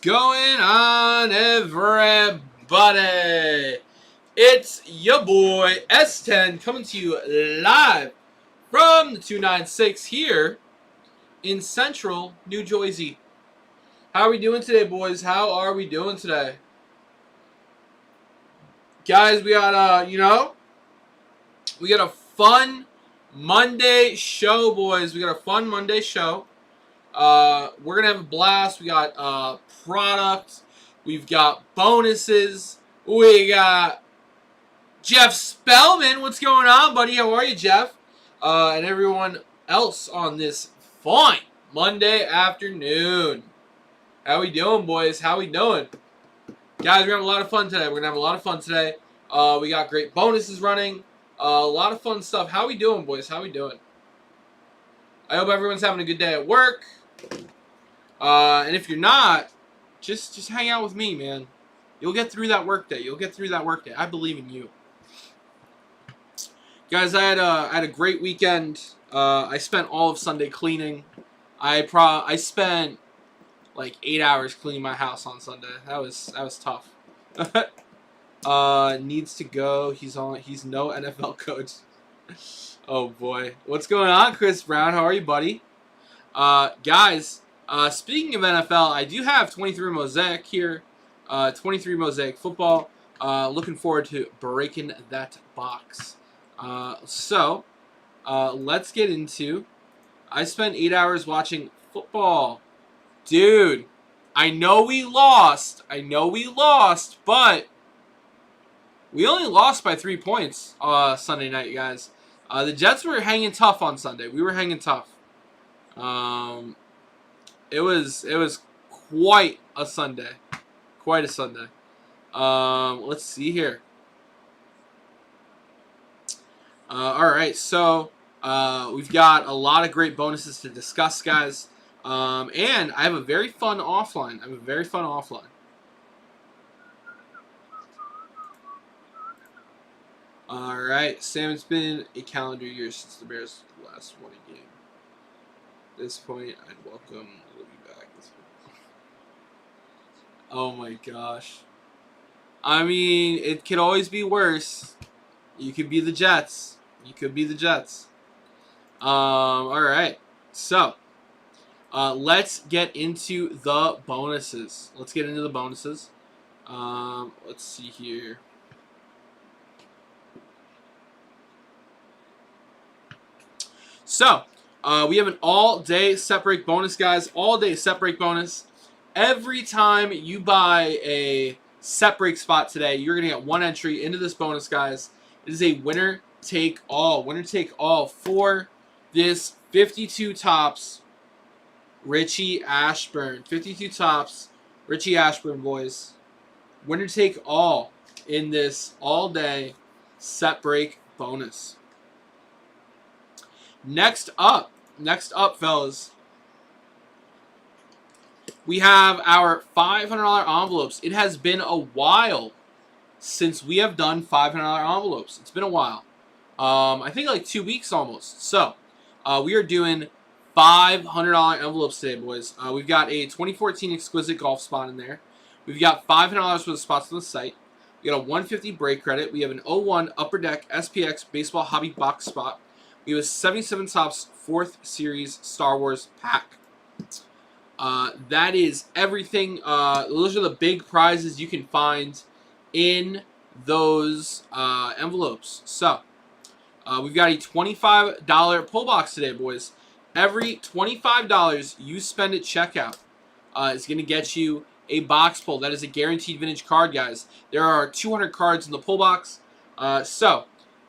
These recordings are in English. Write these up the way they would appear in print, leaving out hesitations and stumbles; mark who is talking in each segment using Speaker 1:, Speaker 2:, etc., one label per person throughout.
Speaker 1: going on, everybody? It's your boy S10 coming to you live from the 296 here in Central New Jersey. How are we doing today, boys? How are we doing today? Guys, we got we got a fun Monday show, boys. We got a fun Monday show. We're gonna have a blast. We got products. We've got bonuses. We got Jeff Spellman. What's going on, buddy? How are you, Jeff? And everyone else on this fine Monday afternoon. How we doing, boys? How we doing? Guys, we're having a lot of fun today. We got great bonuses running. A lot of fun stuff. How we doing, boys? How we doing? I hope everyone's having a good day at work. And if you're not, just hang out with me, man. You'll get through that workday. I believe in you. Guys, I had a great weekend. I spent all of Sunday cleaning. I spent like 8 hours cleaning my house on Sunday. That was tough. Needs to go. He's no NFL coach. Oh boy. What's going on, Chris Brown? How are you, buddy? Guys, speaking of NFL, I do have 23 Mosaic here. 23 Mosaic football. Looking forward to breaking that box. Let's get into... I spent 8 hours watching football. Dude, I know we lost, but we only lost by 3 points Sunday night, guys. The Jets were hanging tough on Sunday. We were hanging tough. It was quite a Sunday. Let's see here. All right, so we've got a lot of great bonuses to discuss, guys. And I have a very fun offline. All right, Sam, it's been a calendar year since the Bears last won a game. At this point, I'd welcome Libby back. Oh my gosh. I mean, it could always be worse. You could be the Jets. All right. So, let's get into the bonuses. Let's see here. So, we have an all-day set break bonus, guys. All-day set break bonus. Every time you buy a set break spot today, you're going to get one entry into this bonus, guys. It is a winner-take-all. Winner-take-all for this 52 tops Richie Ashburn. 52 tops Richie Ashburn, boys. Winner-take-all in this all-day set break bonus. Next up, fellas, we have our $500 envelopes. It has been a while since we have done $500 envelopes. It's been a while. I think like 2 weeks almost. So, we are doing $500 envelopes today, boys. We've got a 2014 Exquisite Golf spot in there. We've got $500 for the spots on the site. We got a 150 break credit. We have an 01 Upper Deck SPX Baseball Hobby Box spot. We have a 77 Topps 4th Series Star Wars pack. That is everything. Those are the big prizes you can find in those envelopes. So, we've got a $25 pull box today, boys. Every $25 you spend at checkout is going to get you a box pull. That is a guaranteed vintage card, guys. There are 200 cards in the pull box.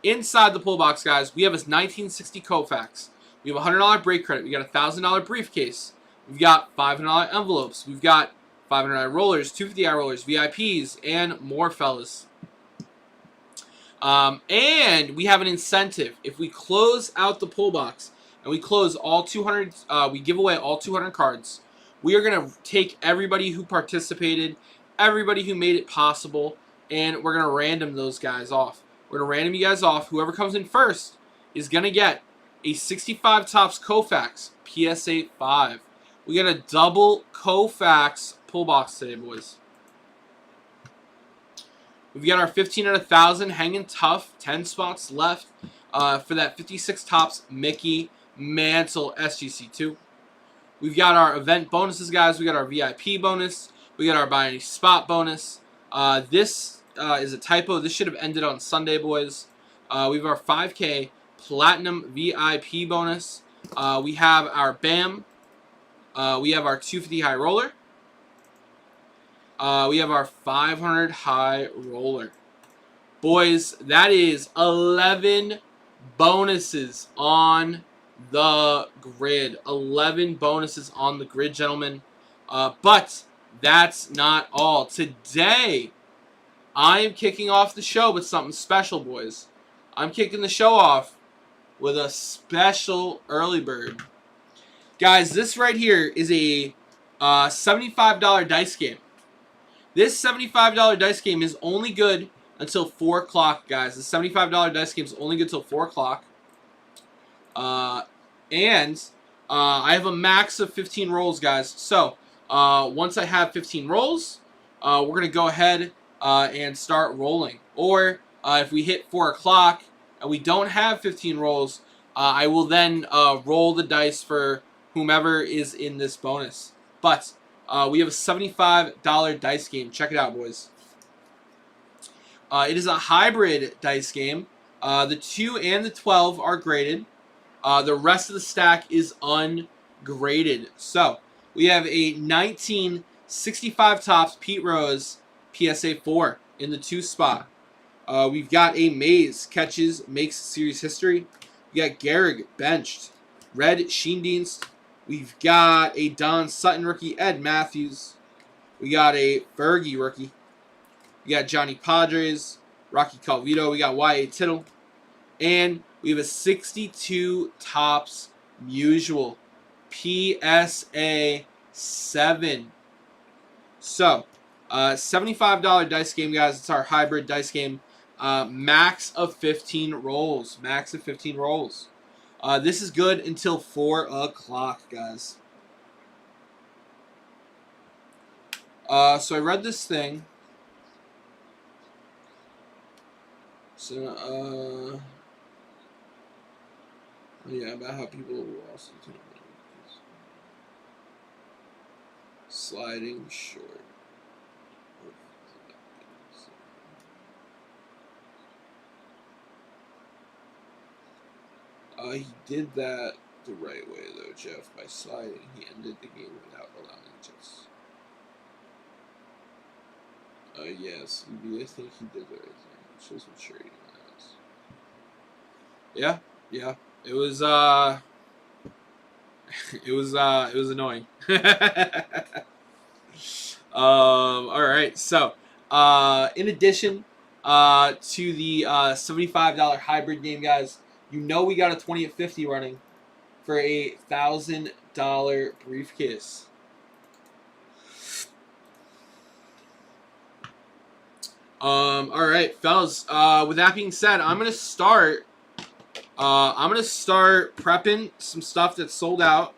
Speaker 1: Inside the pull box, guys, we have a 1960 Koufax. We have a $100 break credit. We got a $1,000 briefcase. We've got $500 envelopes. We've got $500 rollers, $250 rollers, VIPs, and more, fellas. And we have an incentive. If we close out the pull box and we close all 200, we give away all 200 cards, we are going to take everybody who participated, everybody who made it possible, and we're going to random those guys off. We're going to random you guys off. Whoever comes in first is going to get a 65 Topps Koufax PSA 5. We got a double Koufax full box today, boys. We've got our 15 out of 1,000 hanging tough. 10 spots left for that 56 tops Mickey Mantle SGC2. We've got our event bonuses, guys. We got our VIP bonus. We got our buy any spot bonus. This is a typo. This should have ended on Sunday, boys. We have our 5K Platinum VIP bonus. We have our BAM. We have our 250 high roller. We have our 500 high roller. Boys, that is 11 bonuses on the grid. 11 bonuses on the grid, gentlemen. But that's not all. Today, I am kicking off the show with something special, boys. I'm kicking the show off with a special early bird. Guys, this right here is a $75 dice game. This $75 dice game is only good until 4 o'clock, guys. The $75 dice game is only good until 4 o'clock. And I have a max of 15 rolls, guys. So once I have 15 rolls, we're going to go ahead and start rolling. Or if we hit 4 o'clock and we don't have 15 rolls, I will then roll the dice for whomever is in this bonus. But we have a $75 dice game. Check it out, boys. It is a hybrid dice game. The 2 and the 12 are graded. The rest of the stack is ungraded. So we have a 1965 tops Pete Rose PSA 4 in the 2 spot. We've got a Mays catches, makes series history. We got Gehrig benched. Red Sheendienst. We've got a Don Sutton rookie, Ed Matthews. We got a Fergie rookie. We got Johnny Padres, Rocky Calvito. We got Y.A. Tittle. And we have a 62 tops Musial PSA 7. So, $75 dice game, guys. It's our hybrid dice game. Max of 15 rolls. Max of 15 rolls. This is good until 4 o'clock, guys. So I read this thing. So, yeah, about how people will also sliding short. He did that the right way, though, Jeff. By sliding, he ended the game without allowing just. Yes, I think he did the right thing. It shows maturity in my eyes. Yeah. It was, it was annoying. All right. So, in addition, to the, $75 hybrid game, guys, you know we got a 20 at 50 running for a $1,000 briefcase. All right, fellas. With that being said, I'm gonna start prepping some stuff that's sold out.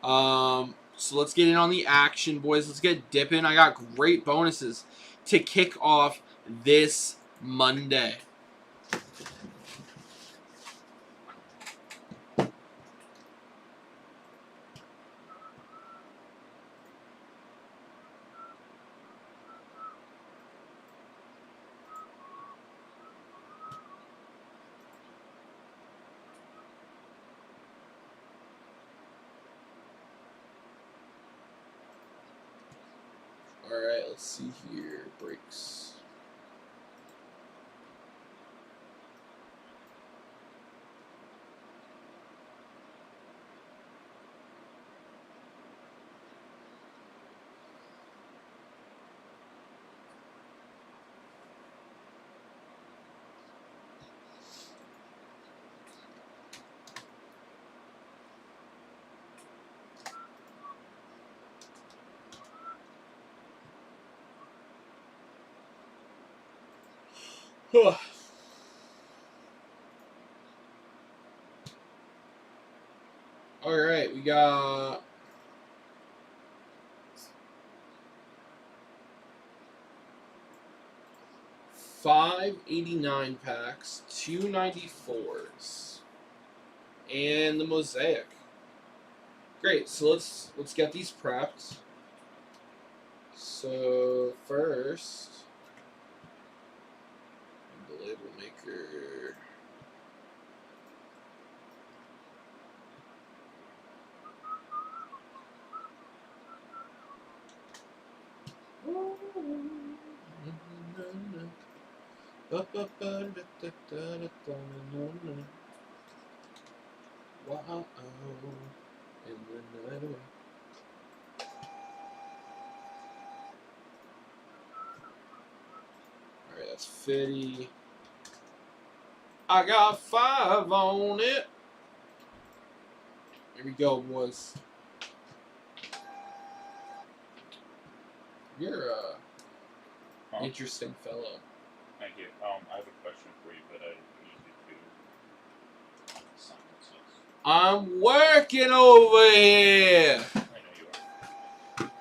Speaker 1: So let's get in on the action, boys. Let's get dipping. I got great bonuses to kick off this Monday. Alright, let's see here. Breaks. Alright, we got 589 packs, 294s, and the mosaic. Great. So let's get these prepped. So first, the label maker. Wow. In the night away. Alright, that's 50. I got 5 on it. Here we go, boys. You're a interesting fellow.
Speaker 2: Thank you. I have a question for you, but I need you to silence us.
Speaker 1: I'm working over here.
Speaker 2: I know you are.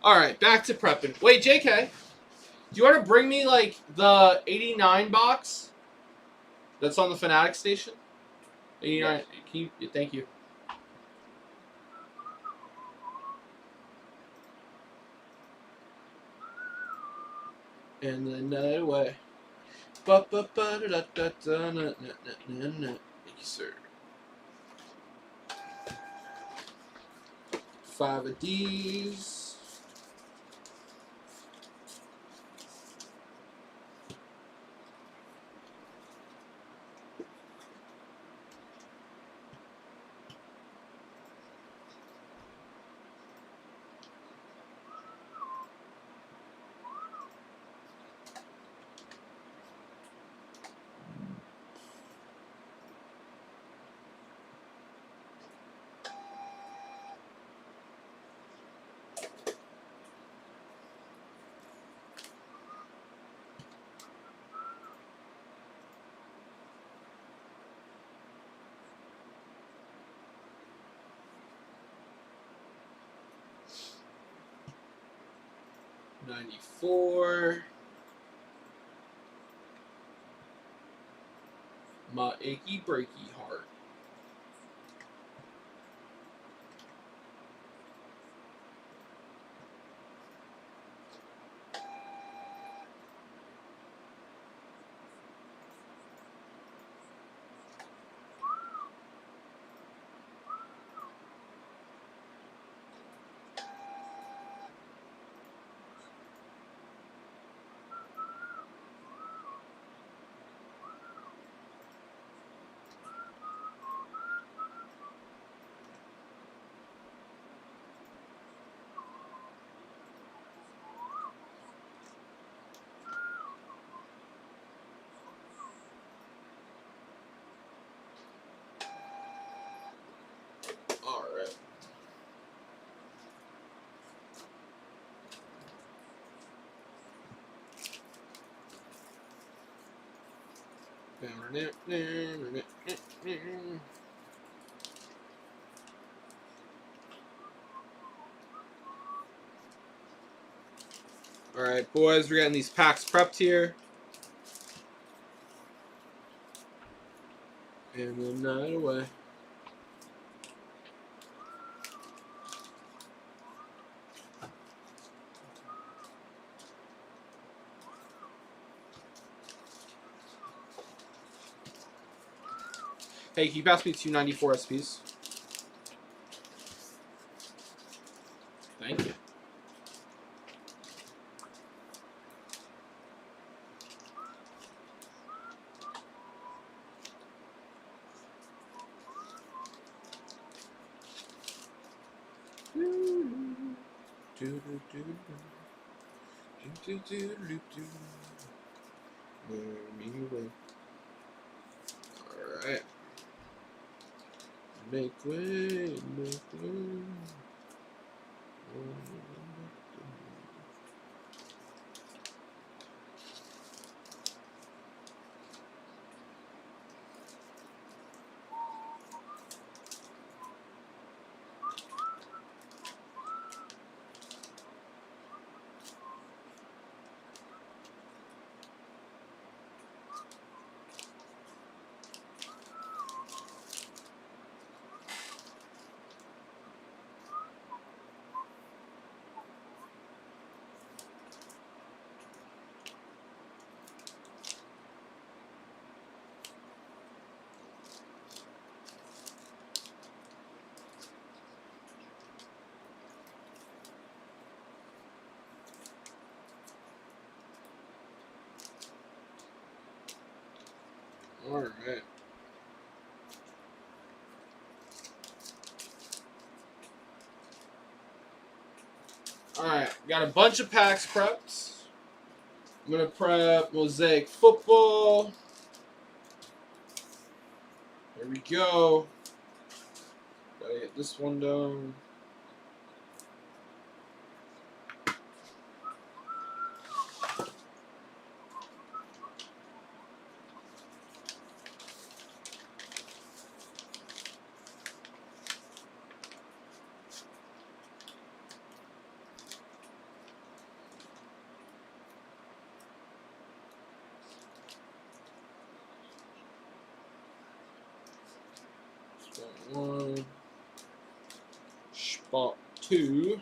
Speaker 1: Alright, back to prepping. Wait, JK, do you want to bring me, like, the 89 box that's on the Fanatic station? 89.
Speaker 2: Yes.
Speaker 1: Can you, thank you. And the night away. Thank you, sir. 5 of these. $94. My achy breaky heart. Alright. Alright, boys, we're getting these packs prepped here. And the night away. Hey, can you pass me 294 SPs? Thank you. Alright. Make way, make way. Alright. Alright, got a bunch of packs prepped. I'm going to prep Mosaic Football. There we go. Gotta get this one done. Spot 1. Spot 2.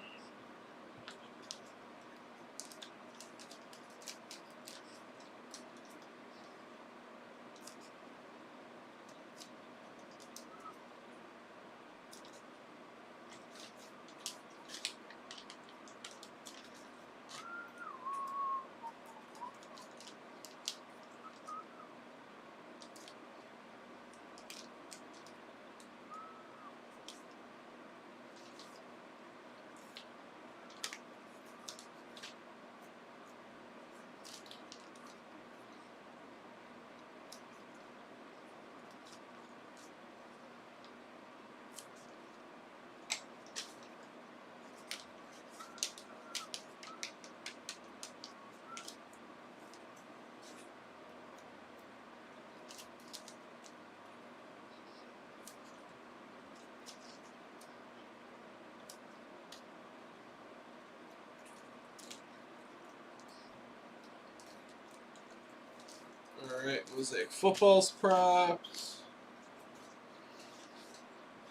Speaker 1: Alright, Mosaic Football's prepped.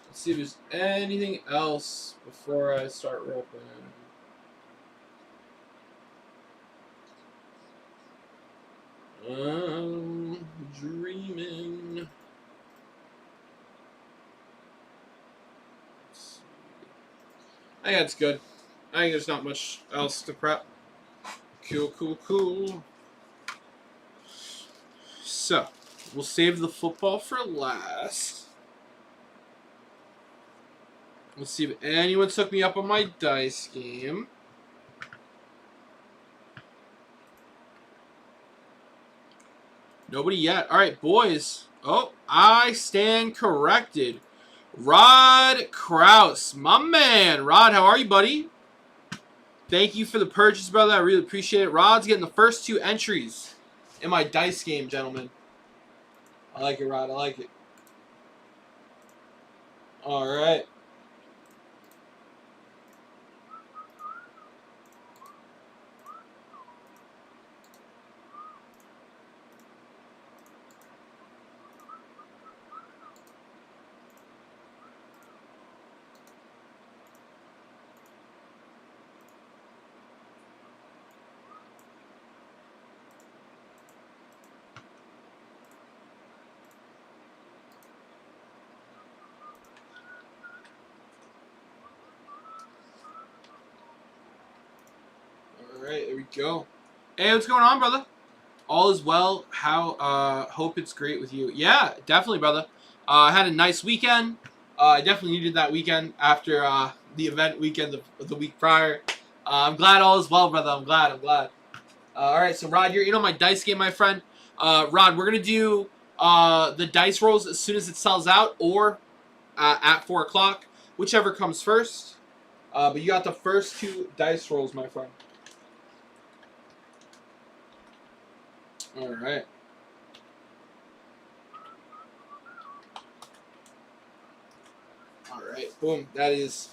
Speaker 1: Let's see if there's anything else before I start ripping. Dreaming. I think that's good. I think there's not much else to prep. Cool. So, we'll save the football for last. Let's see if anyone took me up on my dice game. Nobody yet. All right, boys. Oh, I stand corrected. Rod Kraus, my man. Rod, how are you, buddy? Thank you for the purchase, brother. I really appreciate it. Rod's getting the first 2 entries in my dice game, gentlemen. I like it, Rod. I like it. All right. right, there we go. Hey, what's going on, brother? All is well. How? Hope it's great with you. Yeah, definitely, brother. I had a nice weekend. I definitely needed that weekend after the event weekend of the week prior. I'm glad all is well, brother. I'm glad. All right, so Rod, you're in on my dice game, my friend. Rod, we're gonna do the dice rolls as soon as it sells out, or at 4 o'clock, whichever comes first. But you got the first 2 dice rolls, my friend. All right. All right. Boom. That is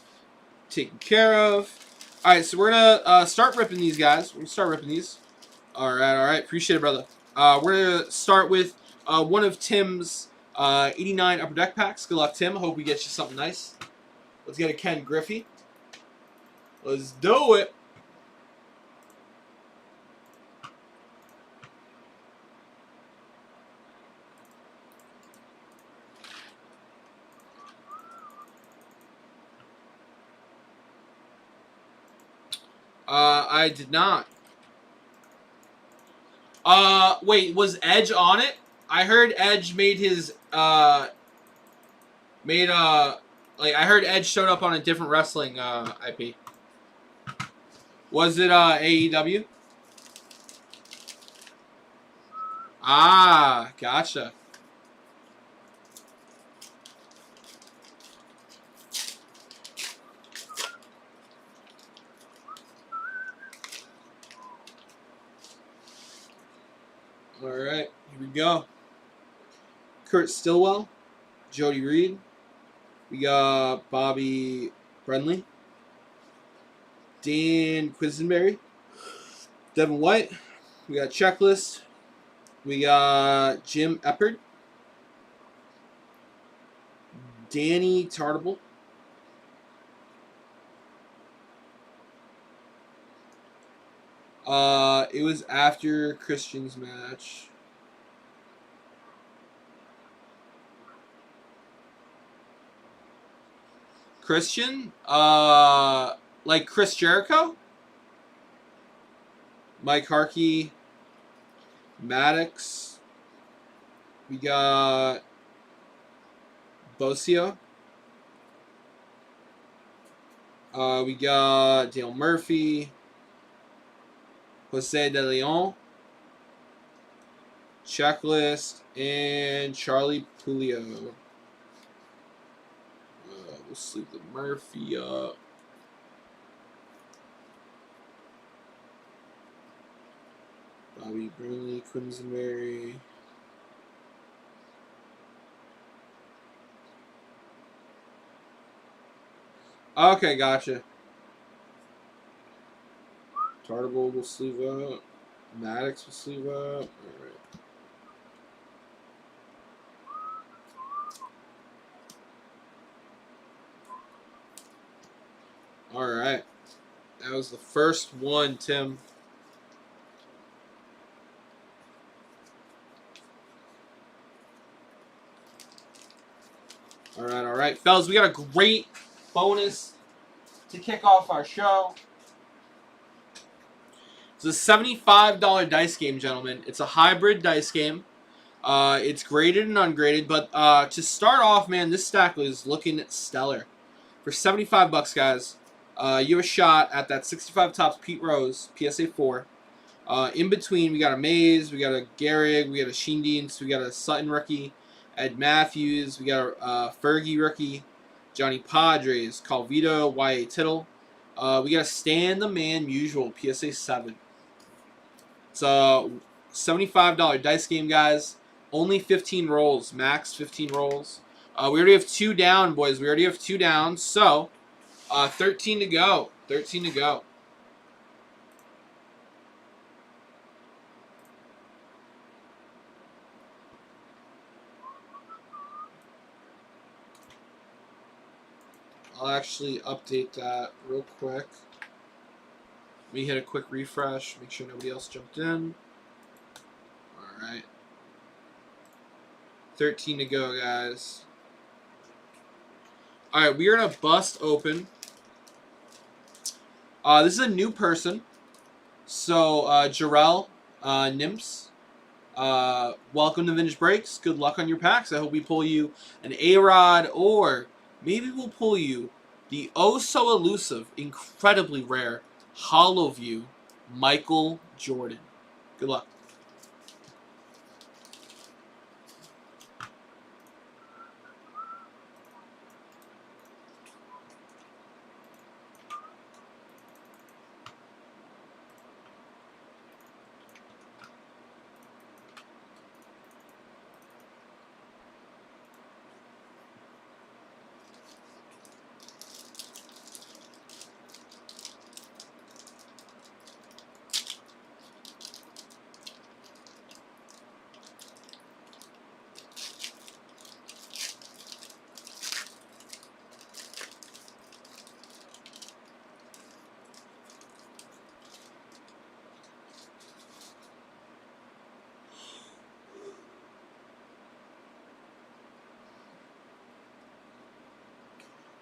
Speaker 1: taken care of. All right. So we're gonna start ripping these guys. We're gonna start ripping these. All right. All right. Appreciate it, brother. We're gonna start with one of Tim's 89 upper deck packs. Good luck, Tim. Hope we get you something nice. Let's get a Ken Griffey. Let's do it. I did not. Wait, was Edge on it? I heard Edge made his I heard Edge showed up on a different wrestling IP. Was it AEW? Ah, gotcha. All right, here we go. Kurt Stillwell, Jody Reed. We got Bobby Brenly, Dan Quisenberry, Devin White. We got Checklist. We got Jim Eppard, Danny Tartable. It was after Christian's match. Christian? Like Chris Jericho? Mike Harkey. Maddox. We got Bocio. We got Dale Murphy. Jose De Leon. Checklist. And Charlie Pulio. We'll sleep the Murphy up. Bobby Burnley, Quisenberry. Okay, gotcha. Tartable will sleeve up. Maddox will sleeve up. Alright. That was the first one, Tim. Alright. Fellas, we got a great bonus to kick off our show. It's a $75 dice game, gentlemen. It's a hybrid dice game. It's graded and ungraded, but to start off, man, this stack was looking stellar. For $75, guys, you have a shot at that 65 tops Pete Rose PSA 4. In between, we got a Mays, we got a Gehrig, we got a Sheendeans, we got a Sutton rookie, Ed Matthews, we got a Fergie rookie, Johnny Padres, Calvito, Y.A. Tittle. We got a Stan the Man Usual PSA 7. It's a $75 dice game, guys. Only 15 rolls, max 15 rolls. We already have 2 down, boys. We already have 2 down, so 13 to go. 13 to go. I'll actually update that real quick. Let me hit a quick refresh, make sure nobody else jumped in. Alright. 13 to go, guys. Alright, we are going to bust open. This is a new person. So, Jarrell, Nimps, welcome to Vintage Breaks. Good luck on your packs. I hope we pull you an A-Rod, or maybe we'll pull you the oh-so-elusive, incredibly rare Hollow View Michael Jordan. Good luck.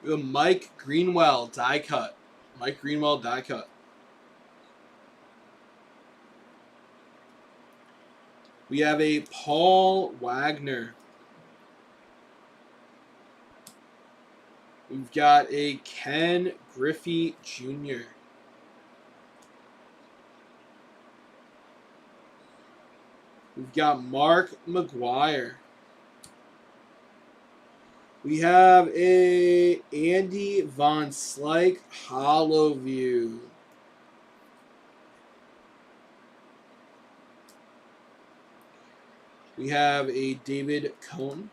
Speaker 1: We have Mike Greenwell die cut. Mike Greenwell die cut. We have a Paul Wagner. We've got a Ken Griffey Jr. We've got Mark McGuire. We have a Andy Von Slyke Hollow View. We have a David Cohn.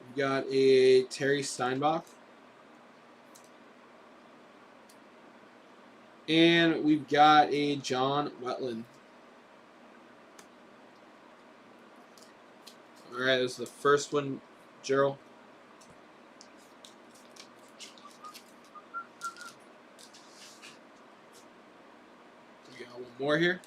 Speaker 1: We've got a Terry Steinbach. And we've got a John Wetland. All right, this is the first one, Gerald. We got one more here.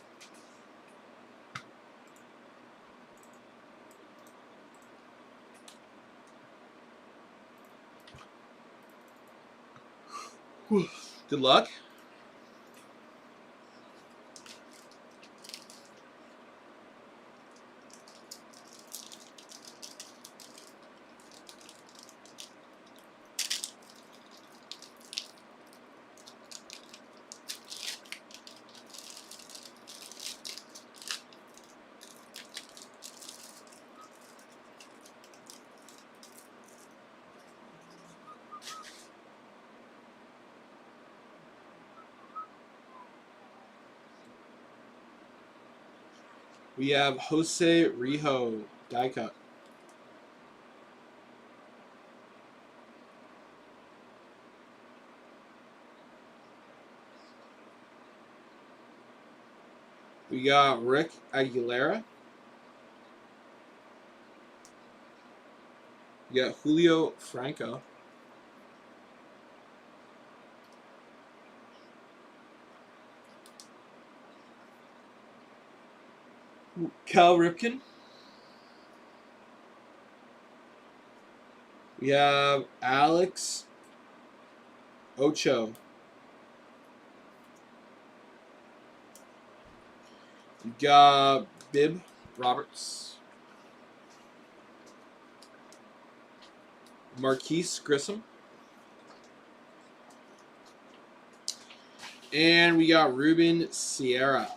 Speaker 1: Good luck. We have Jose Rijo die cut. We got Rick Aguilera. We got Julio Franco. Cal Ripken. We have Alex Ocho. We got Bib Roberts. Marquise Grissom. And we got Ruben Sierra.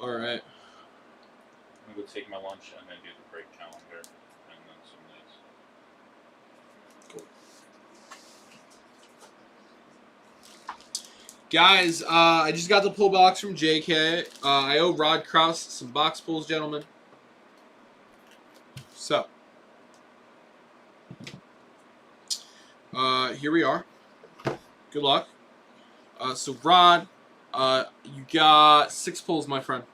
Speaker 1: All right.
Speaker 2: I'm going to go take my lunch and then do the break calendar and then some leads.
Speaker 1: Guys, I just got the pull box from JK. I owe Rod Krause some box pulls, gentlemen. So, here we are. Good luck. So, Rod, you got 6 pulls, my friend.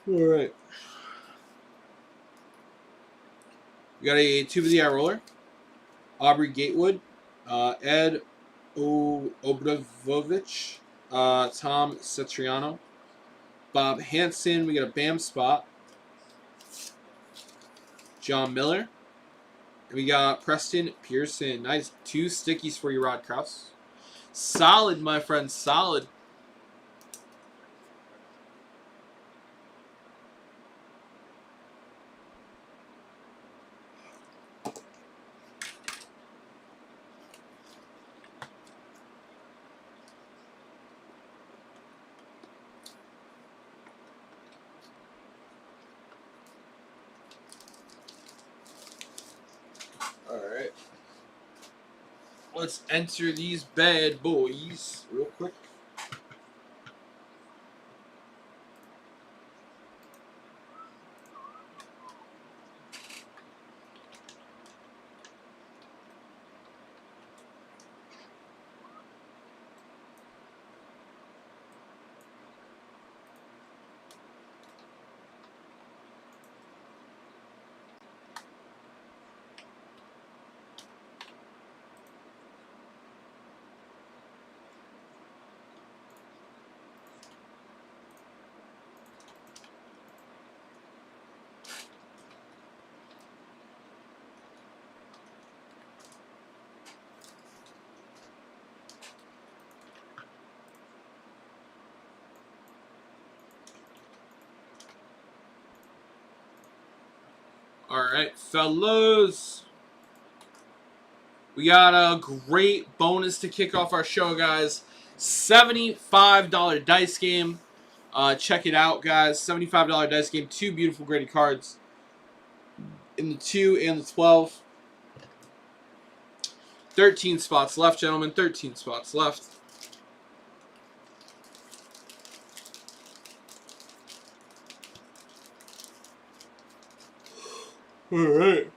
Speaker 1: All right. We got a 2 of the eye roller. Aubrey Gatewood, Ed Obradovich, Tom Cetriano, Bob Hansen. We got a Bam spot. John Miller. And we got Preston Pearson. Nice. 2 stickies for you, Rod Krause. Solid, my friend. Solid. Alright. Let's enter these bad boys real quick. Alright, fellas. We got a great bonus to kick off our show, guys. $75 dice game. Check it out, guys. $75 dice game. 2 beautiful graded cards in the 2 and the 12. 13 spots left, gentlemen. 13 spots left. All right.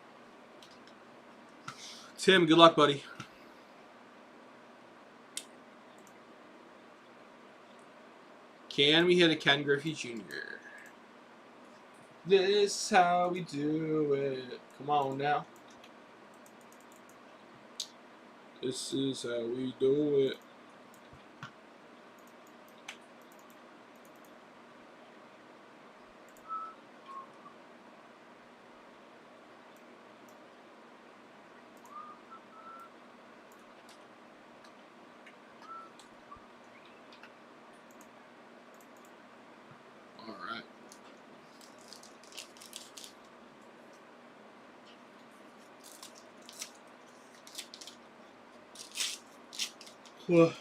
Speaker 1: Tim, good luck, buddy. Can we hit a Ken Griffey Jr.? This is how we do it. Come on now. This is how we do it. All right. Well.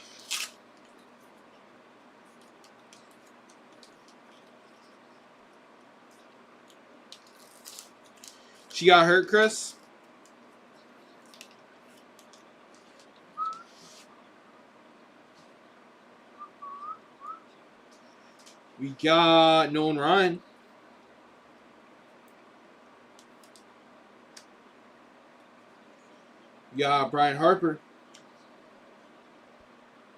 Speaker 1: She got hurt, Chris? We got Nolan Ryan. We got Brian Harper.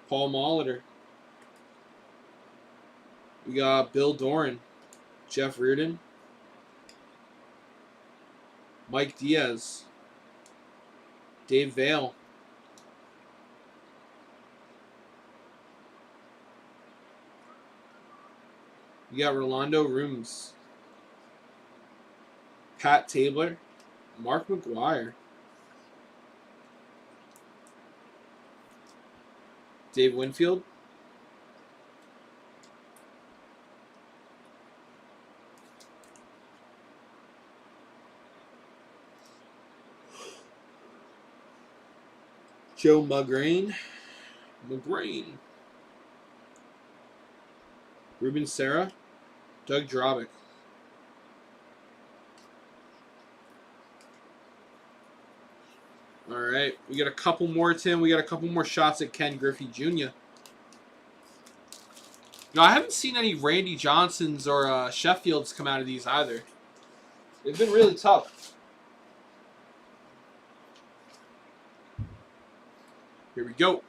Speaker 1: Paul Molitor. We got Bill Doran. Jeff Reardon. Mike Diaz. Dave Vale. We got Rolando Rooms. Pat Tabler. Mark McGuire. Dave Winfield. Joe Mugrain. Ruben Serra. Doug Drobick. All right. We got a couple more, Tim. We got a couple more shots at Ken Griffey Jr. No, I haven't seen any Randy Johnsons or Sheffields come out of these either. They've been really tough. Here we go.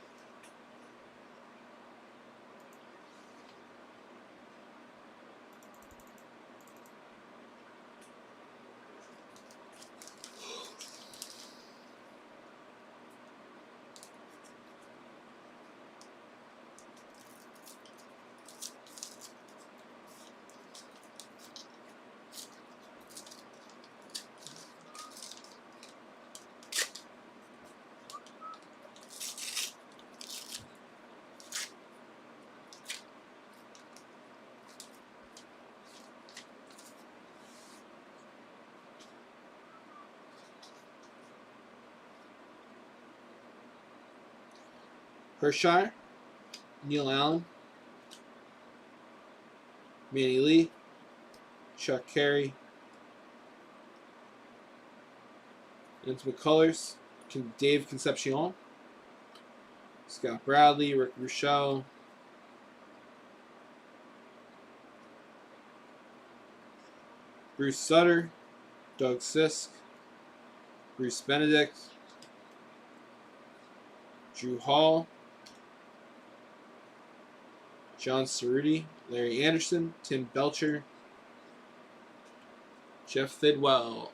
Speaker 1: Hershire, Neil Allen, Manny Lee, Chuck Carey, Ultimate Colors, Dave Concepcion, Scott Bradley, Rick Rochelle, Bruce Sutter, Doug Sisk, Bruce Benedict, Drew Hall, John Cerruti, Larry Anderson, Tim Belcher, Jeff Treadwell.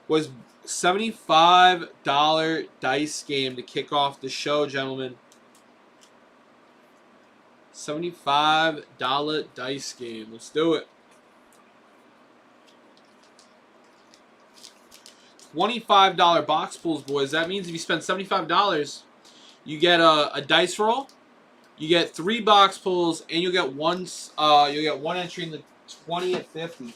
Speaker 1: Was $75 dice game to kick off the show, gentlemen. $75 dice game. Let's do it. $25 box pools, boys. That means if you spend $75, you get a dice roll, you get 3 box pulls, and you'll get one entry in the 20 at 50.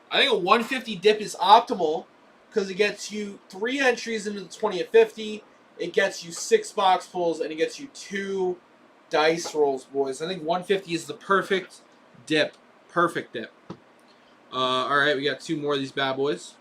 Speaker 1: I think a 150 dip is optimal because it gets you 3 entries into the 20 at 50. It gets you 6 box pulls, and it gets you 2 dice rolls, boys. I think 150 is the perfect dip. Perfect dip. All right, we got 2 more of these bad boys.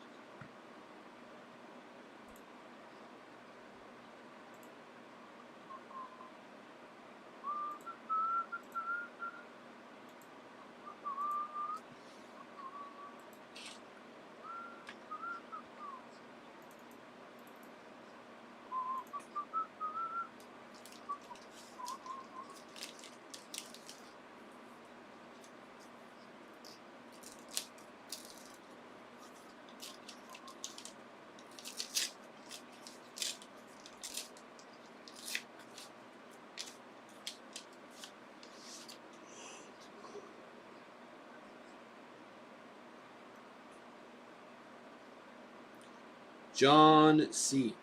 Speaker 1: John C.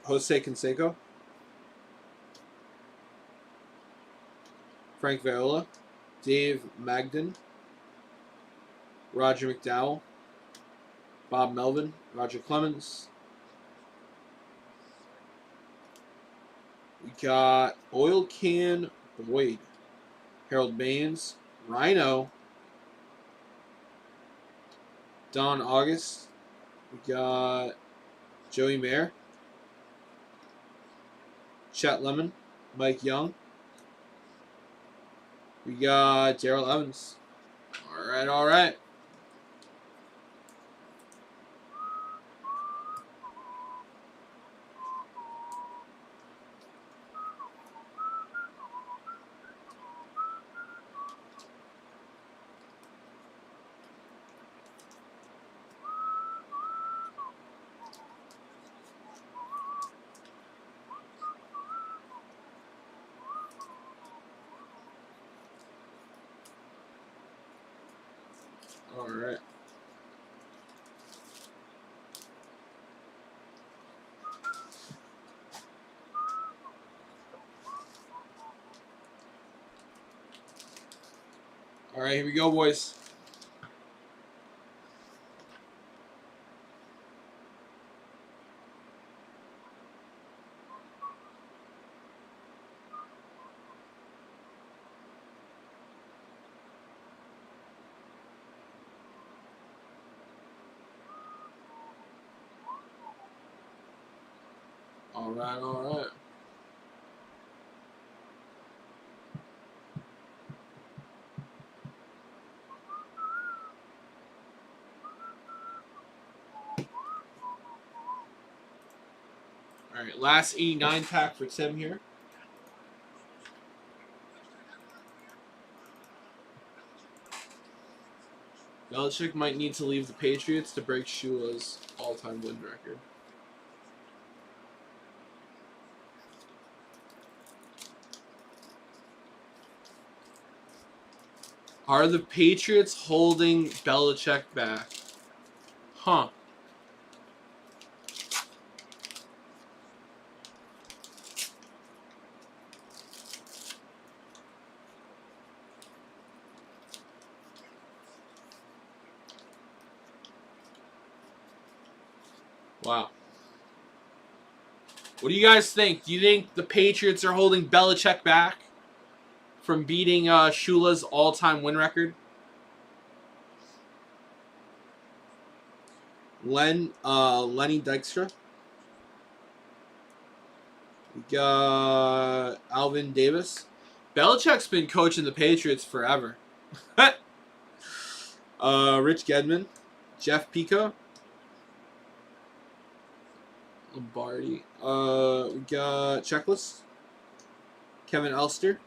Speaker 1: Jose Canseco. Frank Viola. Dave Magden. Roger McDowell. Bob Melvin. Roger Clemens. We got Oil Can Boyd. Harold Baines. Rhino. Don August. We got Joey Mayer. Chet Lemon. Mike Young. We got Darrell Evans. All right, all right. All right. All right, here we go, boys. All right, all right. All right, last 89 pack for Tim here. Belichick might need to leave the Patriots to break Shula's all-time win record. Are the Patriots holding Belichick back? Huh. Wow. What do you guys think? Do you think the Patriots are holding Belichick back from beating Shula's all-time win record? Lenny Dykstra. We got Alvin Davis. Belichick's been coaching the Patriots forever. Rich Gedman. Jeff Pico. Lombardi. We got Checklist. Kevin Elster.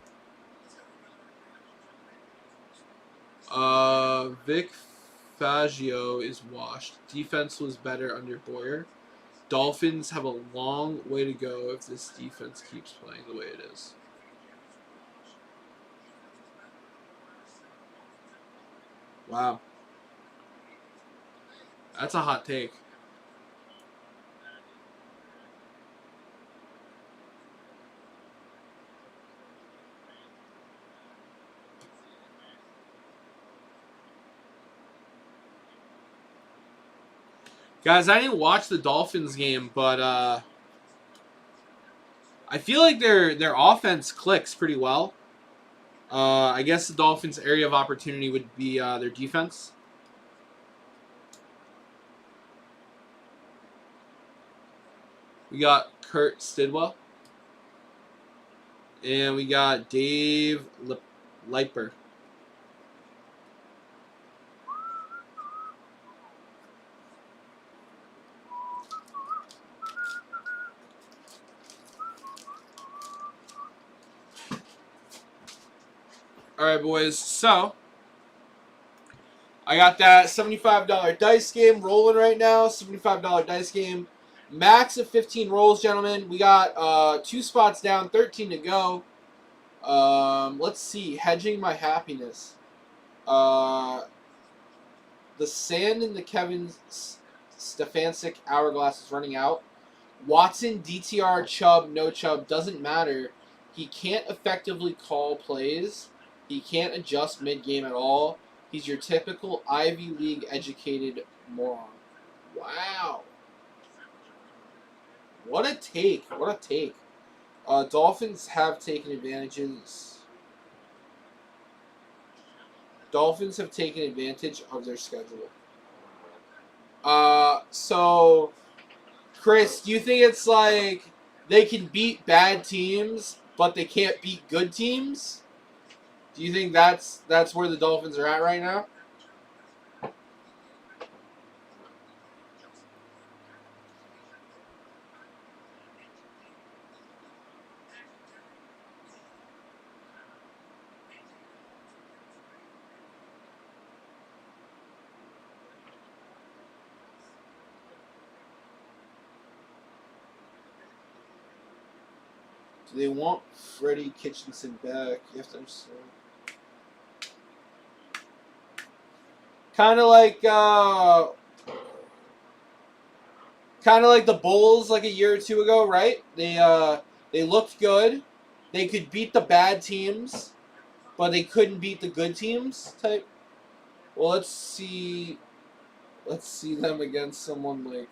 Speaker 1: Vic Fangio is washed. Defense was better under Boyer. Dolphins have a long way to go if this defense keeps playing the way it is. Wow. That's a hot take. Guys, I didn't watch the Dolphins game, but I feel like their offense clicks pretty well. I guess the Dolphins' area of opportunity would be their defense. We got Kurt Stidwell. And we got Dave Leiper. All right, boys. So, I got that $75 dice game rolling right now. $75 dice game. Max of 15 rolls, gentlemen. We got 2 spots down, 13 to go. Let's see. Hedging my happiness. The sand in the Kevin Stefanczyk hourglass is running out. Watson, DTR, Chubb, no Chubb, doesn't matter. He can't effectively call plays. He can't adjust mid-game at all. He's your typical Ivy League educated moron. Wow. What a take. What a take. Dolphins have taken advantages. Dolphins have taken advantage of their schedule. So, Chris, do you think it's like they can beat bad teams, but they can't beat good teams? Do you think that's where the Dolphins are at right now? Do they want Freddie Kitchenson back? You have to understand. Kind of like the Bulls like a year or two ago, right? They looked good. They could beat the bad teams, but they couldn't beat the good teams type. Well, let's see them against someone like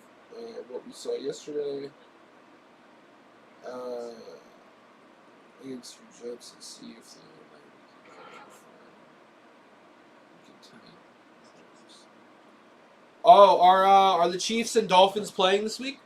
Speaker 1: what we saw yesterday. Against the Jets and see if they Oh, are the Chiefs and Dolphins playing this week?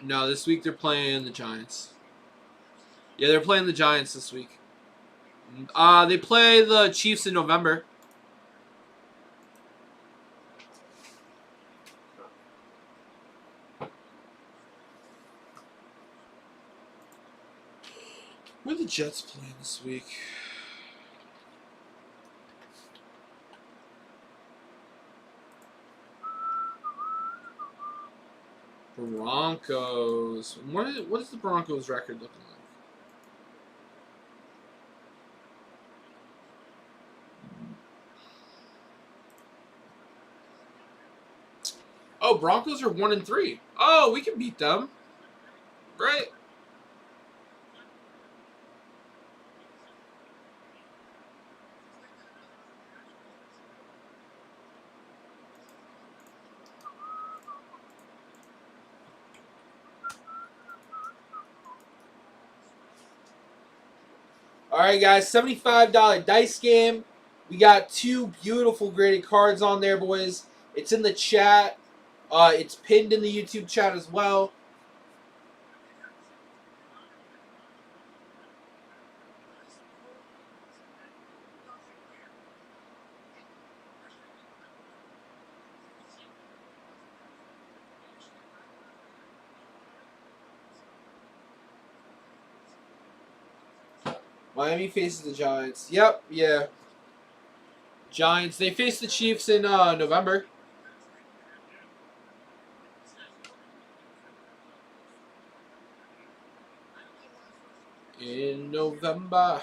Speaker 1: No, this week they're playing the Giants. Yeah, they're playing the Giants this week. They play the Chiefs in November. Where are the Jets playing this week? Broncos. What is the Broncos record looking like? Oh, Broncos are 1-3. Oh, we can beat them. Right. All right, guys, $75 dice game. We got 2 beautiful graded cards on there, boys. It's in the chat. It's pinned in the YouTube chat as well. Miami faces the Giants. Yep, yeah. Giants. They face the Chiefs in November. In November.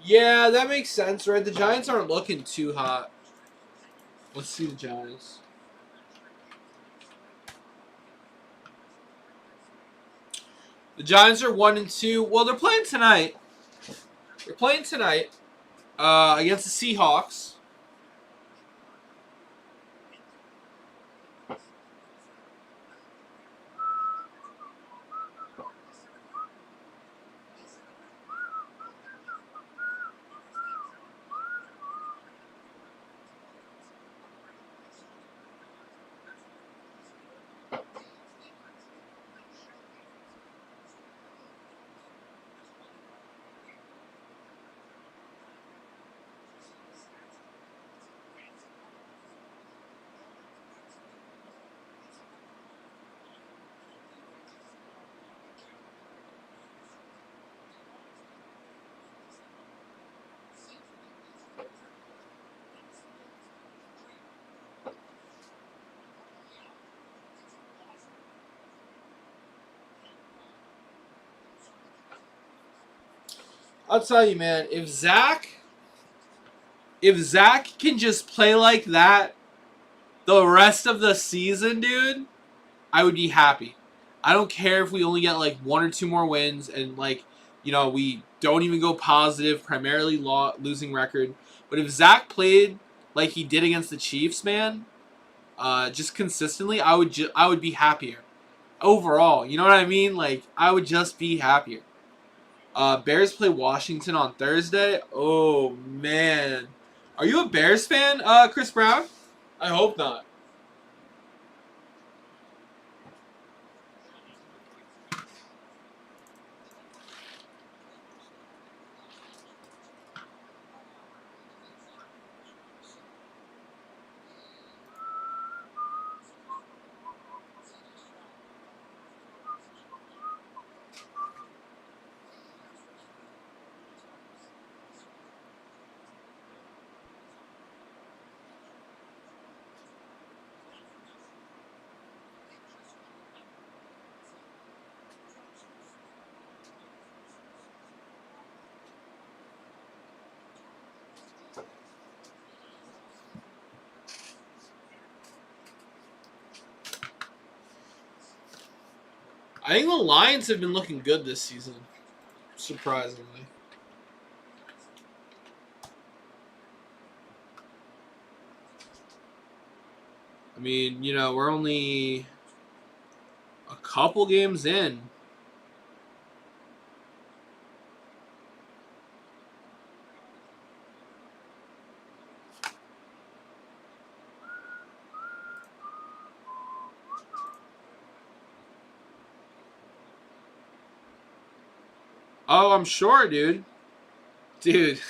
Speaker 1: Yeah, that makes sense, right? The Giants aren't looking too hot. Let's see the Giants. The Giants are 1-2. Well, they're playing tonight. They're playing tonight against the Seahawks. I'll tell you, man, if Zach can just play like that the rest of the season, dude, I would be happy. I don't care if we only get like 1 or 2 more wins and like, we don't even go positive, primarily losing record. But if Zach played like he did against the Chiefs, man, just consistently, I would be happier. Overall, you know what I mean? Like, I would just be happier. Bears play Washington on Thursday. Oh man, are you a Bears fan, Chris Brown? I hope not. I think the Lions have been looking good this season, surprisingly. I mean, we're only a couple games in. Oh, I'm sure, dude. Dude,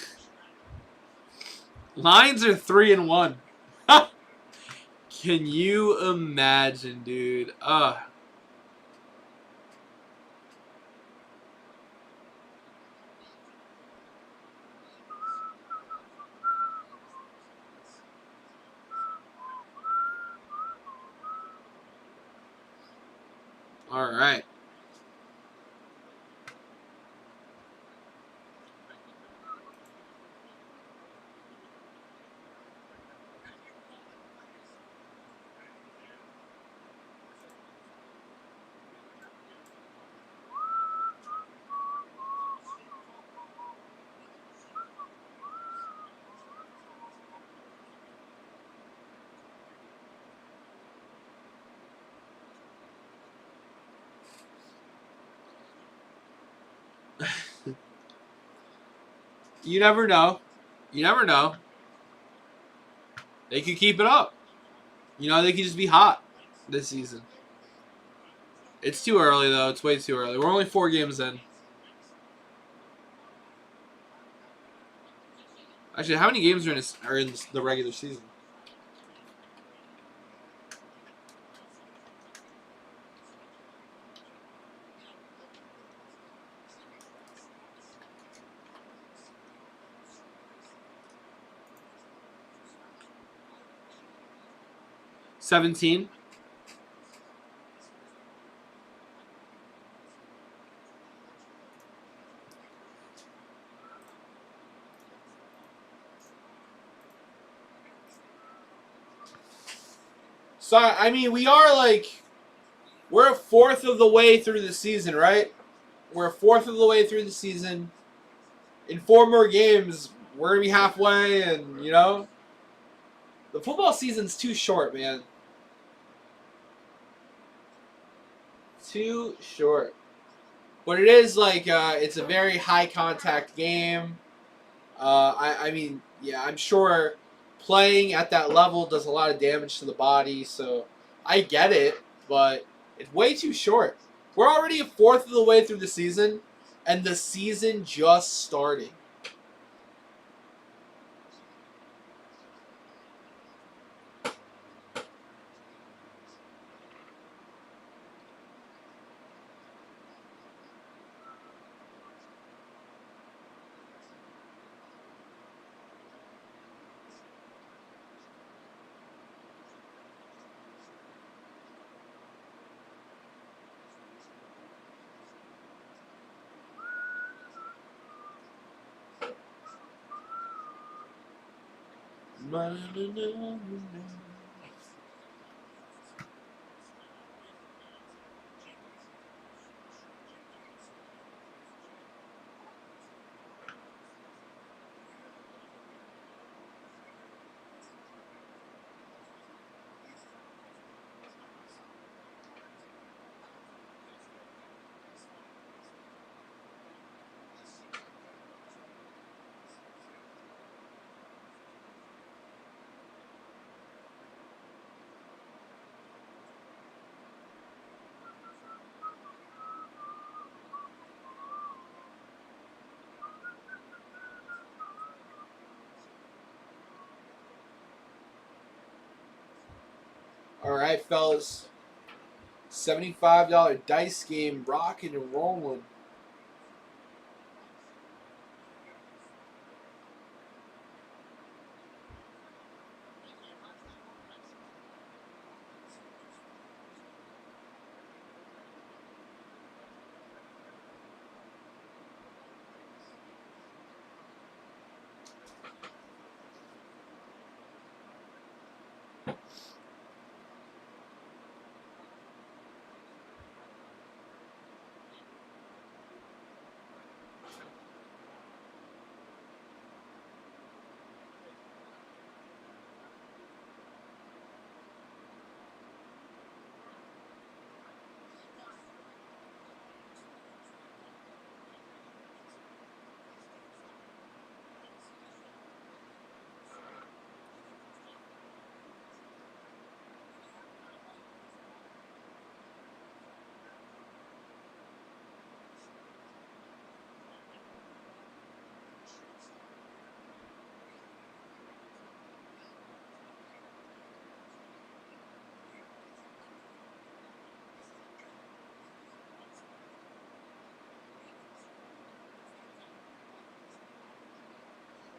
Speaker 1: Lions are 3-1. Can you imagine, dude? All right. You never know. You never know. They could keep it up. You know, they could just be hot this season. It's too early, though. It's way too early. We're only 4 games in. Actually, how many games are in the regular season? $17. So, I mean, we're a fourth of the way through the season, right? We're a fourth of the way through the season. In 4 more games, we're going to be halfway, and, you know, the football season's too short, man. Too short. But it is it's a very high contact game. I mean, yeah, I'm sure playing at that level does a lot of damage to the body, so I get it, but it's way too short. We're already a fourth of the way through the season, and the season just starting. All right, fellas. $75 dice game, rocking and rolling.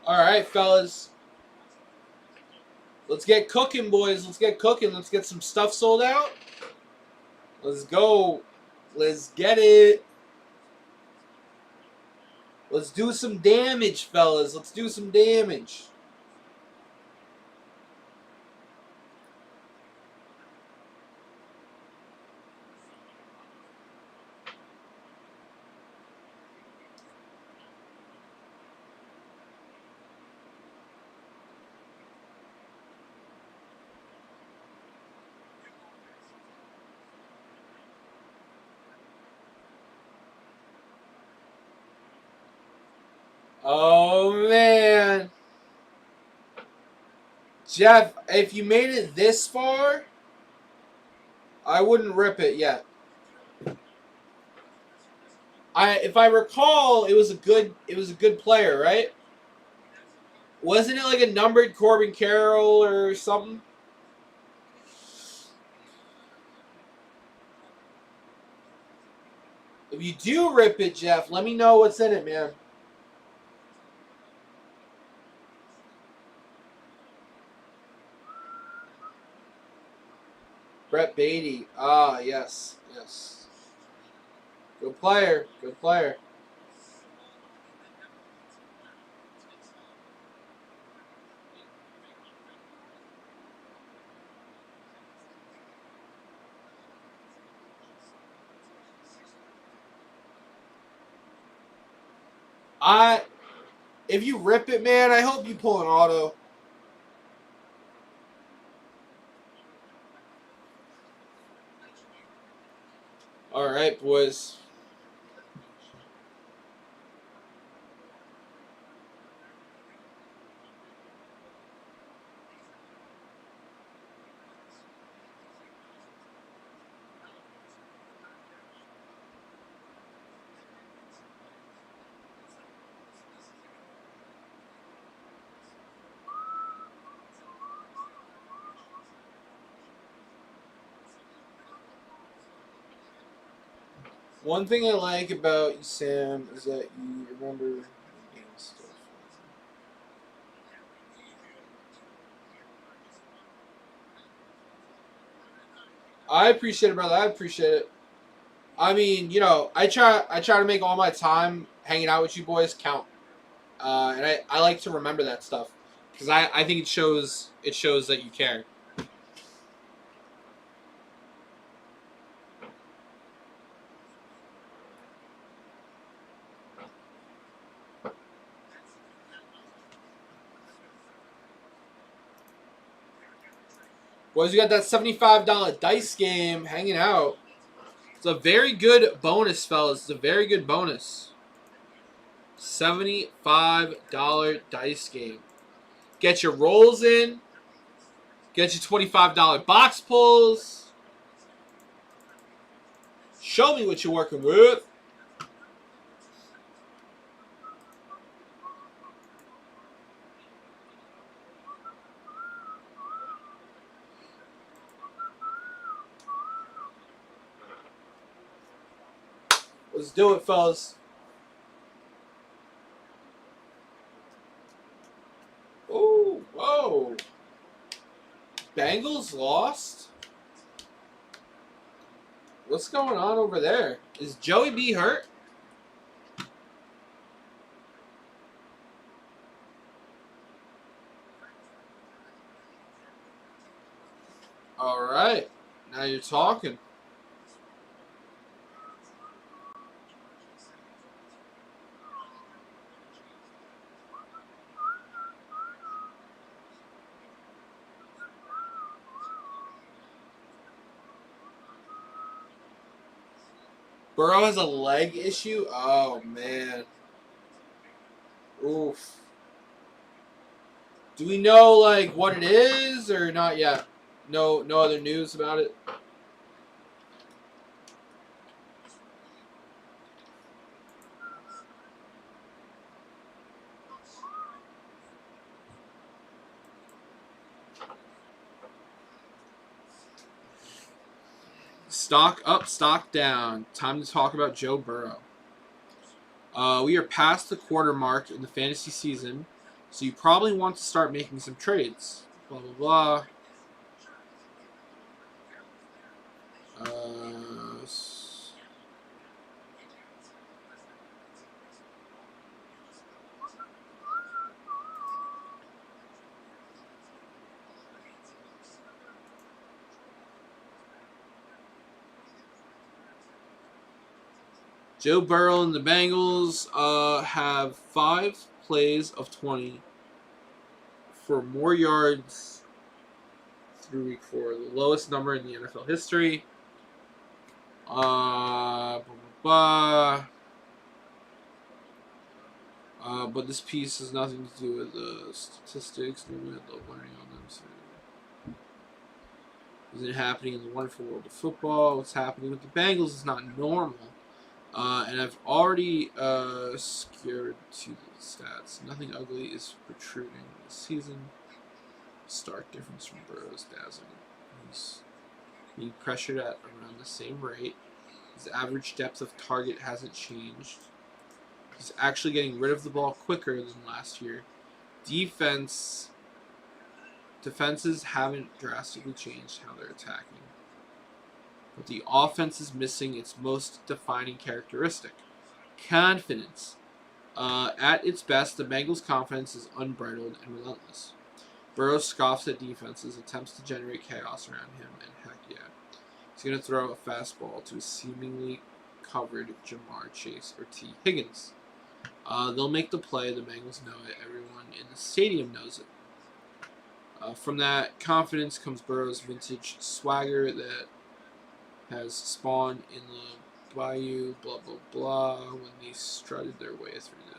Speaker 1: All right, fellas. Let's get cooking, boys. Let's get cooking. Let's get some stuff sold out. Let's go. Let's get it. Let's do some damage, fellas. Let's do some damage. Oh, man. Jeff, if you made it this far, I wouldn't rip it yet. If I recall, it was a good player, right? Wasn't it like a numbered Corbin Carroll or something? If you do rip it, Jeff, let me know what's in it, man. Brett Beatty. Ah, yes. Yes. Good player. Good player. If you rip it, man, I hope you pull an auto. All right, boys. One thing I like about you, Sam, is that you remember stuff. I appreciate it, brother. I appreciate it. I mean, I try to make all my time hanging out with you boys count, and I like to remember that stuff because I think it shows that you care. Boys, we got that $75 dice game hanging out. It's a very good bonus, fellas. It's a very good bonus. $75 dice game. Get your rolls in. Get your $25 box pulls. Show me what you're working with. Let's do it, fellas. Oh, whoa. Bengals lost? What's going on over there? Is Joey B hurt? All right. Now you're talking. Burrow has a leg issue? Oh, man. Oof. Do we know, like, what it is or not yet? No other news about it? Stock up, stock down. Time to talk about Joe Burrow. We are past the quarter mark in the fantasy season. So you probably want to start making some trades. Blah, blah, blah. Joe Burrow and the Bengals have 5 plays of 20 for more yards through week 4, the lowest number in the NFL history. Blah, blah, blah. But this piece has nothing to do with the statistics. Learning on them. So. Is it happening in the wonderful world of football? What's happening with the Bengals is not normal. And I've already scared to the stats. Nothing ugly is protruding this season. Stark difference from Burrow's dazzling. He's being pressured at around the same rate. His average depth of target hasn't changed. He's actually getting rid of the ball quicker than last year. Defenses haven't drastically changed how they're attacking. But the offense is missing its most defining characteristic, confidence. At its best, the Bengals' confidence is unbridled and relentless. Burrow scoffs at defenses, attempts to generate chaos around him, and heck yeah, he's going to throw a fastball to a seemingly covered Jamar Chase or T. Higgins. They'll make the play. The Bengals know it. Everyone in the stadium knows it. From that confidence comes Burrow's vintage swagger that has spawned in the bayou, blah, blah, blah, when they strutted their way through the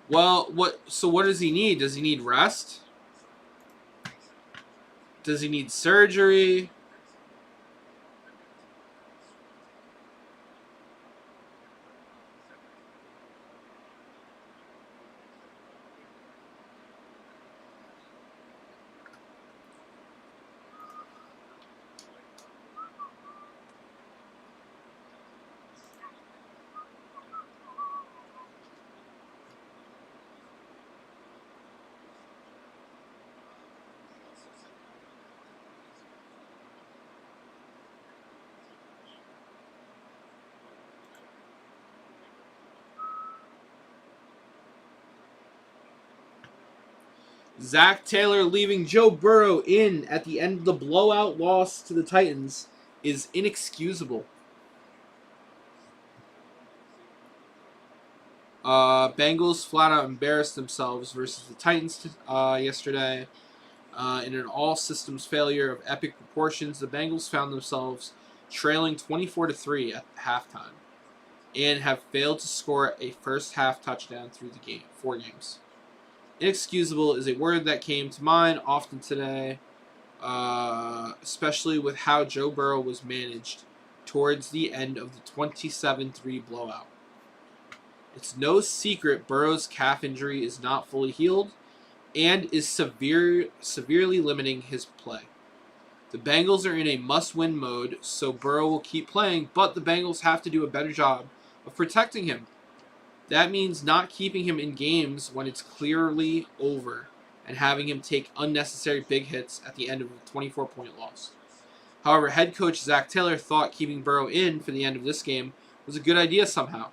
Speaker 1: Well, what does he need? Does he need rest? Does he need surgery? Zach Taylor leaving Joe Burrow in at the end of the blowout loss to the Titans is inexcusable. Bengals flat out embarrassed themselves versus the Titans yesterday. In an all-systems failure of epic proportions, the Bengals found themselves trailing 24-3 at halftime and have failed to score a first-half touchdown through the 4 games. Inexcusable is a word that came to mind often today, especially with how Joe Burrow was managed towards the end of the 27-3 blowout. It's no secret Burrow's calf injury is not fully healed and is severely limiting his play. The Bengals are in a must-win mode, so Burrow will keep playing, but the Bengals have to do a better job of protecting him. That means not keeping him in games when it's clearly over and having him take unnecessary big hits at the end of a 24-point loss. However, head coach Zach Taylor thought keeping Burrow in for the end of this game was a good idea somehow.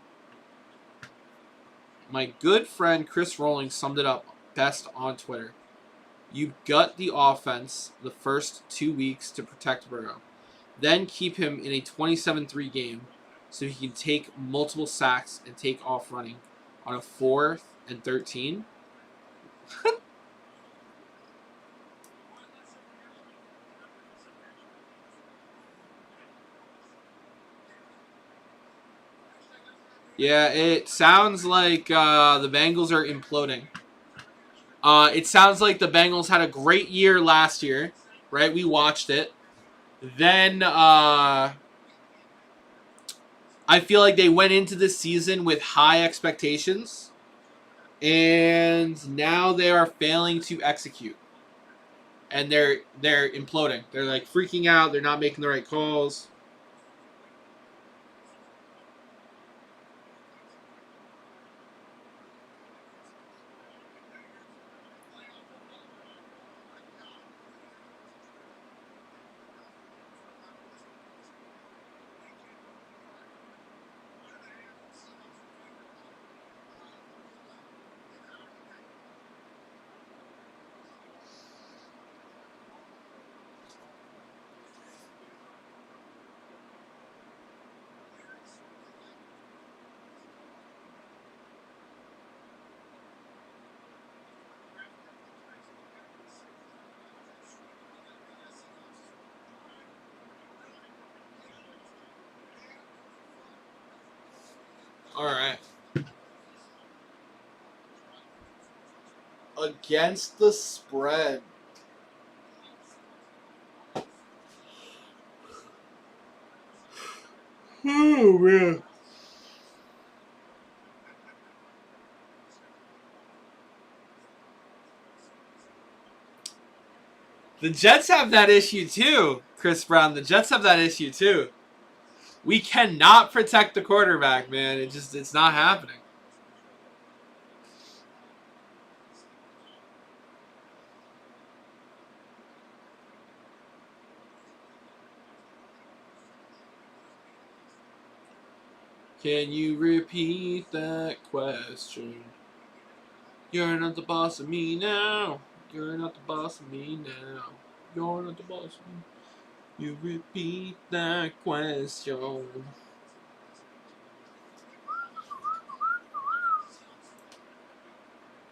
Speaker 1: My good friend Chris Rowling summed it up best on Twitter. You gut the offense the first 2 weeks to protect Burrow. Then keep him in a 27-3 game so he can take multiple sacks and take off running on a 4th and 13. Yeah, it sounds like the Bengals are imploding. It sounds like the Bengals had a great year last year, right? We watched it. Then I feel like they went into this season with high expectations, and now they are failing to execute. And they're imploding. They're like freaking out. They're not making the right calls. All right. Against the spread. Oh, man. The Jets have that issue too, Chris Brown. The Jets have that issue too. We cannot protect the quarterback, man. It's not happening. Can you repeat that question? You're not the boss of me now. You're not the boss of me now. You're not the boss of me. You repeat that question.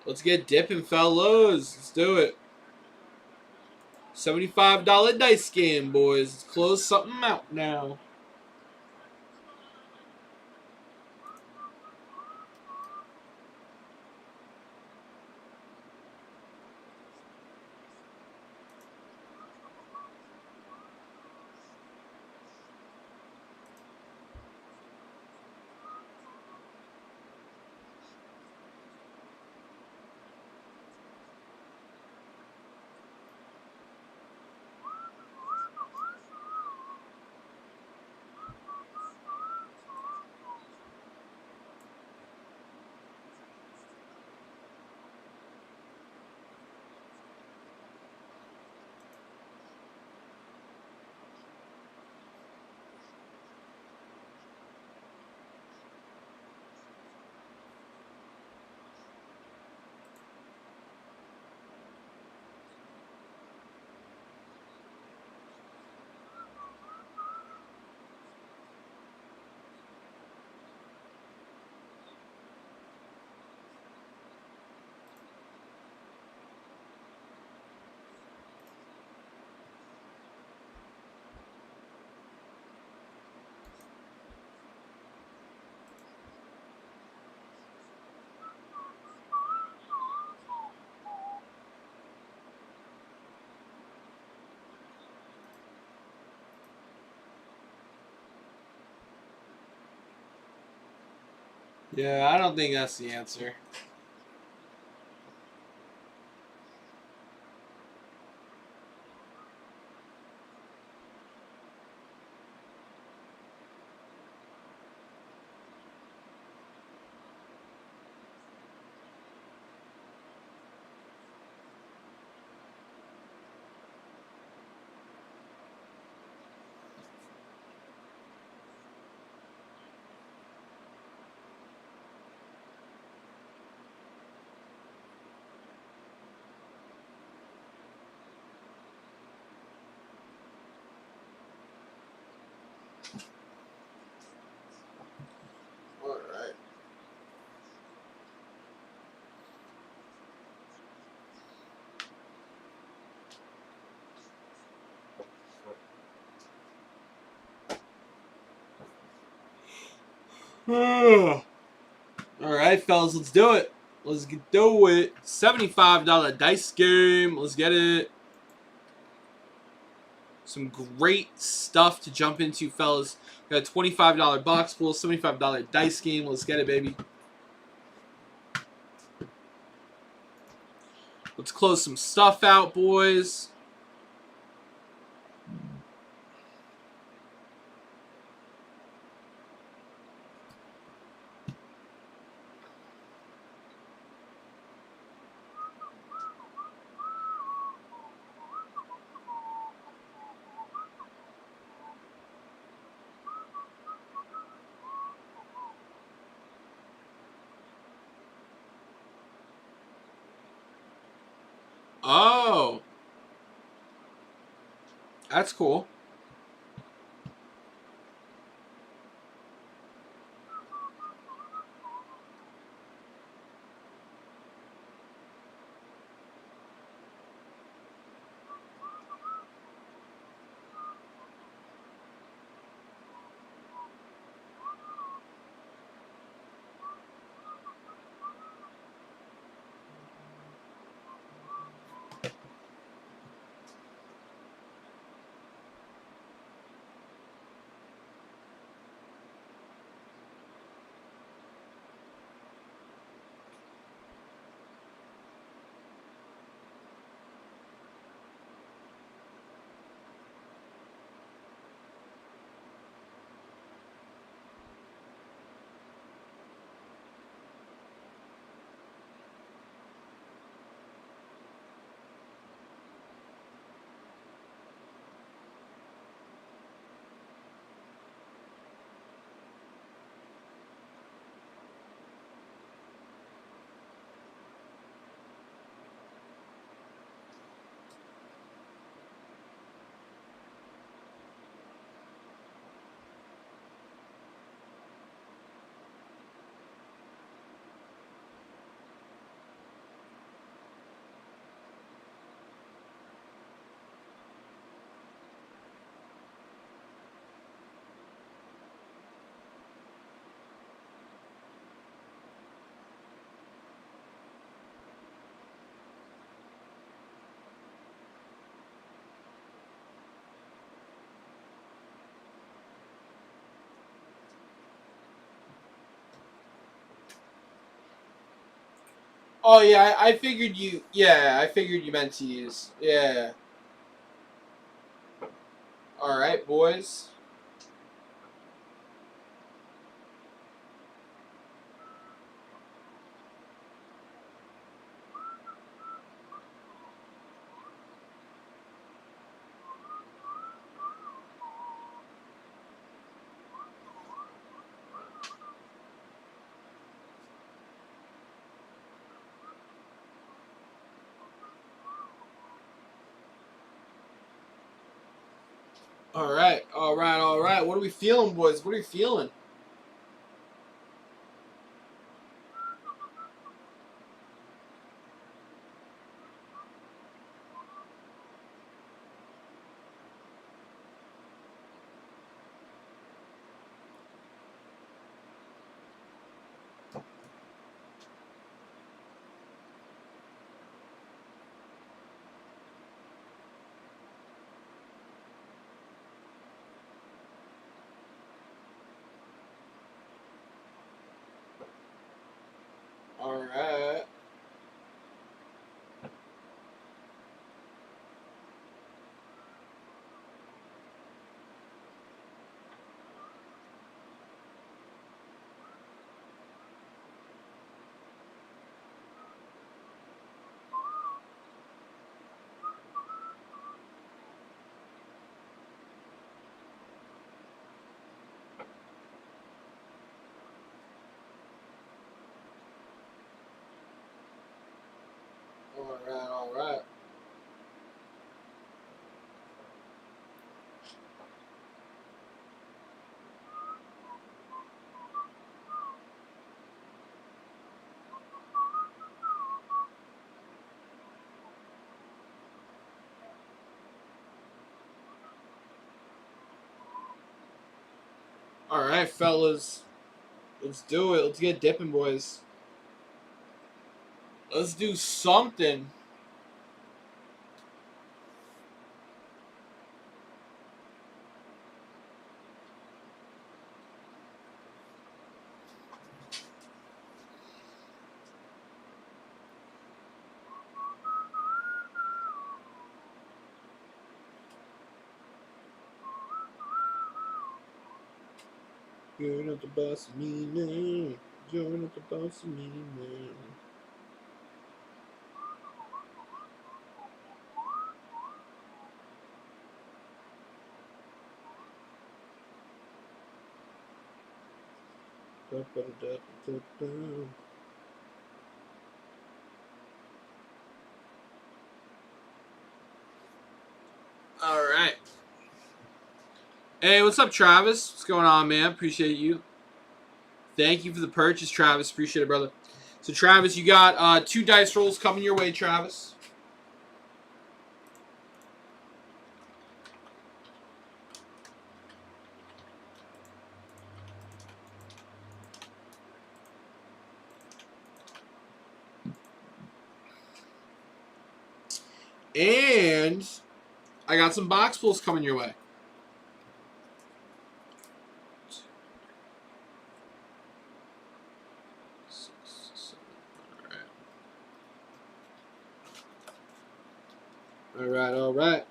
Speaker 1: Let's get dipping, fellas. Let's do it. $75 dice game, boys. Let's close something out now. Yeah, I don't think that's the answer. All right. All right, fellas, let's do it. Let's do it. $75 dice game. Let's get it. Some great stuff to jump into, fellas. We got a $25 box pool, $75 dice game. Let's get it, baby. Let's close some stuff out, boys. Oh. That's cool. Oh yeah, I figured you. Yeah, I figured you meant to use. Yeah. All right, boys. All right, all right, all right. What are we feeling, boys? What are you feeling? All right. All right, all right. All right, fellas. Let's do it. Let's get dipping, boys. Let's do something. You're not the boss of me now. You're not the boss of me now. All right. Hey, what's up, Travis? What's going on, man? Appreciate you. Thank you for the purchase, Travis. Appreciate it, brother. So, Travis, you got 2 dice rolls coming your way, Travis. And I got some box pulls coming your way. All right.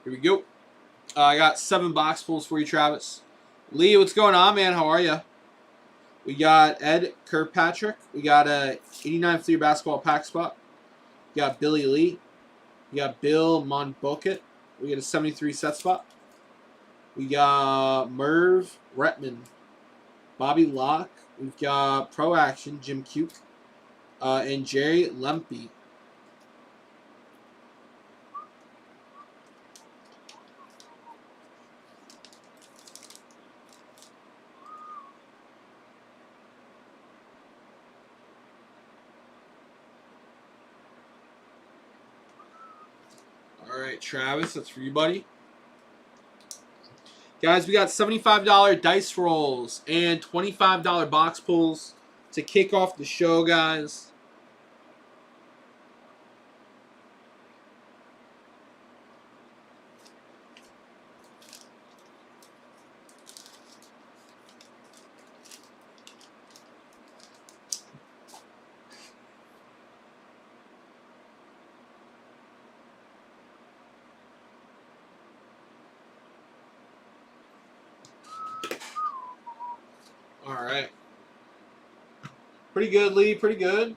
Speaker 1: Here we go. I got 7 box pulls for you, Travis. Lee, what's going on, man? How are you? We got Ed Kirkpatrick. We got a 89 Fleer basketball pack spot. We got Billy Lee. We got Bill Monboket. We got a 73 set spot. We got Merv Retman. Bobby Locke. We've got Pro Action, Jim Cuke. And Jerry Lempe. All right, Travis, that's for you, buddy. Guys, we got $75 dice rolls and $25 box pulls to kick off the show, guys. All right. Pretty good, Lee. Pretty good.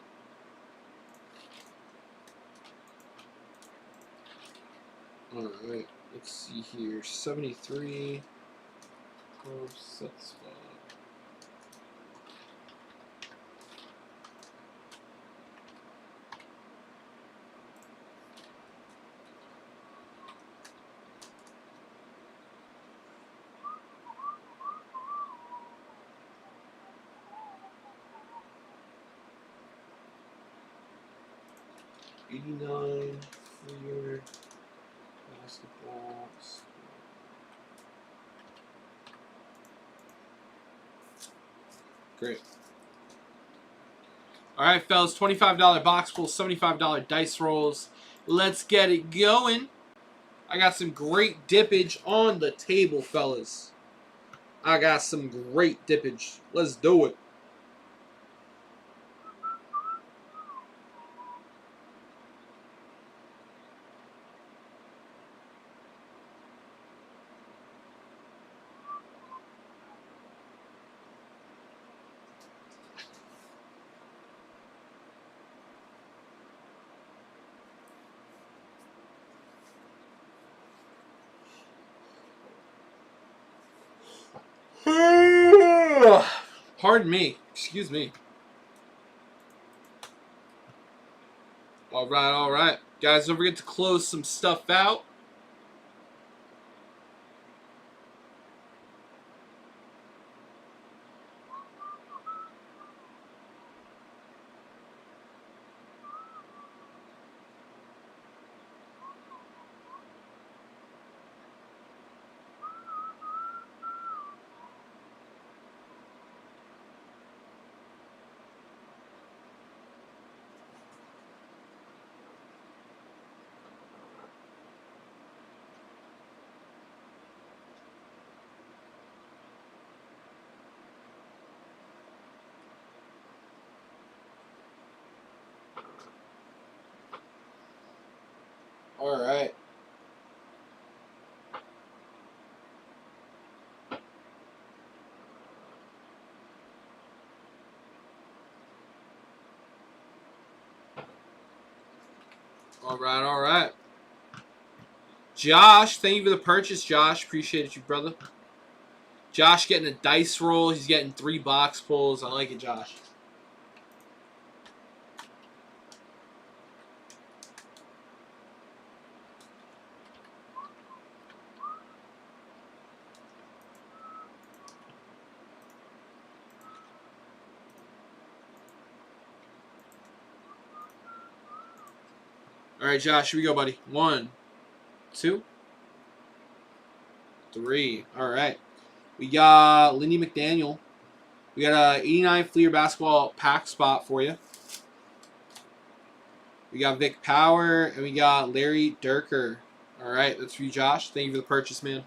Speaker 1: All right. Let's see here. 73. Set spot. $89 Fleer basketball. Great. All right, fellas. $25 box pulls, $75 dice rolls. Let's get it going. I got some great dippage on the table, fellas. I got some great dippage. Let's do it. Pardon me. Excuse me. All right, all right. Guys, don't forget to close some stuff out. All right, all right. Josh, thank you for the purchase, Josh. Appreciate you, brother. Josh getting a dice roll. He's getting 3 box pulls. I like it, Josh. All right, Josh, here we go, buddy. 1, 2, 3. All right. We got Lindy McDaniel. We got a 89 Fleer basketball pack spot for you. We got Vic Power, and we got Larry Durker. All right, that's for you, Josh. Thank you for the purchase, man.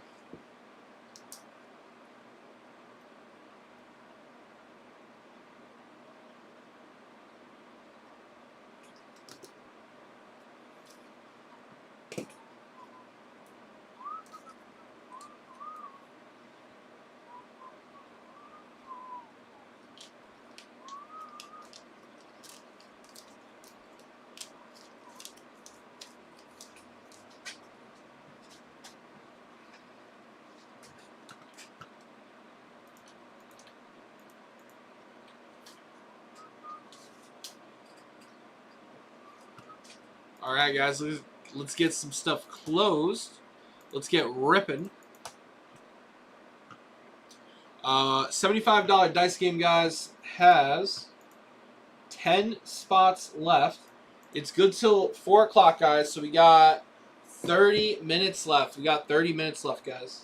Speaker 1: All right, guys, let's get some stuff closed. Let's get ripping. $75 dice game, guys, has 10 spots left. It's good till 4 o'clock, guys, so we got 30 minutes left. We got 30 minutes left, guys.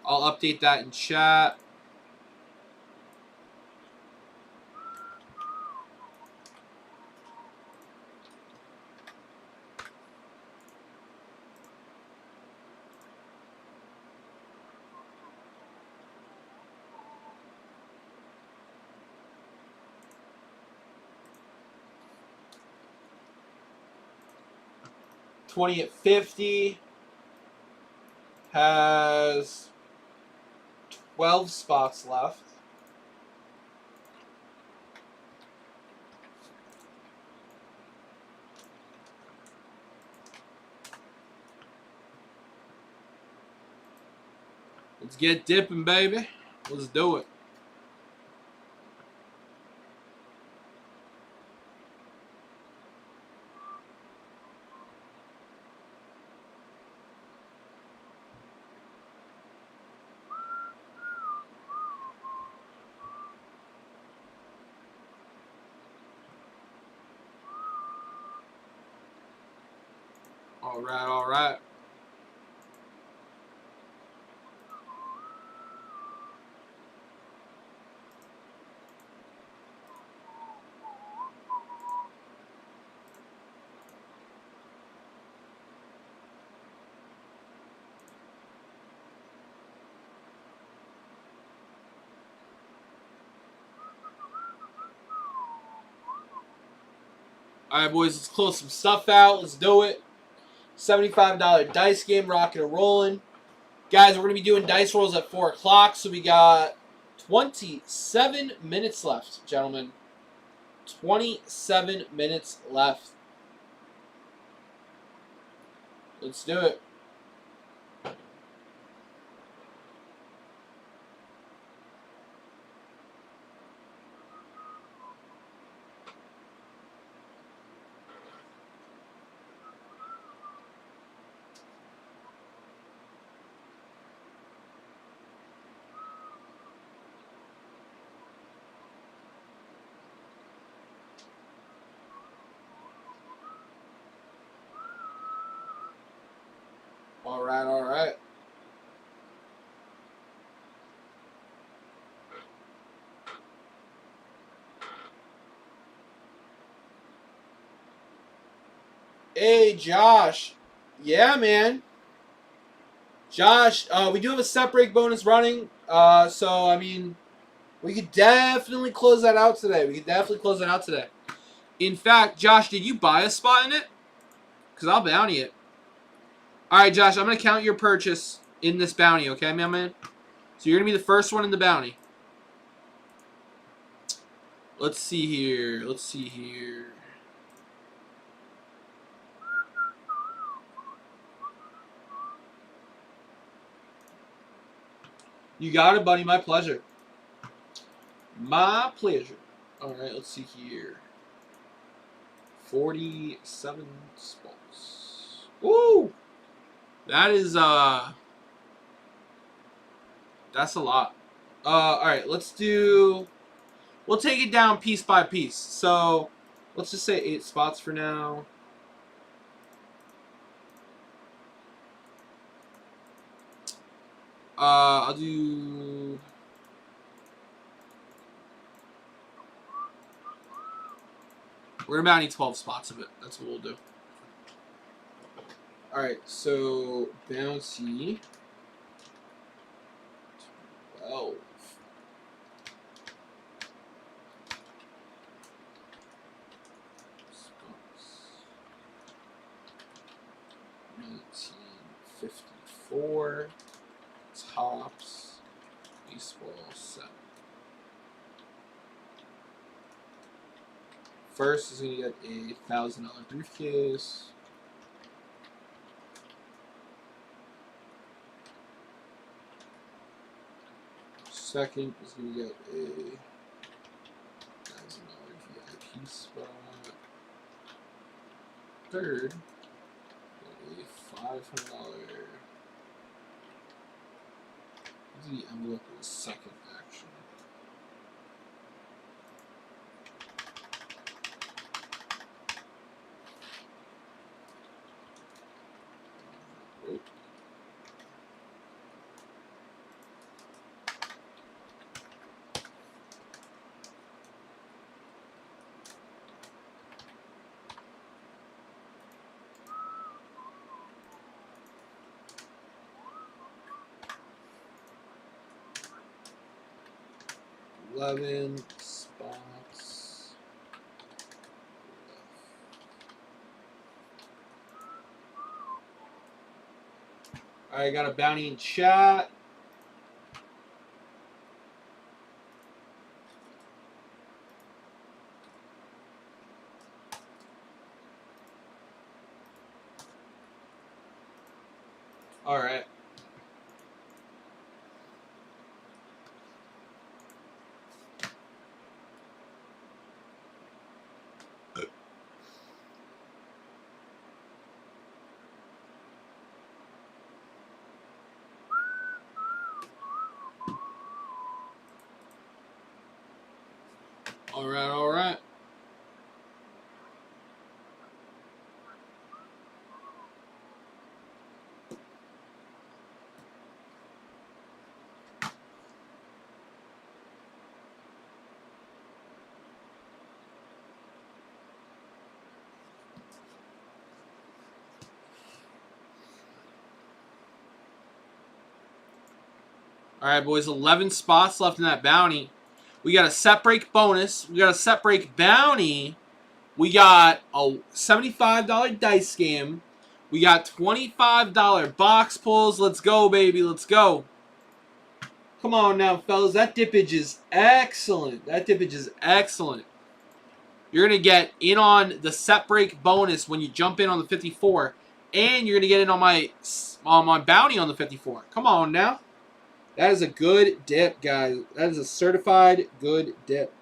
Speaker 1: I'll update that in chat. $20 at 50 has 12 spots left. Let's get dipping, baby. Let's do it. All right, all right. All right, boys, let's close some stuff out. Let's do it. $75 dice game, rocking and rolling. Guys, we're going to be doing dice rolls at 4 o'clock, so we got 27 minutes left, gentlemen. 27 minutes left. Let's do it. All right, all right. Hey, Josh. Yeah, man. Josh, we do have a set break bonus running. So, I mean, we could definitely close that out today. In fact, Josh, did you buy a spot in it? Because I'll bounty it. All right, Josh, I'm going to count your purchase in this bounty, okay, man? So you're going to be the first one in the bounty. Let's see here. Let's see here. You got it, buddy. My pleasure. My pleasure. All right, let's see here. 47 spots. Woo! That is that's a lot. All right, let's do. We'll take it down piece by piece. So, let's just say 8 spots for now. I'll do. We're about need 12 spots of it. That's what we'll do. All right, so bouncy. 12. Spots. 1954. Tops. Baseball 7. First is going to get a $1,000 briefcase. Second is going to get a $1,000 VIP spot. Third, a $500. The envelope is second action. $11 spots. Alright, got a bounty in chat. Alright. Alright, alright. Alright, boys, 11 spots left in that bounty. We got a set break bonus. We got a set break bounty. We got a $75 dice game. We got $25 box pulls. Let's go, baby. Let's go. Come on now, fellas. That dippage is excellent. That dippage is excellent. You're going to get in on the set break bonus when you jump in on the 54. And you're going to get in on my bounty on the 54. Come on now. That is a good dip, guys. That is a certified good dip.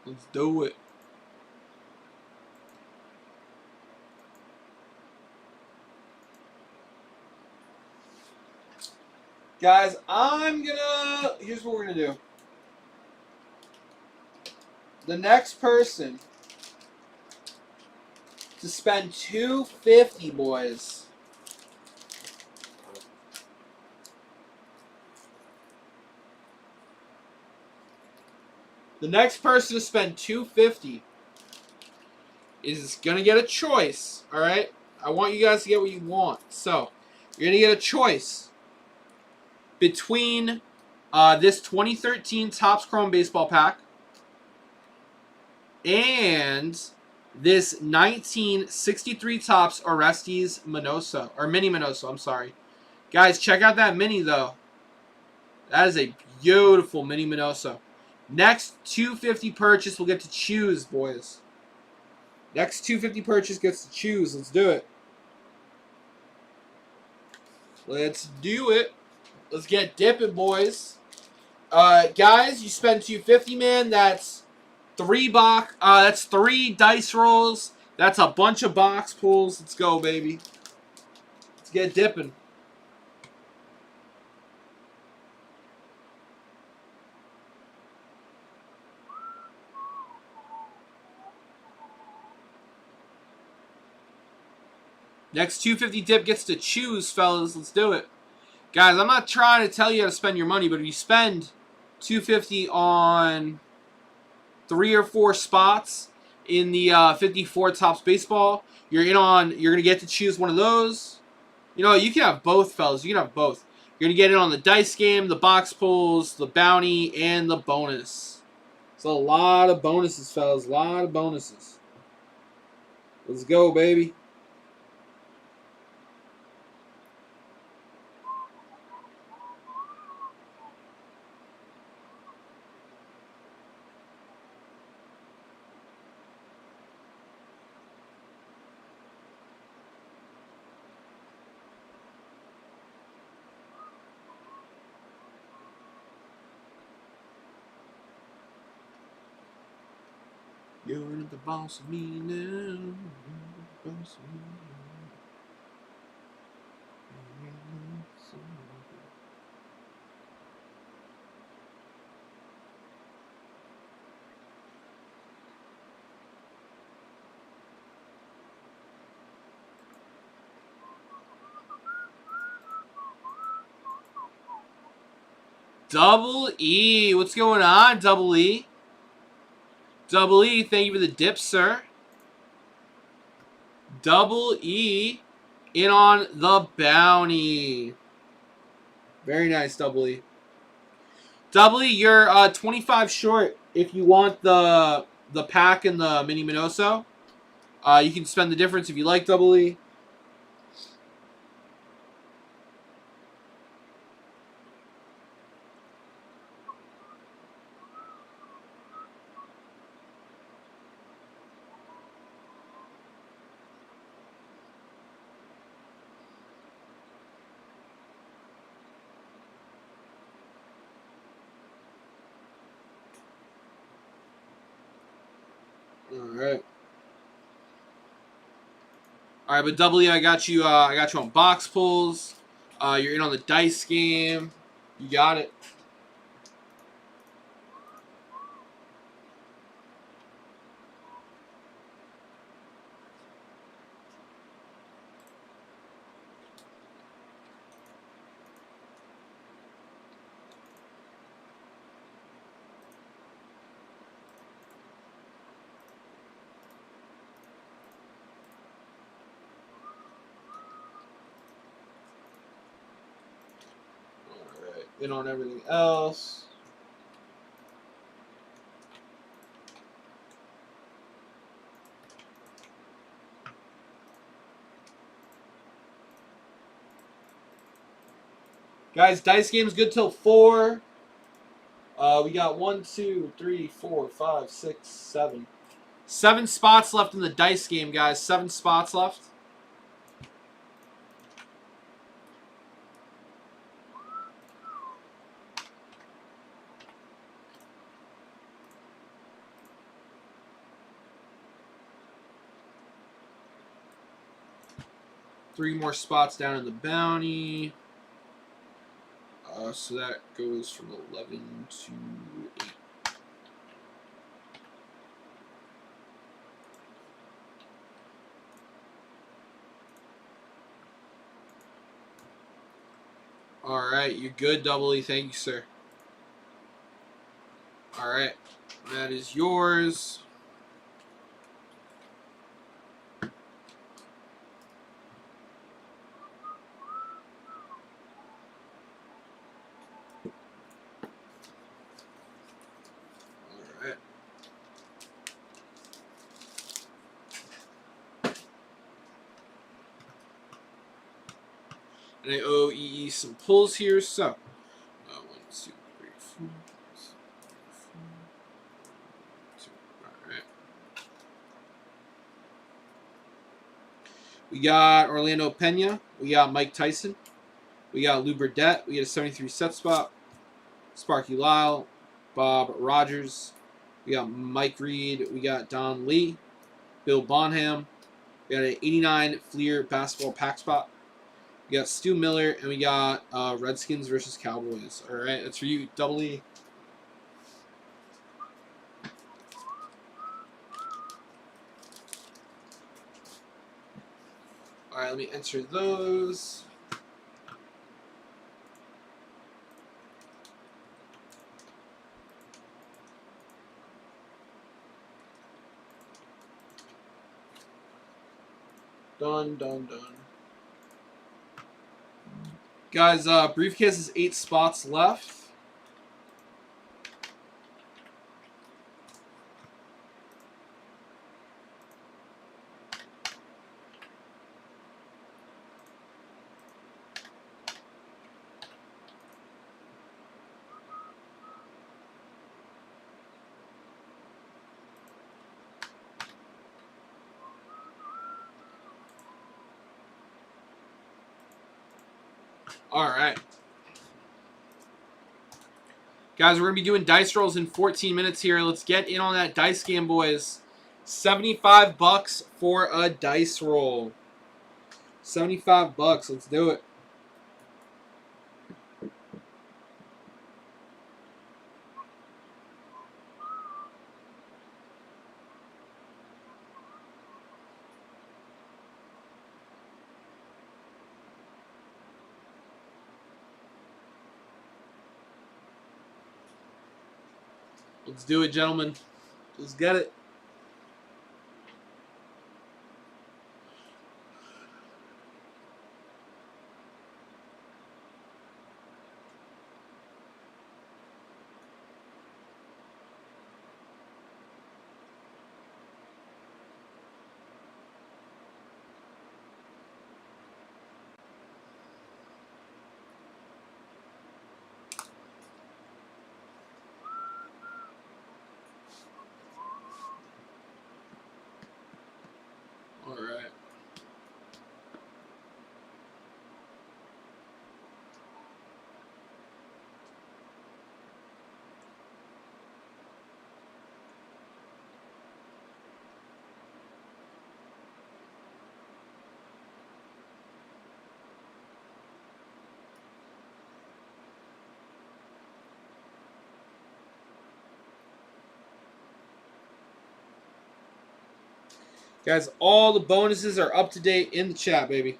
Speaker 1: Let's do it. Guys, here's what we're gonna do. The next person to spend $250, boys. The next person to spend $250 is gonna get a choice. All right, I want you guys to get what you want. So, You're going to get a choice between this 2013 Topps Chrome Baseball Pack and this 1963 Topps Orestes Minoso, or Mini Minoso, I'm sorry. Guys, check out that Mini, though. That is a beautiful Mini Minoso. Next 250 purchase will get to choose, boys. Next 250 purchase gets to choose. Let's do it. Let's do it. Let's get dipping, boys. Guys, you spend 250, man. That's that's 3 dice rolls. That's a bunch of box pulls. Let's go, baby. Let's get dipping. Next 250 dip gets to choose, fellas. Let's do it. Guys, I'm not trying to tell you how to spend your money, but if you spend 250 on 3 or 4 spots in the 54 Topps Baseball, you're going to get to choose one of those. You know, you can have both, fellas. You can have both. You're going to get in on the dice game, the box pulls, the bounty, and the bonus. It's a lot of bonuses, fellas. A lot of bonuses. Let's go, baby. You're the boss of me now. The boss of me Double E. What's going on, Double E? Double E, thank you for the dip, sir. Double E in on the bounty. Very nice, Double E. Double E, you're 25 short if you want the pack and the Mini Minoso. You can spend the difference if you like Double E. Alright, but Double E, I got you on box pulls. You're in on the dice game. You got it. Alright, in on everything else. Guys, dice game's good till 4. We got 1, 2, 3, 4, 5, 6, 7. 7 spots left in the dice game, guys. 7 spots left. Three more spots down in the bounty. So that goes from 11 to 8. All right, you're good, Double E. Thank you, sir. All right, that is yours. And I owe EE some pulls here, so 1, 2, 3, 4. 2. All right. We got Orlando Pena. We got Mike Tyson. We got Lou Burdett. We got a 73 set spot. Sparky Lyle. Bob Rogers. We got Mike Reed. We got Don Lee. Bill Bonham. We got an 89 Fleer basketball pack spot. We got Stu Miller. And we got Redskins versus Cowboys. All right, that's for you, Double E. All right, let me enter those. Done. Guys, briefcase is 8 spots left. All right. Guys, we're going to be doing dice rolls in 14 minutes here. Let's get in on that dice game, boys. $75 for a dice roll. $75. Let's do it. Let's do it, gentlemen. Let's get it. All right. Guys, all the bonuses are up to date in the chat, baby.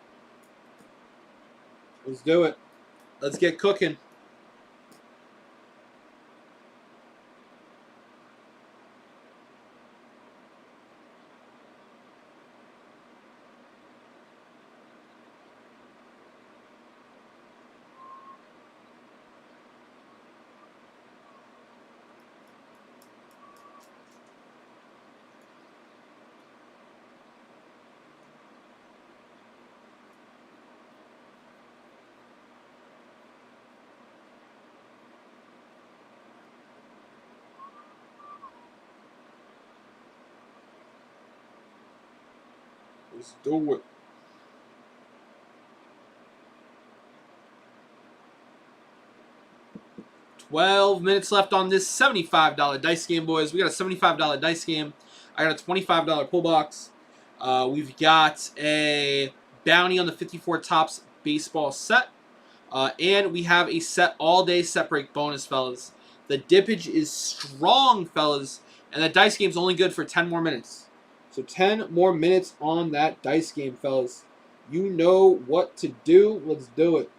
Speaker 1: Let's do it. Let's get cooking. Let's do it. $12 left on this $75 dice game, boys. We got a $75 dice game. I got a $25 pull box. We've got a bounty on the 54 Tops baseball set. And we have a set all-day set break bonus, fellas. The dippage is strong, fellas. And that dice game's only good for 10 more minutes. So 10 more minutes on that dice game, fellas. You know what to do. Let's do it.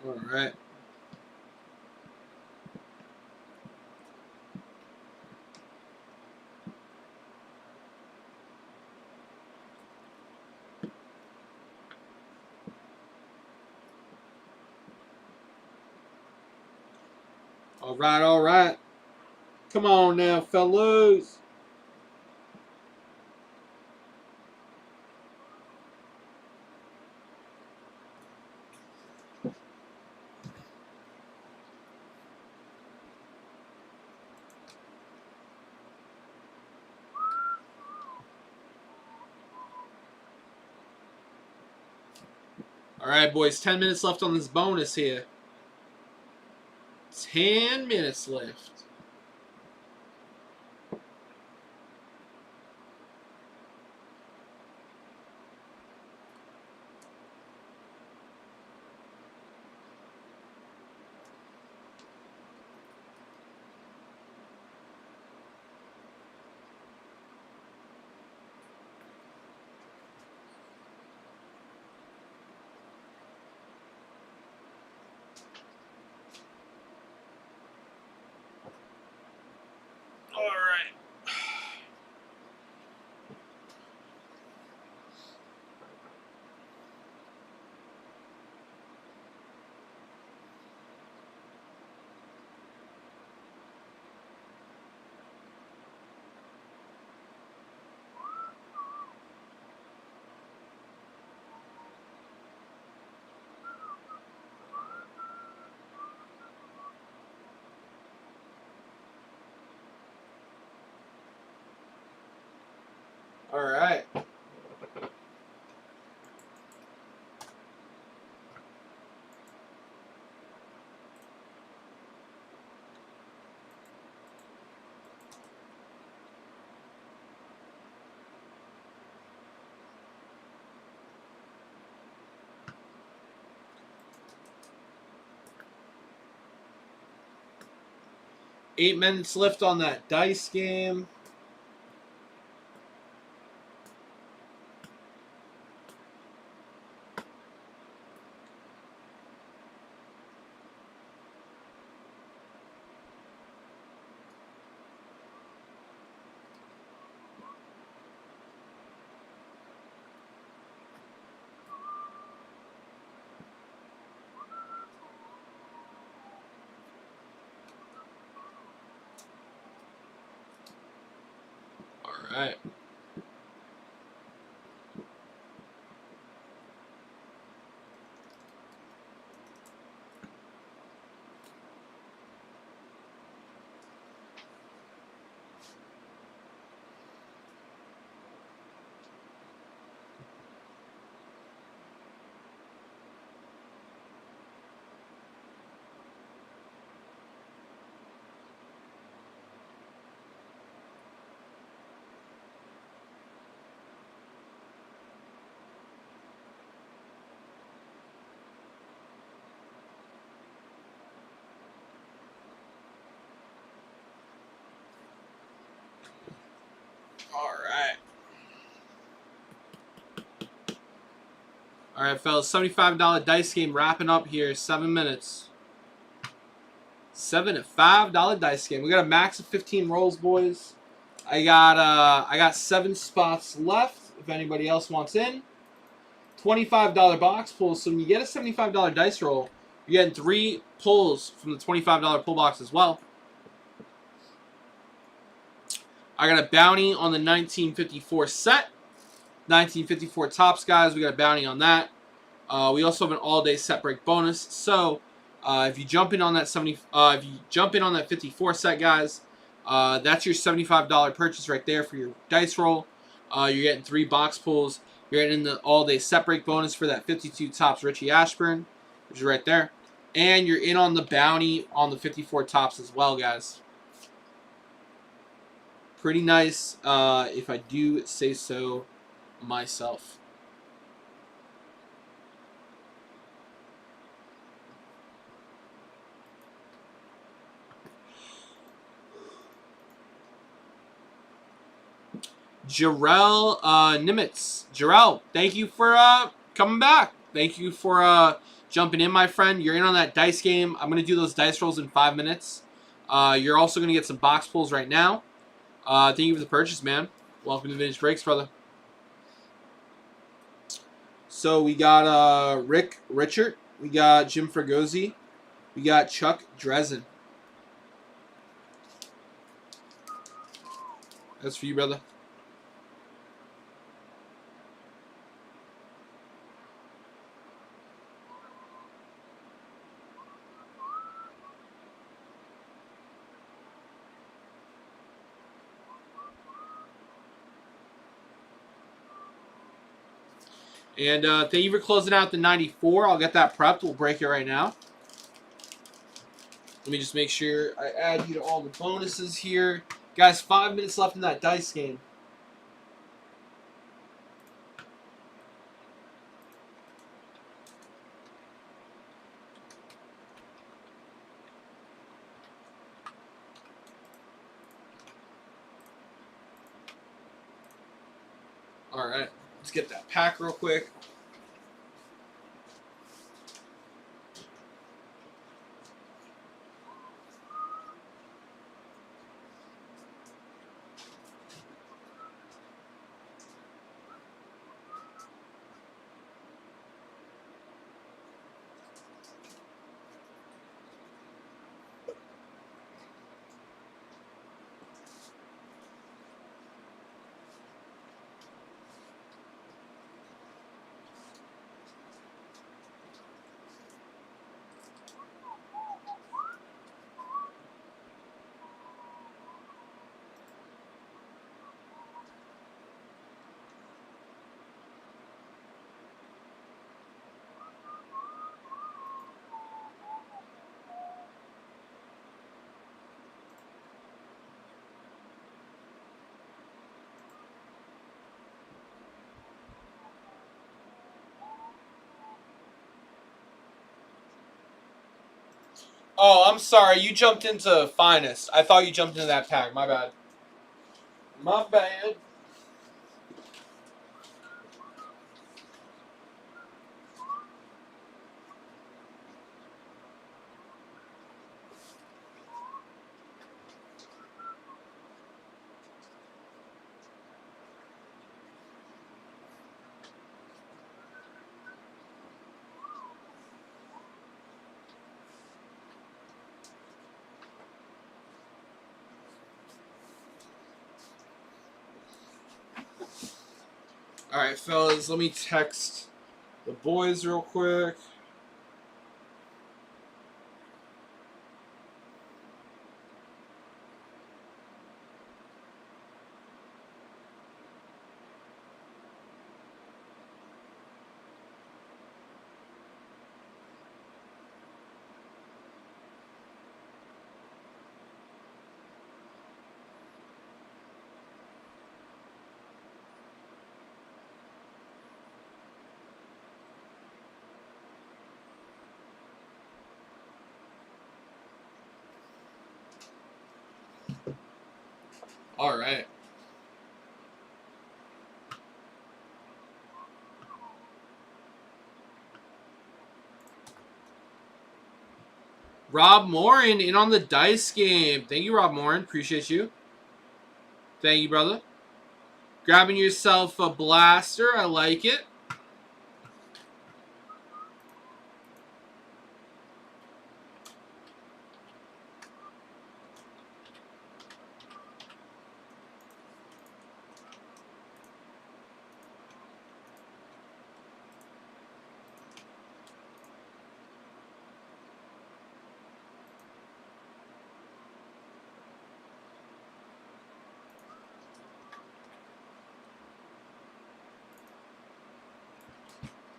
Speaker 1: All right. All right, all right. Come on now, fellas. All right, boys. 10 minutes left on this bonus here. 10 minutes left. All right. All right. Eight minutes left on that dice game. All right. All right. All right, fellas. $75 dice game wrapping up here. 7 minutes. $5 dice game. We got a max of 15 rolls, boys. I got 7 spots left. If anybody else wants in, $25 box pull. So when you get a $75 dice roll, you're getting 3 pulls from the $25 pull box as well. I got a bounty on the 1954 set. 1954 tops, guys. We got a bounty on that. We also have an all-day set break bonus. So if you jump in on that 54 set, guys, that's your $75 purchase right there for your dice roll. You're getting 3 box pulls. You're getting the all-day set break bonus for that 52 tops Richie Ashburn, which is right there, and you're in on the bounty on the 54 tops as well, guys. Pretty nice, if I do say so myself. Jarrell Nimitz. Jarrell, thank you for coming back. Thank you for jumping in, my friend. You're in on that dice game. I'm going to do those dice rolls in 5 minutes. You're also going to get some box pulls right now. Thank you for the purchase, man. Welcome to Vintage Breaks, brother. So we got Rick Richard. We got Jim Fregosi. We got Chuck Dresden. That's for you, brother. And thank you for closing out the 94. I'll get that prepped. We'll break it right now. Let me just make sure I add you to all the bonuses here. Guys, 5 minutes left in that dice game. All right, let's get that pack real quick. Oh, I'm sorry. You jumped into Finest. I thought you jumped into that pack. My bad. My bad. All right, fellas. Let me text the boys real quick. All right. Rob Morin in on the dice game. Thank you, Rob Morin. Appreciate you. Thank you, brother. Grabbing yourself a blaster. I like it.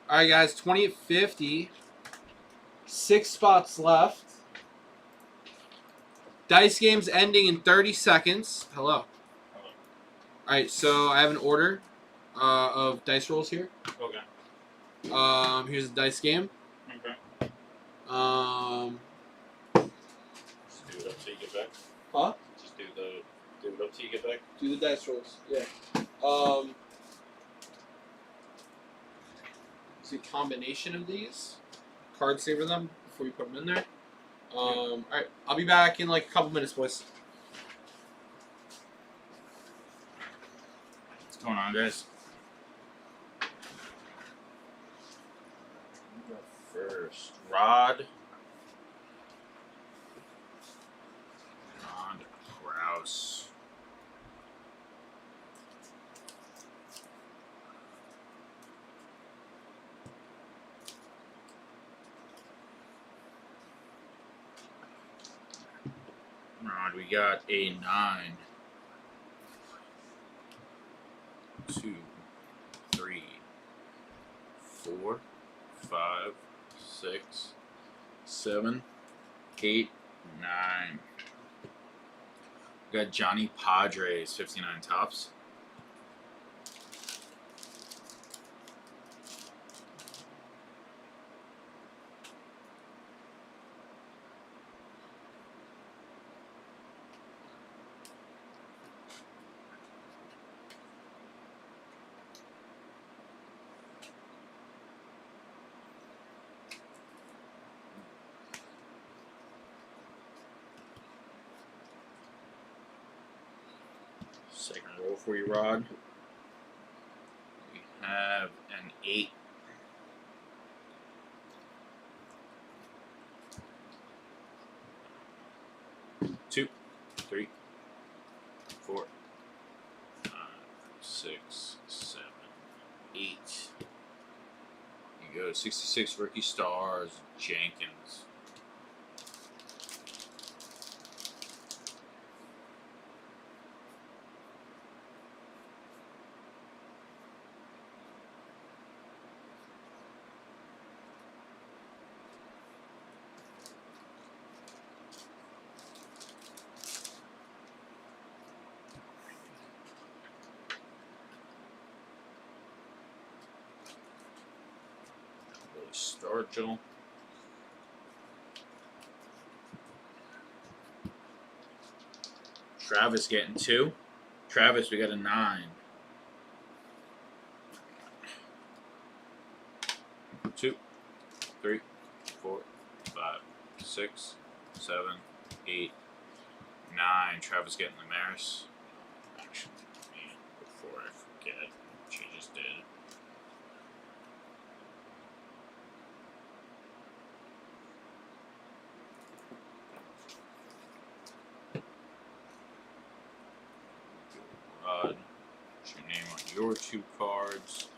Speaker 1: All right, guys. 20 at 50. 6 spots left. Dice game's ending in 30 seconds. Hello.
Speaker 2: Hello.
Speaker 1: All right, so I have an order of dice rolls here.
Speaker 2: Okay.
Speaker 1: Here's the dice game.
Speaker 2: Okay. Just do it up till you get back.
Speaker 1: Huh?
Speaker 2: Just do it up till you get back.
Speaker 1: Do the dice rolls. Yeah. see a combination of these. Card saver them before you put them in there. All right, I'll be back in like a couple minutes, boys.
Speaker 3: What's going on, guys? First, Rod Krause. Rod, we got a 9. 2, 3, 4, 5, 6, 7, 8, 9. We got Johnny Padres, 59 tops. Second roll for you, Rod. We have an 8. Two, 3, 4, 5, 6, 7, 8. You go 66 rookie stars, Jenkins. Stargell. Travis getting 2. Travis, we got a 9. 2, 3, 4, 5, 6, 7, 8, 9. Travis getting the Maris. Actually, before I forget, she just did. Rod, what's your name on your 2 cards?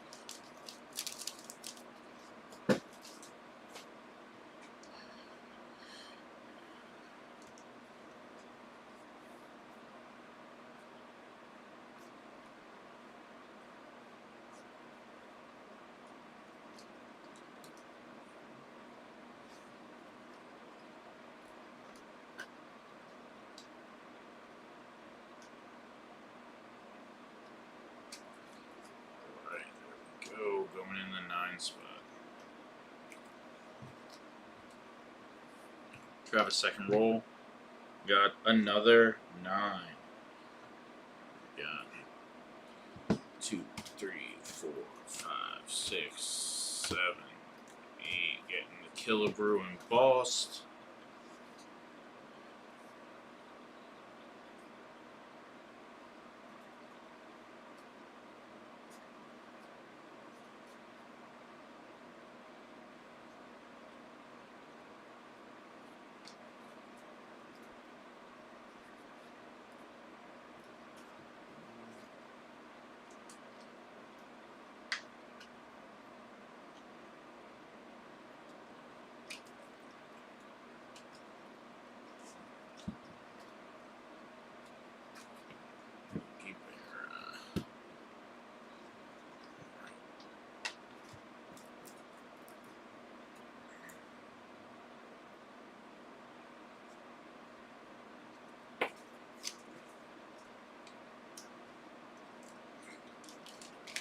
Speaker 3: Going in the 9 spot. Travis, second roll. Got another 9. Got 2, 3, 4, 5, 6, 7, 8. Getting the Killebrew embossed.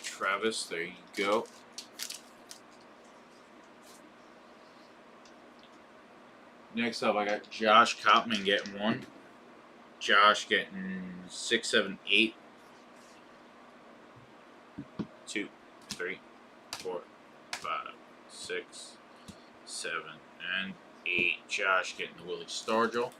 Speaker 3: Travis, there you go. Next up, I got Josh Kopman getting 1. Josh getting 6, 7, 8. 2, 3, 4, 5, 6, 7, and 8. Josh getting the Willie Stargell.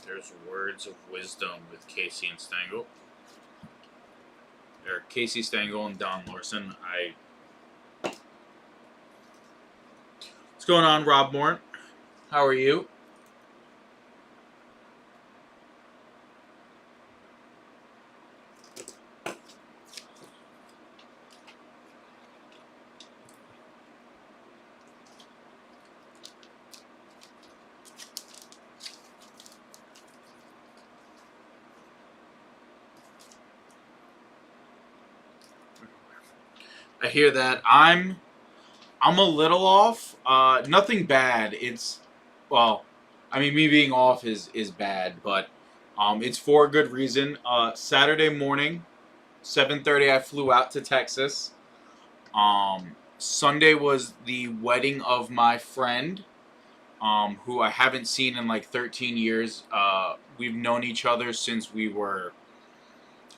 Speaker 3: There's Words of Wisdom with Casey and Stengel. Or Casey Stengel and Don Larson. What's going on, Rob Moore? How are you? I hear that. I'm a little off. Nothing bad. It's, well, I mean, me being off is bad, but it's for a good reason. Saturday morning, 7:30, I flew out to Texas. Sunday was the wedding of my friend, who I haven't seen in like 13 years. We've known each other since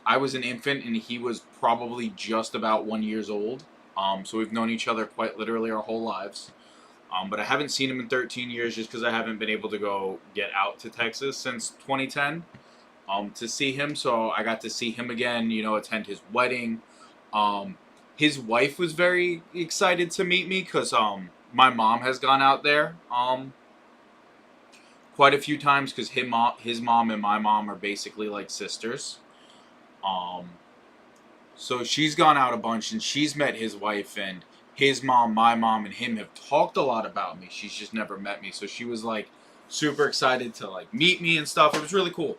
Speaker 3: I was an infant and he was probably just about 1 year old. So we've known each other quite literally our whole lives. But I haven't seen him in 13 years just because I haven't been able to go get out to Texas since 2010 to see him. So I got to see him again, attend his wedding. His wife was very excited to meet me because my mom has gone out there quite a few times because his mom and my mom are basically like sisters. So she's gone out a bunch and she's met his wife, and his mom, my mom, and him have talked a lot about me. She's just never met me. So she was like super excited to like meet me and stuff. It was really cool.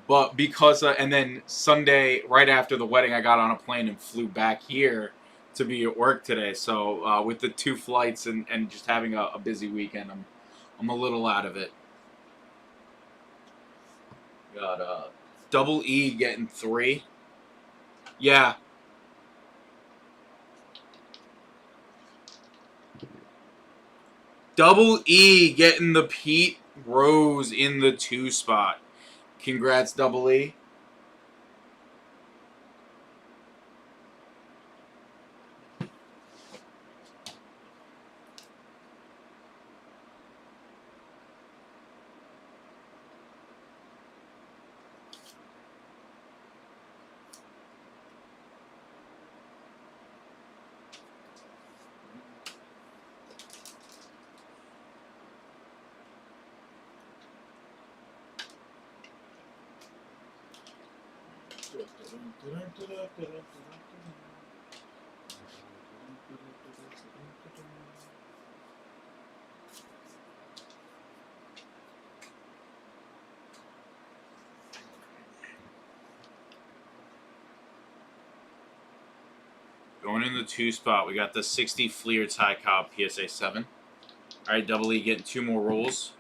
Speaker 3: But because, and then Sunday, right after the wedding, I got on a plane and flew back here to be at work today. So with the 2 flights and just having a busy weekend, I'm a little out of it. Got Double E getting 3. Yeah. Double E getting the Pete Rose in the 2 spot. Congrats, Double E. Going in the 2 spot, we got the 60 Fleer Ty Cobb PSA 7. All right, Double E getting 2 more rolls.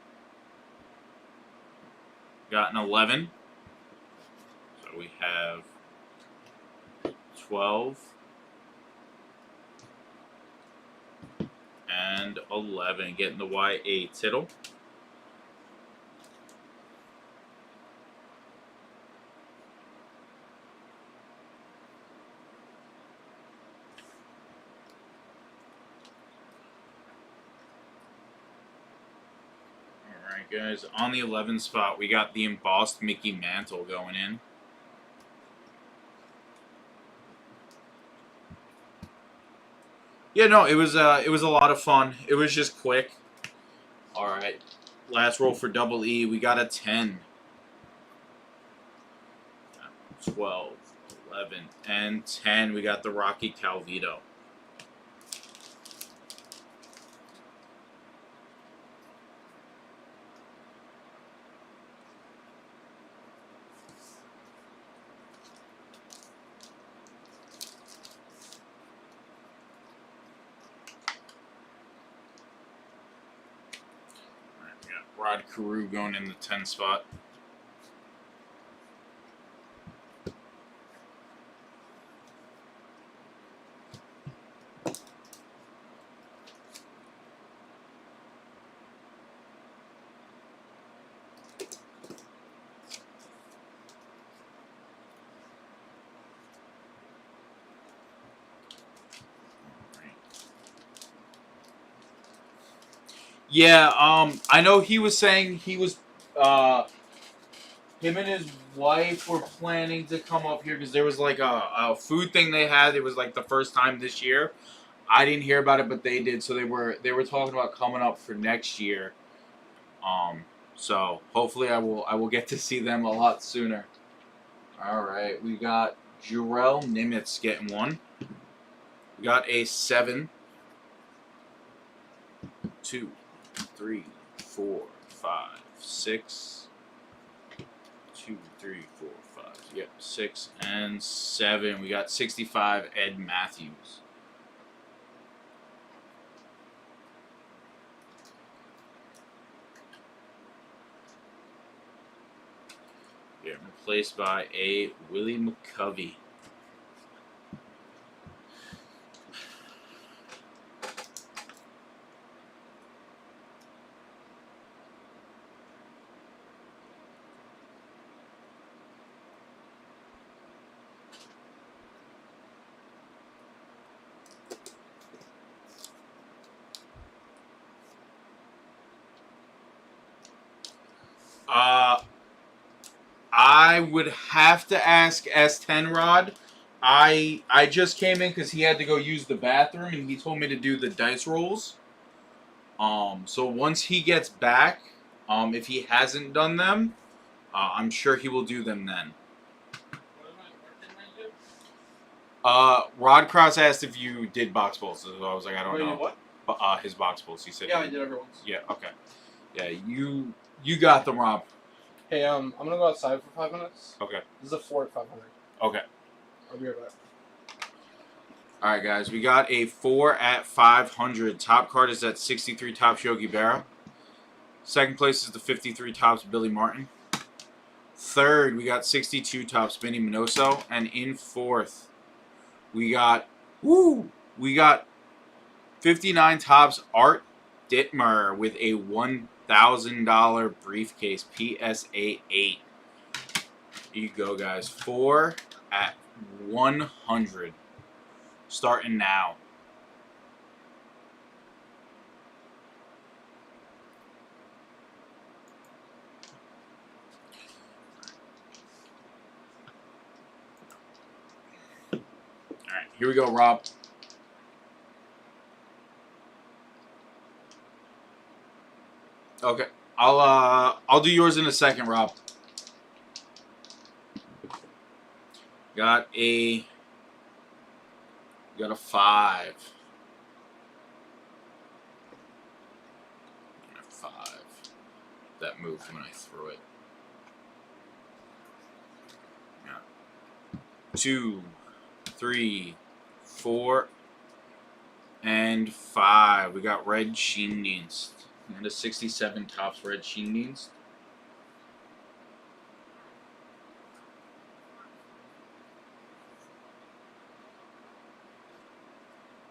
Speaker 3: Got an 11. So we have 12 and 11. Getting the YA Tittle. Alright, guys. On the 11 spot, we got the embossed Mickey Mantle going in. Yeah, no, it was a lot of fun. It was just quick. All right, last roll for Double E. We got a 10, 12, 11, and 10. We got the Rocky Calvito. Rod Carew going in the 10 spot. Yeah, I know he was saying he was, him and his wife were planning to come up here because there was like a food thing they had. It was like the first time this year. I didn't hear about it, but they did. So they were talking about coming up for next year. So hopefully I will get to see them a lot sooner. All right, we got Jarrell Nimitz getting one. We got a 7, 2, 3, 4, 5, 6. 2, 3, 4, 5. Yep, 6 and 7. We got 65, Ed Matthews. Getting replaced by a Willie McCovey. I would have to ask S10 Rod. I just came in because he had to go use the bathroom and he told me to do the dice rolls. So once he gets back, if he hasn't done them, I'm sure he will do them then. Rod Cross asked if you did box pulls, so I was like, I don't know.
Speaker 1: What?
Speaker 3: His box pulls. He said.
Speaker 1: Yeah, I did everyone's.
Speaker 3: Yeah. Okay. Yeah. You got them, Rob.
Speaker 1: Hey, I'm gonna go outside for 5 minutes.
Speaker 3: Okay.
Speaker 1: This is a 4 at 500.
Speaker 3: Okay.
Speaker 1: I'll be right back.
Speaker 3: All right, guys. We got a 4 at 500. Top card is at 63 tops Yogi Berra. Second place is the 53 tops Billy Martin. Third, we got 62 tops Benny Minoso, and in fourth, we got 59 tops Art Dittmer with a $1,000 briefcase PSA 8. Here you go, guys. 4 at 100. Starting now. All right, here we go, Rob. Okay, I'll do yours in a second, Rob. Got a 5. A 5. That moved when I threw it. Yeah. 2, 3, 4, and 5. We got Red Sheendienst. And a 67 tops Red Sheendienst.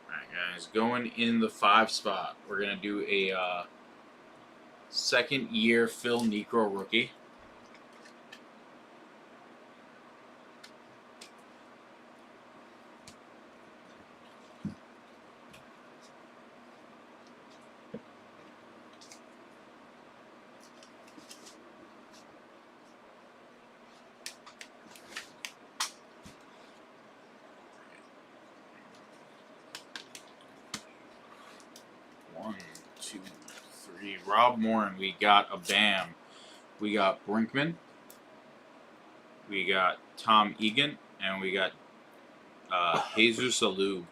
Speaker 3: Alright, guys. Going in the 5 spot, we're going to do a second year Phil Niekro rookie. Rob Morin, we got a Bam. We got Brinkman. We got Tom Egan. And we got Jesus Alou.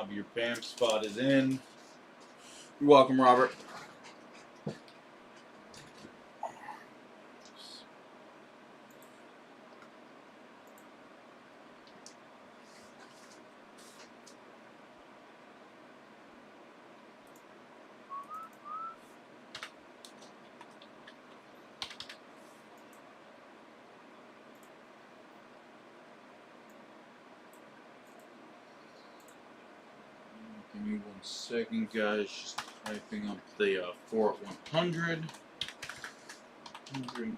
Speaker 3: Rob, your BAM spot is in. You're welcome, Robert. Give me 1 second, guys. Just typing up the 4 at 100. 100.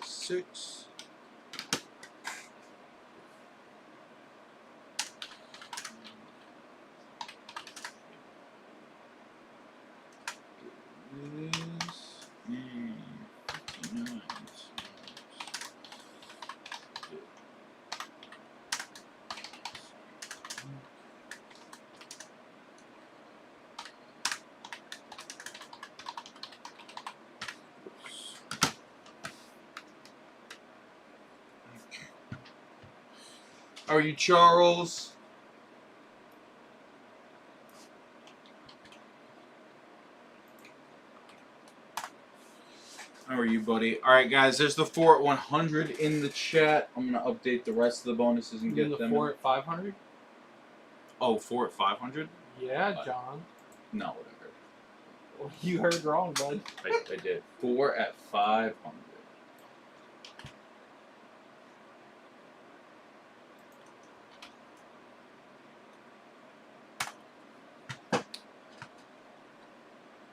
Speaker 3: Six. How are you, Charles? How are you, buddy? All right, guys. There's the 4 at 100 in the chat. I'm gonna update the rest of the bonuses and
Speaker 1: You
Speaker 3: get
Speaker 1: the
Speaker 3: them.
Speaker 1: 4 at 500?
Speaker 3: Oh, 4 at 500?
Speaker 1: Yeah, John.
Speaker 3: No, whatever.
Speaker 1: Well, you heard wrong, bud.
Speaker 3: I did. 4 at 500.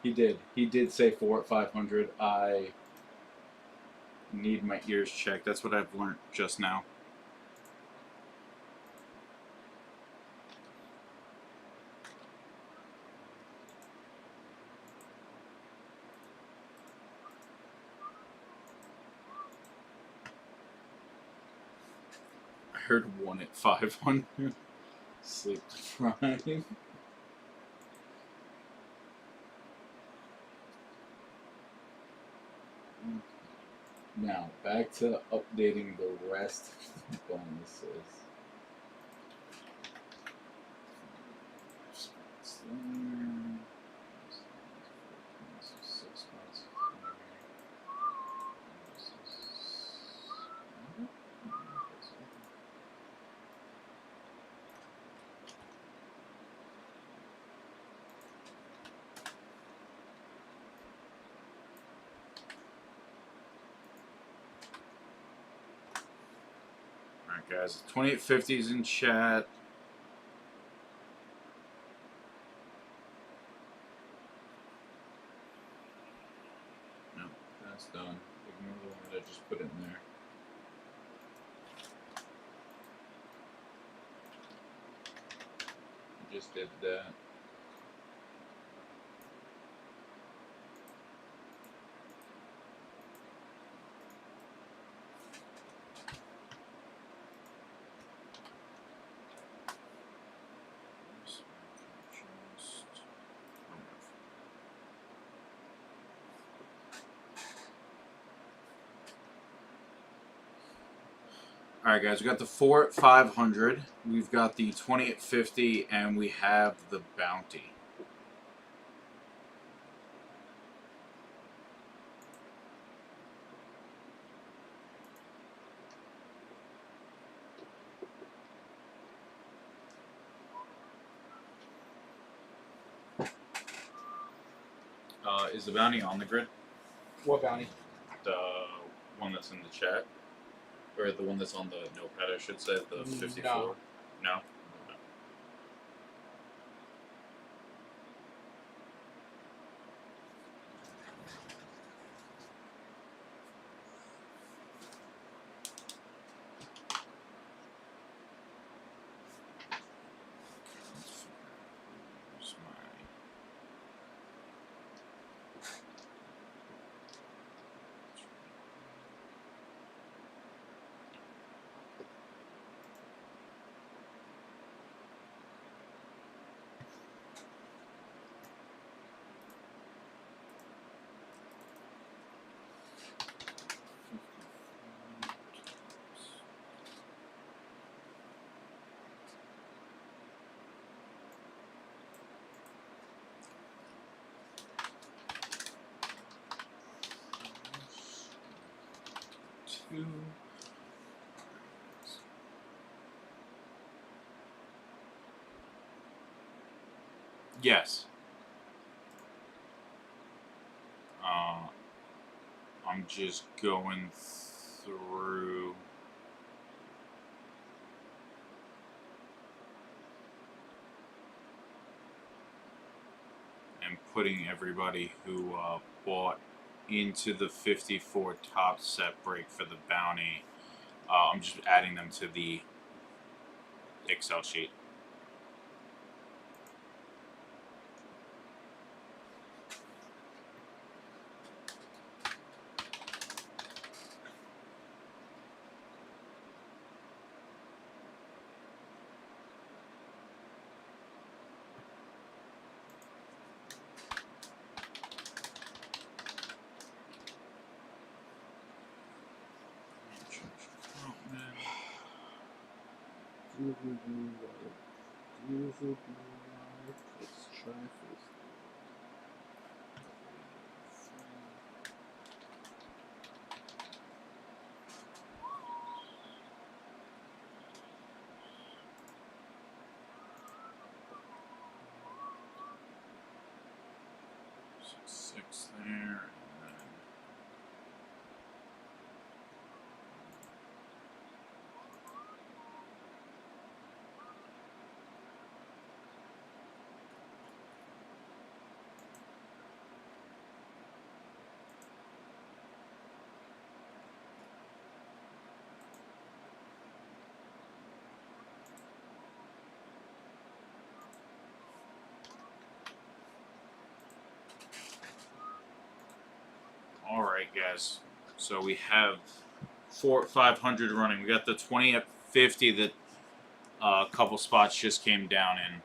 Speaker 3: He did. He did say 4 at 500. I need my ears checked. That's what I've learned just now. I heard 1 at 500. Sleep deprived. Now, back to updating the rest of the bonuses. Alright, guys, 2850 is in chat. No, that's done. Ignore the one that I just put in there. I just did that. Alright, guys, we got the 4 at 500, we've got the 20 at 50, and we have the bounty. Is the bounty on the grid?
Speaker 1: What bounty?
Speaker 3: The one that's in the chat? Or the one that's on the notepad, I should say, the 54?
Speaker 1: No.
Speaker 3: No? 2. Yes. I'm just going through. And putting everybody who bought into the 54 top set break for the bounty. I'm just adding them to the Excel sheet.
Speaker 1: Let's try first.
Speaker 3: Six there. All right, guys. So we have 500 running. We got the 20 at 50 that a couple spots just came down in.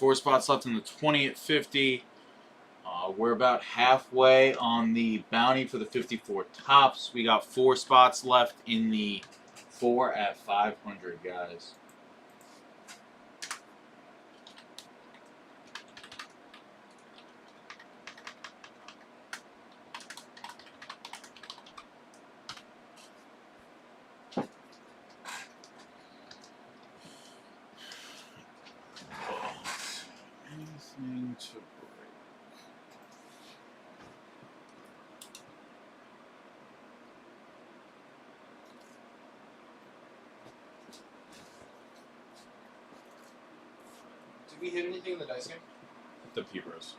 Speaker 3: Four spots left in the 20 at 50. We're about halfway on the bounty for the 54 tops. We got 4 spots left in the 4 at 500, guys. Anything to break?
Speaker 1: Did we hit anything in the dice game?
Speaker 3: The P-Bros.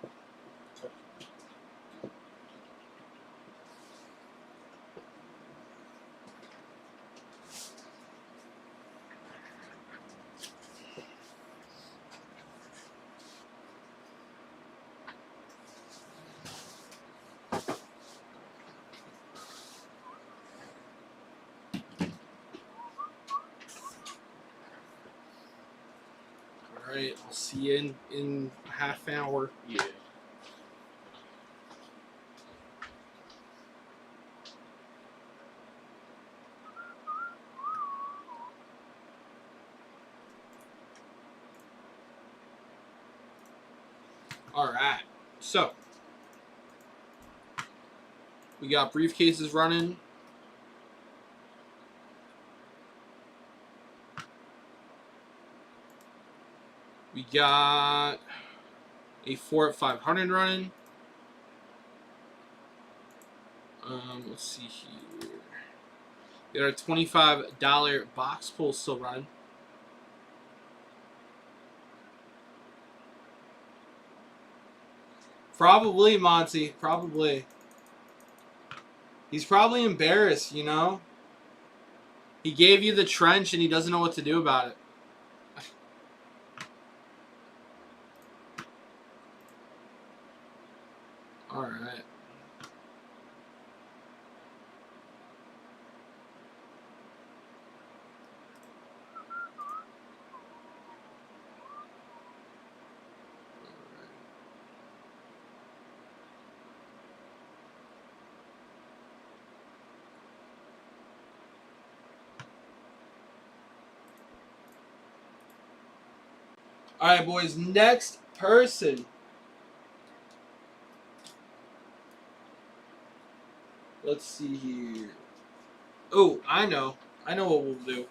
Speaker 1: All right, I'll see you in a half hour.
Speaker 3: Yeah.
Speaker 1: All right, so we got briefcases running. We got a 4 at 500 running. Let's see here. We got our $25 box pull still running. Probably, Monty. Probably. He's probably embarrassed, you know? He gave you the trench and he doesn't know what to do about it. Alright. Alright, boys. Next person. Let's see here. Oh, I know. I know what we'll do.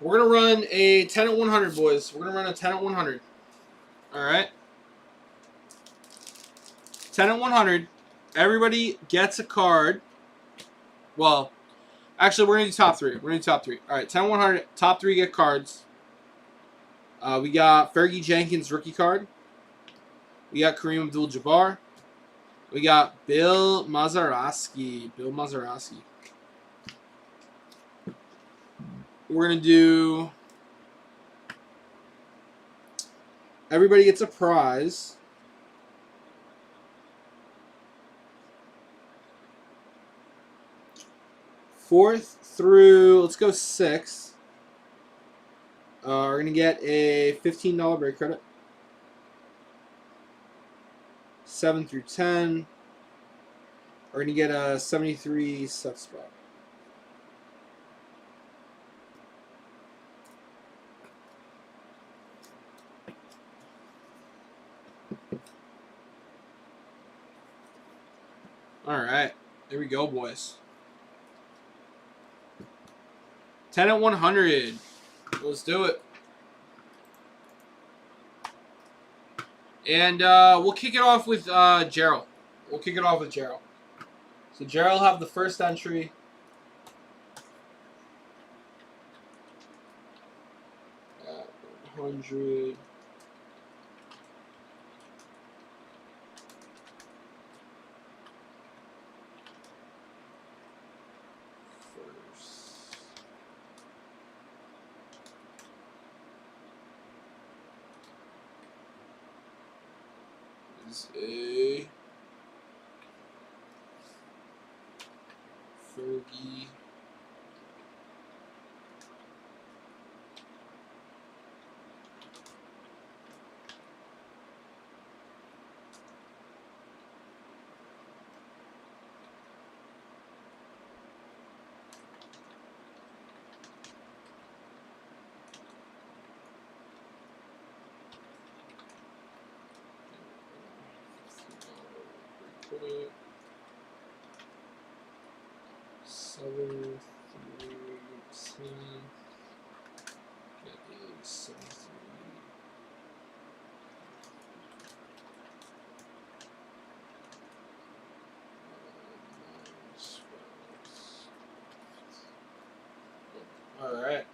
Speaker 1: We're going to run a 10 at 100, boys. We're going to run a 10 at 100. Alright? 10 at 100. Everybody gets a card. Well, actually, we're going to do top 3. We're going to do top 3. Alright, 10 at 100. Top 3 get cards. We got Fergie Jenkins rookie card. We got Kareem Abdul-Jabbar. We got Bill Mazeroski. We're going to do... Everybody gets a prize. Fourth through, let's go 6. We're going to get a $15 break credit. 7 through 10. We're going to get a 73 set spot. All right. There we go, boys. 10 at 100. Let's do it. And we'll kick it off with Gerald. So Gerald will have the first entry. At 100. Is a Fergie credit. 7 through 10. Get a 73. All right.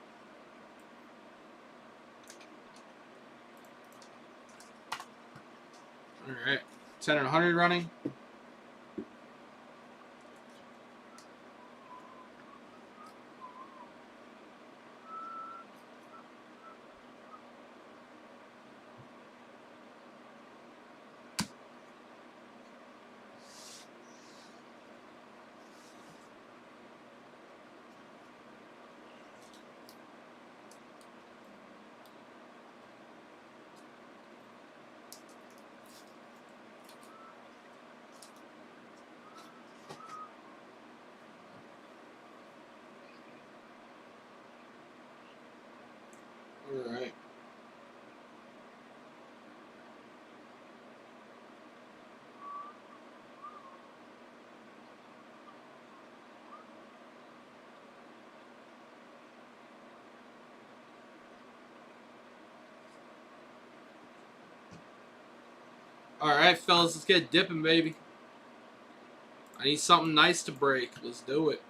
Speaker 1: All right. 10 and 100 running. All right. All right, fellas, let's get dipping, baby. I need something nice to break. Let's do it.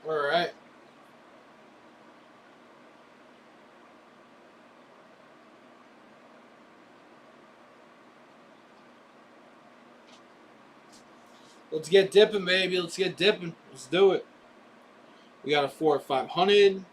Speaker 1: All right. Let's get dipping, baby. Let's get dipping. Let's do it. We got a 4 at 500.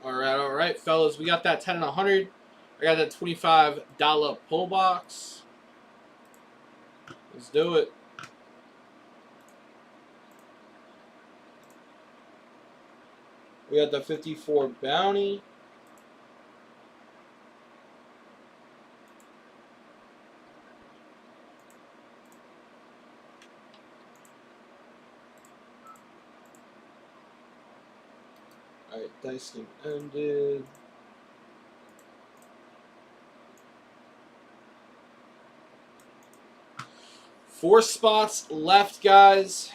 Speaker 1: All right, fellas. We got that 10 and 100. I got that $25 pull box. Let's do it. We got the 54 bounty. All right, dice game ended. Four spots left, guys,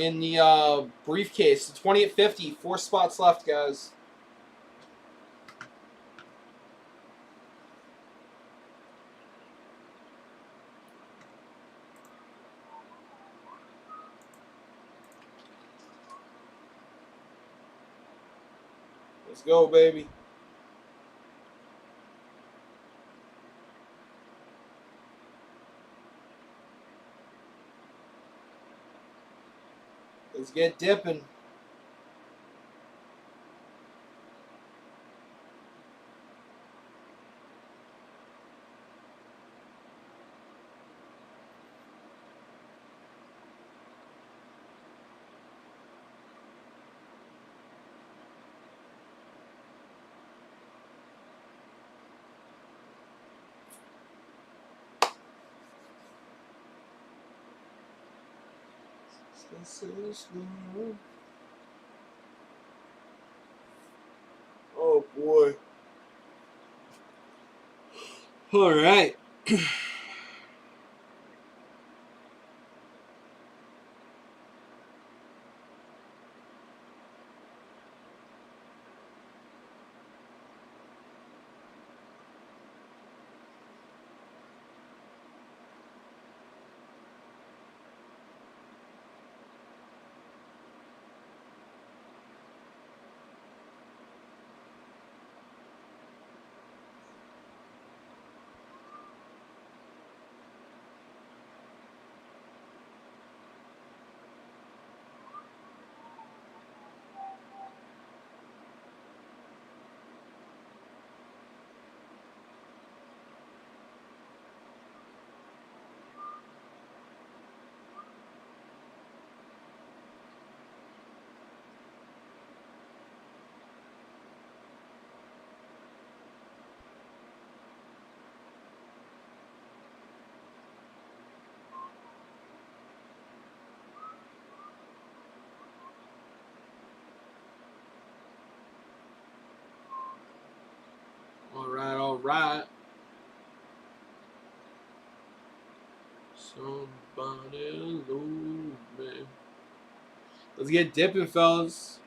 Speaker 1: in the briefcase. The 20 at 50. 4 spots left, guys. Let's go, baby. Let's get dipping. Oh boy. All right. All right, all right. Somebody lose me. Let's get dipping, fellas.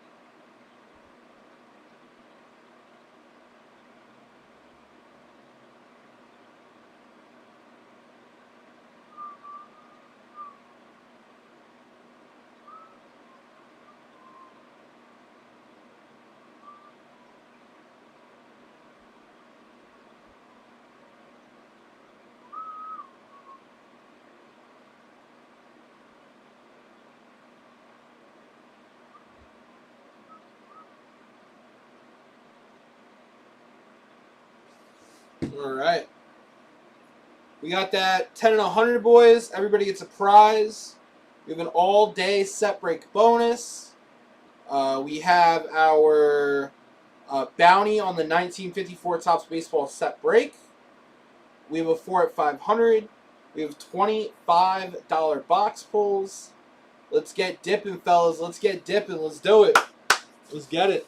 Speaker 1: All right. We got that 10 and 100, boys. Everybody gets a prize. We have an all-day set break bonus. We have our bounty on the 1954 Topps Baseball set break. We have a 4 at 500. We have $25 box pulls. Let's get dipping, fellas. Let's get dipping. Let's do it. Let's get it.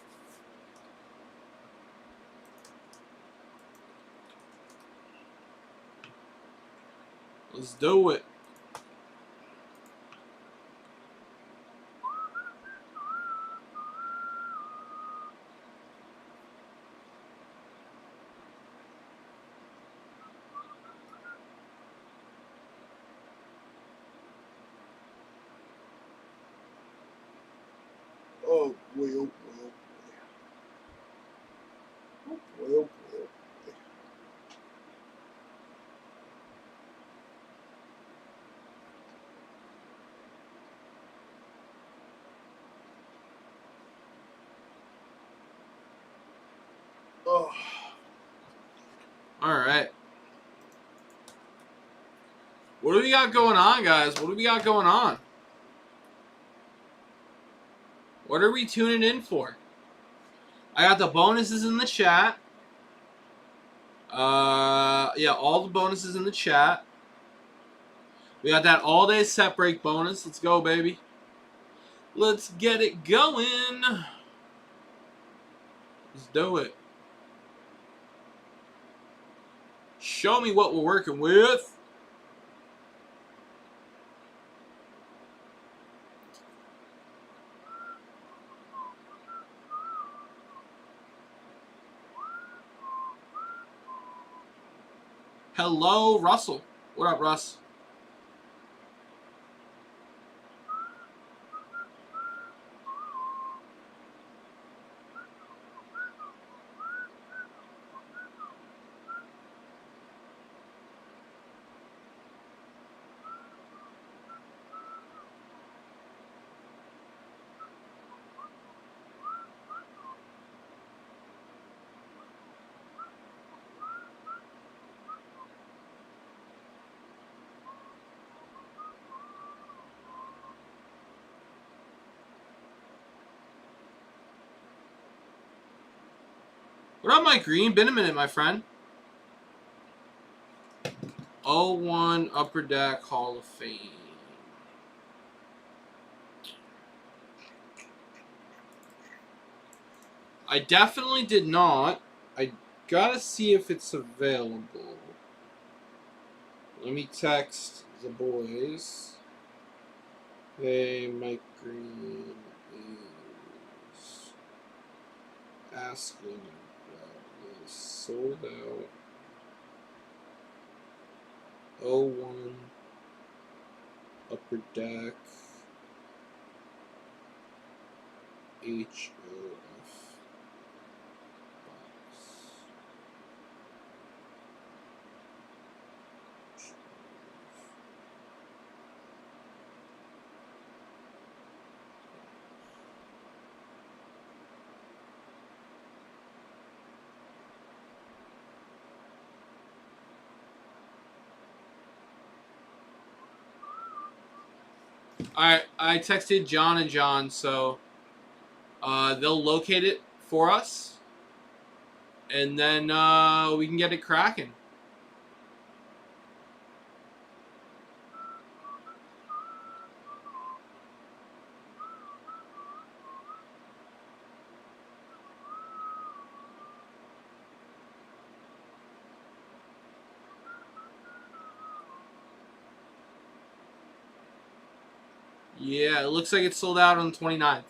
Speaker 1: Let's do it. Oh boy, oh boy, oh boy. Oh boy, oh boy, oh boy. Oh. All right. What do we got going on, guys? What do we got going on? What are we tuning in for? I got the bonuses in the chat. Yeah, all the bonuses in the chat. We got that all-day set break bonus. Let's go, baby. Let's get it going. Let's do it. Show me what we're working with. Hello, Russell. What up, Russ? What up, Mike Green? Been a minute, my friend. 01 Upper Deck Hall of Fame. I definitely did not. I gotta see if it's available. Let me text the boys. Hey, Mike Green is asking about this sold out 01 Upper Deck HOF box. Alright, I texted John and John, so they'll locate it for us, and then we can get it cracking. Yeah, it looks like it's sold out on the 29th.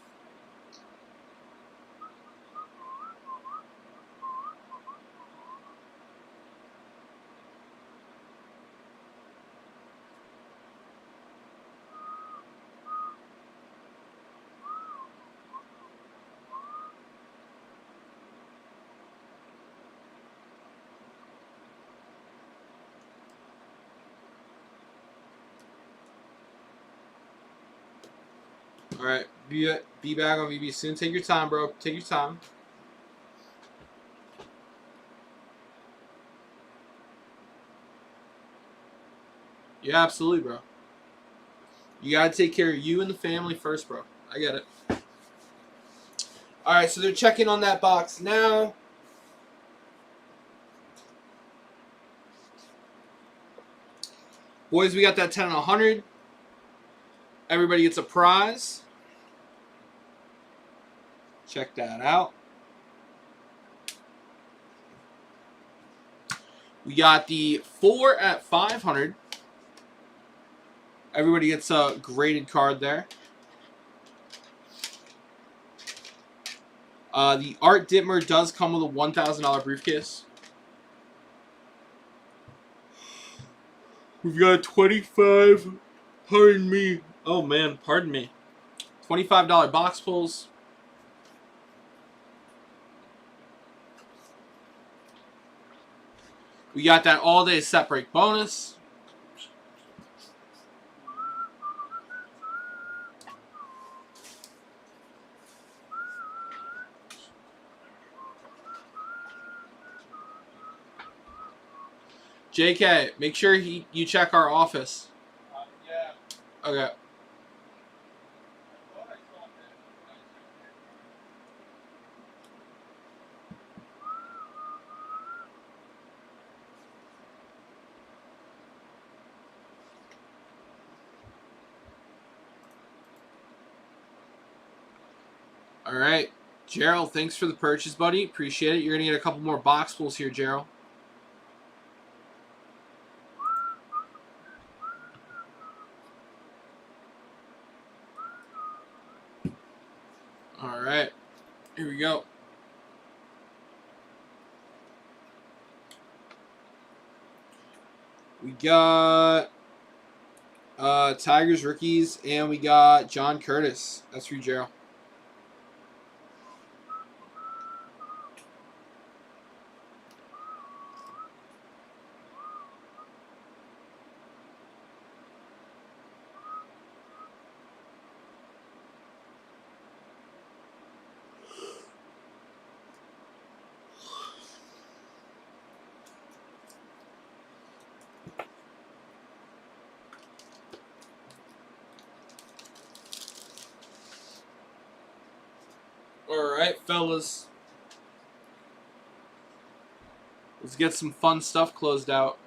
Speaker 1: Alright, be back on VB soon. Take your time, bro. Take your time. Yeah, absolutely, bro. You gotta take care of you and the family first, bro. I get it. All right, so they're checking on that box now. Boys, we got that 10 and 100. Everybody gets a prize. Check that out. We got the 4 at 500. Everybody gets a graded card there. The Art Dittmer does come with a $1,000 briefcase. We've got 25. Pardon me. Oh man, pardon me. $25 box pulls. We got that all-day set break bonus. JK, make sure you check our office.
Speaker 2: Yeah.
Speaker 1: Okay. All right. Gerald, thanks for the purchase, buddy. Appreciate it. You're going to get a couple more box pulls here, Gerald. All right. Here we go. We got Tigers rookies, and we got John Curtis. That's for you, Gerald. All right, fellas. Let's get some fun stuff closed out.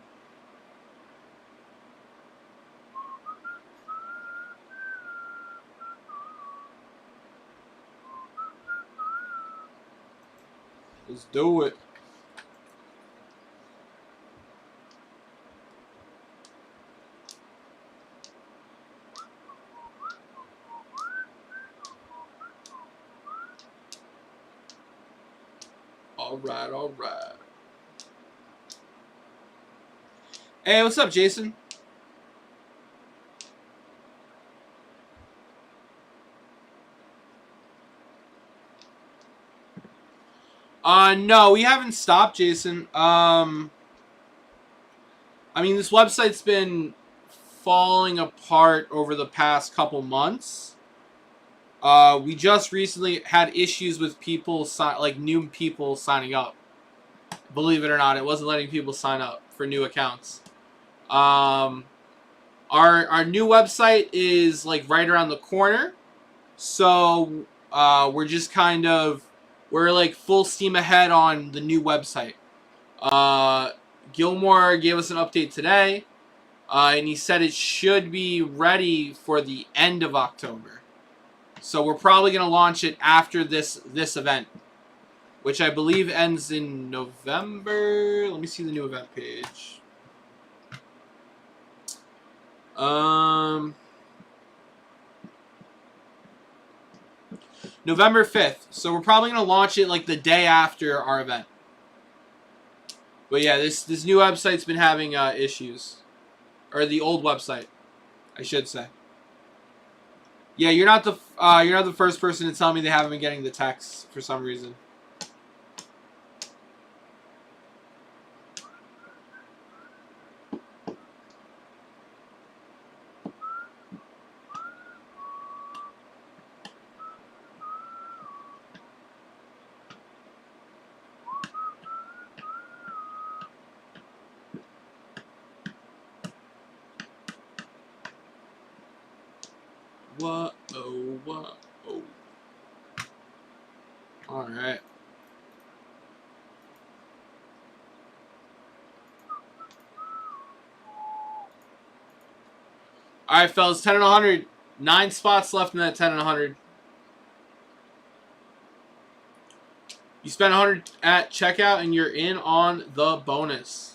Speaker 1: Let's do it. All right, all right. Hey, what's up, Jason? No, we haven't stopped, Jason. I mean, this website's been falling apart over the past couple months. We just recently had issues with people, like new people signing up. Believe it or not, it wasn't letting people sign up for new accounts. Our new website is like right around the corner, so we're just we're like full steam ahead on the new website. Gilmore gave us an update today, and he said it should be ready for the end of October. So we're probably going to launch it after this event, which I believe ends in November. Let me see the new event page. November 5th. So we're probably going to launch it like the day after our event. But yeah, this new website's been having issues. Or the old website, I should say. Yeah, you're not the first person to tell me they haven't been getting the texts for some reason. whoa, oh, whoa, oh. All right. All right, fellas, 10 and 100. 9 spots left in that 10 and 100. You spend 100 at checkout, and you're in on the bonus.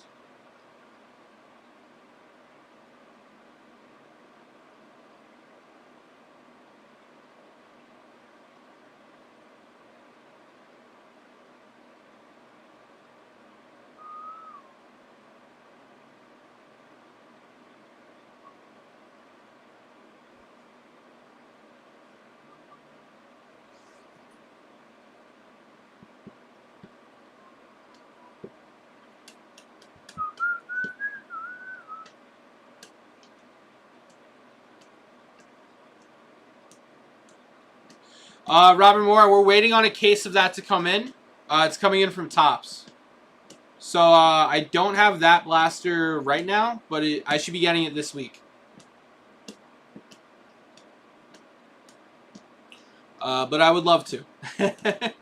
Speaker 1: Robert Moore, we're waiting on a case of that to come in. It's coming in from Topps. So I don't have that blaster right now, but I should be getting it this week. But I would love to. Yep.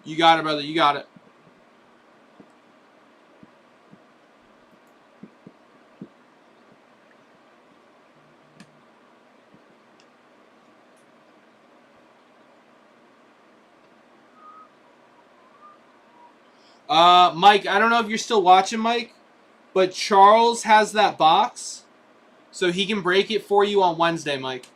Speaker 1: You got it, brother. You got it. Mike, I don't know if you're still watching, Mike, but Charles has that box, so he can break it for you on Wednesday, Mike.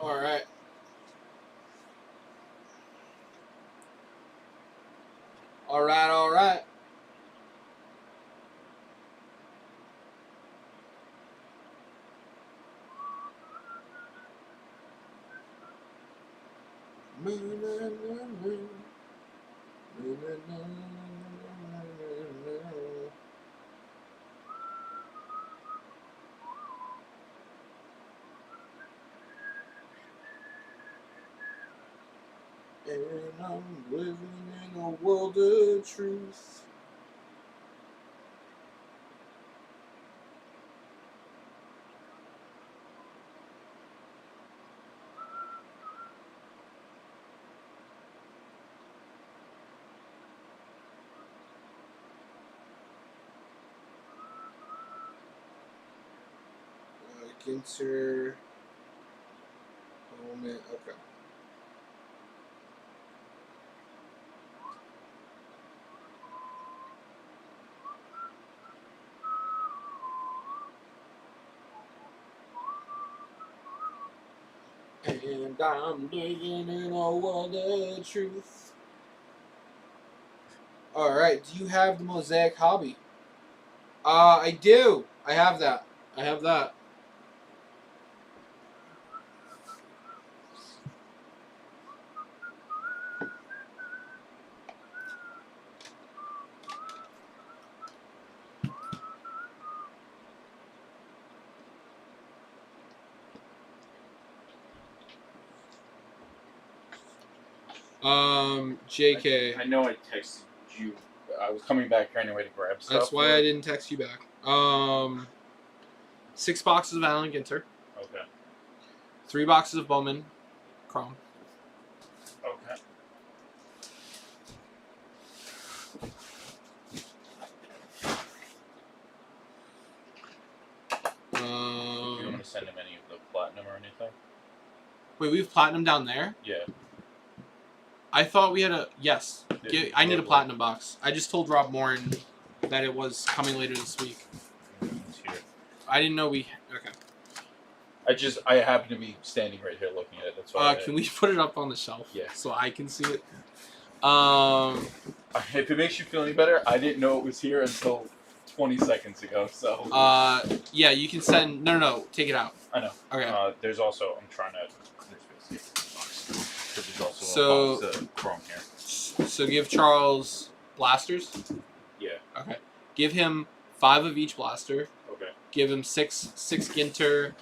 Speaker 1: All right. All right, all right. And I'm living in a world of truth. Ginter. Moment. Okay. And I'm living in a world of truth. All right. Do you have the Mosaic Hobby? I do. I have that. I have that. JK.
Speaker 2: I know I texted you. I was coming back here anyway to grab stuff.
Speaker 1: That's why I didn't text you back. 6 boxes of Allen Ginter.
Speaker 2: Okay.
Speaker 1: 3 boxes of Bowman Chrome.
Speaker 2: Okay. Do you want me to send him any of the platinum or anything?
Speaker 1: Wait, we have platinum down there?
Speaker 2: Yeah.
Speaker 1: I thought we had a... Yes.
Speaker 2: Yeah,
Speaker 1: I need a
Speaker 2: yeah,
Speaker 1: platinum box. I just told Rob Morin that it was coming later this week.
Speaker 2: It's here.
Speaker 1: I didn't know we... Okay.
Speaker 2: I happen to be standing right here looking at it. That's why.
Speaker 1: Can we put it up on the shelf?
Speaker 2: Yeah.
Speaker 1: So I can see it?
Speaker 2: If it makes you feel any better, I didn't know it was here until 20 seconds ago. So.
Speaker 1: Yeah, you can send... No. Take it out.
Speaker 2: I know.
Speaker 1: Okay.
Speaker 2: There's also... I'm trying to... There's also
Speaker 1: So-
Speaker 2: a box of Chrome here.
Speaker 1: So give Charles blasters.
Speaker 2: Yeah.
Speaker 1: Okay. Give him 5 of each blaster.
Speaker 2: Okay.
Speaker 1: Give him 6 Ginter,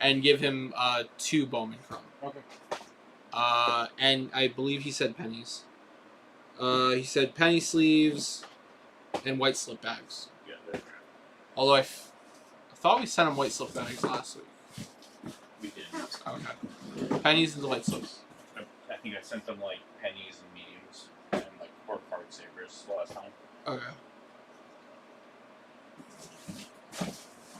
Speaker 1: and give him 2 Bowman Chrome.
Speaker 2: Okay.
Speaker 1: And I believe he said pennies. He said penny sleeves and white slip bags.
Speaker 2: Yeah. There.
Speaker 1: Although I thought we sent him white slip bags last week.
Speaker 2: We did.
Speaker 1: Okay. Pennies and the white slips.
Speaker 2: I think I sent them like pennies and mediums and like 4 card savers last time.
Speaker 1: Okay.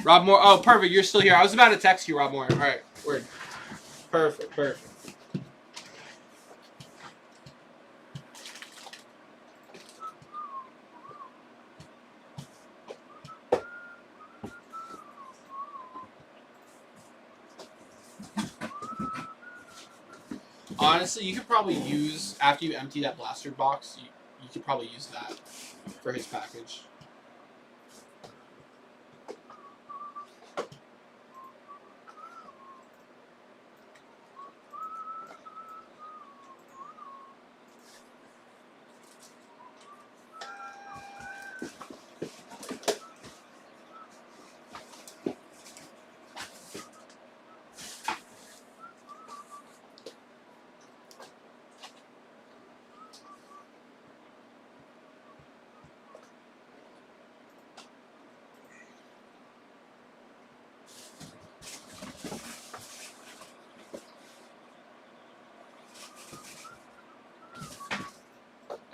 Speaker 1: Rob Moore. Oh, perfect. You're still here. I was about to text you, Rob Moore. All right. Word. Perfect. Honestly, you could probably use, after you empty that blaster box, you could probably use that for his package.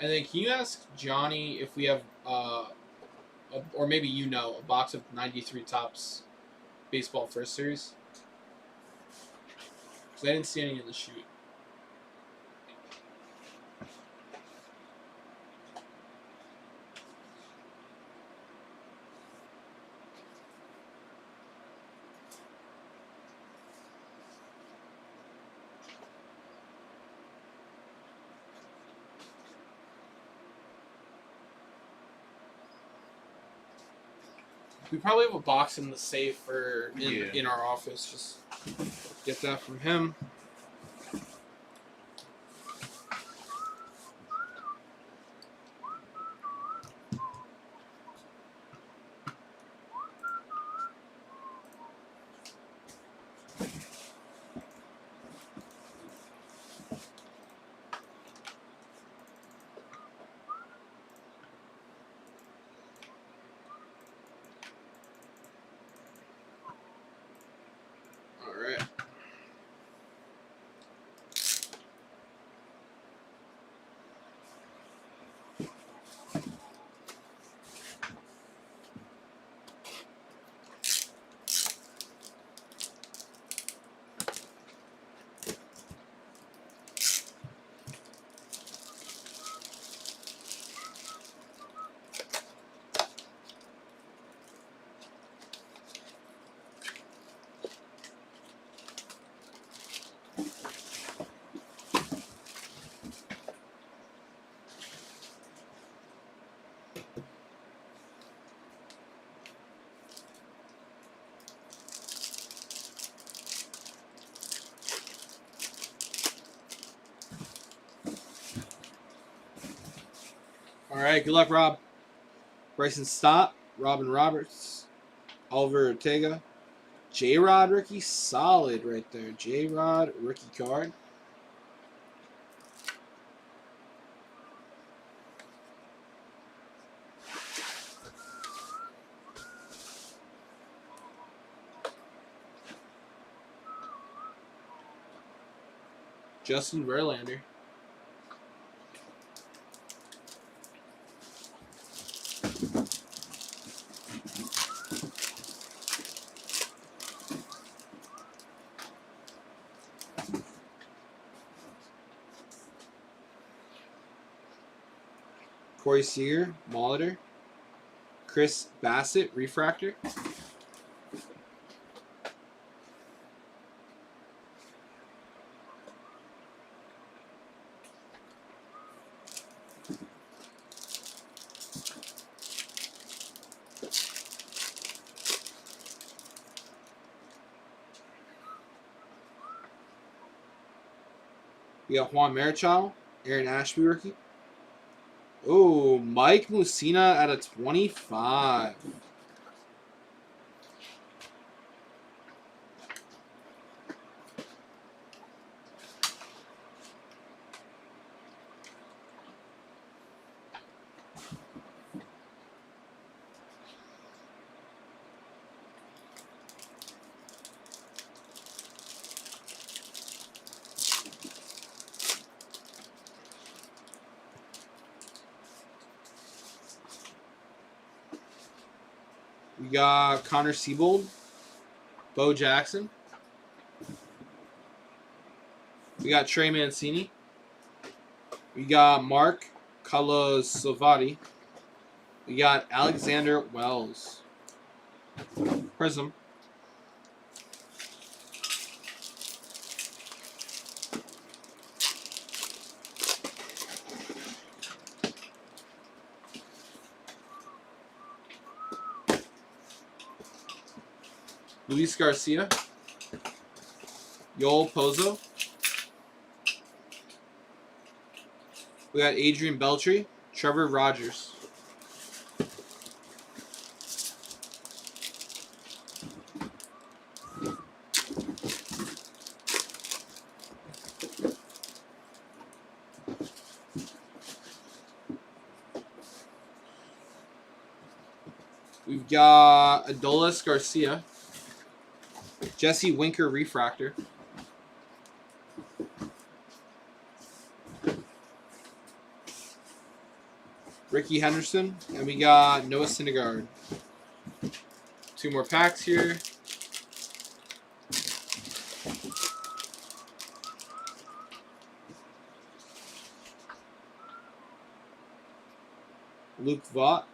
Speaker 1: And then can you ask Johnny if we have, or maybe you know, a box of 93 Topps baseball first series? Because I didn't see any in the shoot. We probably have a box in the safe or in our office. Just get that from him. All right, good luck, Rob. Bryson Stott, Robin Roberts, Oliver Ortega, J-Rod rookie, solid right there. J-Rod rookie card. Justin Verlander. Corey Seager, Molitor. Chris Bassett, Refractor. We got Juan Marichal, Aaron Ashby rookie. Oh, Mike Mussina at a 25. We got Connor Siebold, Bo Jackson. We got Trey Mancini. We got Mark Kalosovati. We got Alexander Wells. Prism. Luis Garcia. Yoel Pozo. We got Adrian Beltre. Trevor Rogers. We've got Adolis Garcia. Jesse Winker Refractor. Ricky Henderson. And we got Noah Syndergaard. 2 more packs here. Luke Vaught.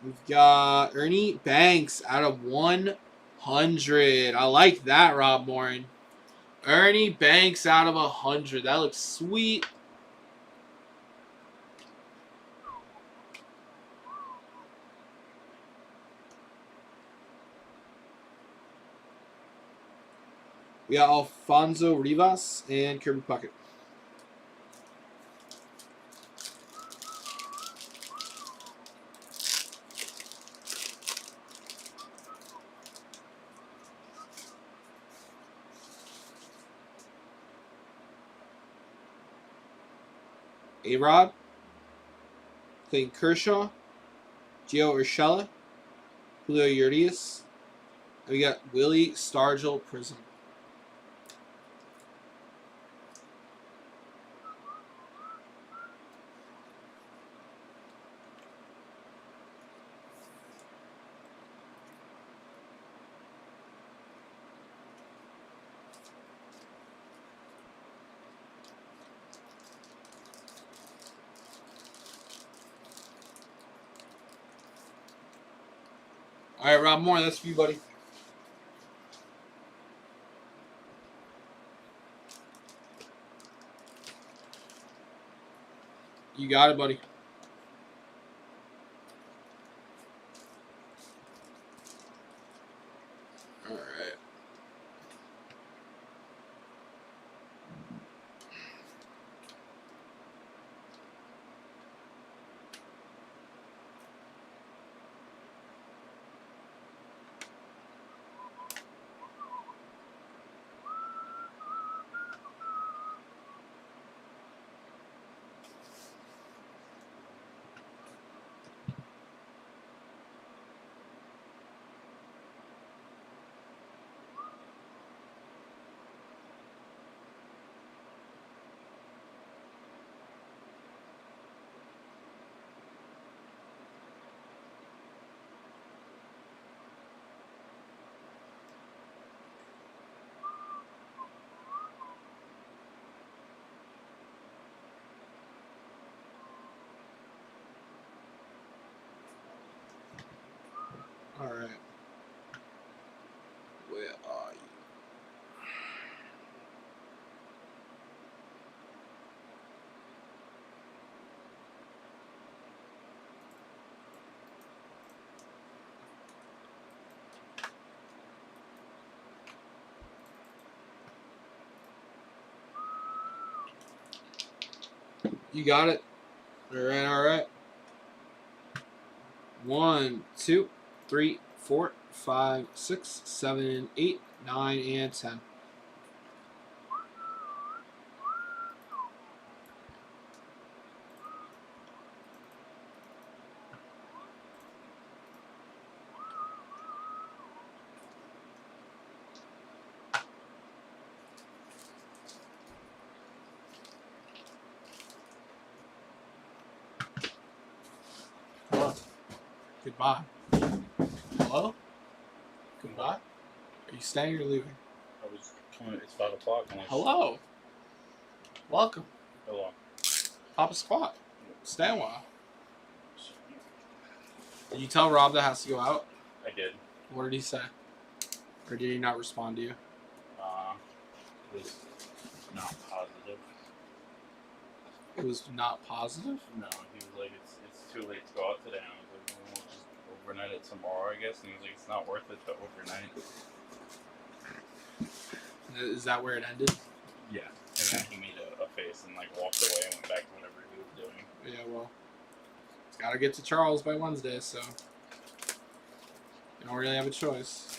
Speaker 1: We've got Ernie Banks out of 100. I like that, Rob Morin. Ernie Banks out of 100. That looks sweet. We got Alfonso Rivas and Kirby Puckett. A-Rod, Clayton Kershaw, Gio Urshela, Julio Urias, and we got Willie Stargell Prism. All right, Rob Moore, that's for you, buddy. You got it, buddy. All right. You got it. All right, all right. 1, 2, 3, 4, 5, 6, 7, 8, 9, and 10. Hello. Goodbye. Hello? Goodbye. Are you staying or leaving?
Speaker 2: I was coming. It's 5 o'clock.
Speaker 1: Hello. Welcome.
Speaker 2: Hello.
Speaker 1: Pop a squat. Stay a while. Did you tell Rob that has to go out?
Speaker 2: I did.
Speaker 1: What did he say? Or did he not respond to you?
Speaker 2: It was not positive.
Speaker 1: It was not positive?
Speaker 2: No, he was like, it's too late to go out today. And I was like, well, we'll just overnight it tomorrow, I guess. And he was like, it's not worth it to overnight.
Speaker 1: Is that where it ended?
Speaker 2: Yeah. And then he made a face and like walked away and went back to whatever he was doing.
Speaker 1: Yeah, well, it's got to get to Charles by Wednesday, so you don't really have a choice.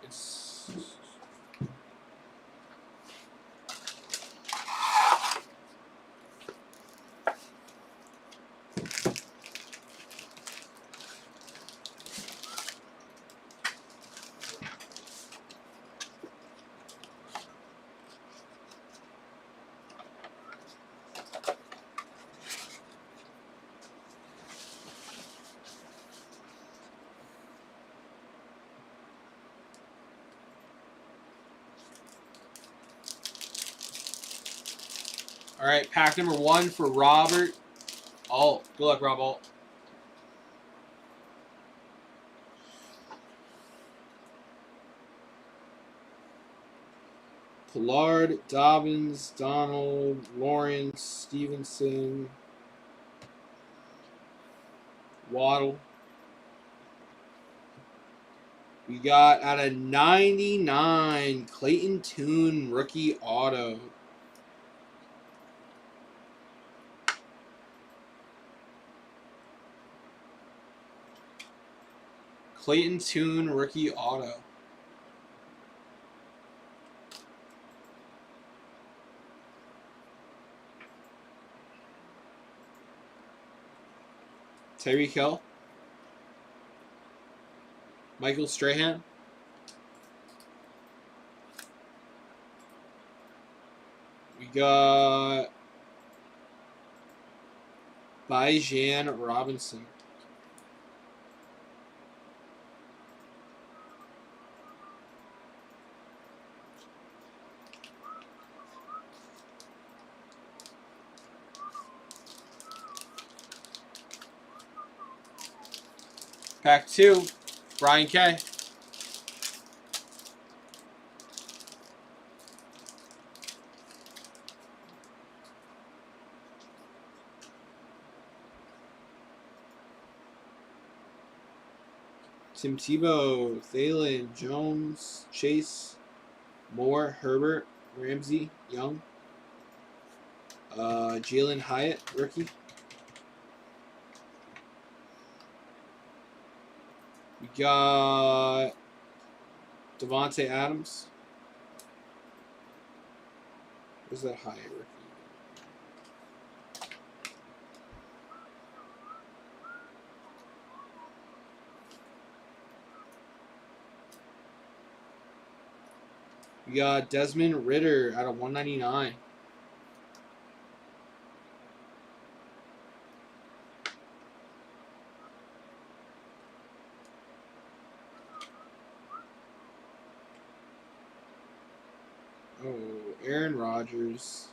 Speaker 1: It's all right, pack number 1 for Robert Alt. Good luck, Rob Alt. Pollard, Dobbins, Donald, Lawrence, Stevenson, Waddle. We got out of 99, Clayton Tune rookie auto. Clayton Tune rookie auto. Tyreek Hill. Michael Strahan. We got Bijan Robinson. Pack 2, Brian K. Tim Tebow, Thielen, Jones, Chase, Moore, Herbert, Ramsey, Young, Jalen Hyatt, rookie. We got Devontae Adams. Where's that Hyatt rookie? We got Desmond Ritter out of 199. Oh, Aaron Rodgers.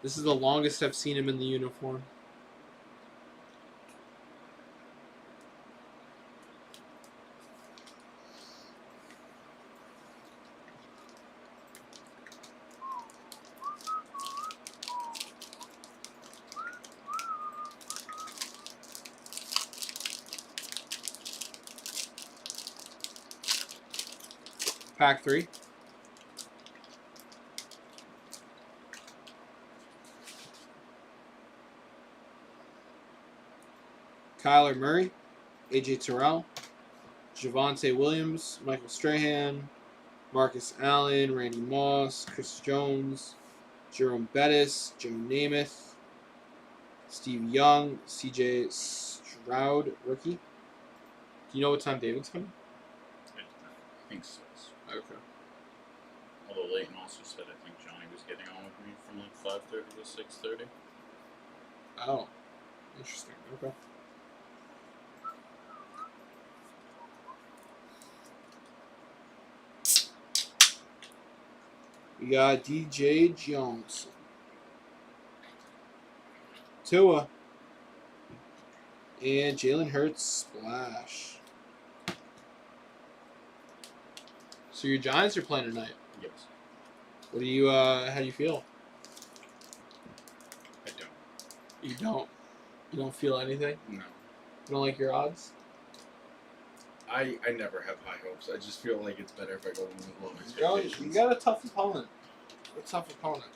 Speaker 1: This is the longest I've seen him in the uniform. Pack 3. Kyler Murray, AJ Terrell, Javonte Williams, Michael Strahan, Marcus Allen, Randy Moss, Chris Jones, Jerome Bettis, Joe Namath, Steve Young, CJ Stroud, rookie. Do you know what time David's coming?
Speaker 2: I think so.
Speaker 1: Okay.
Speaker 2: Although Leighton also said I think Johnny was getting on with me from like 5:30 to 6:30.
Speaker 1: Oh, interesting. Okay. We got DJ Jones. Tua. And Jalen Hurts splash. So your Giants are playing tonight.
Speaker 2: Yes.
Speaker 1: What do you how do you feel?
Speaker 2: I don't.
Speaker 1: You don't? You don't feel anything?
Speaker 2: No.
Speaker 1: You don't like your odds?
Speaker 4: I never have high hopes. I just feel like it's better if I go in with low
Speaker 1: You
Speaker 4: expectations.
Speaker 1: got a tough opponent. A tough opponent.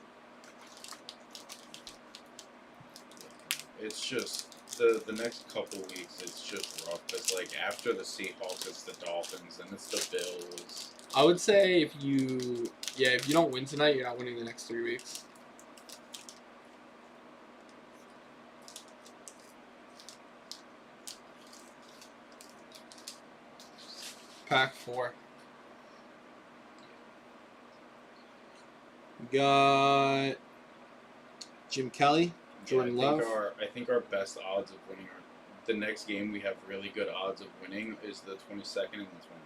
Speaker 4: It's just the next couple weeks. It's just rough because like after the Seahawks, it's the Dolphins, and it's the Bills.
Speaker 1: I would say if you don't win tonight, you're not winning the next 3 weeks. Pack 4. We got Jim Kelly, Jordan Love.
Speaker 4: I think our best odds of winning are the next game. We have really good odds of winning is the 22nd and the 29th.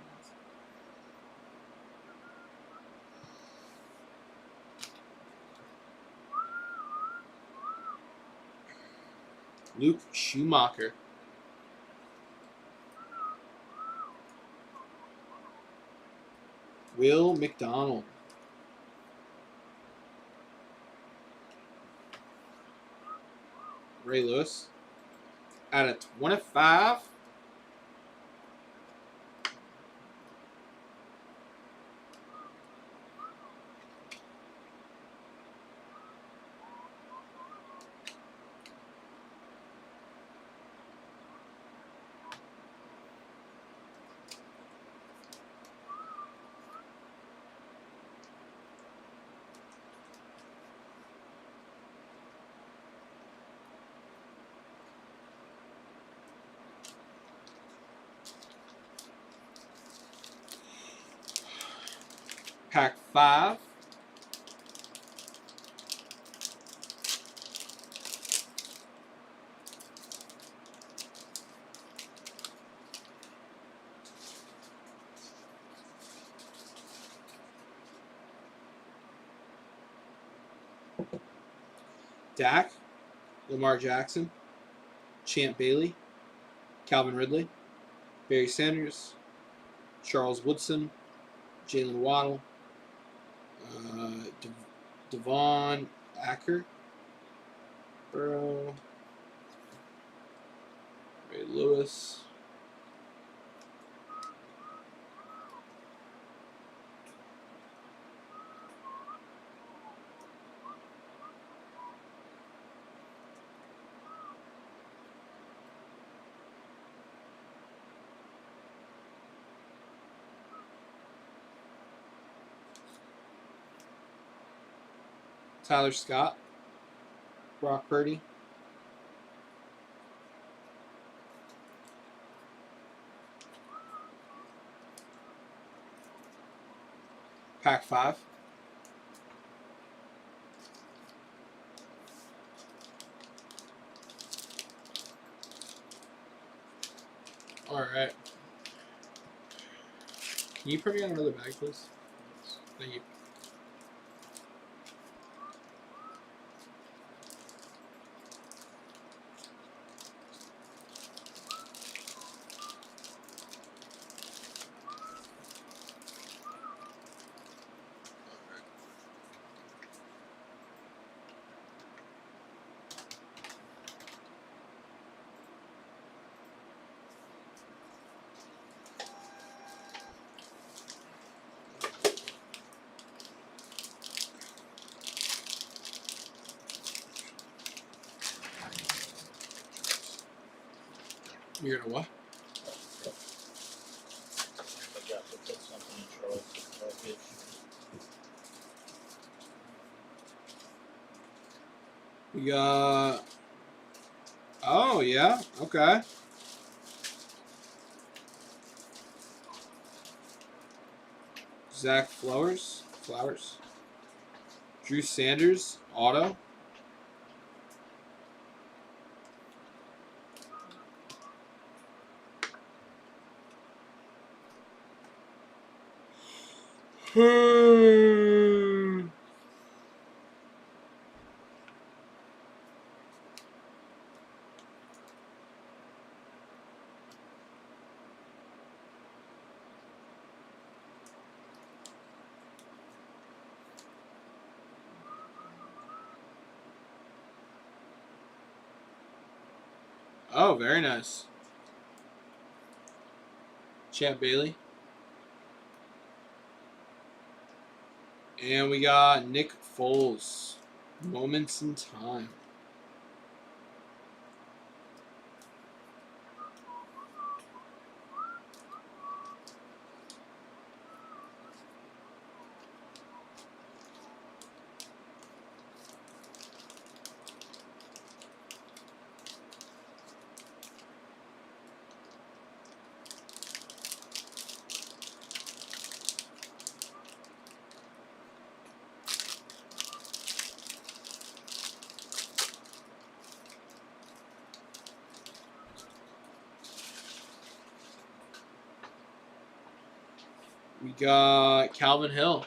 Speaker 1: Luke Schumacher. Will McDonald. Ray Lewis. At a 25. Pack 5. Dak, Lamar Jackson, Champ Bailey, Calvin Ridley, Barry Sanders, Charles Woodson, Jalen Waddle, Devon Acker, Burrow, Ray Lewis. Tyler Scott, Brock Purdy, Pack 5. All right. Can you put me on another bag, please? Thank you. You're gonna what?
Speaker 2: I got to put something in Charlotte's package.
Speaker 1: We got. Oh yeah. Okay. Zach Flowers. Drew Sanders. Auto. Oh, very nice. Champ Bailey. And we got Nick Foles. Moments in time. We got Calvin Hill.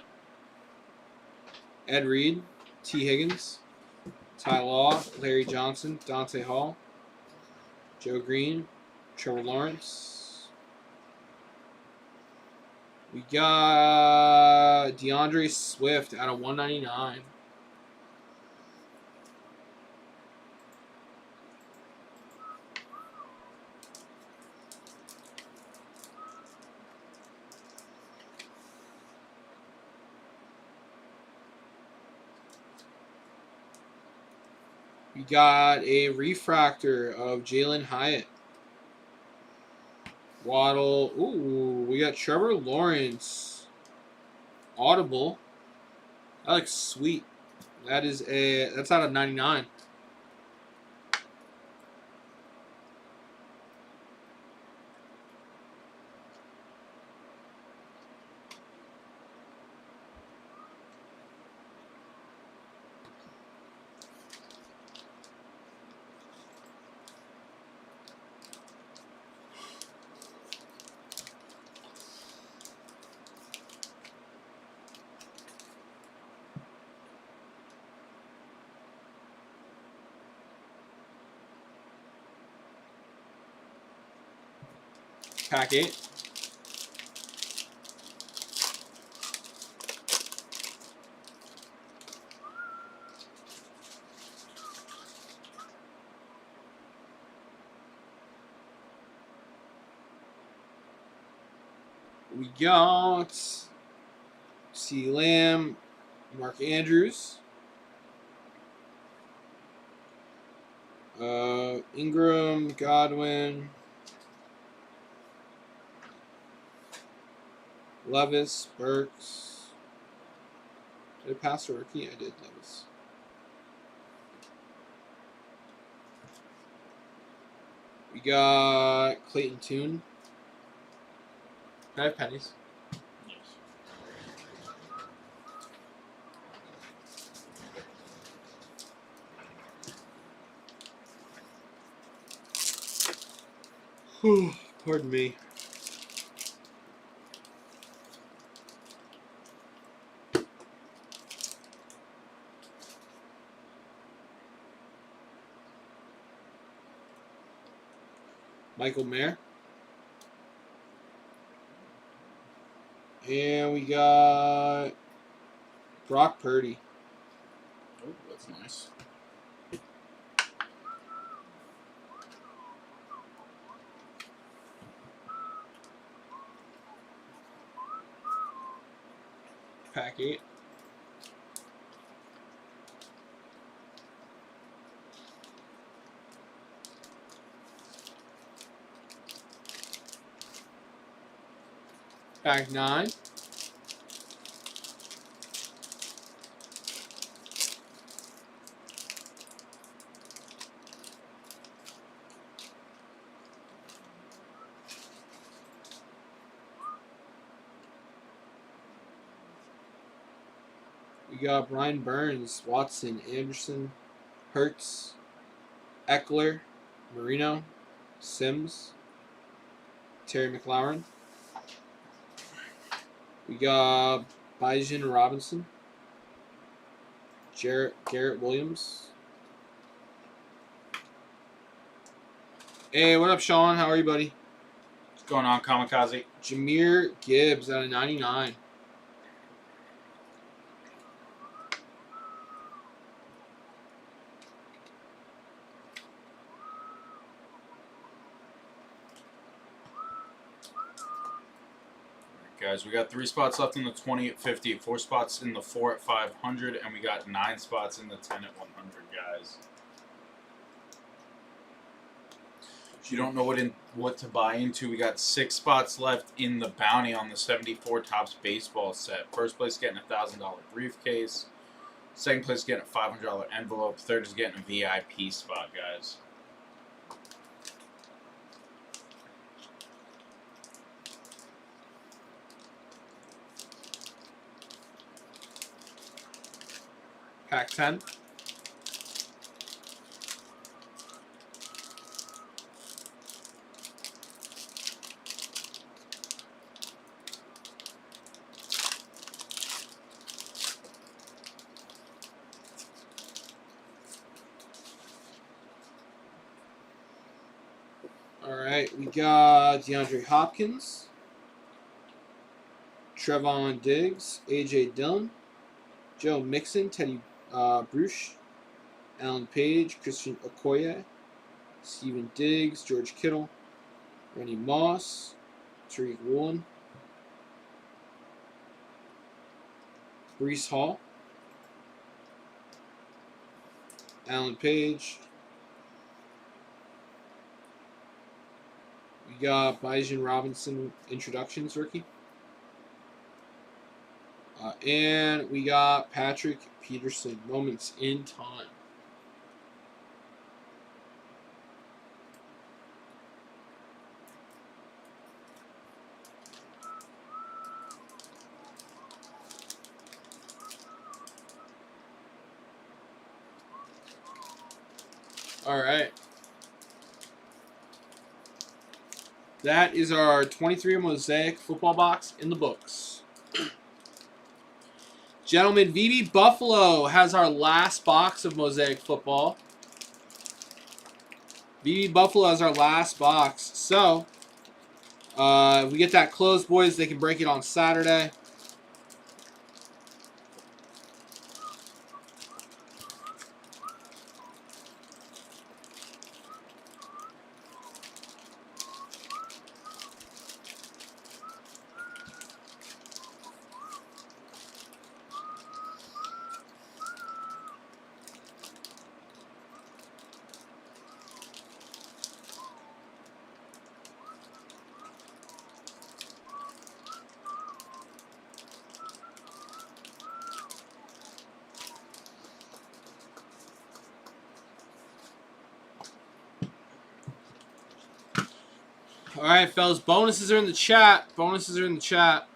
Speaker 1: Ed Reed. T. Higgins. Ty Law. Larry Johnson. Dante Hall. Joe Green. Trevor Lawrence. We got DeAndre Swift out of 199. We got a refractor of Jalen Hyatt. Waddle. Ooh, we got Trevor Lawrence. Audible. That looks sweet. That's out of 99. Pack 8. We got C. Lamb, Mark Andrews, Ingram, Godwin, Levis, Burks. Did I pass a rookie? I did, Levis. We got Clayton Tune. Can I have pennies?
Speaker 2: Yes.
Speaker 1: Pardon me. Michael Mayer. And we got Brock Purdy.
Speaker 2: Oh, that's nice.
Speaker 1: Pack 8. Pack 9. We got Brian Burns, Watson, Anderson, Hertz, Eckler, Marino, Sims, Terry McLaurin. We got Bijan Robinson, Garrett Williams. Hey, what up, Sean? How are you, buddy?
Speaker 3: What's going on, Kamikaze?
Speaker 1: Jahmyr Gibbs out of 99.
Speaker 3: Guys, we got 3 spots left in the 20 at 50, 4 spots in the 4 at 500, and we got 9 spots in the 10 at 100, guys. If you don't know what to buy into, we got 6 spots left in the bounty on the 74 Topps baseball set. First place getting a $1,000 briefcase. Second place getting a $500 envelope. Third is getting a VIP spot, guys.
Speaker 1: Pack 10. All right, we got DeAndre Hopkins, Trevon Diggs, A.J. Dillon, Joe Mixon, Teddy Bruce, Alan Page, Christian Okoye, Steven Diggs, George Kittle, Randy Moss, Tariq Woolen, Breece Hall, Alan Page. We got Bijan Robinson introductions rookie. And we got Patrick Peterson, moments in time. All right. That is our 23 Mosaic football box in the books. Gentlemen, VB Buffalo has our last box of Mosaic football. VB Buffalo has our last box. So, if we get that closed, boys, they can break it on Saturday. All right, fellas. Bonuses are in the chat. Bonuses are in the chat.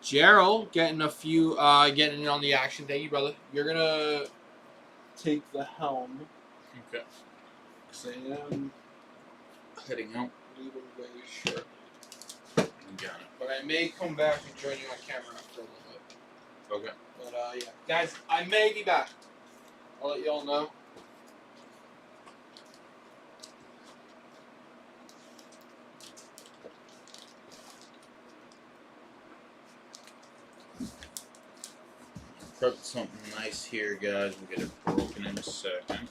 Speaker 1: Gerald getting a few, getting in on the action. Thank you, brother. You're gonna take the helm.
Speaker 3: Okay.
Speaker 1: Because I am
Speaker 3: Heading out.
Speaker 1: leaving very shortly.
Speaker 3: You got it.
Speaker 1: But I may come back and join you on camera after a little bit.
Speaker 3: Okay.
Speaker 1: But yeah, guys, I may be back. I'll let y'all know.
Speaker 3: Prep something nice here, guys. We'll get it broken in a second.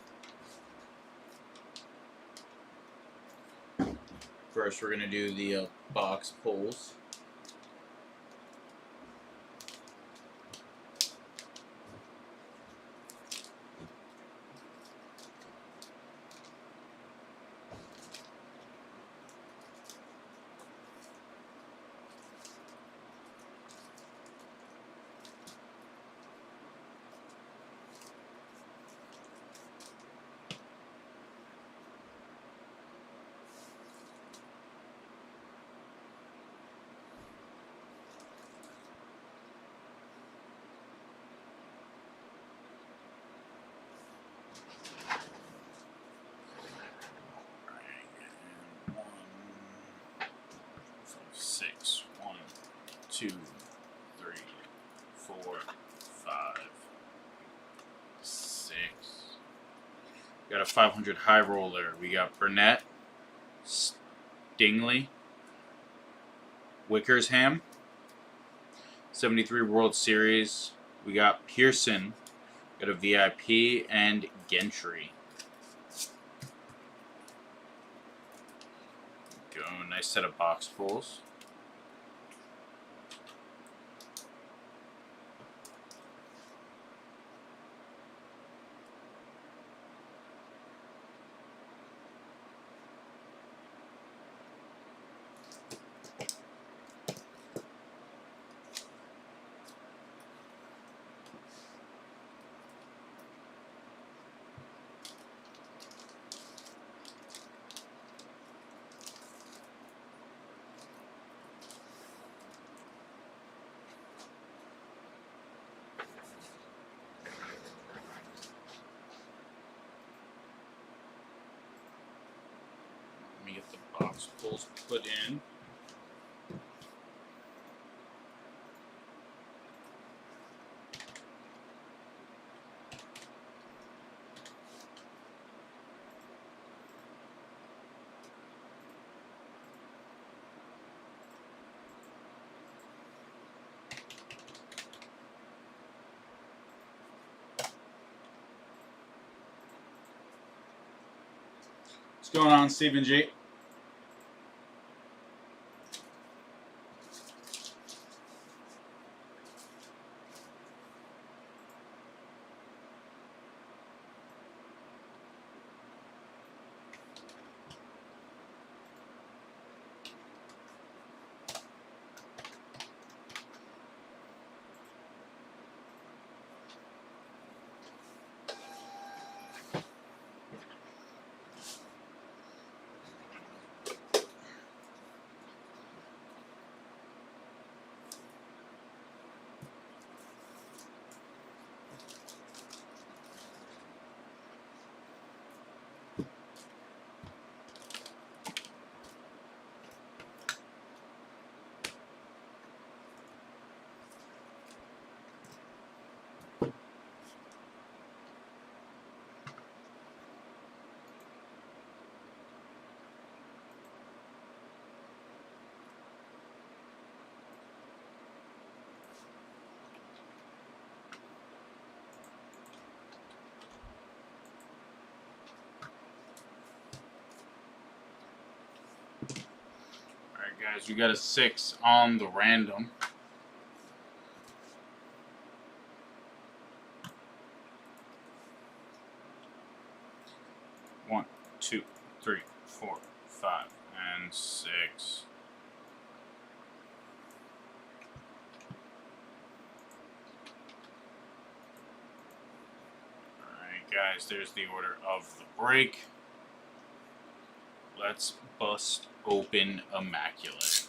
Speaker 3: First, we're going to do the box pulls. And 1, 5, 6. 1, 2, 3, 4, 5, 6. We got a 500 high roller. We got Burnett, Stingley, Wickersham, 73 World Series. We got Pearson, got a VIP, and Gentry. Go, nice set of box pulls. Let me get the box pulls put in. What's going on, Stephen G? Alright, guys, we got a 6 on the random. One, 2, 3, 4, 5, and 6. Alright, guys, there's the order of the break. Let's bust open Immaculate.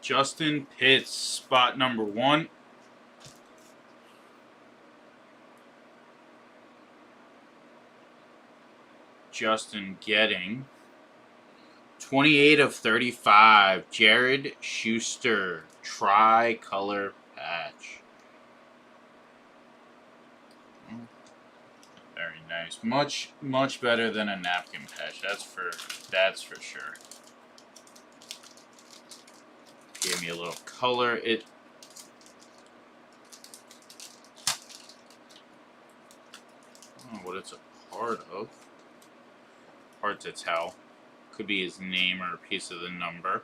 Speaker 3: Justin Pitts, spot number 1. Justin getting 28 of 35. Jared Schuster, tri-color patch. Very nice. Much better than a napkin patch. That's for sure. Gave me a little color. I don't know what it's a part of. Hard to tell. Could be his name or a piece of the number.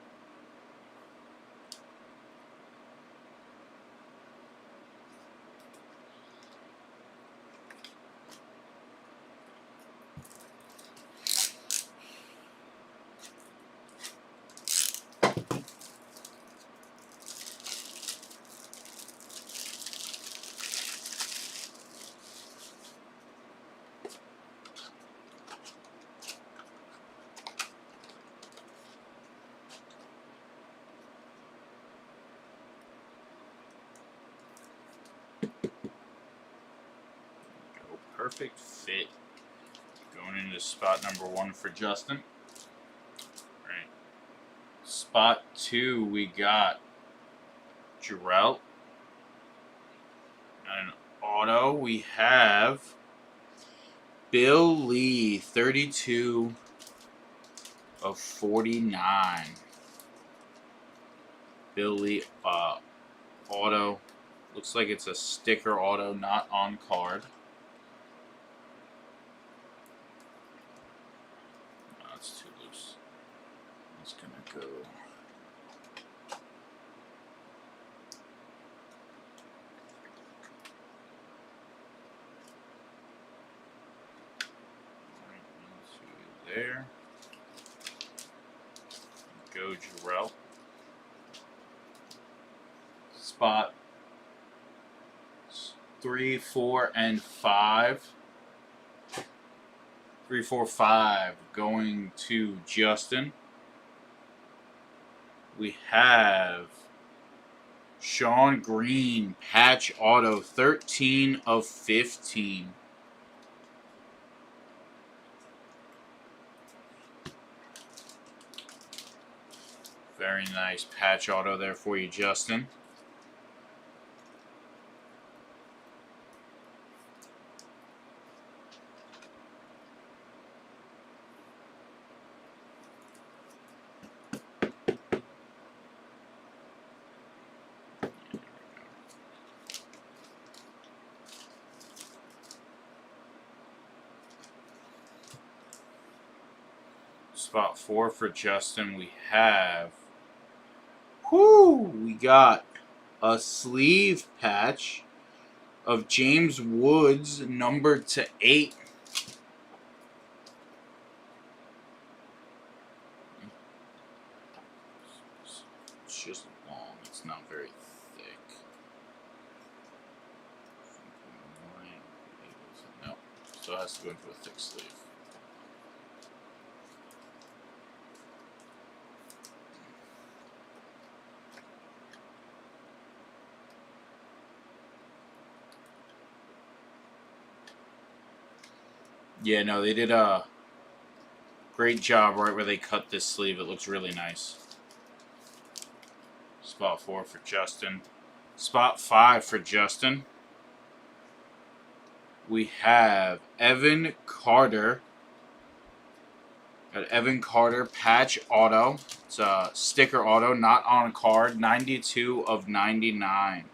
Speaker 3: Perfect fit. Going into spot number 1 for Justin. All right. Spot 2, we got Jarrell. And an auto, we have Bill Lee, 32 of 49. Bill Lee auto. Looks like it's a sticker auto, not on card. No, it's too loose. It's gonna go. Right into there. Go Jarrell. Spot 3, 4, and 5. 3, 4, 5 going to Justin. We have Sean Green, patch auto, 13 of 15. Very nice patch auto there for you, Justin. Spot 4 for Justin, we have, we got a sleeve patch of James Woods, numbered to 8. It's just long, it's not very thick. No, so it has to go into a thick sleeve. Yeah, no, they did a great job right where they cut this sleeve. It looks really nice. Spot 4 for Justin. Spot 5 for Justin. We have Evan Carter. Got Evan Carter patch auto. It's a sticker auto, not on card. 92 of 99.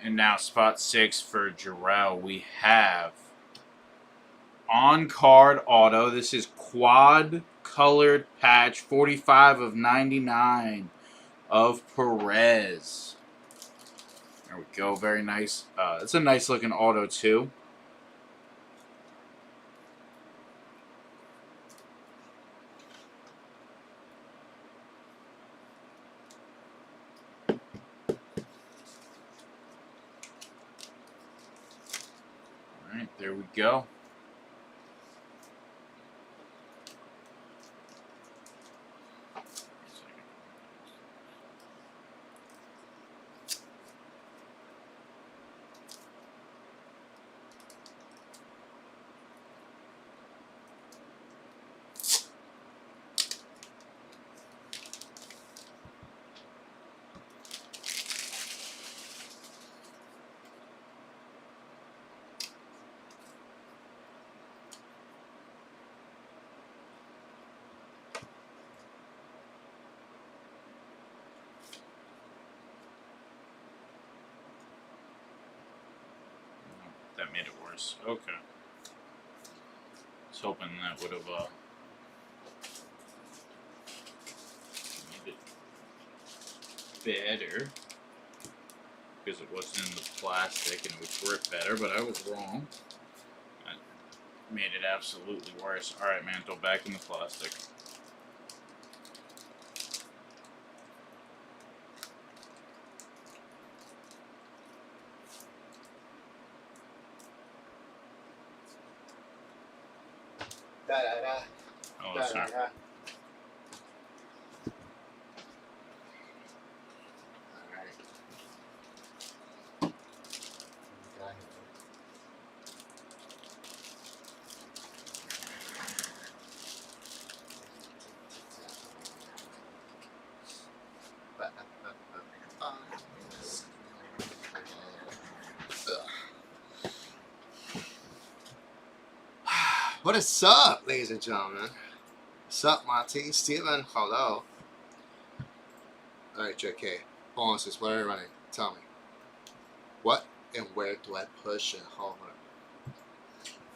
Speaker 3: And now spot 6 for Jarrell. We have on-card auto. This is quad colored patch, 45 of 99 of Perez. There we go. Very nice. It's a nice looking auto too. Alright, there we go. That made it worse. Okay. I was hoping that would have made it better. Because it wasn't in the plastic and it would grip better, but I was wrong. That made it absolutely worse. Alright, man, go back in the plastic. Oh, sir.
Speaker 5: What is up, ladies and gentlemen? What's up, Monty? Steven, hello. Alright, JK. Bonuses, what are you running? Tell me. What and where do I push and hold on?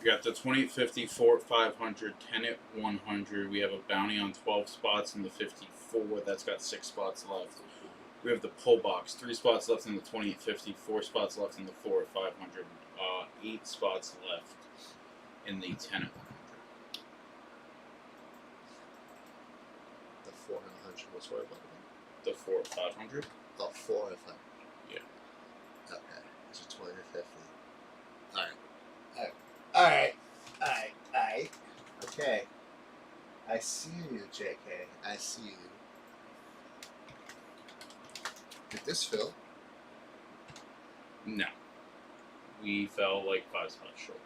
Speaker 2: We got the 2850, 4 at 500, 10 at 100. We have a bounty on 12 spots in the 54. That's got 6 spots left. We have the pull box. 3 spots left in the 2850, 4 spots left in the 4 at 500, 8 spots left in the 10 at 100.
Speaker 5: The 400 was what about
Speaker 2: The 4 at 500?
Speaker 5: the 4 or 5?
Speaker 2: Yeah.
Speaker 5: Okay. It's a 20 or 50. Alright. Alright. Okay. I see you, JK. I see you. Did this fill?
Speaker 2: No. We fell like 5 spots short.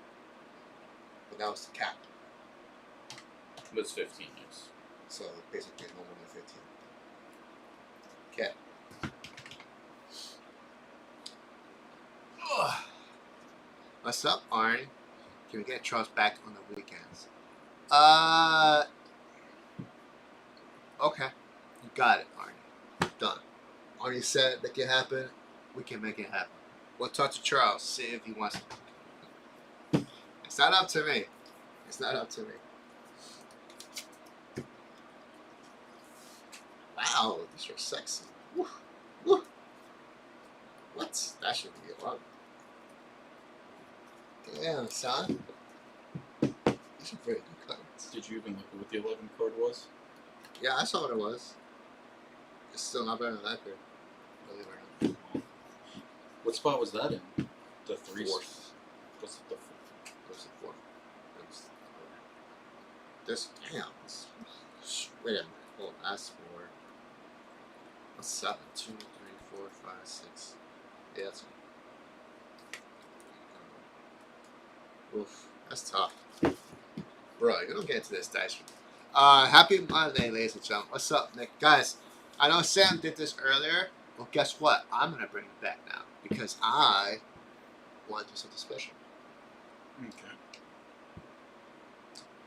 Speaker 5: But that was the cap.
Speaker 2: It was 15, yes.
Speaker 5: So basically no more than 15. Okay. Ugh. What's up, Arnie? Can we get Charles back on the weekends? Okay. You got it, Arnie. Done. Arnie said make it happen. We can make it happen. We'll talk to Charles, see if he wants it. It's not up to me. It's not up to me. Wow, these are sexy. Woo. Woo. What? That should be a lot. Damn, son. These are very good cards.
Speaker 2: Did you even look at what the 11 card was?
Speaker 5: Yeah, I saw what it was. It's still not better than that card. Believe it or not.
Speaker 2: What spot was that in? The 3?
Speaker 5: Fourth.
Speaker 2: Was it the 4th?
Speaker 5: It was the fourth. It was this. Damn. Wait a minute. Hold on. That's 4. That's 7. 2, 3, 4, 5, 6. Yeah, that's. Oof. That's tough. Bro, you don't get into this dice room. Happy Monday, ladies and gentlemen. What's up, Nick? Guys, I know Sam did this earlier. Well, guess what? I'm going to bring it back now because I want to do something special.
Speaker 2: Okay.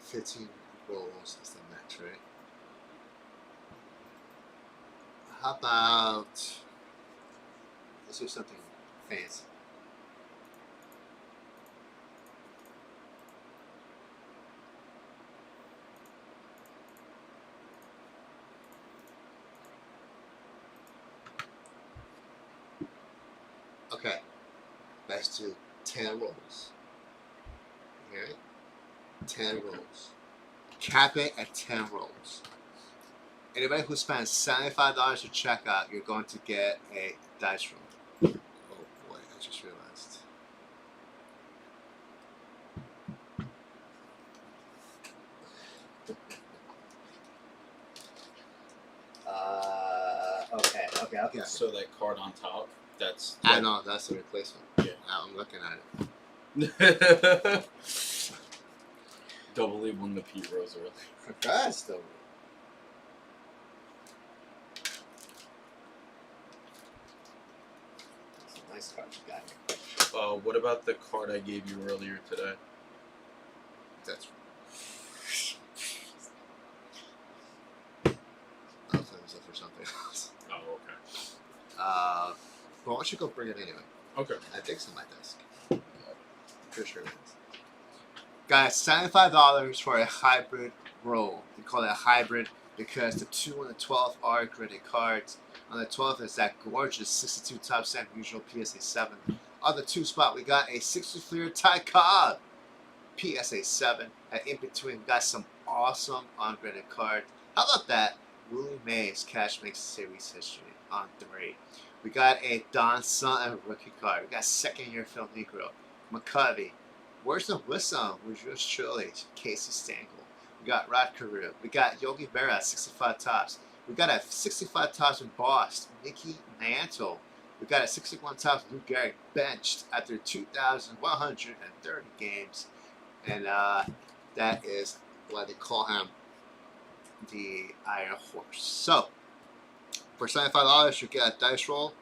Speaker 5: 15 rolls is the max, right? How about let's do something fancy. Okay, let's do 10 rolls. Okay, 10 rolls. Cap it at 10 rolls. Anybody who spends $75 to check out, you're going to get a dice roll. Oh boy, I just realized. Okay.
Speaker 2: So that card on top, that's
Speaker 5: I know that's the replacement.
Speaker 2: Yeah.
Speaker 5: I'm looking at it.
Speaker 2: Double won the Pete Rose early.
Speaker 5: Congrats, though. That's a nice card you got here.
Speaker 2: What about the card I gave you earlier today?
Speaker 5: That's. I'll tell myself for something else.
Speaker 2: Oh, okay.
Speaker 5: Well, why don't you go bring it anyway?
Speaker 2: Okay.
Speaker 5: I think it's on my desk. Pretty sure it is. Guys, $75 for a hybrid roll. We call it a hybrid because the 2 and the 12 are graded cards. On the 12 is that gorgeous 62 top stamp usual PSA 7. On the 2 spot, we got a 63 Ty Cobb PSA 7. And in between, we got some awesome ungraded cards. How about that? Willie Mays Cash Makes Series History on 3. We got a Don Sutton rookie card. We got second-year Phil Negro, McCovey. Where's the Whistle? Where's yours truly? Casey Stengel. We got Rod Carew. We got Yogi Berra, 65 tops. We got a 65 tops in Boss, Mickey Mantle. We got a 61 tops Lou Gehrig benched after 2,130 games. And that is why they call him the Iron Horse. So, for $75, you get a dice roll.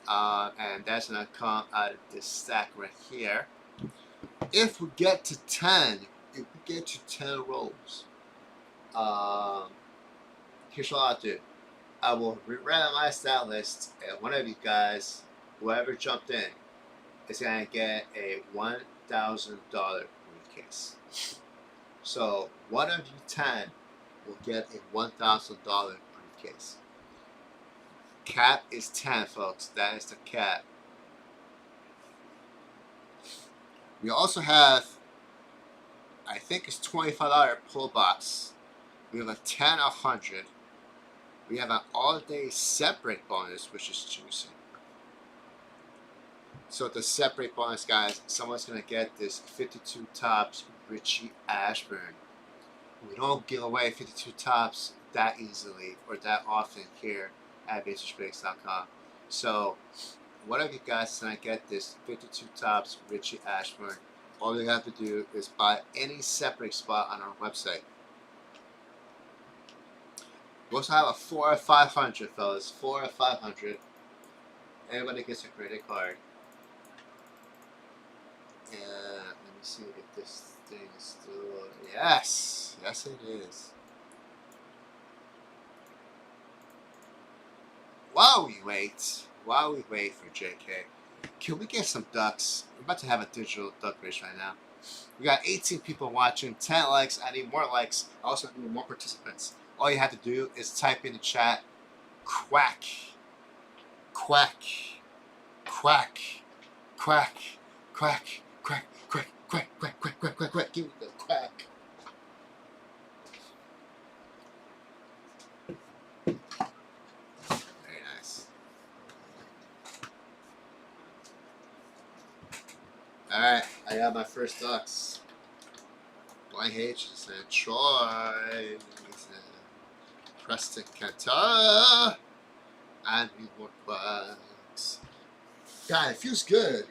Speaker 5: And that's going to come out of this stack right here. If we get to 10 rolls, here's what I'll do. I will re-randomize stat list, and one of you guys, whoever jumped in, is going to get a $1,000 briefcase. So one of you 10 will get a $1,000 briefcase. Cap is 10, folks. That is the cap. We also have, I think it's $25 pull box. We have a 10 100. We have an all-day set break bonus, which is juicy. So the set break bonus, guys, someone's going to get this 52 tops Richie Ashburn. We don't give away 52 tops that easily or that often here at VintageBreaks.com. So one of you guys is going to get this 52 tops Richie Ashburn. All you have to do is buy any separate spot on our website. We also have a 4 or 500, fellas. 4 or 500. Everybody gets a credit card. And let me see if this thing is still. Yes! Yes, it is. While we wait for JK, can we get some ducks? We're about to have a digital duck race right now. We got 18 people watching, 10 likes. I need more likes. I also need more participants. All you have to do is type in the chat, quack, quack, quack, quack, quack, quack, quack, quack, quack, quack, quack, quack, quack. Give me the quack. Very nice. Alright, I got my first ducks. Blank H and Troy. Preston Cantor. And we work bucks. God, it feels good.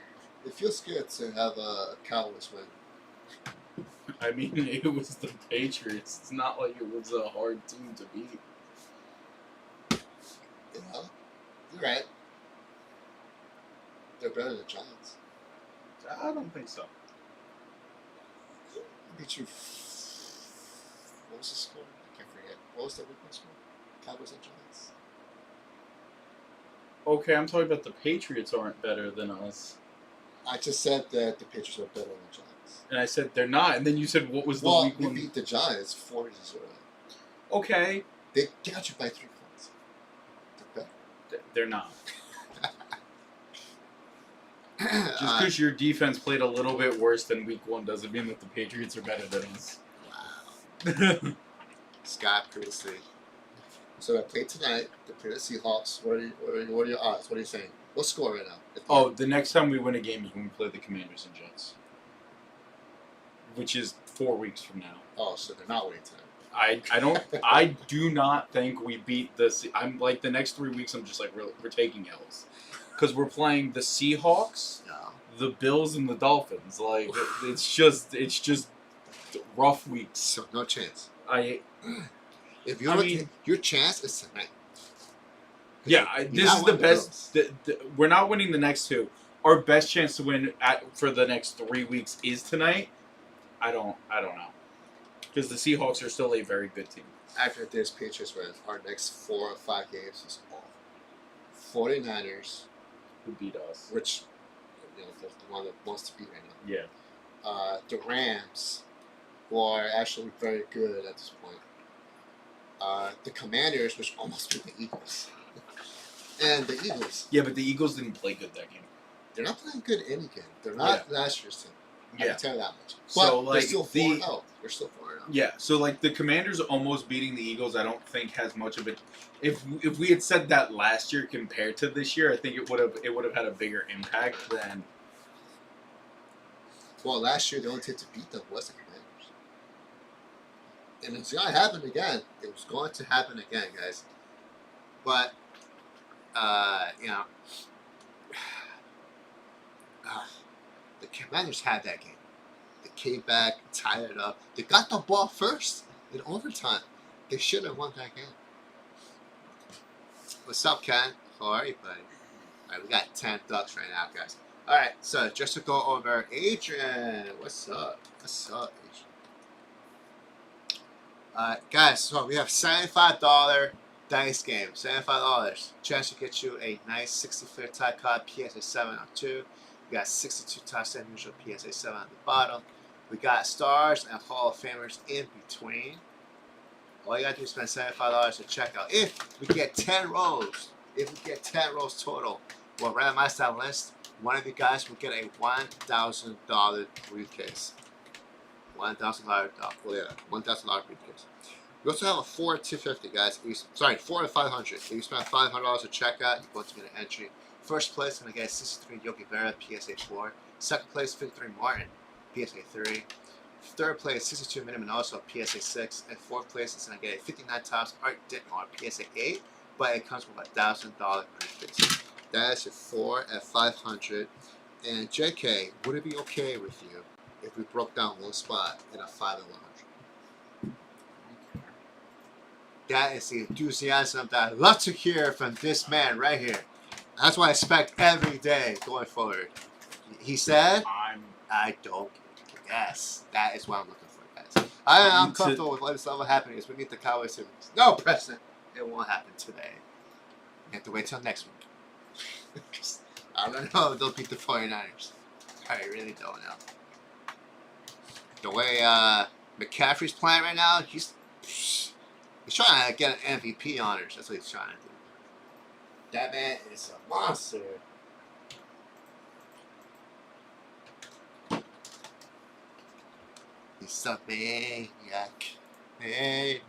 Speaker 5: It feels good to have a Cowboys win.
Speaker 2: I mean, it was the Patriots. It's not like it was a hard team to beat.
Speaker 5: You know? You're right. They're better than the Giants.
Speaker 2: I don't think so.
Speaker 5: Beat you. What was the score? I can't forget. What was the weekend score? Cowboys and Giants.
Speaker 2: Okay, I'm talking about the Patriots aren't better than us.
Speaker 5: I just said that the Patriots were better than the Giants.
Speaker 2: And I said they're not. And then you said what was the
Speaker 5: Well,
Speaker 2: week
Speaker 5: we
Speaker 2: one?
Speaker 5: beat the Giants 40-0.
Speaker 2: Okay.
Speaker 5: They got you by 3 points. They're better.
Speaker 2: They're not. Just because your defense played a little bit worse than week one doesn't mean that the Patriots are better than us.
Speaker 5: Wow. Scott Priestley. So I played tonight. They play the Seahawks. What are your odds? What are you saying? What score right now?
Speaker 2: Oh, the next time we win a game is when we play the Commanders and Jets. Which is 4 weeks from now.
Speaker 5: Oh, so they're not winning tonight.
Speaker 2: I do not think we beat the. I'm like the next 3 weeks. I'm just like we're taking L's because we're playing the Seahawks,
Speaker 5: No.
Speaker 2: the Bills, and the Dolphins. Like it's just rough weeks.
Speaker 5: So no chance. If you
Speaker 2: I
Speaker 5: look
Speaker 2: mean-
Speaker 5: at your chance is tonight.
Speaker 2: Yeah,
Speaker 5: You
Speaker 2: this
Speaker 5: gotta
Speaker 2: is the
Speaker 5: win
Speaker 2: best.
Speaker 5: Bills.
Speaker 2: We're not winning the next two. Our best chance to win for the next 3 weeks is tonight. I don't know because the Seahawks are still a very good team.
Speaker 5: After this Patriots win, our next 4 or 5 games is all 49ers,
Speaker 2: Who beat us?
Speaker 5: which the one that wants to beat right now.
Speaker 2: Yeah.
Speaker 5: The Rams, who are actually very good at this point. The Commanders, which almost beat the Eagles. And the Eagles,
Speaker 2: Yeah, but the Eagles didn't play good that game.
Speaker 5: they're not playing good any game. They're not last year's team. I
Speaker 2: Yeah.
Speaker 5: can tell you that much. But
Speaker 2: So,
Speaker 5: they're
Speaker 2: like,
Speaker 5: still 4-0. They're still 4-0.
Speaker 2: Yeah, so like the Commanders almost beating the Eagles, I don't think has much of it. If we had said that last year compared to this year, I think it would have had a bigger impact than.
Speaker 5: Well, last year the only team to beat them was the Commanders. And it's going to happen again. It was going to happen again, guys. But, the Commanders had that game. They came back, tied it up. They got the ball first in overtime. They should have won that game. What's up, Ken? How are you, buddy? All right, we got 10 ducks right now, guys. All right, so just to go over Adrian. What's up? What's up, Adrian? Guys, so we have $75 dice game. $75. Chance to get you a nice 65 tie card, PSA 7 on 2. We got 62 touchdown usual PSA 7 on the bottom. We got stars and Hall of Famers in between. All you gotta do is spend $75 to check out. If we get 10 rolls, total, we'll randomize that list. One of you guys will get a $1,000 briefcase. $1,000 briefcase. We also have a 4 to 50, guys. 4 to 500. If you spend $500 to check out, you're going to get an entry. First place is going to get 63 Yogi Berra, PSA 4. Second place, 53 Martin, PSA 3. Third place, 62 Minimum, also PSA 6. And fourth place is going to get a 59 Tops Art Ditmar, PSA 8. But it comes with a $1,000 briefcase. That is a 4 at 500. And JK, would it be okay with you if we broke down one spot in a 5 at 100? That is the enthusiasm that I love to hear from this man right here. That's what I expect every day going forward. He said, I don't. Yes, that is what I'm looking for, guys. I'm comfortable with what's happening. Is we need the Cowboys series. No, President, it won't happen today. You have to wait till next week. I don't know if they'll beat the 49ers. I really don't know. The way McCaffrey's playing right now, he's trying to get an MVP honors. That's what he's trying to do. That man is a monster. He's a maniac. Maniac.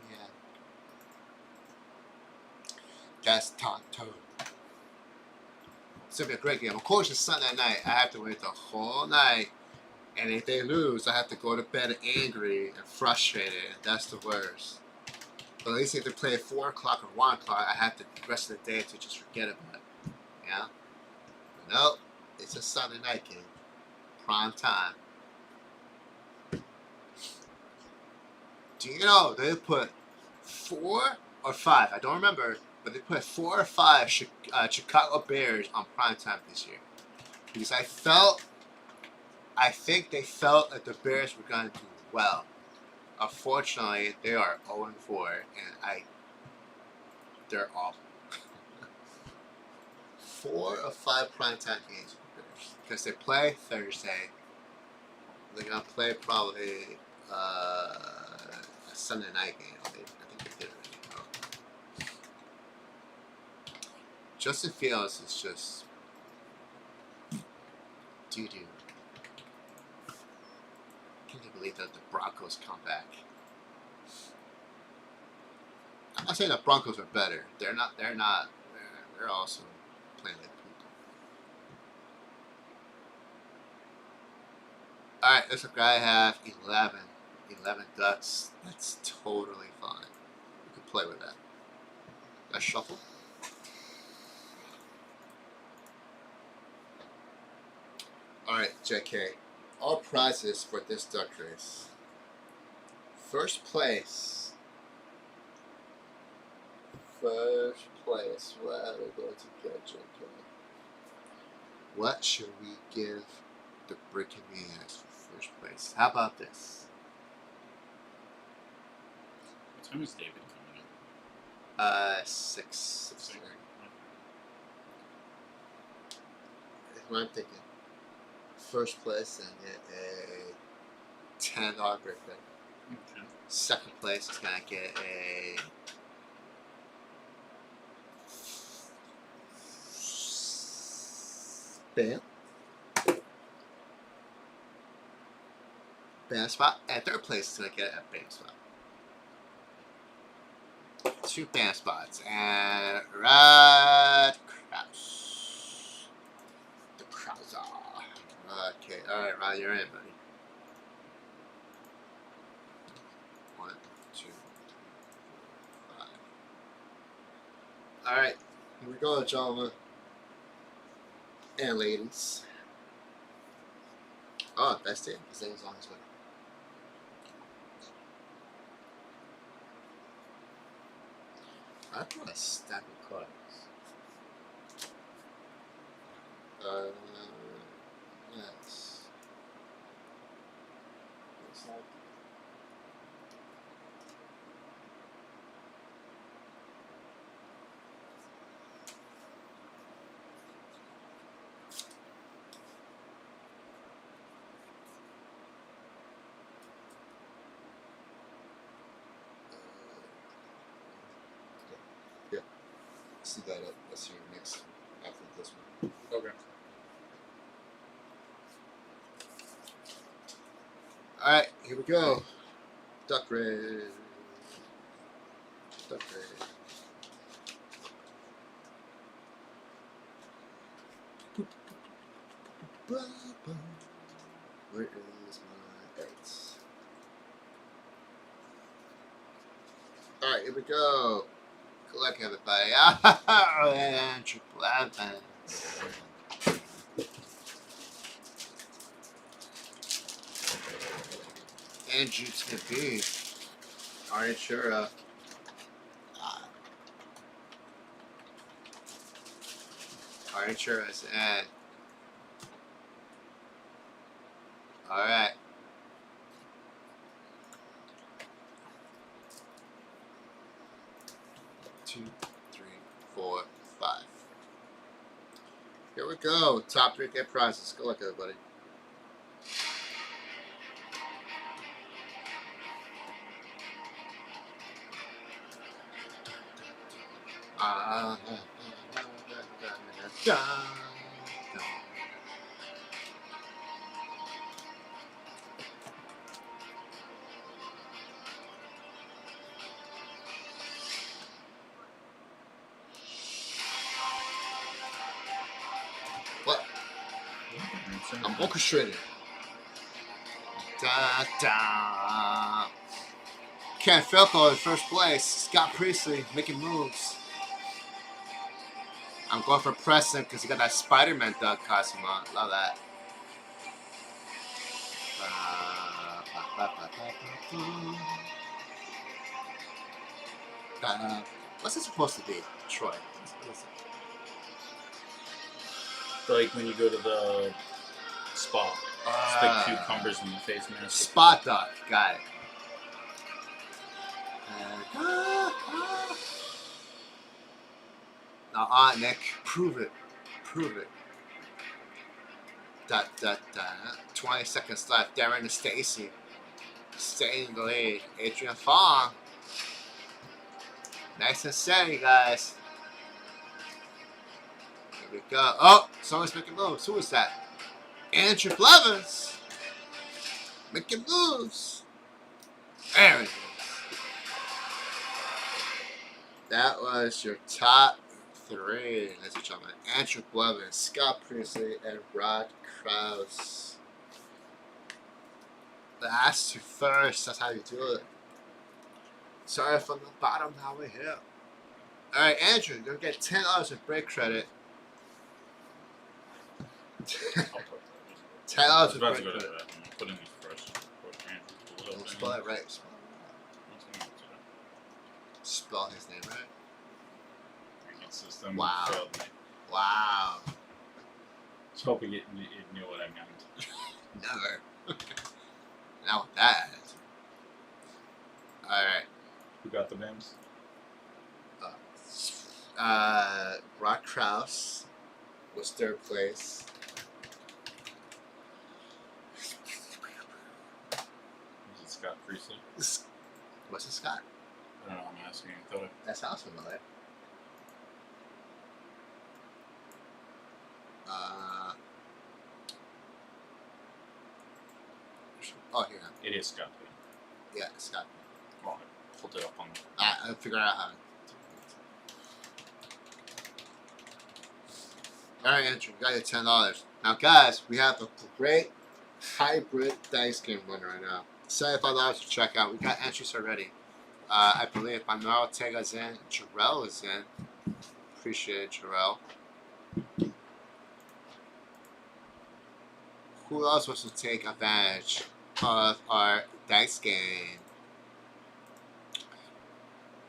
Speaker 5: That's Tonto. It's going to be a great game. Of course, it's Sunday night. I have to wait the whole night. And if they lose, I have to go to bed angry and frustrated. And that's the worst. But at least if they play at 4 o'clock or 1 o'clock, I have the rest of the day to just forget about it. Yeah? But no, it's a Sunday night game. Prime time. Do you know they put 4 or 5? I don't remember, but they put 4 or 5 Chicago Bears on prime time this year. Because I think they felt that the Bears were going to do well. Unfortunately, they are 0-4, and they're awful. 4 or 5 primetime games for the Bears. Because they play Thursday. They're going to play probably a Sunday night game. I think they did it. Justin Fields is just doo-doo. Can you believe that the Broncos come back? I'm not saying the Broncos are better. They're not. They're also playing like poop. All right, this guy I have 11. 11 ducks. That's totally fine. You can play with that. Let's shuffle. Alright, JK. All prizes for this duck race. First place. First place. What are we going to get, JK? What should we give the Brickanians for first place? How about this?
Speaker 2: What time is David coming in?
Speaker 5: 6. What I'm thinking. First place and get a $10 brick bet.
Speaker 2: Okay.
Speaker 5: Second place is gonna get a bam spot, and third place is gonna get a bam spot. 2 bam spots and Red Kraus. The Krauser. Okay, alright, Rod, you're in, buddy. 1, 2, 5. Alright, here we go, gentlemen. And ladies. Oh, that's it. His name's on his way. I put a stack of cards. Yes. Looks like. Yeah. See that up. That's your next after this one.
Speaker 2: Okay.
Speaker 5: Alright, here we go. Duck race. Duck race. Where is my 8? Alright, here we go. Good luck, everybody. And triple events. Andrew Tippy. Artura. Artura's in. Alright. Two, 3, 4, 5. Here we go. Top 3 get prizes. Good luck, everybody. What? I'm orchestrating. Da da. Ken Falco in first place. Scott Priestley making moves. I'm going for Preston because he got that Spider-Man duck costume on. Love that. What's it supposed to be, Troy? What's it?
Speaker 2: Like when you go to the spa. Stick cucumbers in the face mask.
Speaker 5: Spot duck. Got it. Now, Nick, prove it. Prove it. 20 seconds left. Darren and Stacy. Staying in the lead. Adrian Fong. Nice and steady, guys. Here we go. Oh, someone's making moves. Who is that? Andrew Blevins. Making moves. There it is. That was your top 3, ladies and gentlemen. Andrew Blevins, Scott Priestley, and Rod Krause. Last to first. That's how you do it. Sorry from the bottom. Now we're here. All right, Andrew, you're gonna get $10 of break credit.
Speaker 2: I'll put that.
Speaker 5: $10
Speaker 2: I was
Speaker 5: of
Speaker 2: about to
Speaker 5: break
Speaker 2: go to
Speaker 5: credit.
Speaker 2: that. I'm putting these first.
Speaker 5: Don't spell it right. Spell his name right.
Speaker 2: System
Speaker 5: Wow.
Speaker 2: failed me.
Speaker 5: Wow.
Speaker 2: Just hoping it knew what I meant.
Speaker 5: Never. Now with that. All right.
Speaker 2: Who got the Vims?
Speaker 5: Rock Kraus was third place.
Speaker 2: Is it Scott Priestley?
Speaker 5: What's it, Scott?
Speaker 2: I don't know. I'm asking. I thought
Speaker 5: That sounds familiar. Oh, here.
Speaker 2: it is Scott.
Speaker 5: Yeah, Scott.
Speaker 2: Well, I pulled it up on.
Speaker 5: I figured out how. All right, Andrew, we got you $10. Now, guys, we have a great hybrid dice game running right now. $75 to check out. We got entries already. I believe Manuel Ortega's in. Jarrell is in. Appreciate it, Jarrell. Who else wants to take advantage of our dice game?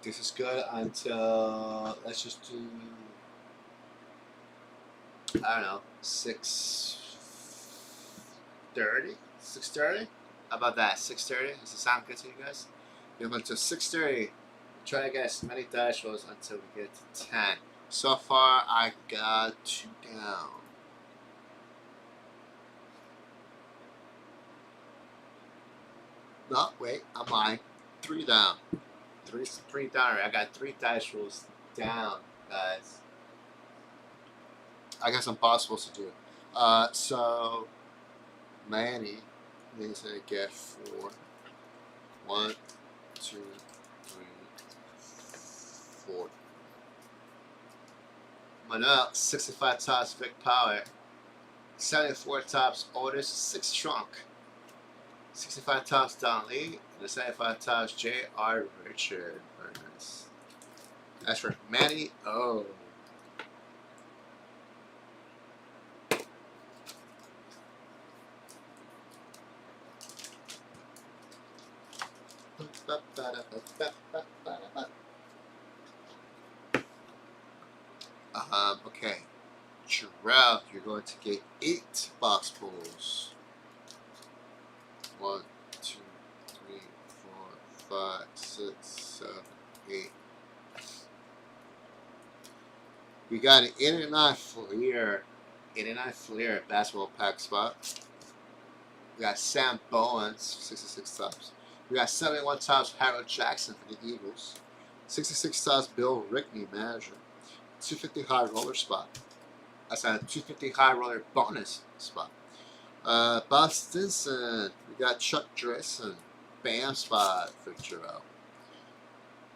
Speaker 5: This is good until, let's just do, I don't know, 6:30? 6:30? How about that? 6:30? Does it sound good to you guys? We have until 6:30. Try to get as many dice rolls until we get to 10. So far, I got 2 down. No, wait, I'm lying. 3 down. Three down. I got 3 dice rolls down, guys. I got some possibles to do. So Manny is gonna get 4. 1, 2, 3, 4. Manuel, 65 tops, Vic Power. 74 tops, Otis, 6 Trunk. 65 tops, Don Lee. And the 75 tops, J.R. Richard. Very nice. That's for Manny O. Okay. Jarrell, you're going to get 8 box pulls. 1, 2, 3, 4, 5, 6, 7, 8. We got an 89 Fleer. 89 Fleer basketball pack spot. We got Sam Bowens, 66 tops. We got 71 tops Harold Jackson for the Eagles. 66 tops Bill Rickney, manager. 250 high roller spot. That's a 250 high roller bonus spot. Bob Stinson. We got Chuck Dressen. Bam spot for Jarrell.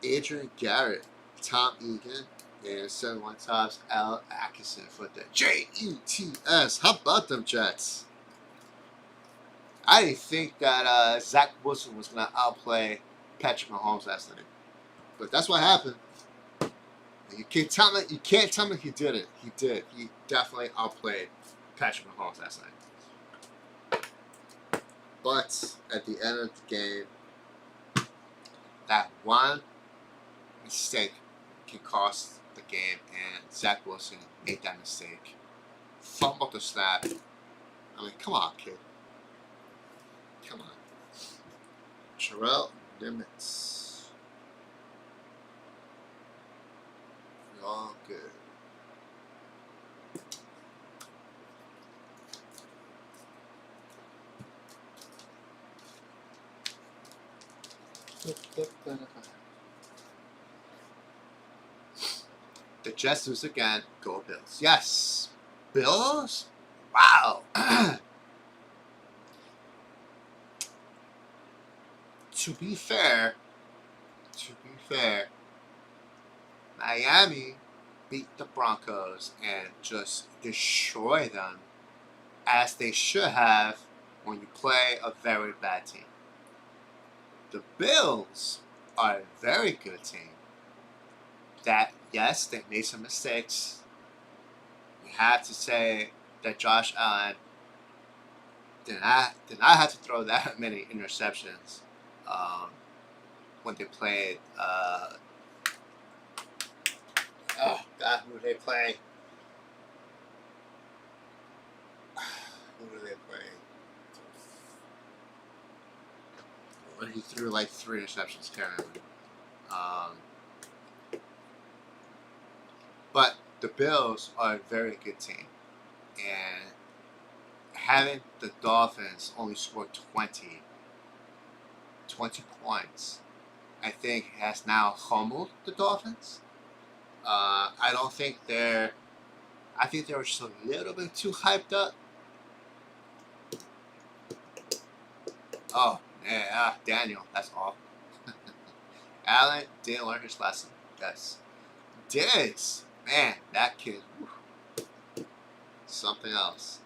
Speaker 5: Adrian Garrett. Tom Egan. And 71 tops Al Atkinson for the Jets. How about them Jets? I didn't think that Zach Wilson was going to outplay Patrick Mahomes last night. But that's what happened. You can't tell me he didn't. He did. He definitely outplayed Patrick Mahomes last night. But at the end of the game, that one mistake can cost the game, and Zach Wilson made that mistake. Fumbled the snap. I mean, come on, kid. Come on. Terrell Nimitz. We're all good. The Jets lose again. Go Bills. Yes. Bills? Wow. To be fair, Miami beat the Broncos and just destroy them as they should have when you play a very bad team. The Bills are a very good team. That, yes, they made some mistakes. We have to say that Josh Allen did not have to throw that many interceptions when they played. Oh God, who did they play? Who did they play? When he threw like 3 interceptions, can't remember. But the Bills are a very good team, and having the Dolphins only score 20 points, I think has now humbled the Dolphins. I don't think they're. I think they were just a little bit too hyped up. Oh, yeah, Daniel, that's all. Allen didn't learn his lesson. Yes. Diggs, man, that kid, whew, something else.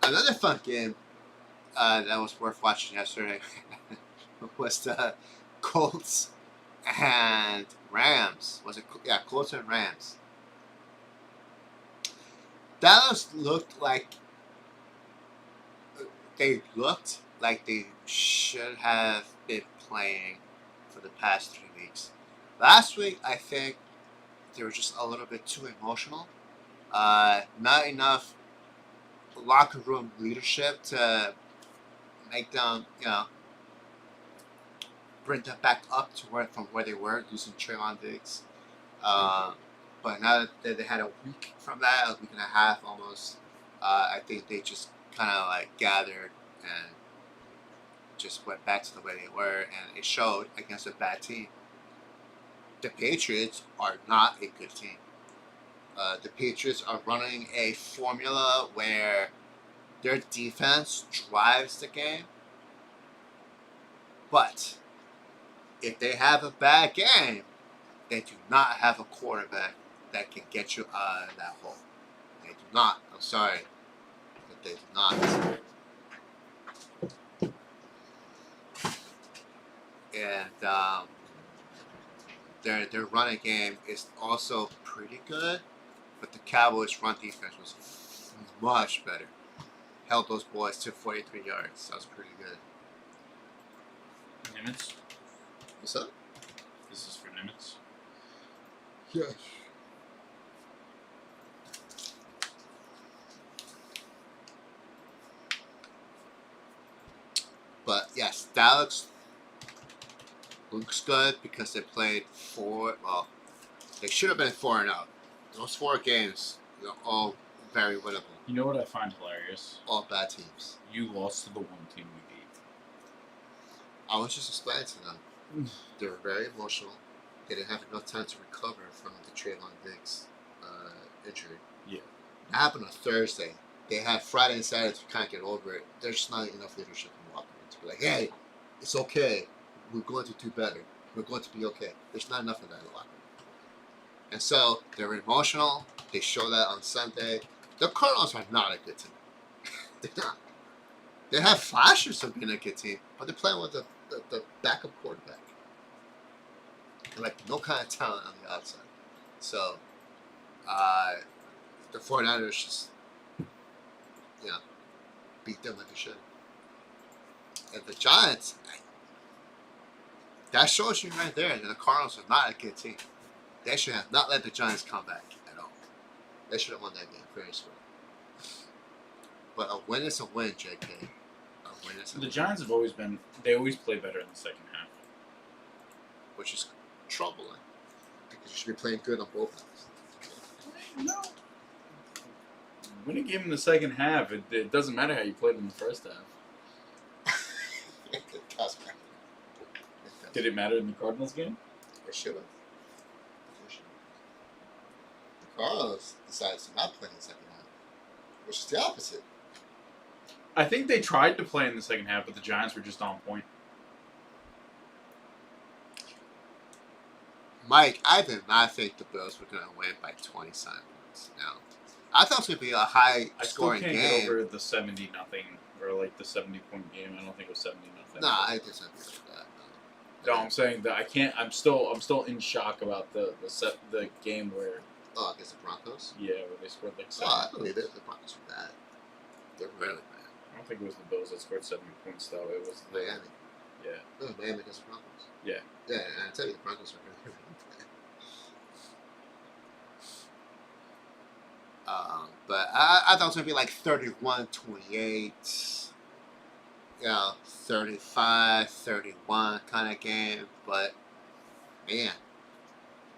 Speaker 5: Another fun game that was worth watching yesterday was the Colts and Rams. Was it? Yeah, Colts and Rams. Dallas looked like they should have been playing for the past 3 weeks. Last week, I think they were just a little bit too emotional. Not enough locker room leadership to make them, bring them back up to from where they were, losing Trayvon Diggs. But now that they had a week from that, a week and a half almost, I think they just kind of like gathered and just went back to the way they were, and it showed against a bad team. The Patriots are not a good team. The Patriots are running a formula where their defense drives the game, but if they have a bad game, they do not have a quarterback that can get you out of that hole. They do not. I'm sorry, but they do not. And their running game is also pretty good, but the Cowboys' run defense was much better. Held those boys to 43 yards. That was pretty good.
Speaker 2: Nimitz.
Speaker 5: What's up?
Speaker 2: This is for Nimitz.
Speaker 5: Yes. But yes, Dallas looks good because they played they should have been 4-0. Those 4 games, they're all very winnable.
Speaker 2: You know what I find hilarious?
Speaker 5: All bad teams.
Speaker 2: You lost to the one team we beat.
Speaker 5: I was just explaining to them. They were very emotional. They didn't have enough time to recover from the Trayvon Diggs injury.
Speaker 2: Yeah.
Speaker 5: It happened on Thursday. They had Friday and Saturday to kind of get over it. There's just not enough leadership in the locker room to be like, hey, it's okay. We're going to do better. We're going to be okay. There's not enough of that in the locker room. And so they were emotional. They showed that on Sunday. The Cardinals are not a good team. They're not. They have flashes of being a good team, but they're playing with the backup quarterback. Like, no kind of talent on the outside. So, the 49ers just, beat them like they should. And the Giants, that shows you right there that the Cardinals are not a good team. They should have not let the Giants come back at all. They should have won that game very square. But a win is a win, JK. A win is a
Speaker 2: The
Speaker 5: win.
Speaker 2: Giants have always been. They always play better in the second half.
Speaker 5: Which is troubling. Because you should be playing good on both halves.
Speaker 2: No. Win a game in the second half. It doesn't matter how you played in the first half.
Speaker 5: It does matter.
Speaker 2: Did it matter in the Cardinals game?
Speaker 5: It should have. The Cardinals decided to not play in the second half, which is the opposite.
Speaker 2: I think they tried to play in the second half, but the Giants were just on point.
Speaker 5: Mike, I did not think the Bills were going to win by 27 points. No. I thought it was going to be a high
Speaker 2: I still
Speaker 5: scoring
Speaker 2: can't
Speaker 5: game.
Speaker 2: get over the 70-0 or like the 70-point game. I don't think it was 70-0.
Speaker 5: No, I just don't think that.
Speaker 2: No, I'm saying that I can't. I'm still in shock about the game where
Speaker 5: Against the Broncos?
Speaker 2: where they scored like
Speaker 5: Oh,
Speaker 2: 7.
Speaker 5: I believe it. The Broncos were bad. They're really bad.
Speaker 2: I don't think it was the Bills that scored 70 points though. It was the
Speaker 5: Miami.
Speaker 2: Yeah.
Speaker 5: No, Miami against the Broncos.
Speaker 2: Yeah.
Speaker 5: Yeah, and I tell you, the Broncos are really, really bad. But I thought it was going to be like 31-28. 35-31 kind of game. But, man,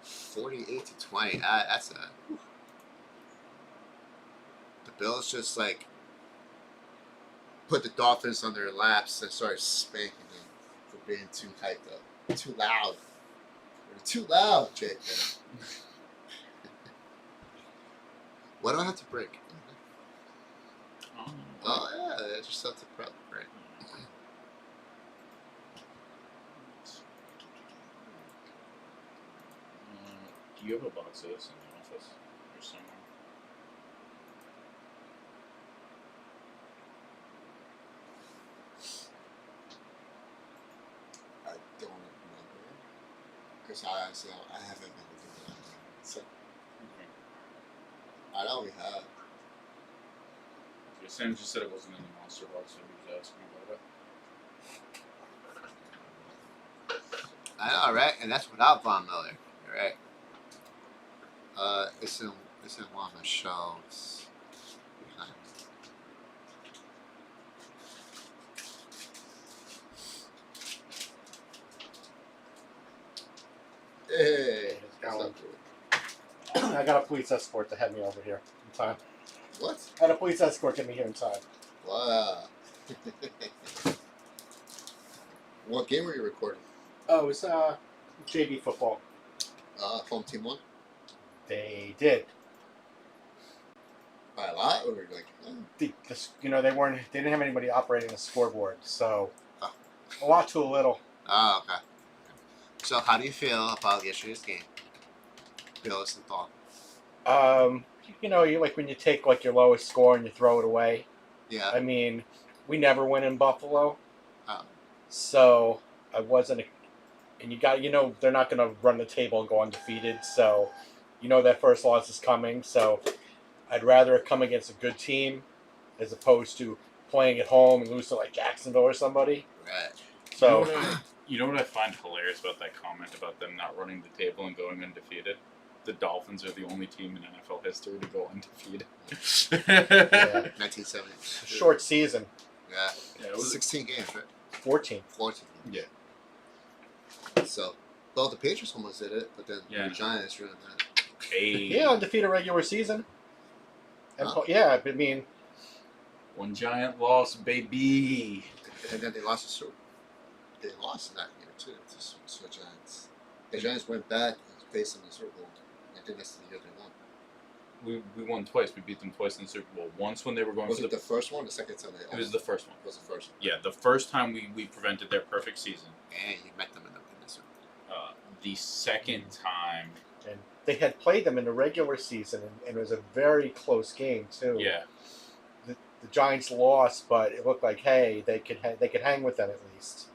Speaker 5: 48-20. That's a... Whew. The Bills just, like, put the Dolphins on their laps and started spanking them for being too hyped up. Too loud. They're too loud, Jake. What do I have to break? Oh, yeah, there's just something to prep, right?
Speaker 2: Do you have a box of this in the office or somewhere?
Speaker 5: I don't remember. Because I haven't been looking at it. So, I know we have.
Speaker 2: Okay, Sam just said it wasn't in the monster box, so he was asking about it.
Speaker 5: I know, right? And that's without Von Miller. You're right. It's in one of the shelves. behind me. Hey,
Speaker 6: How's it
Speaker 5: what's up, dude?
Speaker 6: I got a police escort to head me over here in time.
Speaker 5: What?
Speaker 6: I had a police escort get me here in time.
Speaker 5: Wow. What game were you recording?
Speaker 6: Oh, it was JV football.
Speaker 5: Home team won?
Speaker 6: They did.
Speaker 5: By a lot? Or like,
Speaker 6: They didn't have anybody operating the scoreboard, so
Speaker 5: Oh.
Speaker 6: a lot to a little.
Speaker 5: Oh, okay. So, how do you feel about yesterday's game? Bills and Dolphins.
Speaker 6: You like when you take like your lowest score and you throw it away.
Speaker 5: Yeah.
Speaker 6: I mean, we never win in Buffalo,
Speaker 5: Oh.
Speaker 6: so I wasn't. And they're not going to run the table and go undefeated, so that first loss is coming. So I'd rather it come against a good team as opposed to playing at home and lose to like Jacksonville or somebody.
Speaker 5: Right.
Speaker 6: So
Speaker 2: You know what I find hilarious about that comment about them not running the table and going undefeated? The Dolphins are the only team in NFL history to go undefeated.
Speaker 6: yeah,
Speaker 5: 1970.
Speaker 6: short season,
Speaker 5: Yeah.
Speaker 2: Yeah, it was
Speaker 5: 16 games, right?
Speaker 6: 14.
Speaker 5: 14 games.
Speaker 2: Yeah.
Speaker 5: So, well, the Patriots almost did it, but then
Speaker 2: Yeah.
Speaker 5: the Giants ruined that.
Speaker 6: Yeah, undefeated regular season. And
Speaker 5: Huh?
Speaker 6: yeah, I mean,
Speaker 2: One giant loss, baby.
Speaker 5: And then they lost the Super. They lost that year too to the Giants. The Giants went back and faced them in the Super Bowl. I think that's the year they won.
Speaker 2: We won twice. We beat them twice in the Super Bowl. Once when they were going
Speaker 5: Was
Speaker 2: for
Speaker 5: it the first one? Or the second time they?
Speaker 2: It was the first one.
Speaker 5: Was the first one?
Speaker 2: Yeah, the first time we prevented their perfect season.
Speaker 5: And you met them in the Super Bowl.
Speaker 2: The second time,
Speaker 6: and they had played them in the regular season, and it was a very close game too.
Speaker 2: yeah,
Speaker 6: The Giants lost, but it looked like they could hang with them at least.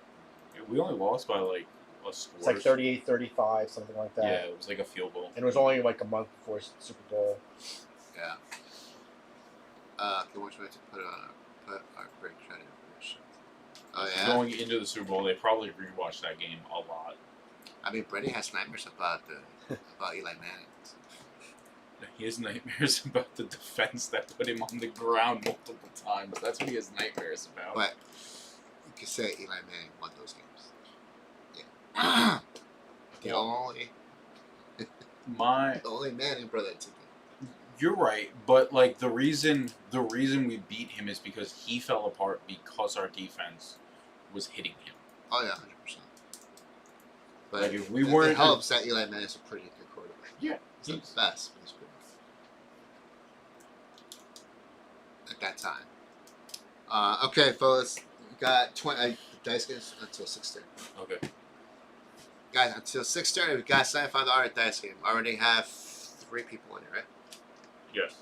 Speaker 2: we only lost by like a score.
Speaker 6: It's like 38-35, something like that.
Speaker 2: Yeah, it was like a field goal.
Speaker 6: And it was only like a month before Super Bowl.
Speaker 5: Yeah. Okay, which way to put our break credit information? Oh yeah.
Speaker 2: Going into the Super Bowl, they probably rewatched that game a lot.
Speaker 5: I mean, Brady has nightmares about Eli Manning.
Speaker 2: He has nightmares about the defense that put him on the ground multiple times. That's what he has nightmares about.
Speaker 5: But you could say Eli Manning won those games. Yeah. the only Manning brother to do.
Speaker 2: You're right, but like the reason we beat him is because he fell apart because our defense was hitting him.
Speaker 5: Oh yeah, 100%. But
Speaker 2: Like, if we
Speaker 5: it
Speaker 2: weren't-
Speaker 5: helps that Eli Manning's a pretty good quarterback.
Speaker 2: Yeah,
Speaker 5: He's not the best, but he's pretty good. At that time. Okay, fellas. We got 20 dice games until 6:30.
Speaker 2: Okay.
Speaker 5: Guys, until 6:30, we got $75 dice game. Already have 3 people in it, right?
Speaker 2: Yes.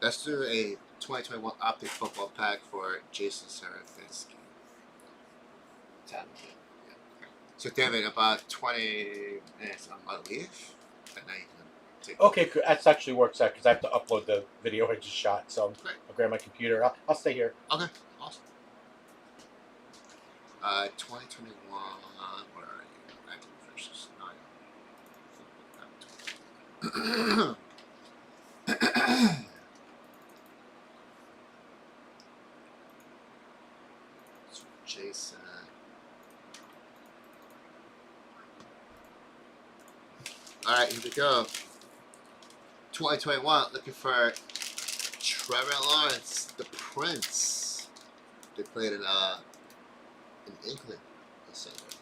Speaker 5: Let's do a 2021 Optic Football Pack for Jason Serafinsky. Yeah. Okay. So, David, about 20 minutes on my leave, and now you can take.
Speaker 6: Okay, good. That actually works out because I have to upload the video I just shot. So
Speaker 5: Great.
Speaker 6: I'll grab my computer. I'll stay here.
Speaker 5: Okay, awesome. 2021. Where are you? Active versus 9. So Jason. All right, here we go. 2021. Looking for Trevor Lawrence, the Prince. They played in England this Sunday.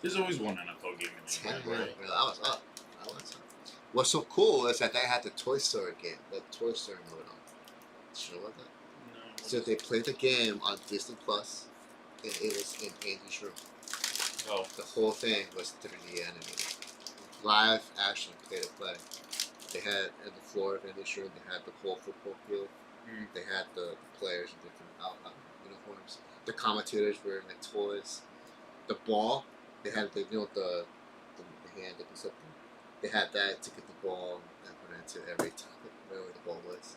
Speaker 2: There's always one NFL game in
Speaker 5: 10
Speaker 2: England, right?
Speaker 5: I was up. What's so cool is that they had the Toy Story game, the Toy Story mode on. Did you know about that?
Speaker 2: No.
Speaker 5: So they played the game on Disney Plus, and it was in Andy's room.
Speaker 2: Oh.
Speaker 5: The whole thing was 3D animated. Live action play to play. They had in the floor of Andy's room, they had the whole football field.
Speaker 2: Mm.
Speaker 5: They had the players in different uniforms. The commentators were in like toys. The ball, they had the hand that was up there. They had that to get the ball and put it into every time wherever the ball was.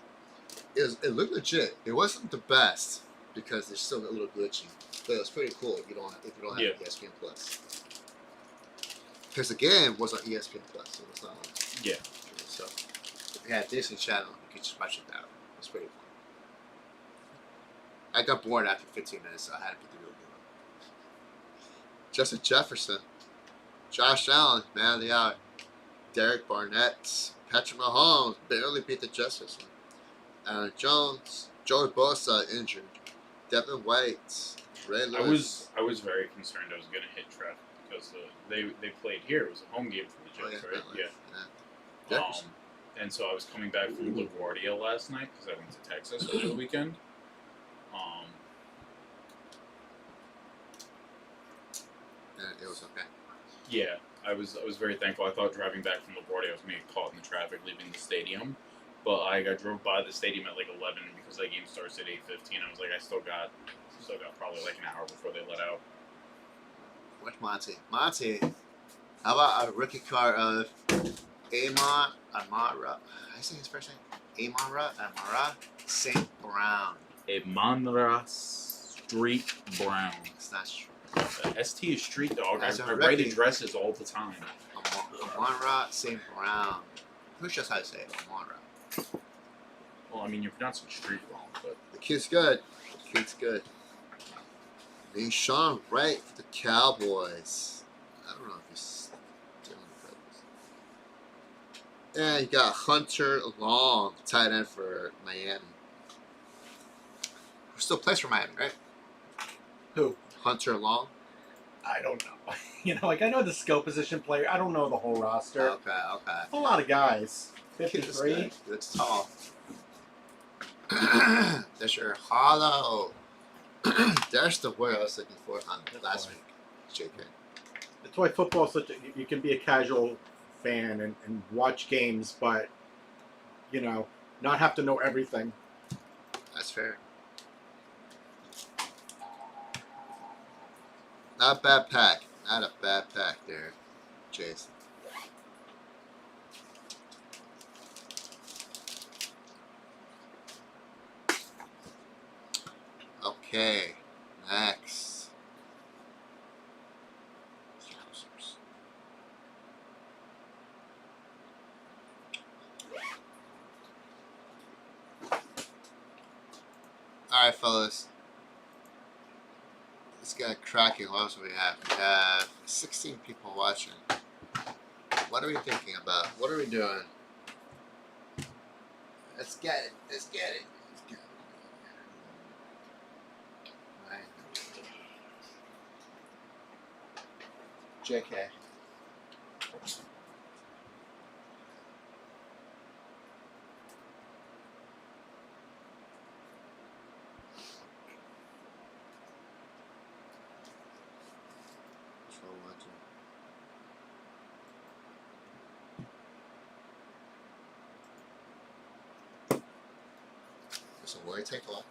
Speaker 5: It looked legit. It wasn't the best because it's still a little glitchy, but it was pretty cool if you don't have
Speaker 2: Yeah.
Speaker 5: ESPN Plus. Because the game was on ESPN Plus, so it was not on.
Speaker 2: Yeah.
Speaker 5: So if you had Disney Channel, you could just watch it that way. It was pretty fun. I got bored after 15 minutes, so I had to put the real game on. Justin Jefferson, Josh Allen, man of the hour. Derek Barnett, Patrick Mahomes barely beat the Jets this one. Aaron Jones, Joey Bosa injured. Devin White, Ray Lewis.
Speaker 2: I was very concerned I was going to hit traffic because they played here. It was a home game for the Jets, right? Yeah.
Speaker 5: Jefferson.
Speaker 2: And so I was coming back from LaGuardia last night because I went to Texas over the weekend.
Speaker 5: And it was okay.
Speaker 2: Yeah, I was very thankful. I thought driving back from LaGuardia I was going to get caught in the traffic leaving the stadium. But I drove by the stadium at like 11 because that game starts at 8:15. I was like, I still got probably like an hour before they let out.
Speaker 5: Where's Monty? Monty, how about a rookie card of Amara? I say his first name? Amara St. Brown.
Speaker 2: A Monra Street Brown.
Speaker 5: It's not true.
Speaker 2: ST is street dog.
Speaker 5: As a
Speaker 2: I write
Speaker 5: rookie.
Speaker 2: addresses all the time.
Speaker 5: Amara St. Brown. Who knows how to say it? Amara.
Speaker 2: Well, I mean, you're pronouncing street wrong, but
Speaker 5: The kid's good. Sean Wright for the Cowboys. I don't know if he's still in the Cowboys. And you got Hunter Long, tight end for Miami. Who still plays for Miami, right?
Speaker 6: Who?
Speaker 5: Hunter Long.
Speaker 6: I don't know. Like I know the skill position player. I don't know the whole roster.
Speaker 5: Okay.
Speaker 6: A lot of guys.
Speaker 5: Kid is
Speaker 6: 53.
Speaker 5: good. He looks tall. There's your hollow. There's the word I was looking for on last week. JK.
Speaker 6: That's why football is such a, you can be a casual fan and watch games, but not have to know everything.
Speaker 5: That's fair. Not a bad pack. Not a bad pack there, Jason. Okay, next. Alright, fellas. Let's get cracking. What else do we have? We have 16 people watching. What are we thinking about? What are we doing? Let's get it. Let's get it. Right. JK. So we're gonna take all.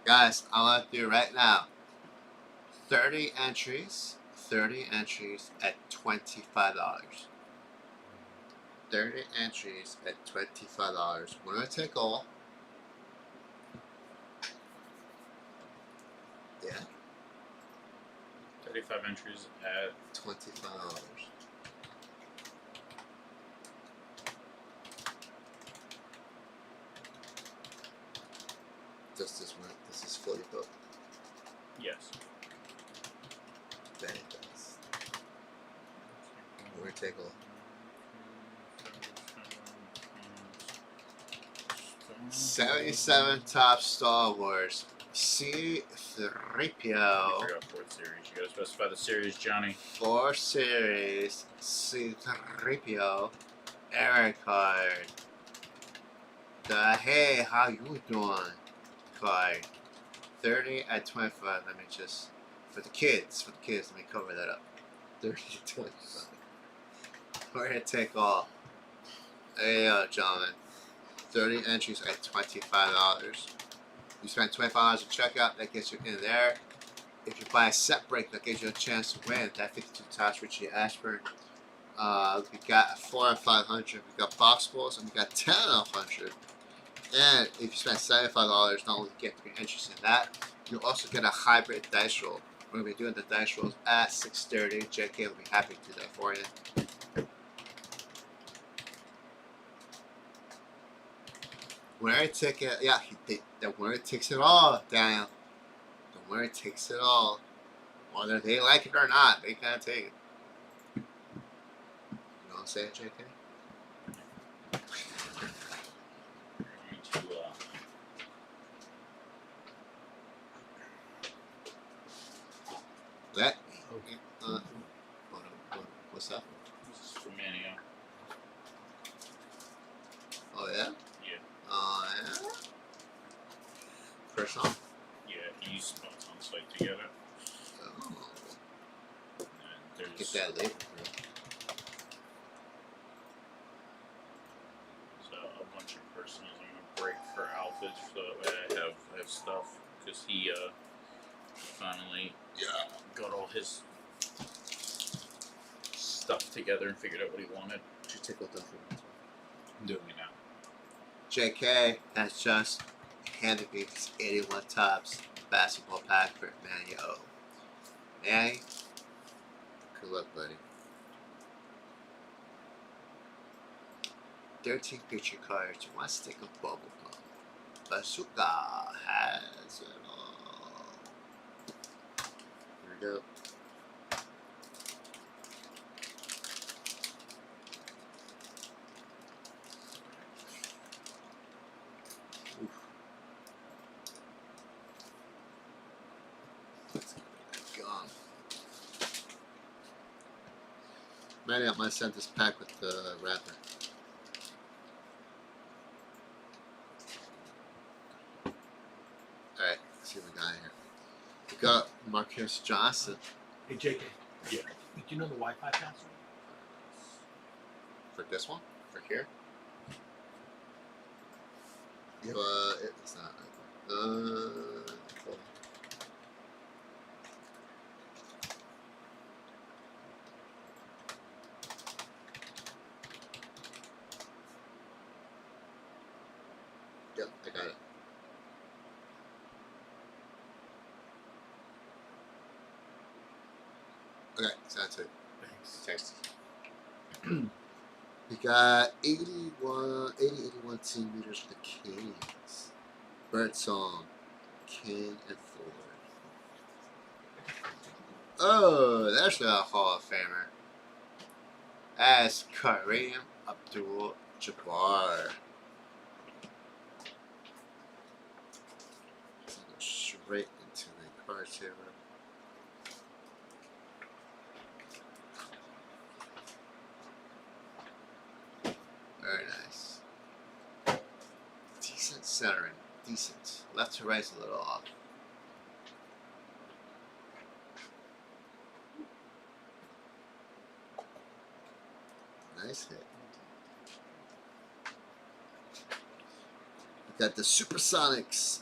Speaker 5: Guys, I want to do right now 30 entries. 30 entries at $25. 30 entries at $25. We're gonna take all. Yeah,
Speaker 2: 35 entries at
Speaker 5: $25. Does this work? This is fully booked.
Speaker 2: yes.
Speaker 5: Then it does. We're gonna take all. 77 top Star Wars. C3PO.
Speaker 2: You forgot fourth series. You gotta specify the series, Johnny.
Speaker 5: 4 series. C3PO. Air card. The hey, how you doing? Card. 30 at 25. Let me just for the kids. Let me cover that up. 30 to 25. We're gonna take all. There you go, gentlemen. 30 entries at $25. You spend $25 at checkout, that gets you in there. If you buy a set break, that gives you a chance to win that 52 Tops Richie Ashburn. We got 4 and 500. We got box balls, and we got 10 of 100. And if you spend $75, not only get 3 entries in that, you also get a hybrid dice roll. We're gonna be doing the dice rolls at 6:30. JK will be happy to do that for you. Winner take it. Yeah, the winner takes it all, Daniel. The winner takes it all. Whether they like it or not, they can't take it. You know what I'm saying, JK?
Speaker 2: We're going to
Speaker 5: Let what's up?
Speaker 2: this is for Manio.
Speaker 5: Oh yeah?
Speaker 2: Yeah.
Speaker 5: Yeah? First off?
Speaker 2: Yeah, he used both on site together.
Speaker 5: Oh.
Speaker 2: And there's
Speaker 5: Get that later, bro.
Speaker 2: so a bunch of personals I'm gonna break for Alphas so that way I have stuff because he finally got all his stuff together and figured out what he wanted.
Speaker 5: Just take what done for me.
Speaker 2: I'm doing it now.
Speaker 5: JK has just handed me this 81 Tops basketball pack for Manny O. Manny, good luck, buddy. 13 picture cards, 1 stick of bubble gum. Bazooka has it all. Here we go. Oof. Let's get that gum. Manny, I might send this pack with the wrapper. Alright, let's see what we got here. We got Marcus Johnson
Speaker 6: Hey, JK.
Speaker 2: Yeah.
Speaker 6: Do you know the Wi-Fi password?
Speaker 5: for this one, for here.
Speaker 6: Yep.
Speaker 5: It's not. Cool. Yep, I got it. Okay, sounds good.
Speaker 2: Thanks.
Speaker 5: Text. We got 81 centimeters for the Kings. Birdsong, King and Ford. Oh, there's a Hall of Famer. That's Kareem Abdul-Jabbar. Let's go straight into the card table. Very nice. Decent centering. Decent. Left to right's a little off. Nice hit. We got the Supersonics.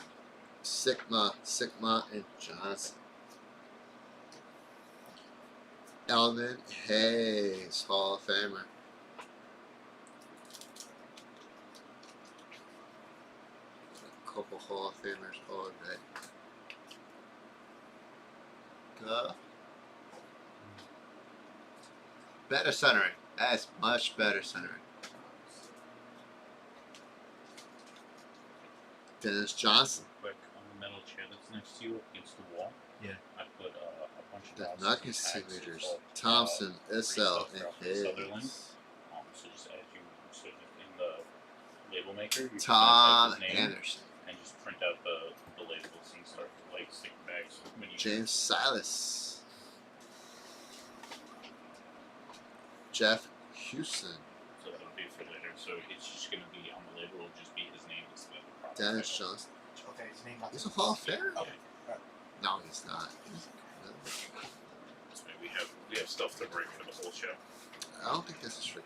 Speaker 5: Sigma, and Johnson. Elman Hayes, Hall of Famer. A couple Hall of Famers all day. Go. Better centering. That's much better centering. Dennis Johnson.
Speaker 2: Quick, on the metal chair that's next to you against the wall.
Speaker 5: Yeah.
Speaker 2: I put a bunch of
Speaker 5: The
Speaker 2: boxes
Speaker 5: Nuggets
Speaker 2: and tags.
Speaker 5: teenagers.
Speaker 2: It's all,
Speaker 5: Thompson,
Speaker 2: free
Speaker 5: SL,
Speaker 2: stuff
Speaker 5: and
Speaker 2: throughout the Sutherland.
Speaker 5: Hayes.
Speaker 2: So just as you, so just in the label maker, you just
Speaker 5: Tom
Speaker 2: type his name
Speaker 5: Anderson.
Speaker 2: and just print out the labels and start like stick bags when you.
Speaker 5: James Silas. Jeff Houston.
Speaker 2: So that'll be for later. So it's just gonna be on the label. It'll just be his name instead of the product
Speaker 5: Dennis
Speaker 2: title.
Speaker 5: Johnson.
Speaker 6: Okay, his name.
Speaker 5: He's a Hall of Famer?
Speaker 2: Yeah.
Speaker 5: No, he's not.
Speaker 2: So we have stuff to bring for the whole show.
Speaker 5: I don't think this is true.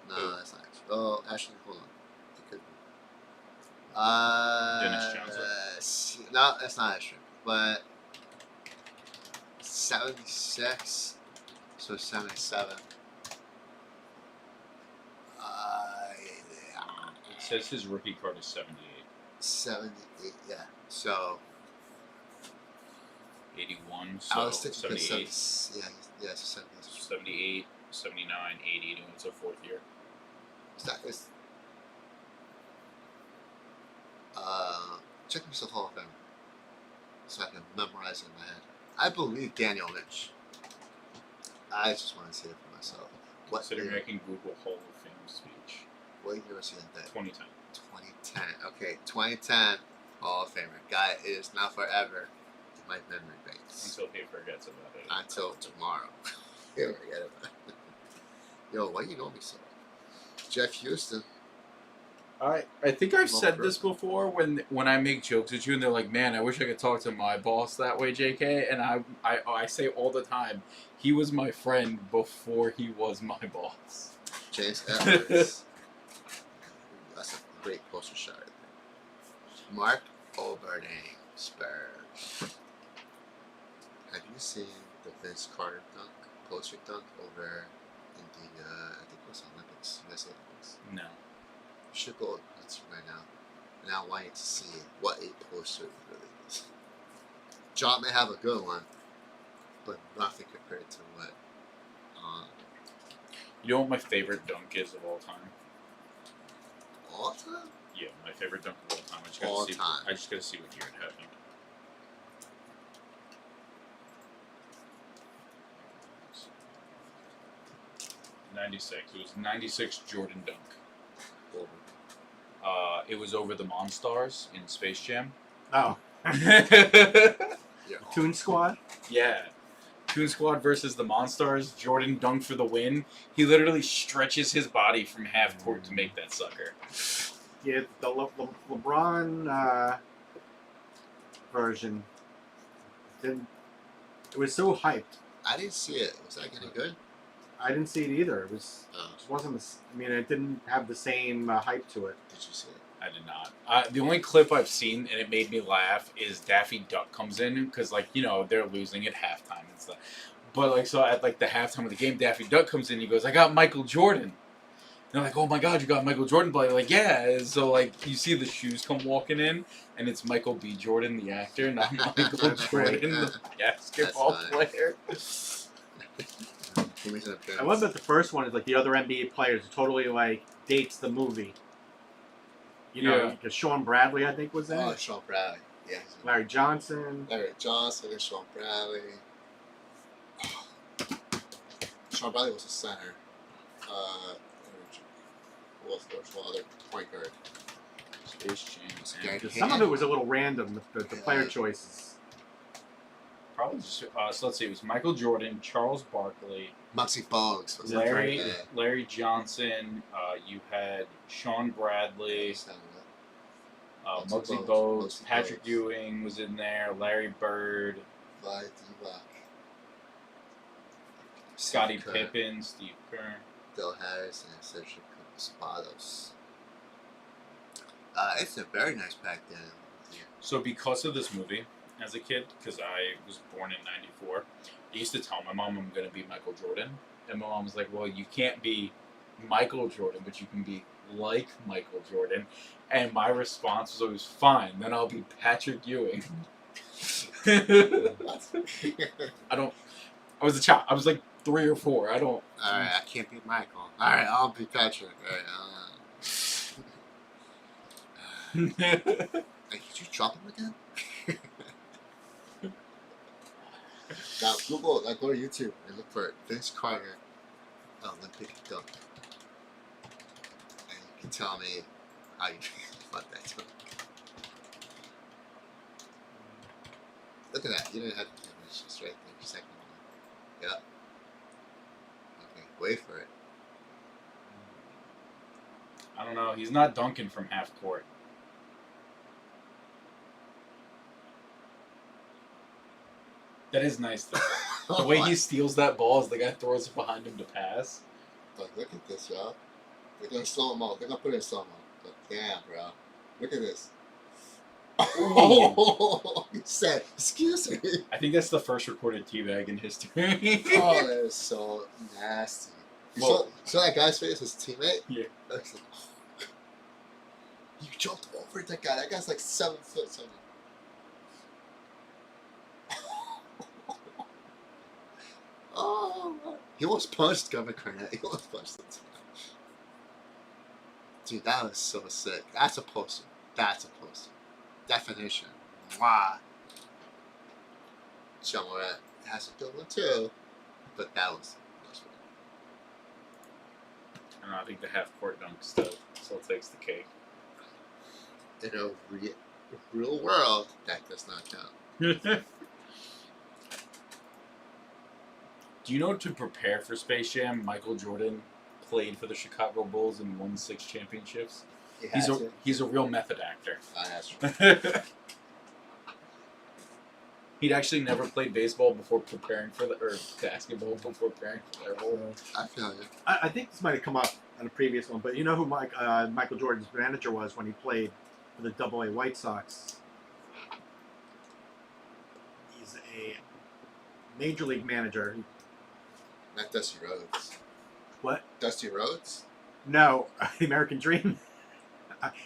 Speaker 5: No,
Speaker 2: Who?
Speaker 5: that's not actually. Oh, actually, hold on. It could be.
Speaker 2: Dennis Johnson?
Speaker 5: No, that's not actually. But 76, so 77. Yeah.
Speaker 2: It says his rookie card is 78.
Speaker 5: 78, yeah. So,
Speaker 2: 81,
Speaker 5: I
Speaker 2: so
Speaker 5: was thinking
Speaker 2: 78,
Speaker 5: 78.
Speaker 2: 78, 79, 80, and it's a fourth year.
Speaker 5: Is check me some Hall of Fame so I can memorize it in my head. I believe Daniel Lynch. I just want to see it for myself. What
Speaker 2: Considering I
Speaker 5: year,
Speaker 2: can Google Hall of Fame speech.
Speaker 5: what year was he in that?
Speaker 2: 2010.
Speaker 5: 2010. Okay, 2010 Hall of Famer. Guy is now forever in my memory banks.
Speaker 2: Until he forgets about it.
Speaker 5: Until tomorrow. He'll forget about it. Yo, why you know me so well? Jeff Houston.
Speaker 3: I think I've
Speaker 5: Well,
Speaker 3: said
Speaker 5: correct.
Speaker 3: this before when I make jokes at you and they're like, man, I wish I could talk to my boss that way, JK. And I say all the time, he was my friend before he was my boss.
Speaker 5: James Edwards. That's a great poster shot right there. Mark Oberding, Spurs. Have you seen the Vince Carter dunk, poster dunk over in the, I think it was Olympics, USA Olympics?
Speaker 2: No.
Speaker 5: You should go nuts right now. And I want you to see what a poster it really is. John may have a good one, but nothing compared to what.
Speaker 2: You know what my favorite dunk is of all time?
Speaker 5: All time?
Speaker 2: Yeah, my favorite dunk of all time.
Speaker 5: All time.
Speaker 2: I just gotta see what year it happened. '96. It was '96 Jordan dunk. It was over the Monstars in Space Jam.
Speaker 6: Oh,
Speaker 5: Yeah.
Speaker 6: Toon Squad.
Speaker 2: Yeah. Toon Squad versus the Monstars. Jordan dunked for the win. He literally stretches his body from half court to make that sucker.
Speaker 6: Yeah, the LeBron version. It was so hyped.
Speaker 5: I didn't see it. Was that any good?
Speaker 6: I didn't see it either. It was.
Speaker 5: Oh,
Speaker 6: It wasn't. I mean, it didn't have the same hype to it.
Speaker 5: did you see it?
Speaker 2: I did not. The only clip I've seen, and it made me laugh, is Daffy Duck comes in because, like, you know, they're losing at halftime and stuff. But like, so at like the halftime of the game, Daffy Duck comes in. He goes, "I got Michael Jordan." And they're like, "Oh my God, you got Michael Jordan!" But like, yeah. And so like, you see the shoes come walking in, and it's Michael B. Jordan, the actor, not Michael
Speaker 5: That's great.
Speaker 2: Jordan, the basketball
Speaker 5: That's funny.
Speaker 2: player.
Speaker 5: He was in a
Speaker 6: I love that the first one is like the other NBA players totally like dates the movie. You know,
Speaker 2: Yeah.
Speaker 6: because Sean Bradley, I think, was in
Speaker 5: Oh,
Speaker 6: it.
Speaker 5: Sean Bradley. Yeah. he's in
Speaker 6: Larry Johnson.
Speaker 5: Larry Johnson and Sean Bradley. Sean Bradley was a center. Who was there was one other point guard?
Speaker 2: Space Jam.
Speaker 5: Gary
Speaker 2: man.
Speaker 6: 'Cause some of it was a little random. The player
Speaker 5: Yeah.
Speaker 6: choices.
Speaker 2: Probably just. So let's see. It was Michael Jordan, Charles Barkley,
Speaker 5: Muggsy Bogues was
Speaker 2: Larry
Speaker 5: Yeah.
Speaker 2: Larry Johnson. You had Sean Bradley, Muggsy Bogues, Patrick Ewing was in there. Larry Bird,
Speaker 5: Clyde Divac.
Speaker 2: Scottie
Speaker 5: Steve Kerr,
Speaker 2: Pippen, Steve Kerr.
Speaker 5: Del Harris, and Sergio Espados. It's a very nice pack then.
Speaker 2: So because of this movie, as a kid, because I was born in '94, I used to tell my mom I'm gonna be Michael Jordan, and my mom was like, "Well, you can't be Michael Jordan, but you can be like Michael Jordan." And my response was always, "Fine, then I'll be Patrick Ewing." I was a child. I was like 3 or 4. I don't.
Speaker 5: Alright, I can't be Michael. Alright, I'll be Patrick. Alright, Hey, did you drop him again? Now Google, like, go to YouTube and look for Vince Carter Olympic dunk, and you can tell me how you feel about that dunk. Look at that. You didn't have to do it. It's just right there. Second one. Yep. Okay, wait for it.
Speaker 2: I don't know. He's not dunking from half court. That is nice though. The way he steals that ball as the guy throws it behind him to pass.
Speaker 5: Like, look at this, y'all. They're gonna slow him out. They're gonna put it in slow mo. But damn, bro. Look at this. Oh, he said, "Excuse me."
Speaker 2: I think that's the first recorded teabag in history.
Speaker 5: Oh, that is so nasty. You
Speaker 2: Well-
Speaker 5: saw that guy's face, his teammate?
Speaker 2: Yeah.
Speaker 5: That's like, oh. You jumped over that guy. That guy's like 7 foot something. Oh, he almost punched Governor Cornette. He almost punched him. Dude, that was so sick. That's a poster. That's a poster. Definition. Wow. John Morant has a good one too, but that was fun.
Speaker 2: I don't know, I think the half court dunk still takes the cake.
Speaker 5: In a real world, that does not count.
Speaker 2: Do you know, to prepare for Space Jam, Michael Jordan played for the Chicago Bulls and won 6 championships?
Speaker 5: He had to.
Speaker 2: He's a real method actor.
Speaker 5: That's true.
Speaker 2: He'd actually never played baseball before preparing for or basketball before preparing for their role.
Speaker 5: I feel you.
Speaker 6: I think this might have come up on a previous one, but you know who Michael Jordan's manager was when he played for the AA White Sox? He's a major league manager.
Speaker 5: Not Dusty Rhodes.
Speaker 6: What?
Speaker 5: Dusty Rhodes?
Speaker 6: No, the American Dream.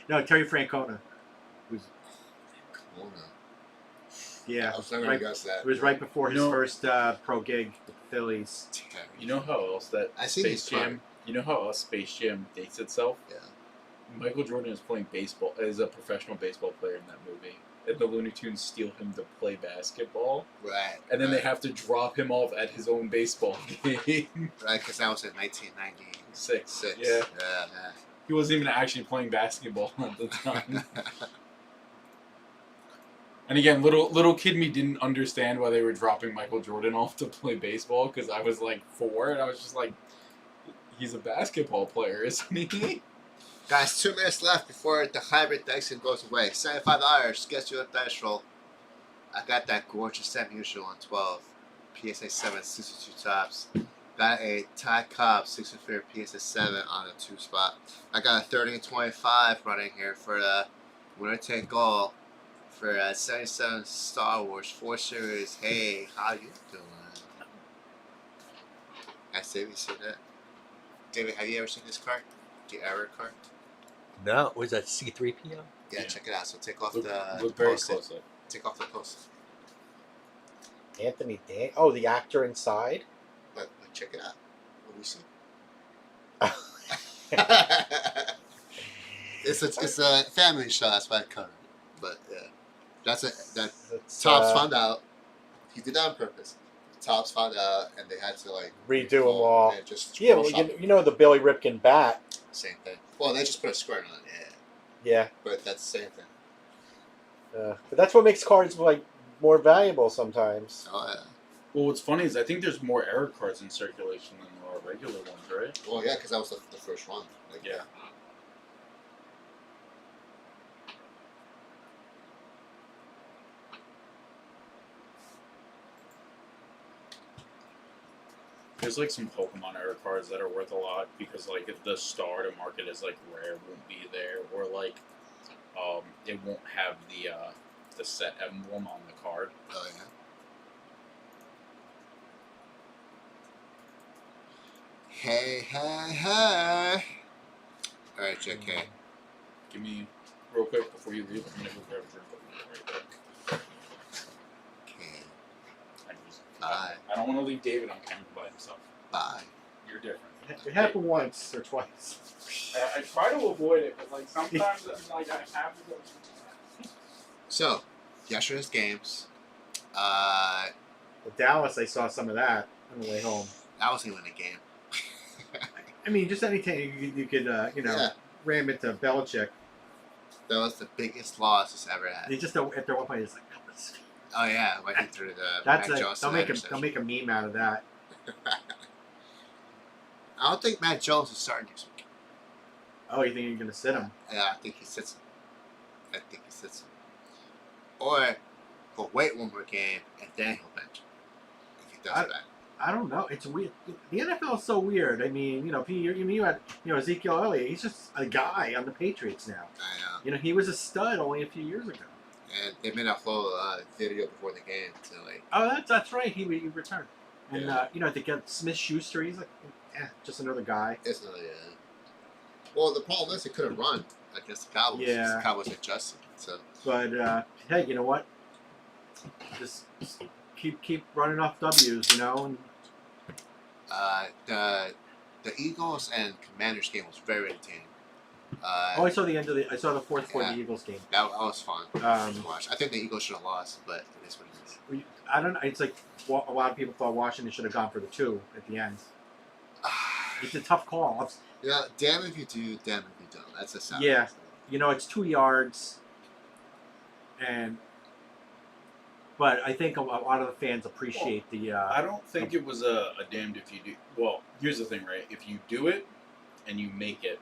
Speaker 6: No, Terry Francona.
Speaker 5: Come on now.
Speaker 6: Yeah,
Speaker 5: I was never
Speaker 6: right,
Speaker 5: gonna guess that.
Speaker 6: it was right before his
Speaker 2: You know-
Speaker 6: first pro gig with the Phillies.
Speaker 5: Terry.
Speaker 2: You know how else that
Speaker 5: I see
Speaker 2: Space
Speaker 5: he's
Speaker 2: Jam?
Speaker 5: fine.
Speaker 2: You know how else Space Jam dates itself?
Speaker 5: Yeah.
Speaker 2: Michael Jordan is playing baseball as a professional baseball player in that movie, and the Looney Tunes steal him to play basketball,
Speaker 5: Right.
Speaker 2: and then
Speaker 5: right,
Speaker 2: they have to drop him off at his own baseball game.
Speaker 5: Right, because that was in 1996.
Speaker 2: 6. Yeah.
Speaker 5: Yeah.
Speaker 2: He wasn't even actually playing basketball at the time.
Speaker 5: Yeah.
Speaker 2: And again, little kid me didn't understand why they were dropping Michael Jordan off to play baseball, because I was like 4, and I was just like, he's a basketball player, isn't he?
Speaker 5: Guys, 2 minutes left before the hybrid dicing goes away. $75 gets you a dice roll. I got that gorgeous Sam Usual on 12. PSA 7, 62 tops. Got a Ty Cobb 64 PSA 7 on the 2 spot. I got a 30 and 25 running here for the winner take all for 77 Star Wars 4 Series. Hey, how you doing? Has David seen that? David, have you ever seen this card? The error card?
Speaker 7: No, was that C3PO?
Speaker 5: Yeah,
Speaker 2: Yeah.
Speaker 5: check it out. So take off
Speaker 2: Look
Speaker 5: the
Speaker 2: very
Speaker 5: post.
Speaker 2: close up.
Speaker 5: Take off the post.
Speaker 6: Anthony Dan. Oh, the actor inside.
Speaker 5: But check it out. What do you see? it's a family show. That's why I cut it. But yeah, that
Speaker 6: It's,
Speaker 5: Tops found out. He did that on purpose. Tops found out, and they had to like
Speaker 6: redo them all.
Speaker 5: And just
Speaker 6: Yeah, well,
Speaker 5: Photoshop
Speaker 6: you know the Billy Ripken bat.
Speaker 5: same thing. Well, they just put a square on it. Yeah,
Speaker 6: Yeah,
Speaker 5: but that's the same thing.
Speaker 6: but that's what makes cards like more valuable sometimes.
Speaker 5: Oh yeah.
Speaker 2: Well, what's funny is I think there's more error cards in circulation than there are regular ones, right?
Speaker 5: Well, yeah, because that was the first one. Like,
Speaker 2: Yeah. There's like some Pokemon error cards that are worth a lot because like the star to market is like rare won't be there, or like it won't have the set emblem on the card.
Speaker 5: Oh yeah. Hey. All right, JK.
Speaker 2: Give me real quick before you leave. I'm gonna go grab a drink. I'll be right back.
Speaker 5: Okay.
Speaker 2: I don't want to leave David on camera by himself.
Speaker 5: Bye.
Speaker 2: You're different.
Speaker 6: It happened once or twice.
Speaker 2: I try to avoid it, but like sometimes I have to go.
Speaker 5: So, yesterday's games.
Speaker 6: With Dallas, I saw some of that on the way home.
Speaker 5: I wasn't even in a game.
Speaker 6: I mean, just anything you could,
Speaker 5: Yeah.
Speaker 6: ram into Belichick.
Speaker 5: That was the biggest loss he's ever had.
Speaker 6: He just after one point, he's like,
Speaker 5: Oh yeah, when he threw the
Speaker 6: that's
Speaker 5: Mac
Speaker 6: a,
Speaker 5: Jones
Speaker 6: they'll
Speaker 5: interception.
Speaker 6: make a meme out of that.
Speaker 5: I don't think Mac Jones is starting next week.
Speaker 6: Oh, you think you're gonna sit him?
Speaker 5: Yeah, I think he sits him. Or he'll wait one more game and then he'll bench him. If he does that.
Speaker 6: I don't know. It's weird. The NFL is so weird. I mean, you had Ezekiel Elliott. He's just a guy on the Patriots now.
Speaker 5: I know.
Speaker 6: He was a stud only a few years ago.
Speaker 5: And they made a whole video before the game to like.
Speaker 6: Oh, that's right. He returned. And
Speaker 5: Yeah.
Speaker 6: they get Smith Schuster. He's like, just another guy.
Speaker 5: It's not. Well, the problem is he couldn't run against the Cowboys.
Speaker 6: Yeah.
Speaker 5: The Cowboys adjusted. So.
Speaker 6: But hey, you know what? Just keep running off W's, and
Speaker 5: The Eagles and Commanders game was very entertaining.
Speaker 6: I saw the fourth quarter of the Eagles game.
Speaker 5: That was fun to watch. I think the Eagles should have lost, but it is what it is.
Speaker 6: I don't know. It's like a lot of people thought Washington should have gone for the 2 at the end. It's a tough call.
Speaker 5: Yeah, damn if you do, damn if you don't. That's a sound.
Speaker 6: Yeah. It's 2 yards, but I think a lot of the fans appreciate the.
Speaker 2: I don't think it was a damned if you do. Well, here's the thing, right? If you do it and you make it,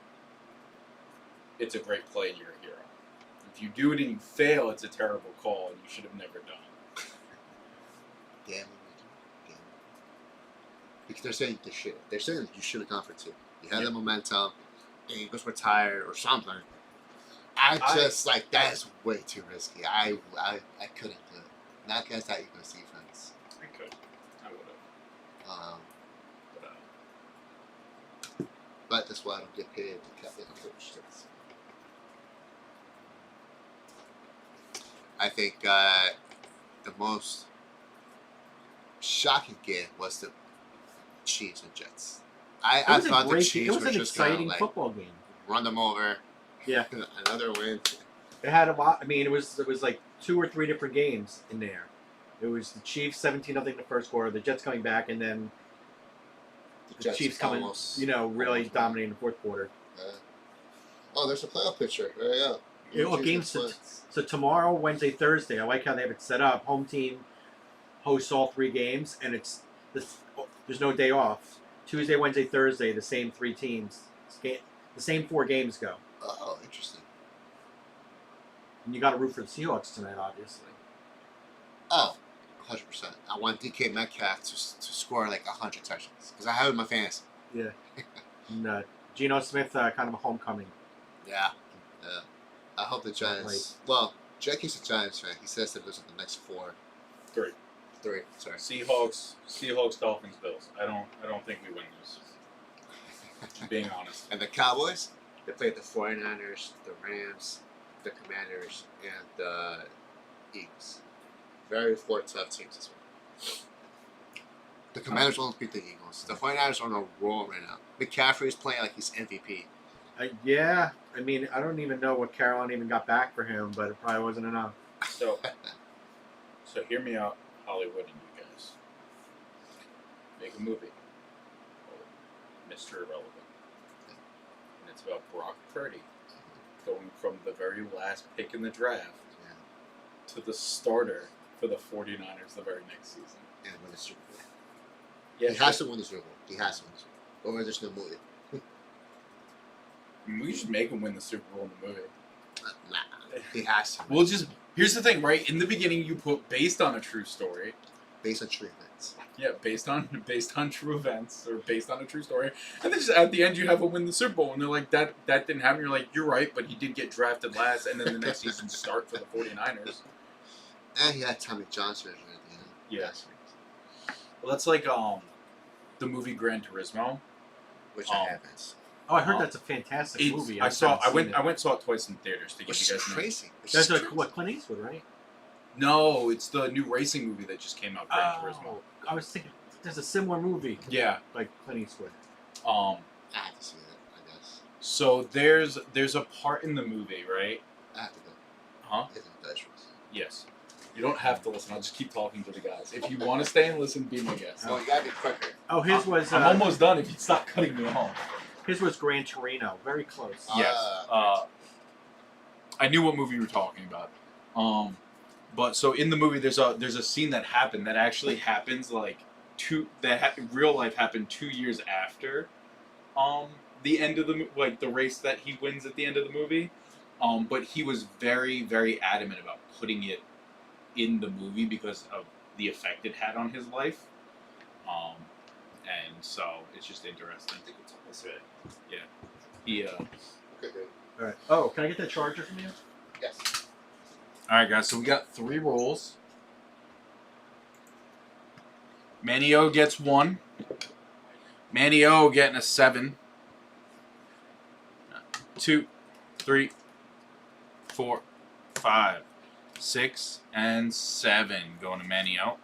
Speaker 2: it's a great play and you're a hero. If you do it and you fail, it's a terrible call and you should have never done it.
Speaker 5: Damn it. Because they're saying this shit. They're saying that you should have gone for 2. You had the momentum, and Eagles were tired or something. That is way too risky. I couldn't do it. Not against that Eagles defense.
Speaker 2: I could. I would have.
Speaker 5: But that's why I don't get paid to cut the coach. I think the most shocking game was the Chiefs and Jets. I thought the Chiefs
Speaker 6: It was
Speaker 5: were
Speaker 6: an
Speaker 5: just going
Speaker 6: exciting
Speaker 5: to
Speaker 6: football game.
Speaker 5: run them over.
Speaker 6: Yeah.
Speaker 5: Another win.
Speaker 6: It had a lot. I mean, it was like 2 or 3 different games in there. It was the Chiefs 17-0 in the first quarter, the Jets coming back, and then the Chiefs coming, really dominating the fourth quarter.
Speaker 5: There's a playoff picture. There you go.
Speaker 6: Games. So tomorrow, Wednesday, Thursday. I like how they have it set up. Home team hosts all 3 games, and there's no day off. Tuesday, Wednesday, Thursday, the same 3 teams. The same 4 games go.
Speaker 5: Oh, interesting.
Speaker 6: And you got to root for the Seahawks tonight, obviously.
Speaker 5: Oh, 100%. I want DK Metcalf to score like 100 touchdowns because I have him in my fantasy.
Speaker 6: Yeah. And Geno Smith, kind of a homecoming.
Speaker 5: Yeah. I hope the Giants. Well, Jackie's a Giants fan. He says that those are the next 4.
Speaker 2: 3.
Speaker 5: 3. Sorry.
Speaker 2: Seahawks, Dolphins, Bills. I don't think we win this. Just being honest.
Speaker 5: And the Cowboys, they played the 49ers, the Rams, the Commanders, and the Eagles. Very 4 tough teams as well. The Commanders won't beat the Eagles. The 49ers are on a roll right now. McCaffrey's playing like he's MVP.
Speaker 6: Yeah. I mean, I don't even know what Carolina even got back for him, but it probably wasn't enough.
Speaker 2: So hear me out, Hollywood and you guys. Make a movie called Mr. Irrelevant. And it's about Brock Purdy going from the very last pick in the draft to the starter for the 49ers the very next season.
Speaker 5: And win the Super Bowl.
Speaker 2: Yeah,
Speaker 5: he has to win the Super Bowl. He has to win the Super Bowl. Or there's no movie.
Speaker 2: We should make him win the Super Bowl in the movie.
Speaker 5: Nah, he has to.
Speaker 2: We'll just... Here's the thing, right? In the beginning, you put based on a true story.
Speaker 5: Based on true events.
Speaker 6: events.
Speaker 2: Yeah, based on true events or based on a true story. And then just at the end you have him win the Super Bowl and they're like that didn't happen. You're like, you're right, but he did get drafted last and then the next season start for the 49ers.
Speaker 5: And he had Tommy John surgery at the end.
Speaker 2: Yes. Well, that's like the movie Gran Turismo.
Speaker 5: Which I haven't.
Speaker 6: Oh, I heard that's a fantastic movie.
Speaker 2: I went saw it twice in theaters to give
Speaker 5: Which
Speaker 2: you
Speaker 5: is
Speaker 2: guys
Speaker 5: crazy. Which
Speaker 6: That's
Speaker 5: is
Speaker 6: like
Speaker 5: crazy.
Speaker 6: what Clint Eastwood, right?
Speaker 2: No, it's the new racing movie that just came out, Gran Turismo.
Speaker 6: I was thinking there's a similar movie
Speaker 2: Yeah.
Speaker 6: like Clint Eastwood.
Speaker 5: I have to see it, I guess.
Speaker 2: So there's a part in the movie, right?
Speaker 5: I have to go.
Speaker 2: Huh?
Speaker 5: It's a Dutch race.
Speaker 2: Yes. You don't have to listen. I'll just keep talking to the guys. If you want to stay and listen, be my guest.
Speaker 5: Well, you gotta be quicker.
Speaker 6: Oh, his was
Speaker 2: I'm almost done if you stop cutting me off.
Speaker 6: his was Gran Torino. Very close.
Speaker 2: Yes. I knew what movie you were talking about. But so in the movie, there's a scene that happened that actually happens like real life happened 2 years after, the end of the race that he wins at the end of the movie. But he was very, very adamant about putting it in the movie because of the effect it had on his life. And so it's just interesting. That's it. Yeah. He.
Speaker 5: Okay, good.
Speaker 6: All right. Oh, can I get that charger from you?
Speaker 5: Yes.
Speaker 2: All right, guys. So we got 3 rolls. Manny-O gets 1. Manny-O getting a 7. 2, 3, 4, 5, 6, and 7 going to Manny-O.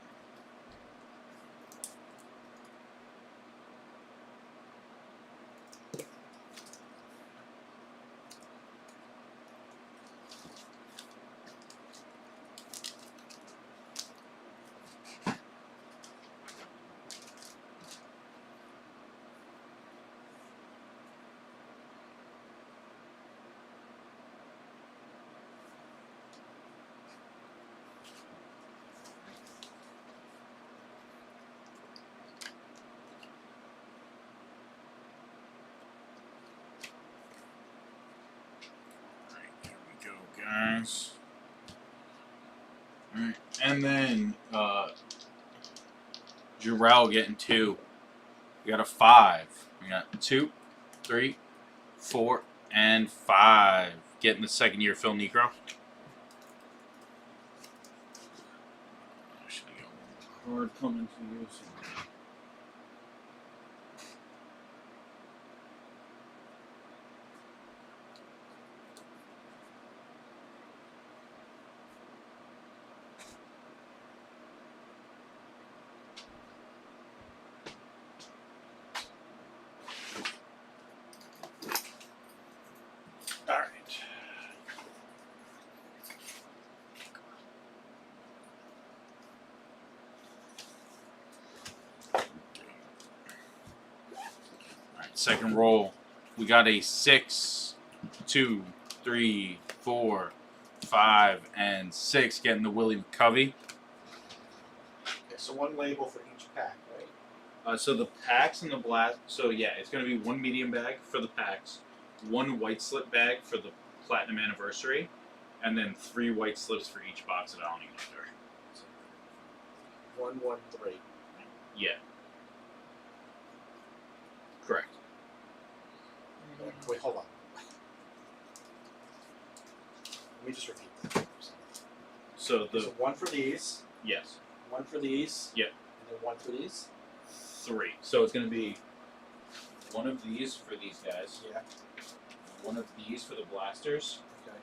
Speaker 2: Guys. Alright. And then Jarrell getting 2. We got a 5. We got 2, 3, 4, and 5. Getting the second year Phil Necro. Card coming to you. Second roll, we got a 6, 2, 3, 4, 5, and 6 getting the Willie McCovey.
Speaker 6: Okay, so one label for each pack, right?
Speaker 2: So the packs and the blast. So yeah, it's going to be 1 medium bag for the packs, 1 white slip bag for the platinum anniversary, and then 3 white slips for each box of Allen Wonder.
Speaker 6: 113.
Speaker 2: Yeah. Correct.
Speaker 6: Wait, hold on. Let me just repeat that.
Speaker 2: So
Speaker 6: So one for these,
Speaker 2: yes,
Speaker 6: one for these,
Speaker 2: Yep.
Speaker 6: and then one for these.
Speaker 2: 3. So it's going to be 1 of these for these guys,
Speaker 6: Yeah.
Speaker 2: 1 of these for the blasters,
Speaker 6: Okay.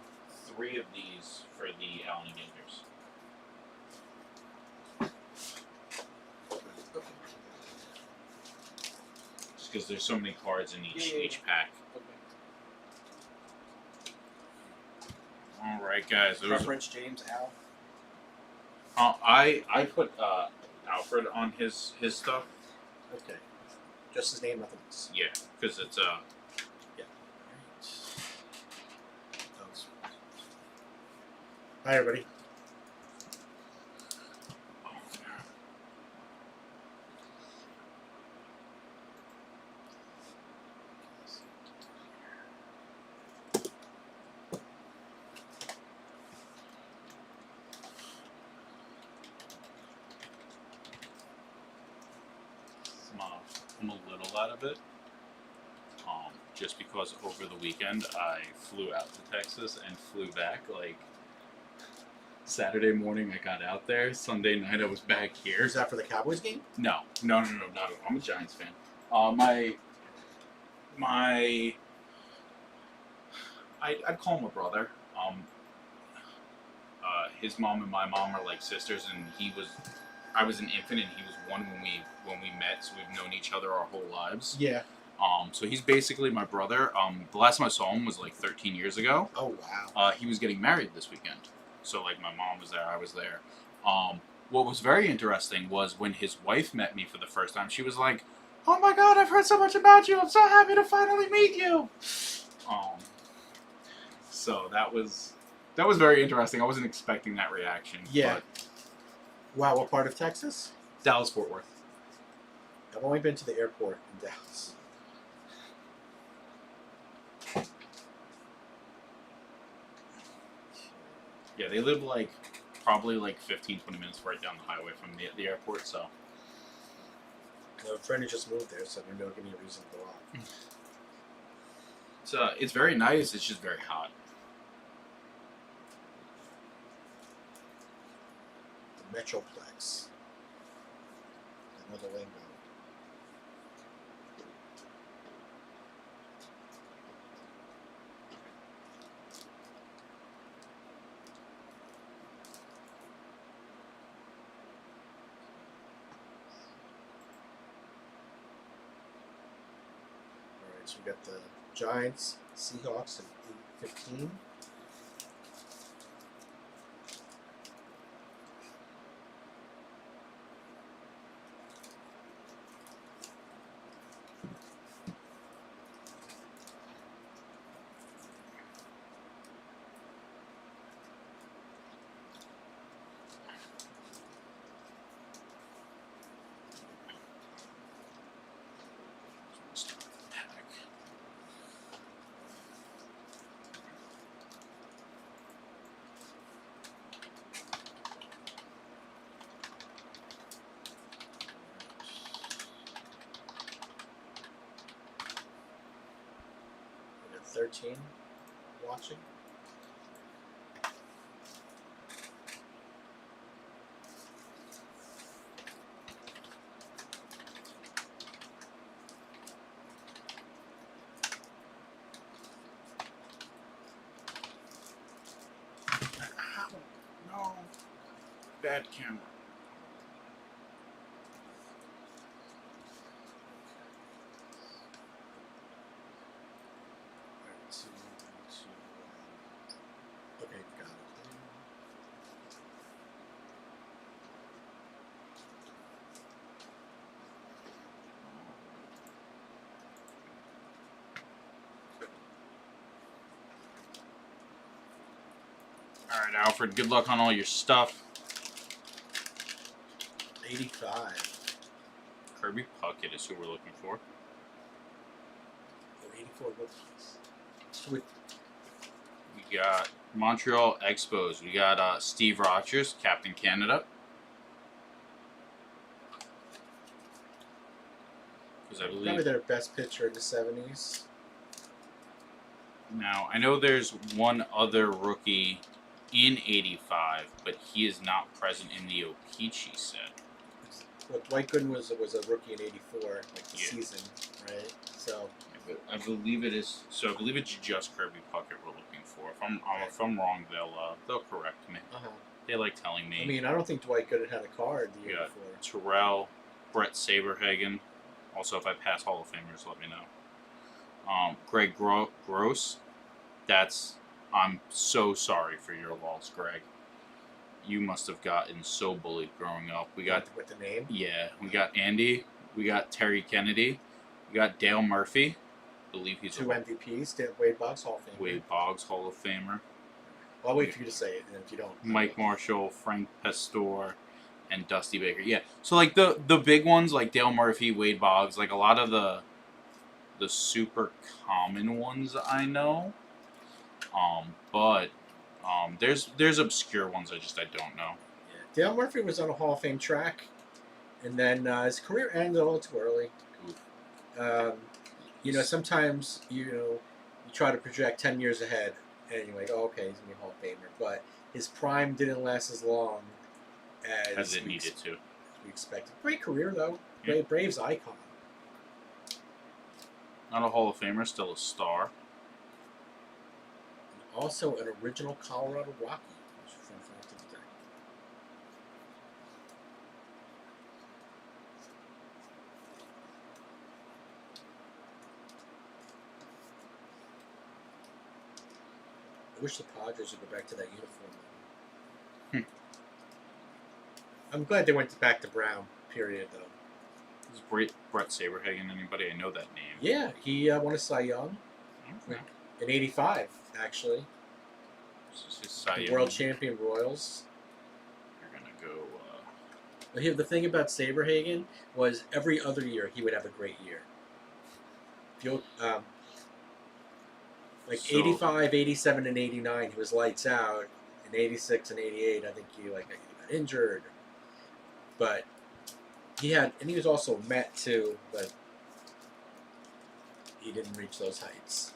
Speaker 2: 3 of these for the Allen Genders. Just because there's so many cards in each pack.
Speaker 6: Okay.
Speaker 2: All right, guys. Those
Speaker 6: Preference James Al.
Speaker 2: I put Alfred on his stuff.
Speaker 6: Okay. Just his name, nothing else.
Speaker 2: Yeah, because it's
Speaker 6: Yeah. Hi, everybody.
Speaker 2: welcome a little out of it. Just because over the weekend I flew out to Texas and flew back. Like Saturday morning, I got out there. Sunday night, I was back here.
Speaker 6: Is that for the Cowboys game?
Speaker 2: No, not at all. I'm a Giants fan. I'd call him a brother. His mom and my mom are like sisters, and I was an infant, and he was one when we met, so we've known each other our whole lives.
Speaker 6: Yeah.
Speaker 2: So he's basically my brother. The last time I saw him was like 13 years ago.
Speaker 6: Oh wow.
Speaker 2: He was getting married this weekend, so like my mom was there, I was there. What was very interesting was when his wife met me for the first time. She was like, "Oh my God, I've heard so much about you. I'm so happy to finally meet you." So that was very interesting. I wasn't expecting that reaction.
Speaker 6: Yeah.
Speaker 2: But
Speaker 6: Wow, what part of Texas?
Speaker 2: Dallas Fort Worth.
Speaker 6: I've only been to the airport in Dallas.
Speaker 2: Yeah, they live like probably like 15, 20 minutes right down the highway from the airport. So
Speaker 6: A friend who just moved there, so maybe it'll give me a reason to go out.
Speaker 2: it's very nice. It's just very hot.
Speaker 6: The Metroplex. Another lingo. Alright, so we got the Giants, Seahawks at 8:15. We got 13 watching.
Speaker 2: Ow, no. Bad camera.
Speaker 6: Alright, so okay, got it.
Speaker 2: All right, Alfred. Good luck on all your stuff.
Speaker 6: 85.
Speaker 2: Kirby Puckett is who we're looking for.
Speaker 6: Oh, 84 rookies. Sweet.
Speaker 2: We got Montreal Expos. We got Steve Rogers, Captain Canada. Because I
Speaker 6: Probably
Speaker 2: believe
Speaker 6: their best pitcher in the 70s.
Speaker 2: now I know there's one other rookie in '85, but he is not present in the O-Pee-Chee set.
Speaker 6: What Dwight Gooden was a rookie in '84, like the
Speaker 2: Yeah.
Speaker 6: season, right? So
Speaker 2: I believe it is. So I believe it's just Kirby Puckett we're looking for. If I'm wrong, they'll correct me. They like telling me.
Speaker 6: I mean, I don't think Dwight Gooden had a card the year
Speaker 2: Yeah.
Speaker 6: before.
Speaker 2: Terrell, Brett Saberhagen. Also, if I pass Hall of Famers, let me know. Greg Gross. I'm so sorry for your loss, Greg. You must have gotten so bullied growing up. We got
Speaker 6: with the name.
Speaker 2: Yeah, we got Andy. We got Terry Kennedy. We got Dale Murphy. I believe he's
Speaker 6: Two
Speaker 2: a
Speaker 6: MVPs. Wade Boggs, Hall of Fame.
Speaker 2: Wade Boggs Hall of Famer.
Speaker 6: Well, I'll wait for you to say it, and if you don't,
Speaker 2: Mike Marshall, Frank Pastore, and Dusty Baker. Yeah, so like the big ones like Dale Murphy, Wade Boggs, like a lot of the super common ones I know. But there's obscure ones I don't know.
Speaker 6: Yeah. Dale Murphy was on a Hall of Fame track, and then his career ended a little too early.
Speaker 2: Oof.
Speaker 6: Sometimes you try to project 10 years ahead, and you're like, oh, okay, he's gonna be a Hall of Famer, but his prime didn't last as long
Speaker 2: As it needed to.
Speaker 6: we expected. Great career though.
Speaker 2: Yeah.
Speaker 6: Braves icon.
Speaker 2: Not a Hall of Famer, still a star.
Speaker 6: And also an original Colorado Rocky. Which is a fun fact of the day. I wish the Padres would go back to that uniform. I'm glad they went back to brown. Period, though.
Speaker 2: Is Brett Saberhagen anybody? I know that name.
Speaker 6: Yeah, he won a Cy Young
Speaker 2: Okay.
Speaker 6: in '85, actually.
Speaker 2: This is his Cy
Speaker 6: The
Speaker 2: Young.
Speaker 6: world champion Royals.
Speaker 2: You're gonna go.
Speaker 6: But here, the thing about Saberhagen was every other year he would have a great year. If you, like
Speaker 2: So-
Speaker 6: 85, 87, and 89, he was lights out. In 86 and 88, I think he got injured. But he was also Met too, but he didn't reach those heights.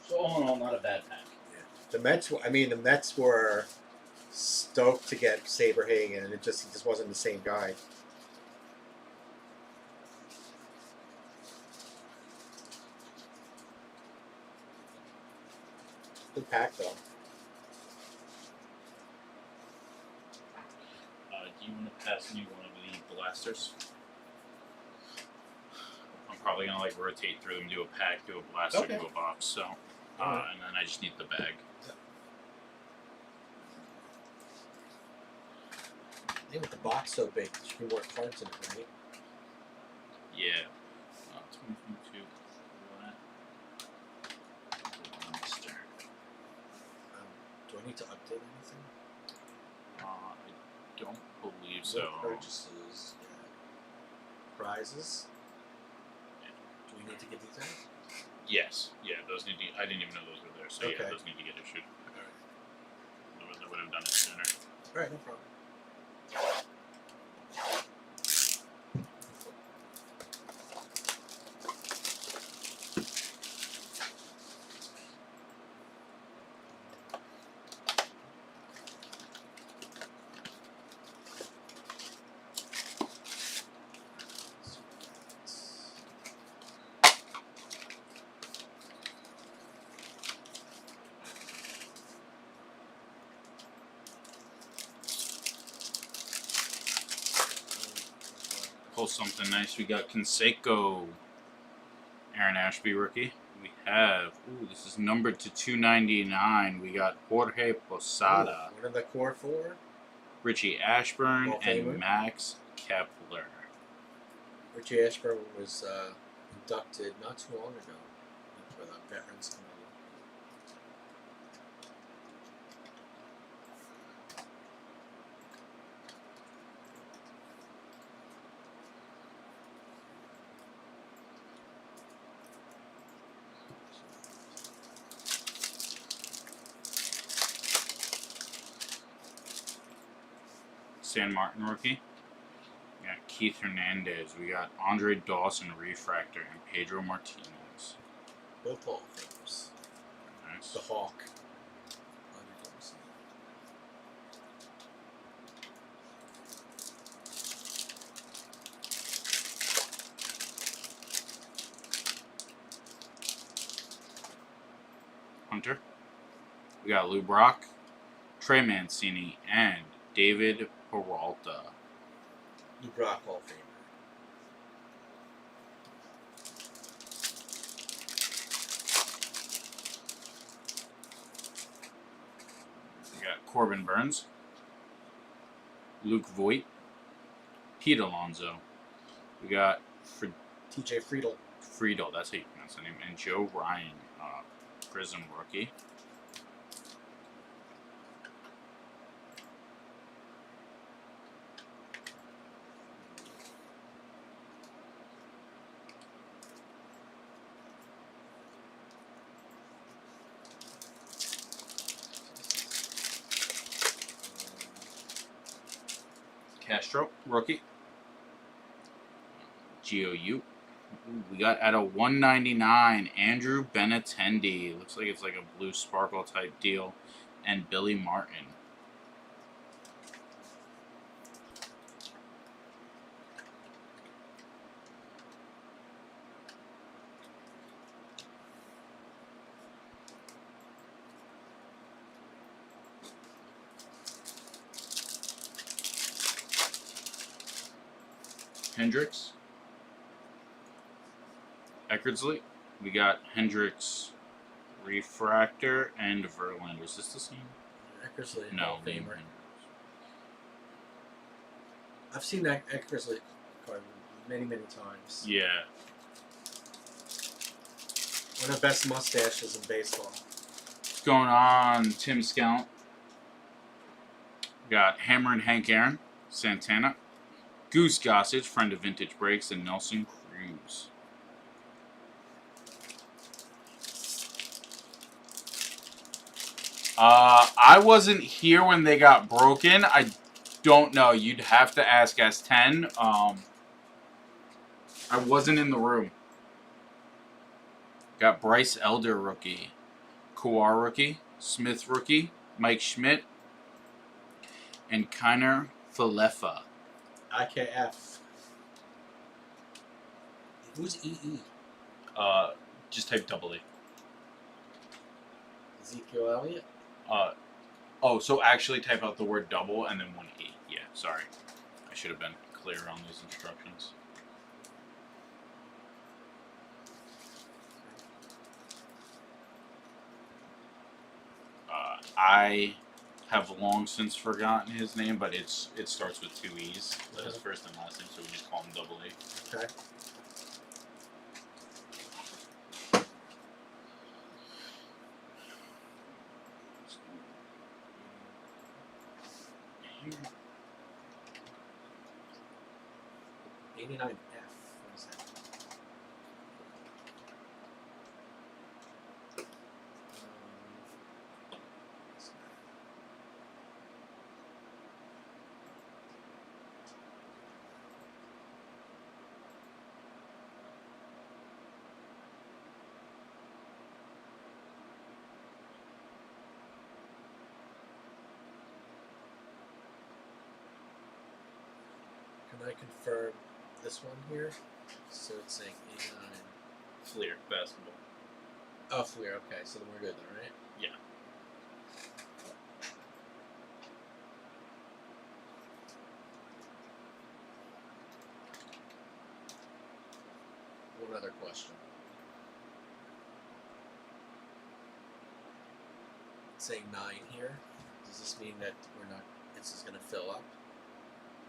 Speaker 2: So all in all, not a bad pack.
Speaker 6: The Mets were stoked to get Saberhagen, and he just wasn't the same guy. Good pack though.
Speaker 2: Do you want to pass me one of the blasters? I'm probably gonna rotate through them, do a pack, do a blaster,
Speaker 6: Okay.
Speaker 2: do a box. So,
Speaker 6: Alright.
Speaker 2: and then I just need the bag.
Speaker 6: I think with the box so big, there should be more cards in it, right?
Speaker 2: Yeah. 2022. Blaster.
Speaker 6: Do I need to update anything?
Speaker 2: I don't believe
Speaker 6: No
Speaker 2: so.
Speaker 6: purchases. Yeah. Prizes. Do we need to get these out?
Speaker 2: Yes. Yeah. Those need to. I didn't even know those were there. So yeah,
Speaker 6: Okay.
Speaker 2: those need to get issued.
Speaker 6: Alright.
Speaker 2: Otherwise, I would have done it sooner.
Speaker 6: Alright, no problem.
Speaker 2: Pull something nice. We got Conseco, Aaron Ashby rookie. We have, this is numbered to 299. We got Jorge Posada,
Speaker 6: One of the core four.
Speaker 2: Richie Ashburn,
Speaker 6: Hall of
Speaker 2: and
Speaker 6: Famer.
Speaker 2: Max Kepler.
Speaker 6: Richie Ashburn was inducted not too long ago for the Veterans Committee.
Speaker 2: San Martin rookie. We got Keith Hernandez. We got Andre Dawson refractor and Pedro Martinez.
Speaker 6: Both Hall of Famers.
Speaker 2: Nice.
Speaker 6: The Hawk. Andre Dawson.
Speaker 2: Hunter. We got Lou Brock, Trey Mancini, and David Peralta.
Speaker 6: Lou Brock Hall of Famer.
Speaker 2: We got Corbin Burns, Luke Voigt, Pete Alonso. We got
Speaker 6: TJ Friedel.
Speaker 2: Friedel, that's how you pronounce the name, and Joe Ryan, Prism rookie. Castro, rookie.
Speaker 3: GOU. Ooh, we got at a 199 Andrew Benatendi. Looks like it's like a blue sparkle type deal. And Billy Martin. Hendricks. Eckersley. We got Hendricks Refractor and Verlander. Is this the same?
Speaker 7: Eckersley,
Speaker 3: No,
Speaker 7: Hall of
Speaker 3: Liam
Speaker 7: Famer.
Speaker 3: Hendricks.
Speaker 7: I've seen that Eckersley card many times.
Speaker 3: Yeah.
Speaker 7: One of the best mustaches in baseball.
Speaker 3: What's going on, Tim Scallant? Got Hammer and Hank Aaron, Santana, Goose Gossage, friend of Vintage Breaks, and Nelson Cruz. I wasn't here when they got broken. I don't know. You'd have to ask S10. I wasn't in the room. Got Bryce Elder rookie, Kawar rookie, Smith rookie, Mike Schmidt, and Kiner Falefa.
Speaker 7: IKF. Who's EE?
Speaker 3: Just type double E.
Speaker 7: Ezekiel Elliott?
Speaker 3: So actually type out the word double and then one E. Yeah, sorry. I should have been clear on those instructions. I have long since forgotten his name, but it starts with two E's. His first and last name, so we just call him double E.
Speaker 7: Okay. '89F. What is that? Can I confirm this one here? So it's saying 89.
Speaker 3: Fleer basketball.
Speaker 7: Oh, Fleer. Okay, so then we're good then, right?
Speaker 3: Yeah.
Speaker 7: One other question. It's saying 9 here. Does this mean that we're not? This is going to fill up?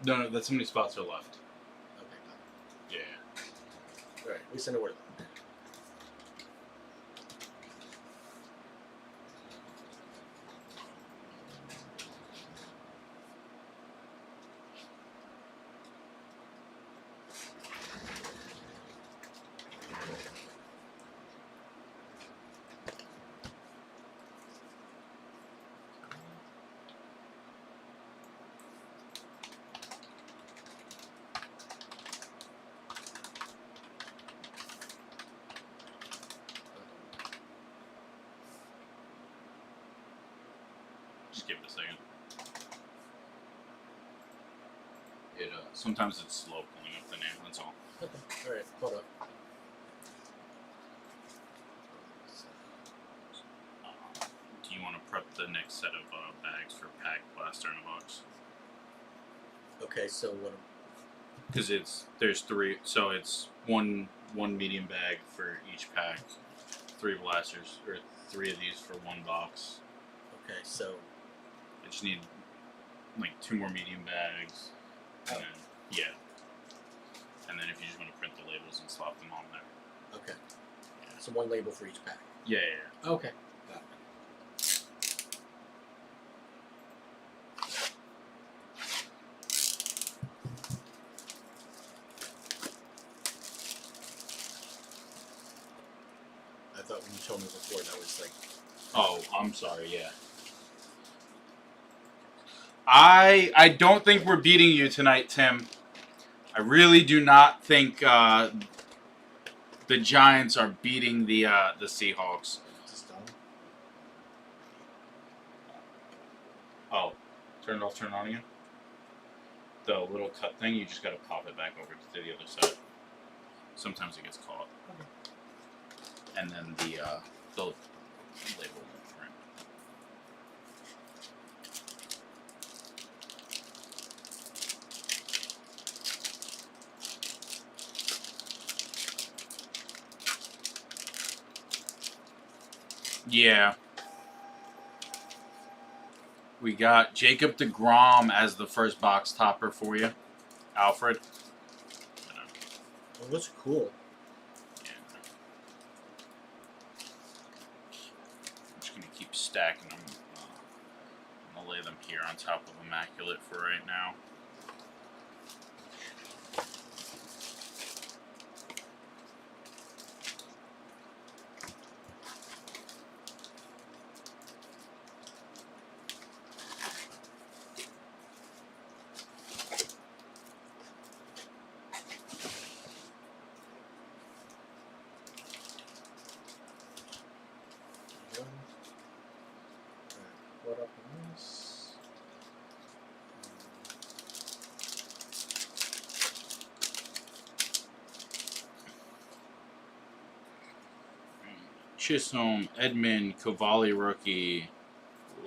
Speaker 3: No, that's how many spots are left.
Speaker 7: Okay, got
Speaker 3: Yeah.
Speaker 7: it. All right, we send a word.
Speaker 3: Just give it a second. Sometimes it's slow pulling up the name. That's all.
Speaker 7: Okay. All right, hold up.
Speaker 3: Do you want to prep the next set of bags for pack, blaster, and a box?
Speaker 7: Okay, so what?
Speaker 3: Because there's three, so it's one medium bag for each pack, 3 blasters, or 3 of these for 1 box.
Speaker 7: Okay, so
Speaker 3: I just need like 2 more medium bags, and then and then if you just want to print the labels and slap them on there.
Speaker 7: okay, so 1 label for each pack.
Speaker 3: Yeah.
Speaker 7: Okay, got it. I thought when you told me before that was like.
Speaker 3: Oh, I'm sorry. Yeah. I don't think we're beating you tonight, Tim. I really do not think the Giants are beating the Seahawks.
Speaker 7: Just done.
Speaker 2: Oh, turn it off, turn it on again. The little cut thing, you just gotta pop it back over to the other side. Sometimes it gets caught. And then the label won't print. Yeah. We got Jacob deGrom as the first box topper for you, Alfred.
Speaker 7: Well, looks cool.
Speaker 2: Yeah. I'm just gonna keep stacking them. I'm gonna lay them here on top of Immaculate for right now.
Speaker 7: Done. Alright, what up in this?
Speaker 2: Chisholm, Edmund, Cavalli rookie,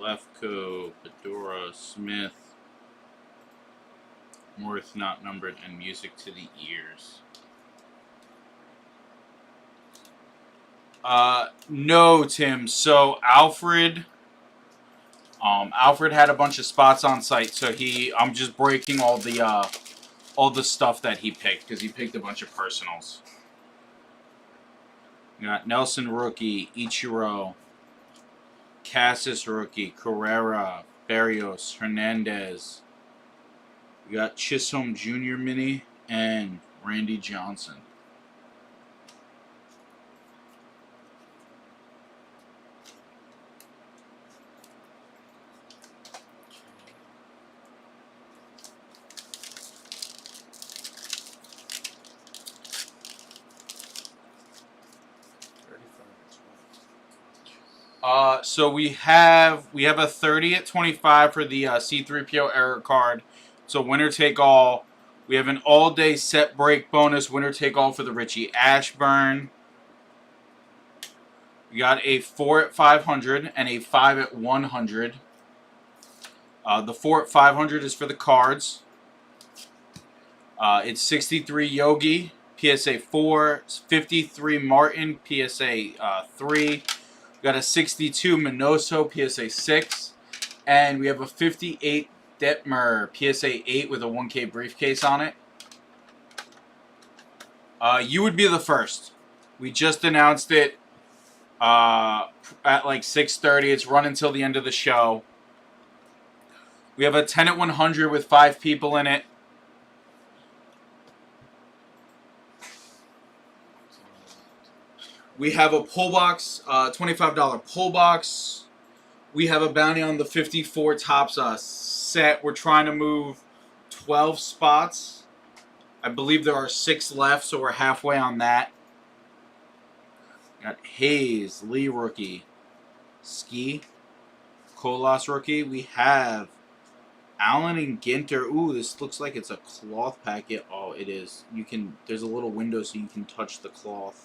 Speaker 2: Lefko, Pedora, Smith, Worth not numbered, and music to the ears. No, Tim. So Alfred had a bunch of spots on site, so I'm just breaking all the stuff that he picked because he picked a bunch of personals. We got Nelson rookie, Ichiro, Cassis rookie, Carrera, Barrios, Hernandez. We got Chisholm Jr. mini and Randy Johnson. So we have a 30 at 25 for the C3PO error card. So winner take all. We have an all day set break bonus winner take all for the Richie Ashburn. We got a 4 at 500 and a 5 at 100. The 4 at 500 is for the cards. It's 63 Yogi, PSA 4, 53 Martin, PSA 3. We got a 62 Minoso, PSA 6. And we have a 58 Detmer, PSA 8 with a 1K briefcase on it. You would be the first. We just announced it at like 6:30. It's run until the end of the show. We have a 10 at 100 with 5 people in it. We have a pull box, $25 pull box. We have a bounty on the 54 Topps set. We're trying to move 12 spots. I believe there are 6 left, so we're halfway on that. Got Hayes, Lee rookie, Ski, Colas rookie. We have Allen and Ginter. Ooh, this looks like it's a cloth packet. Oh, it is. There's a little window so you can touch the cloth.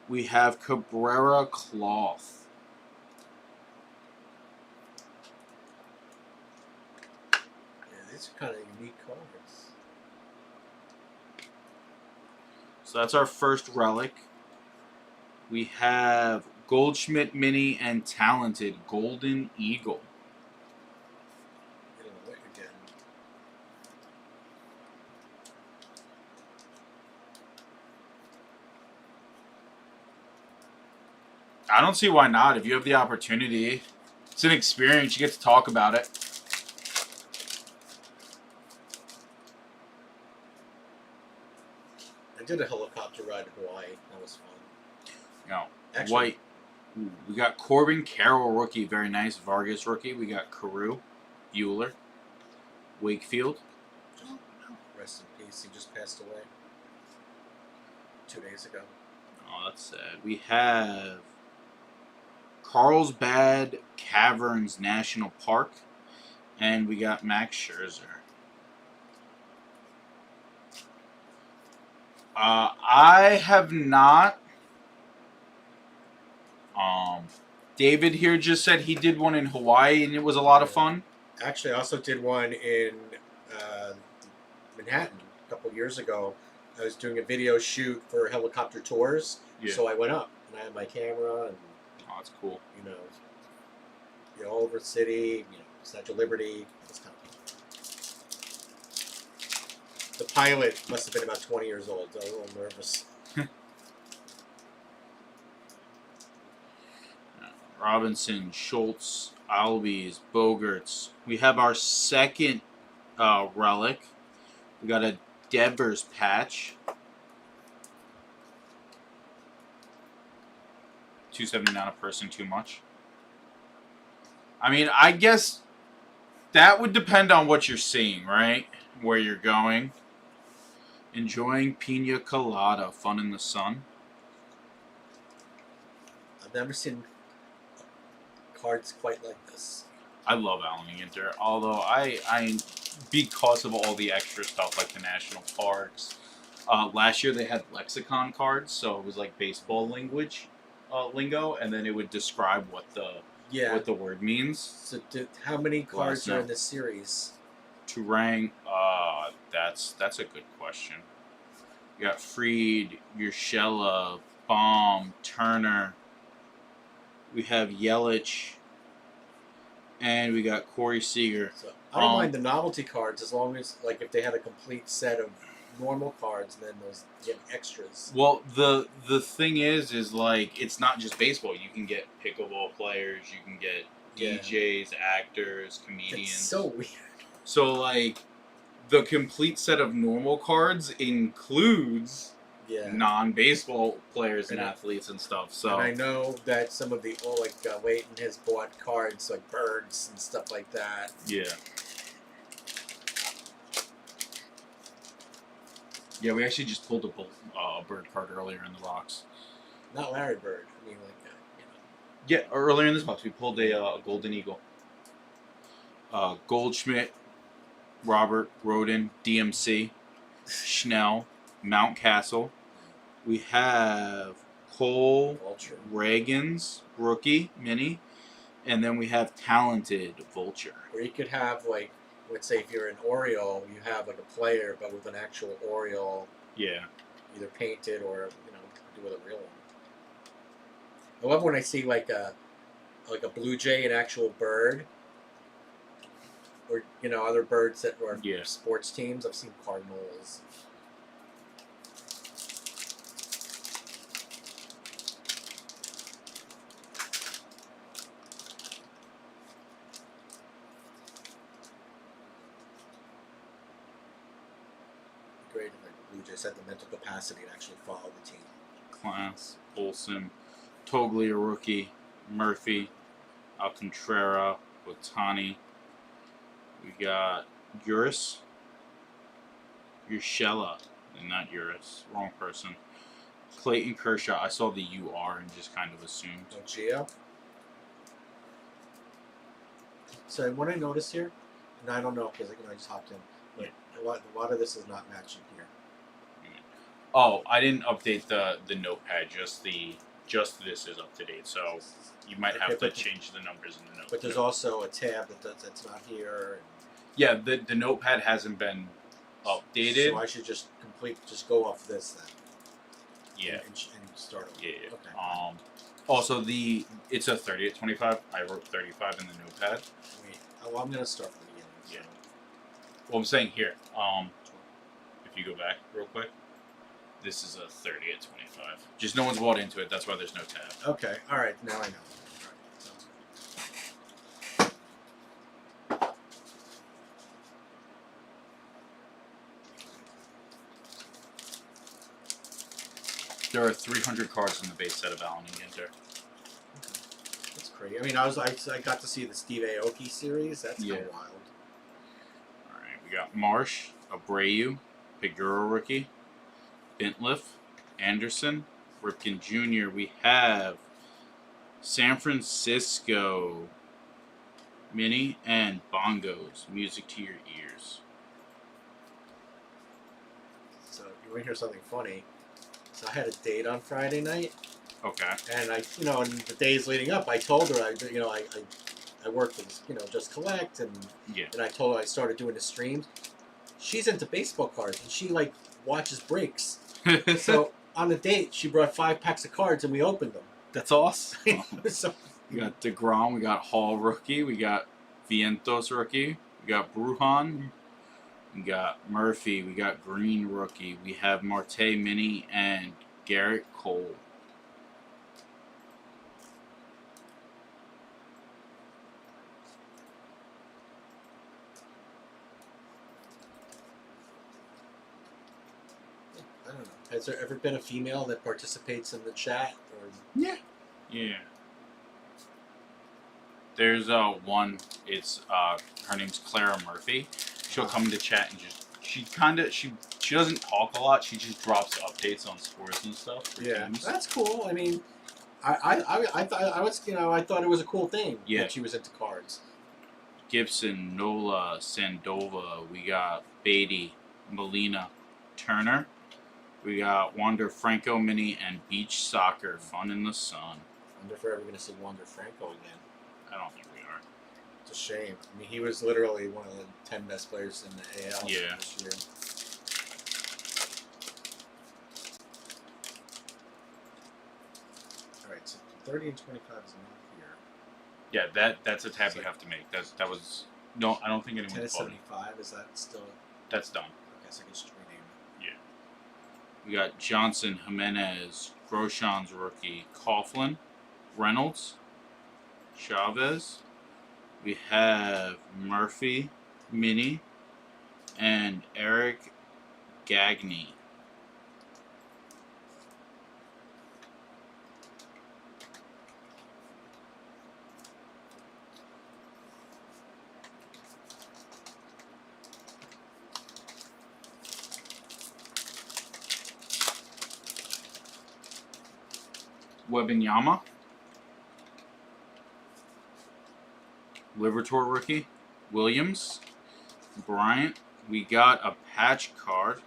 Speaker 2: We have Cabrera cloth.
Speaker 7: Yeah, these are kind of unique cards.
Speaker 2: So that's our first relic. We have Goldschmidt Mini and Talented Golden Eagle.
Speaker 7: Getting away again.
Speaker 2: I don't see why not. If you have the opportunity, it's an experience. You get to talk about it.
Speaker 7: I did a helicopter ride to Hawaii. That was fun.
Speaker 2: No,
Speaker 7: Actually,
Speaker 2: white. Ooh, we got Corbin Carroll rookie, very nice. Vargas rookie. We got Carew, Bueller, Wakefield.
Speaker 7: Rest in He just passed away 2 days ago.
Speaker 3: Oh, that's sad. We have Carlsbad Caverns National Park, and we got Max Scherzer. I have not. David here just said he did one in Hawaii, and it was a lot of fun.
Speaker 7: Actually, I also did one in Manhattan a couple years ago. I was doing a video shoot for helicopter tours,
Speaker 3: Yeah.
Speaker 7: so I went up and I had my camera and
Speaker 3: Oh, that's cool.
Speaker 7: all over the city, Statue of Liberty. It's kind of the pilot must have been about 20 years old. I was a little nervous.
Speaker 3: Robinson, Schultz, Albies, Bogarts. We have our second relic. We got a Devers patch. $279 a person, too much. I mean, I guess that would depend on what you're seeing, right? Where you're going. Enjoying Pina Colada, fun in the sun.
Speaker 7: I've never seen cards quite like this.
Speaker 3: I love Alan Inter, although I because of all the extra stuff like the national parks. Last year they had lexicon cards, so it was like baseball lingo, and then it would describe what the word means.
Speaker 7: So, how many cards
Speaker 3: Well,
Speaker 7: are in this series?
Speaker 3: Turang, that's a good question. You got Freed, Urshela, Baum, Turner. We have Yelich, and we got Corey Seager.
Speaker 7: So, I don't mind the novelty cards as long as, like, if they had a complete set of normal cards, then those get extras.
Speaker 3: Well, the thing is like it's not just baseball. You can get pickleball players. You can get DJs, actors, comedians.
Speaker 7: It's so weird.
Speaker 3: So like, the complete set of normal cards includes non-baseball players and athletes and stuff. So
Speaker 7: and I know that some of the Leighton has bought cards like birds and stuff like that.
Speaker 3: Yeah. Yeah, we actually just pulled a bird card earlier in the box.
Speaker 7: Not Larry Bird. I mean,
Speaker 3: Yeah, earlier in this box we pulled a golden eagle. Goldschmidt, Robert, Roden, DMC, Schnell, Mountcastle. We have Cole,
Speaker 7: Vulture.
Speaker 3: Reagan's rookie mini, and then we have talented Vulture.
Speaker 7: Or you could have let's say if you're an Oriole, you have like a player, but with an actual Oriole.
Speaker 3: Yeah.
Speaker 7: Either painted or do with a real one. I love when I see like a blue jay, an actual bird, or other birds that are sports teams. I've seen cardinals. Great if the Blue Jays had the mental capacity to actually follow the team.
Speaker 3: Class, Olsen, Togli, a rookie, Murphy, Alcantara, Botani. We got Urshela, and not Uris, wrong person. Clayton Kershaw, I saw the UR and just kind of assumed.
Speaker 7: Oh, Gio. So what I noticed here, and I don't know because I just hopped in, but a lot of this is not matching here.
Speaker 3: Oh, I didn't update the notepad. Just this is up to date. So you might have to change the numbers in the notepad.
Speaker 7: But there's also a tab that's not here.
Speaker 3: Yeah, the notepad hasn't been updated.
Speaker 7: So I should just go off this then.
Speaker 3: Yeah.
Speaker 7: And start over.
Speaker 3: Yeah.
Speaker 7: Okay.
Speaker 3: Also, it's a 30 at 25. I wrote 35 in the notepad.
Speaker 7: Wait. Well, I'm gonna start from the beginning. So.
Speaker 3: Yeah. Well, I'm saying here. If you go back real quick, this is a 30 at 25. Just no one's bought into it. That's why there's no tab.
Speaker 7: Okay. All right. Now I know. All right. Sounds good.
Speaker 3: There are 300 cards in the base set of Allen and Ginter.
Speaker 7: That's crazy. I mean, I got to see the Steve Aoki series. That's kind of wild.
Speaker 3: All right, we got Marsh, Abreu,
Speaker 2: Pigura rookie. Bintliff, Anderson, Ripken Jr. We have San Francisco Mini and Bongos. Music to your ears.
Speaker 7: So you want to hear something funny? So I had a date on Friday night,
Speaker 2: Okay.
Speaker 7: and I, you know, in the days leading up, I told her I worked with, Just Collect, and
Speaker 2: Yeah.
Speaker 7: I told her I started doing the streams. She's into baseball cards, and she like watches breaks. So on the date, she brought 5 packs of cards, and we opened them.
Speaker 2: That's awesome.
Speaker 7: So
Speaker 2: We got DeGrom, we got Hall rookie, we got Vientos rookie, we got Brujan, we got Murphy, we got Green rookie, we have Marte Mini and Garrett Cole.
Speaker 7: I don't know. Has there ever been a female that participates in the chat? Or
Speaker 2: Yeah. There's one. It's her name's Clara Murphy. She'll come into chat and she doesn't talk a lot. She just drops updates on sports and stuff for teams.
Speaker 7: that's cool. I mean, I thought it was a cool thing
Speaker 2: Yeah.
Speaker 7: that she was into cards.
Speaker 2: Gibson, Nola, Sandova. We got Beatty, Molina, Turner. We got Wander Franco Mini and Beach Soccer. Fun in the sun.
Speaker 7: I wonder if we're ever going to see Wander Franco again.
Speaker 2: I don't think we are.
Speaker 7: It's a shame. I mean, he was literally one of the 10 best players in the AL
Speaker 2: Yeah.
Speaker 7: this year. All right, so 30 and 25 is not here.
Speaker 2: Yeah, that's a tab you have to make. That was no. I don't think
Speaker 7: 10
Speaker 2: anyone's
Speaker 7: to
Speaker 2: called it.
Speaker 7: 75, is that still?
Speaker 2: That's done.
Speaker 7: I guess I can just rename it.
Speaker 2: We got Johnson, Jimenez, Groshon's rookie, Coughlin, Reynolds, Chavez. We have Murphy, Mini, and Eric Gagne. Webinyama, Libertor rookie, Williams, Bryant. We got a patch card.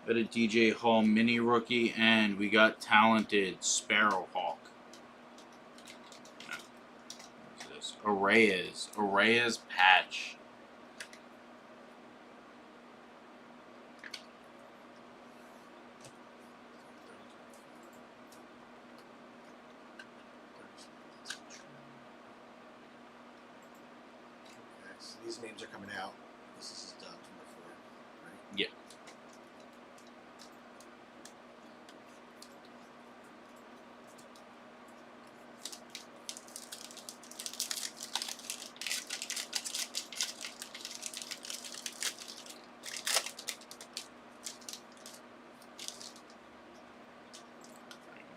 Speaker 2: Got a DJ Hall mini rookie, and we got talented Sparrowhawk. What's this? Arraez patch.
Speaker 7: Okay, so these names are coming out. This is done before, right?
Speaker 2: Yeah.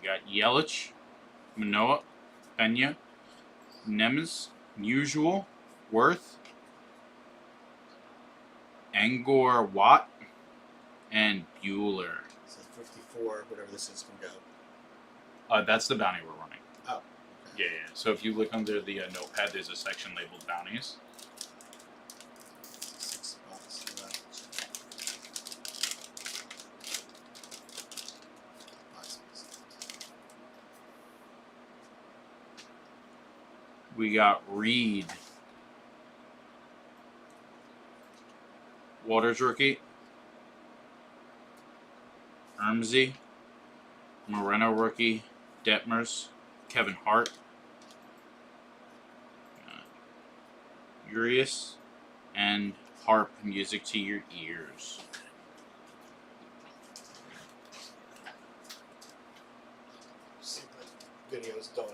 Speaker 2: We got Yelich, Manoa, Pena, Nemes, Usual, Worth, Angor Watt, and Bueller.
Speaker 7: So 54, whatever this is, can go.
Speaker 2: That's the bounty we're running.
Speaker 7: Oh.
Speaker 2: Yeah. So if you look under the notepad, there's a section labeled bounties.
Speaker 7: 6 spots left. 5 spots left.
Speaker 2: We got Reed, Waters rookie, Ermsey, Moreno rookie, Detmers, Kevin Hart, Urias, and Harp. Music to your ears.
Speaker 7: See the video's done.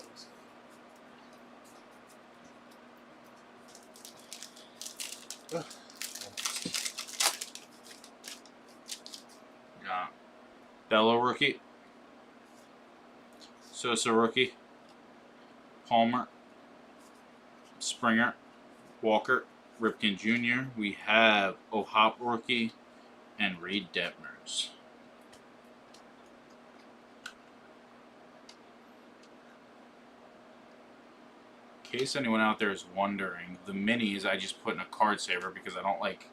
Speaker 2: Got Bello rookie, Sosa rookie, Palmer, Springer, Walker, Ripken Jr. We have O'Hop rookie,
Speaker 3: and Reed Detmers. In case anyone out there is wondering, the minis I just put in a card saver because I don't like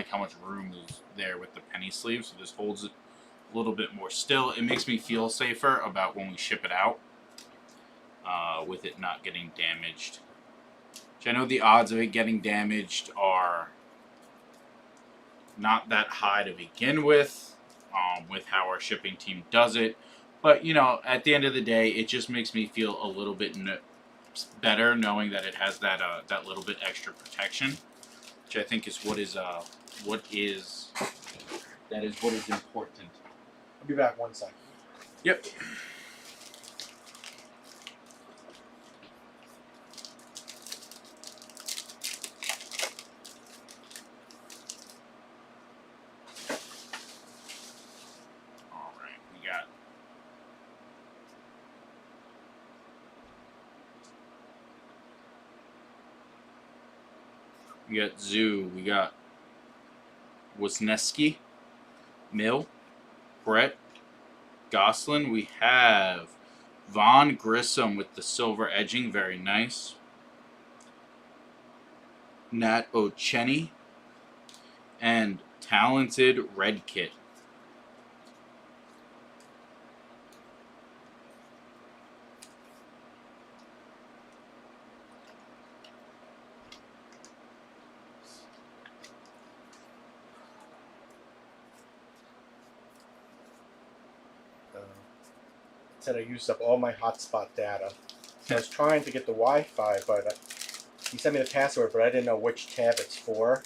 Speaker 3: how much room is there with the penny sleeve, so this holds it a little bit more still. It makes me feel safer about when we ship it out, with it not getting damaged. Which I know the odds of it getting damaged are not that high to begin with how our shipping team does it. But, you know, at the end of the day, it just makes me feel a little bit better knowing that it has that that little bit extra protection, which I think is what is important.
Speaker 6: I'll be back 1 second.
Speaker 3: Yep. All right, we got Zoo, we got Wisniewski, Mill, Brett, Goslin. We have Von Grissom with the silver edging, very nice. Nat Ochenny and Talented Red Kit.
Speaker 6: Said I used up all my hotspot data. So I was trying to get the Wi-Fi, but he sent me the password, but I didn't know which tab it's for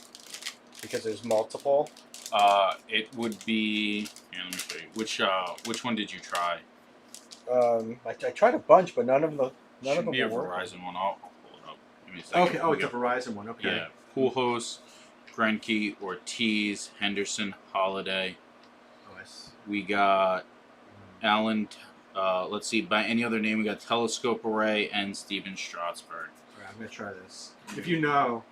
Speaker 6: because there's multiple.
Speaker 3: It would be. Here, let me show you. Which one did you try?
Speaker 6: I tried a bunch, but none of them
Speaker 3: Should be a
Speaker 6: were
Speaker 3: Verizon one. I'll pull it up. Give me a second.
Speaker 6: Okay. Oh,
Speaker 3: We
Speaker 6: it's a
Speaker 3: got-
Speaker 6: Verizon one. Okay.
Speaker 3: Yeah, Pujols, Greinke, Ortiz, Henderson, Holiday.
Speaker 6: Oh, I see.
Speaker 3: We got Allen. Let's see. By any other name, we got Telescope Array and Steven Strasburg.
Speaker 6: All right, I'm gonna try this. If you know,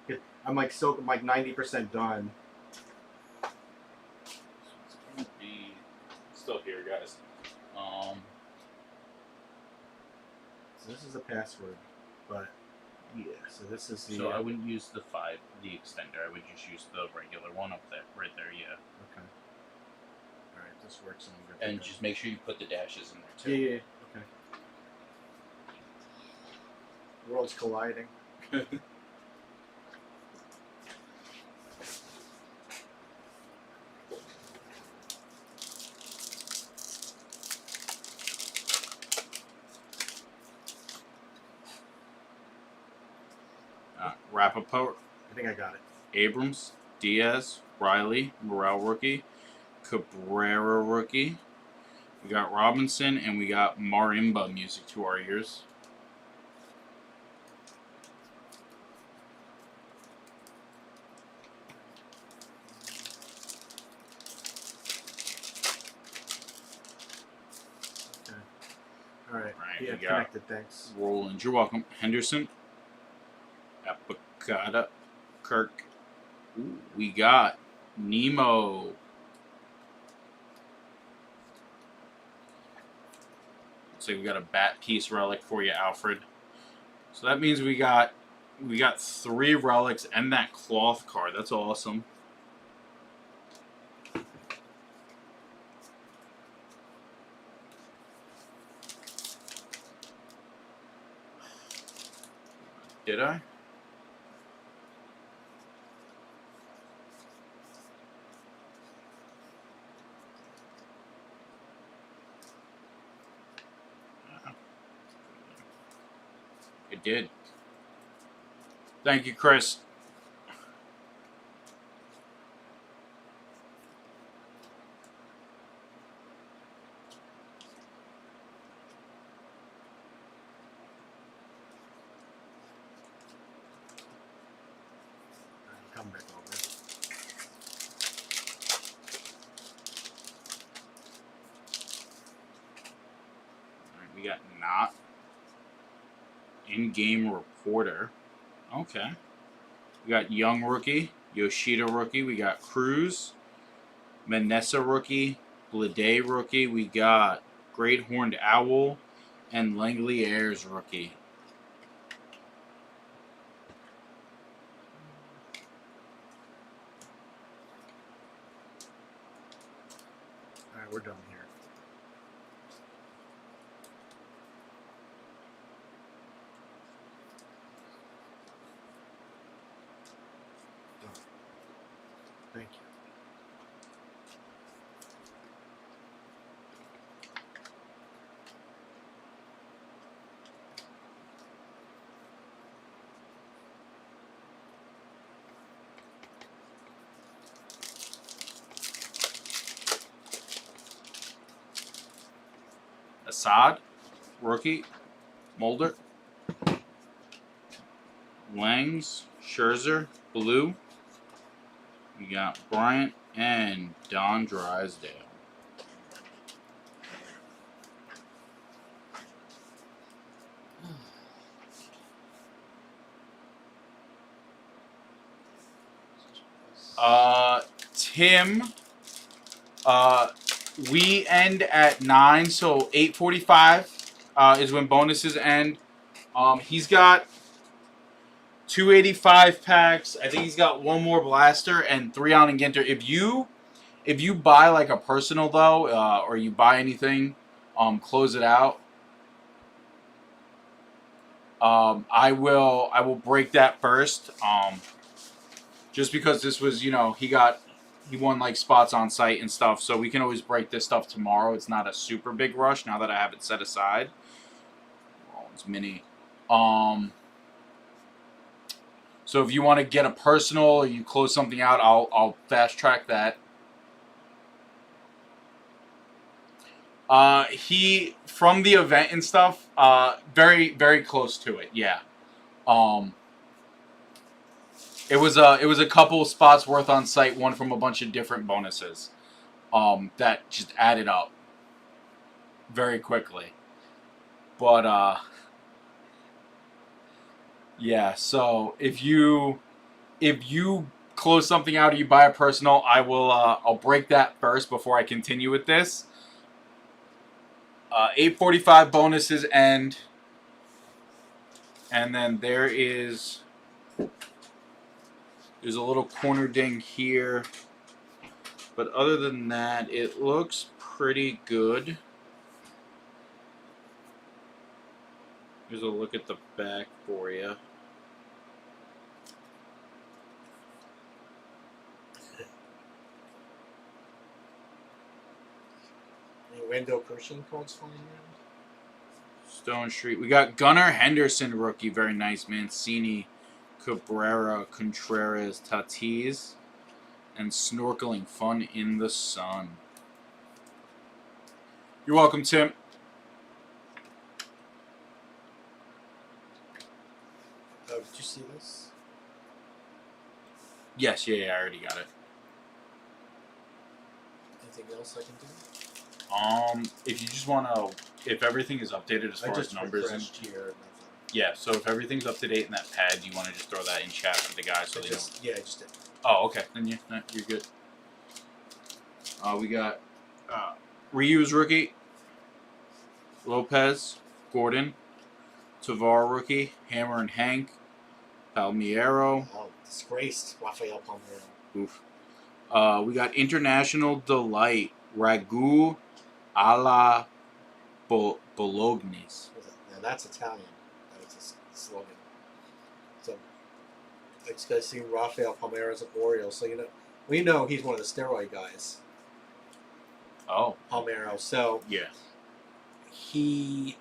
Speaker 6: I'm like 90% done.
Speaker 3: It's gonna be still here, guys.
Speaker 6: So this is the password, but yeah. So this is the.
Speaker 3: So I wouldn't use the extender. I would just use the regular one up there, right there. Yeah.
Speaker 6: Okay. All right, this works.
Speaker 3: And just make sure you put the dashes in there too.
Speaker 6: Yeah. Okay. Worlds colliding.
Speaker 3: Rappaport,
Speaker 6: I think I got it.
Speaker 3: Abrams, Diaz, Riley, Morale rookie, Cabrera rookie. We got Robinson and we got marimba music to our ears.
Speaker 6: Okay. All right.
Speaker 3: Right,
Speaker 6: Yeah,
Speaker 3: we got-
Speaker 6: connected. Thanks.
Speaker 3: Roland, you're welcome. Henderson, Apicata, Kirk. Ooh, we got Nemo. Looks like we got a bat piece relic for you, Alfred. So that means we got 3 relics and that cloth card. That's awesome. Did I? It did. Thank you, Chris.
Speaker 6: Come back over.
Speaker 3: Alright, we got not in-game reporter. Okay. We got Young rookie, Yoshida rookie. We got Cruz, Manessa rookie, Blade rookie. We got Great Horned Owl and Langley Ayers rookie.
Speaker 6: All right, we're done here. Done. Thank you.
Speaker 3: Assad rookie, Mulder, Langs, Scherzer, blue. We got Bryant and Don Drysdale. Tim, we end at 9, so 8:45 is when bonuses end. He's got 285 packs. I think he's got one more blaster and 3 on and Ginter. If you buy like a personal though, or you buy anything, close it out. I will break that first. Just because this was, he won like spots on site and stuff, so we can always break this stuff tomorrow. It's not a super big rush now that I have it set aside. Oh, it's mini. So if you want to get a personal or you close something out, I'll fast track that. He from the event and stuff, very very close to it. Yeah. It was a couple spots worth on site, one from a bunch of different bonuses, that just added up very quickly. But yeah. So if you close something out or you buy a personal, I'll break that first before I continue with this. 8:45 bonuses end, and then there's a little corner ding here, but other than that, it looks pretty good. Here's a look at the back for you.
Speaker 7: Any Wendell Pershing cards flying around?
Speaker 3: Stone Street. We got Gunnar Henderson rookie, very nice. Mancini, Cabrera, Contreras, Tatis, and Snorkeling Fun in the Sun. You're welcome, Tim.
Speaker 7: Oh, did you see this?
Speaker 3: Yes, yeah, I already got it.
Speaker 7: Anything else I can do?
Speaker 3: If you just want to, if everything is updated as
Speaker 7: I
Speaker 3: far as
Speaker 7: just
Speaker 3: numbers and
Speaker 7: refreshed here. Nothing.
Speaker 3: yeah, so if everything's up to date in that pad, you want to just throw that in chat for the guys so they know.
Speaker 7: I just did.
Speaker 3: Oh, okay. Then you're good. We got Ryu's rookie, Lopez, Gordon, Tavar rookie, Hammer and Hank, Palmiero.
Speaker 7: Oh, disgraced Rafael Palmeiro.
Speaker 3: Oof. We got International Delight, Ragu alla Bolognese.
Speaker 7: Now that's Italian. That's a slogan. So I just got to see Rafael Palmeiro as an Orioles. So we know he's one of the steroid guys,
Speaker 3: Oh,
Speaker 7: Palmeiro. So
Speaker 3: yeah.
Speaker 7: we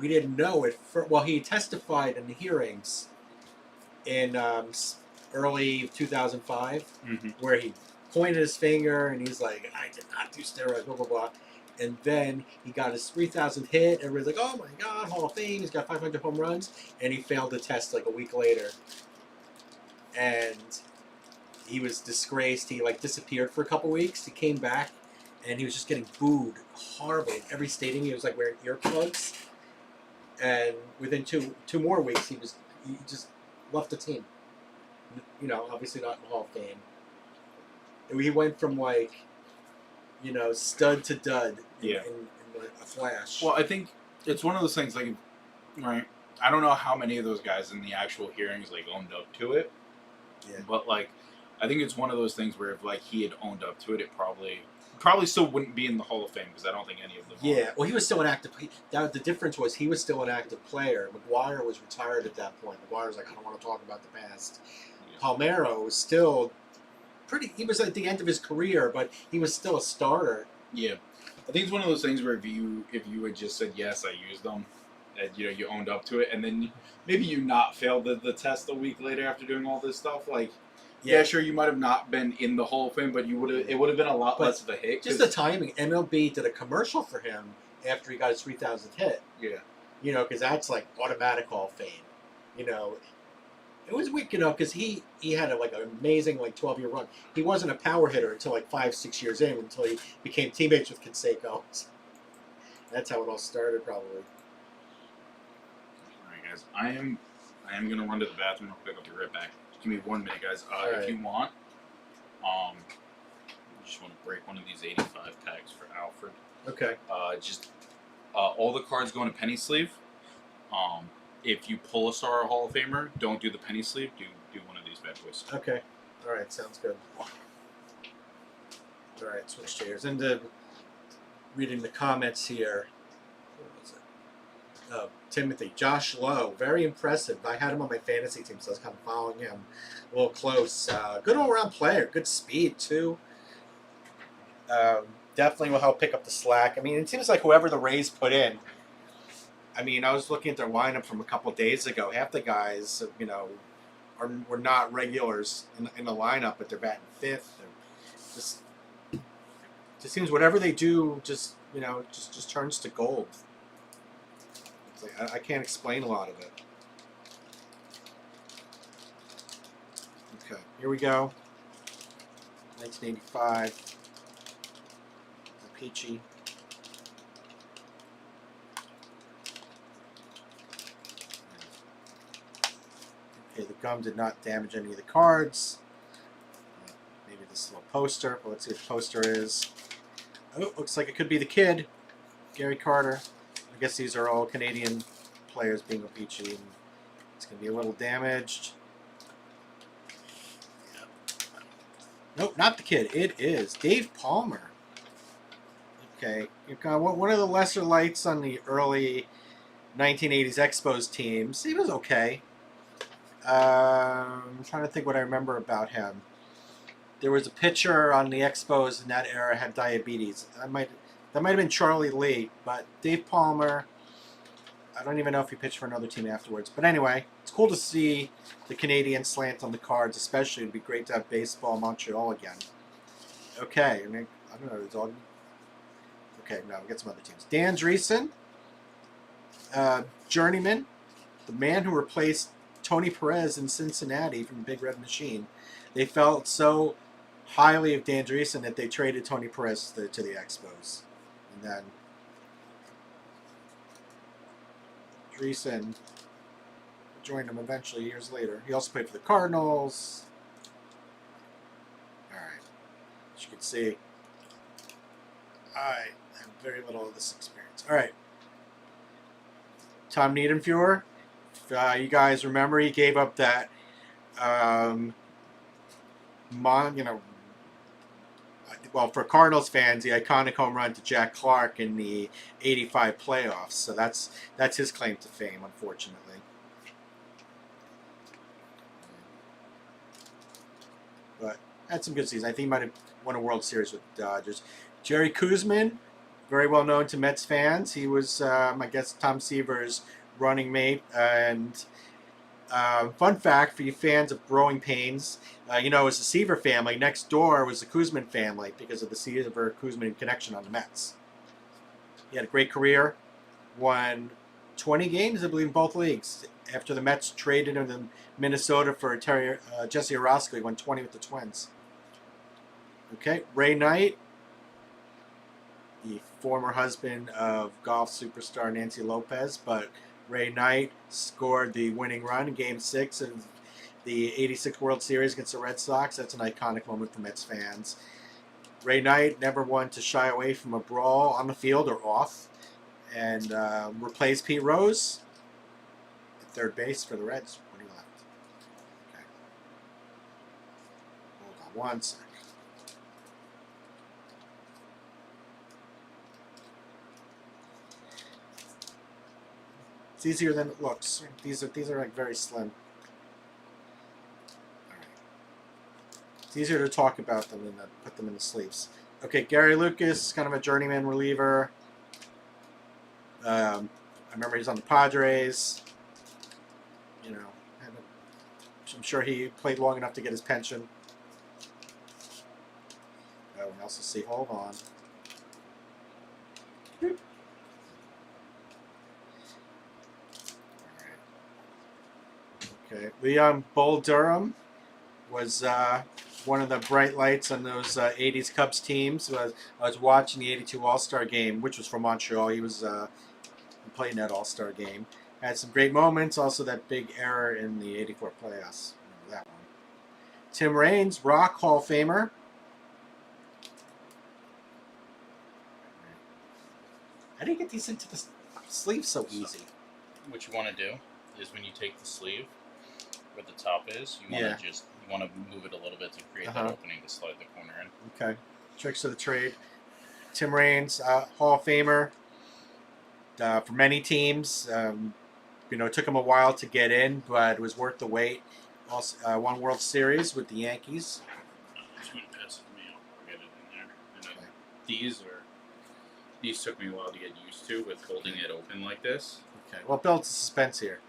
Speaker 7: didn't know it. Well, he testified in the hearings in early 2005, where he pointed his finger and he's like, "I did not do steroids," blah blah blah. And then he got his 3,000th hit. Everybody's like, "Oh my God, Hall of Fame! He's got 500 home runs," and he failed the test like a week later. And he was disgraced. He disappeared for a couple weeks. He came back, and he was just getting booed horribly in every stadium. He was wearing earplugs. And within two more weeks, he just left the team. Obviously not in the Hall of Fame. He went from like, stud to dud
Speaker 3: Yeah.
Speaker 7: in a flash.
Speaker 3: Well, I think it's one of those things, like, right? I don't know how many of those guys in the actual hearings like owned up to it,
Speaker 7: Yeah.
Speaker 3: but like, I think it's one of those things where if like he had owned up to it, it probably still wouldn't be in the Hall of Fame because I don't think any of them.
Speaker 7: Yeah, well, he was still an active. The difference was he was still an active player. McGuire was retired at that point. McGuire was like, I don't want to talk about the past.
Speaker 3: Yeah.
Speaker 7: Palmeiro was still pretty. He was at the end of his career, but he was still a starter.
Speaker 3: Yeah, I think it's one of those things where if you had just said yes, I used them, and you owned up to it, and then maybe you not failed the test a week later after doing all this stuff, like. Yeah, sure. You might have not been in the Hall of Fame, but it would have been a lot less of a hit.
Speaker 7: Just the timing. MLB did a commercial for him after he got his 3,000th hit.
Speaker 3: Yeah.
Speaker 7: Because that's like automatic Hall of Fame. It was weird, because he had like an amazing 12-year run. He wasn't a power hitter until like 5-6 years in, until he became teammates with Canseco. That's how it all started, probably.
Speaker 3: All right, guys. I am gonna run to the bathroom real quick. I'll be right back. Give me 1 minute, guys. If you want, I just want to break one of these 85 packs for Alfred.
Speaker 7: Okay.
Speaker 3: All the cards go in a penny sleeve. If you pull a Star or Hall of Famer, don't do the penny sleeve. Do one of these bad boys.
Speaker 7: Okay. All right. Sounds good. All right. Switch chairs. Into reading the comments here. What was it? Timothy, Josh Lowe, very impressive. I had him on my fantasy team, so I was kind of following him a little close. Good all-around player, good speed too. Definitely will help pick up the slack. I mean, it seems like whoever the Rays put in. I mean, I was looking at their lineup from a couple of days ago. Half the guys, were not regulars in the lineup, but they're batting fifth. Just seems whatever they do, just turns to gold. I can't explain a lot of it. Okay, here we go. 1985. Peachy. Okay, the gum did not damage any of the cards. Maybe this little poster. Well, let's see what the poster is. Oh, looks like it could be the kid, Gary Carter. I guess these are all Canadian players being peachy, and it's going to be a little damaged. Nope, not the kid. It is Dave Palmer. Okay, one of the lesser lights on the early 1980s Expos teams. He was okay. I'm trying to think what I remember about him. There was a pitcher on the Expos in that era had diabetes. That might have been Charlie Lee, but Dave Palmer, I don't even know if he pitched for another team afterwards. But anyway, it's cool to see the Canadian slant on the cards, especially. It'd be great to have baseball Montreal again. Okay, I don't know. It's all... Okay, no, we got some other teams. Dan Dreesen, journeyman, the man who replaced Tony Perez in Cincinnati from the Big Red Machine. They felt so highly of Dan Dreesen that they traded Tony Perez to the Expos. And then Dreesen joined them eventually years later. He also played for the Cardinals. All right. As you can see, I have very little of this experience. All right. Tom Niedenfuhr. You guys remember he gave up that well, for Cardinals fans, the iconic home run to Jack Clark in the '85 playoffs. So that's his claim to fame, unfortunately. But had some good seasons. I think he might have won a World Series with the Dodgers. Jerry Koosman, very well known to Mets fans. He was, I guess, Tom Seaver's running mate. And fun fact for you fans of Growing Pains, it was the Seaver family. Next door was the Koosman family because of the Seaver-Koosman connection on the Mets. He had a great career, won 20 games, I believe, in both leagues. After the Mets traded him to Minnesota for Jesse Orosco, he won 20 with the Twins. Okay, Ray Knight, the former husband of golf superstar Nancy Lopez, but Ray Knight scored the winning run in Game 6 of
Speaker 6: the '86 World Series against the Red Sox. That's an iconic moment for Mets fans. Ray Knight, never one to shy away from a brawl on the field or off, and replaced Pete Rose at third base for the Reds when he left. Okay. Hold on one sec. It's easier than it looks. These are like very slim. All right. It's easier to talk about them than to put them in the sleeves. Okay, Gary Lucas, kind of a journeyman reliever. I remember he's on the Padres. You know, I'm sure he played long enough to get his pension. Oh, we also see. Hold on. Okay, Leon Bull Durham was one of the bright lights on those 80s Cubs teams. I was watching the 82 All-Star game, which was from Montreal. He was playing that All-Star game. Had some great moments. Also that big error in the 84 playoffs. Remember that one. Tim Raines, Rock Hall of Famer. How do you get these into the sleeve so easy?
Speaker 2: What you want to do is when you take the sleeve, where the top is, you want to move it a little bit to create that opening to slide the corner in.
Speaker 6: Okay. Tricks of the trade. Tim Raines, Hall of Famer for many teams. You know, it took him a while to get in, but it was worth the wait. Also, won World Series with the Yankees.
Speaker 2: Just want to pass it to me. I'll get it in there. And
Speaker 6: Okay.
Speaker 2: these took me a while to get used to with holding it open like this.
Speaker 6: Okay. Well, build some suspense here.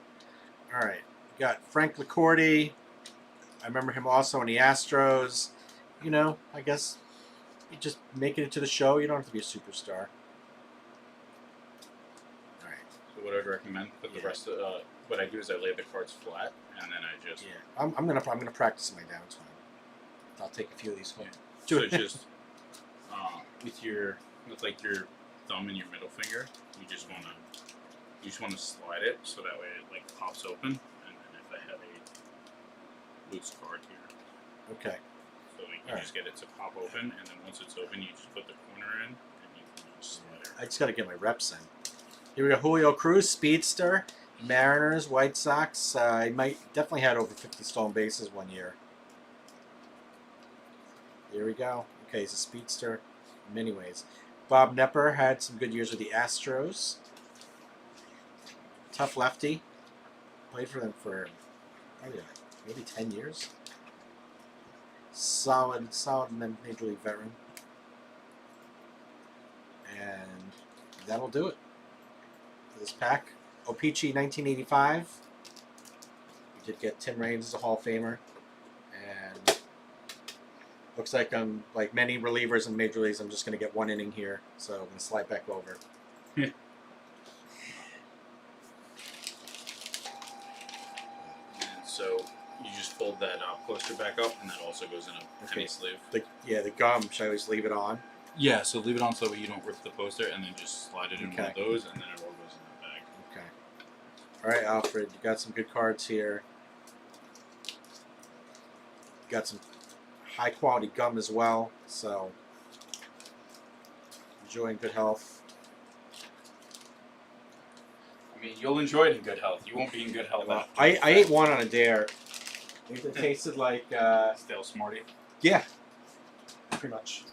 Speaker 6: All right. We got Frank Licordi. I remember him also in the Astros. You know, I guess you just make it into the show. You don't have to be a superstar. All right.
Speaker 2: So what I'd recommend, put the rest of what I do is I lay the cards flat, and then I just
Speaker 6: I'm gonna practice in my downtime. I'll take a few of these home.
Speaker 2: so just with like your thumb and your middle finger, you just wanna slide it so that way it like pops open, and then if I have a loose card here,
Speaker 6: Okay.
Speaker 2: so you can just get it to pop open, and then once it's open, you just put the corner in, and you can just slide it.
Speaker 6: I just got to get my reps in. Here we go. Julio Cruz, speedster, Mariners, White Sox. He definitely had over 50 stolen bases one year. Here we go. Okay, he's a speedster in many ways. Bob Nepper had some good years with the Astros. Tough lefty. Played for them for maybe 10 years. Solid major league veteran. And that'll do it for this pack. O-Pee-Chee 1985. We did get Tim Raines as a Hall of Famer. And looks like I'm like many relievers in major leagues. I'm just going to get one inning here. So I'm going to slide back over.
Speaker 2: And so you just fold that poster back up, and that also goes in a penny sleeve.
Speaker 6: The gum. Should I always leave it on?
Speaker 2: Yeah, so leave it on so that you don't rip the poster, and then just slide it in one of
Speaker 6: Okay.
Speaker 2: those, and then it all goes in the bag.
Speaker 6: Okay. All right, Alfred. You got some good cards here. You got some high quality gum as well. So enjoying good health.
Speaker 2: I mean, you'll enjoy it in good health. You won't be in good health after.
Speaker 6: I ate one on a dare. It tasted like
Speaker 2: Stale Smarty.
Speaker 6: yeah, pretty much.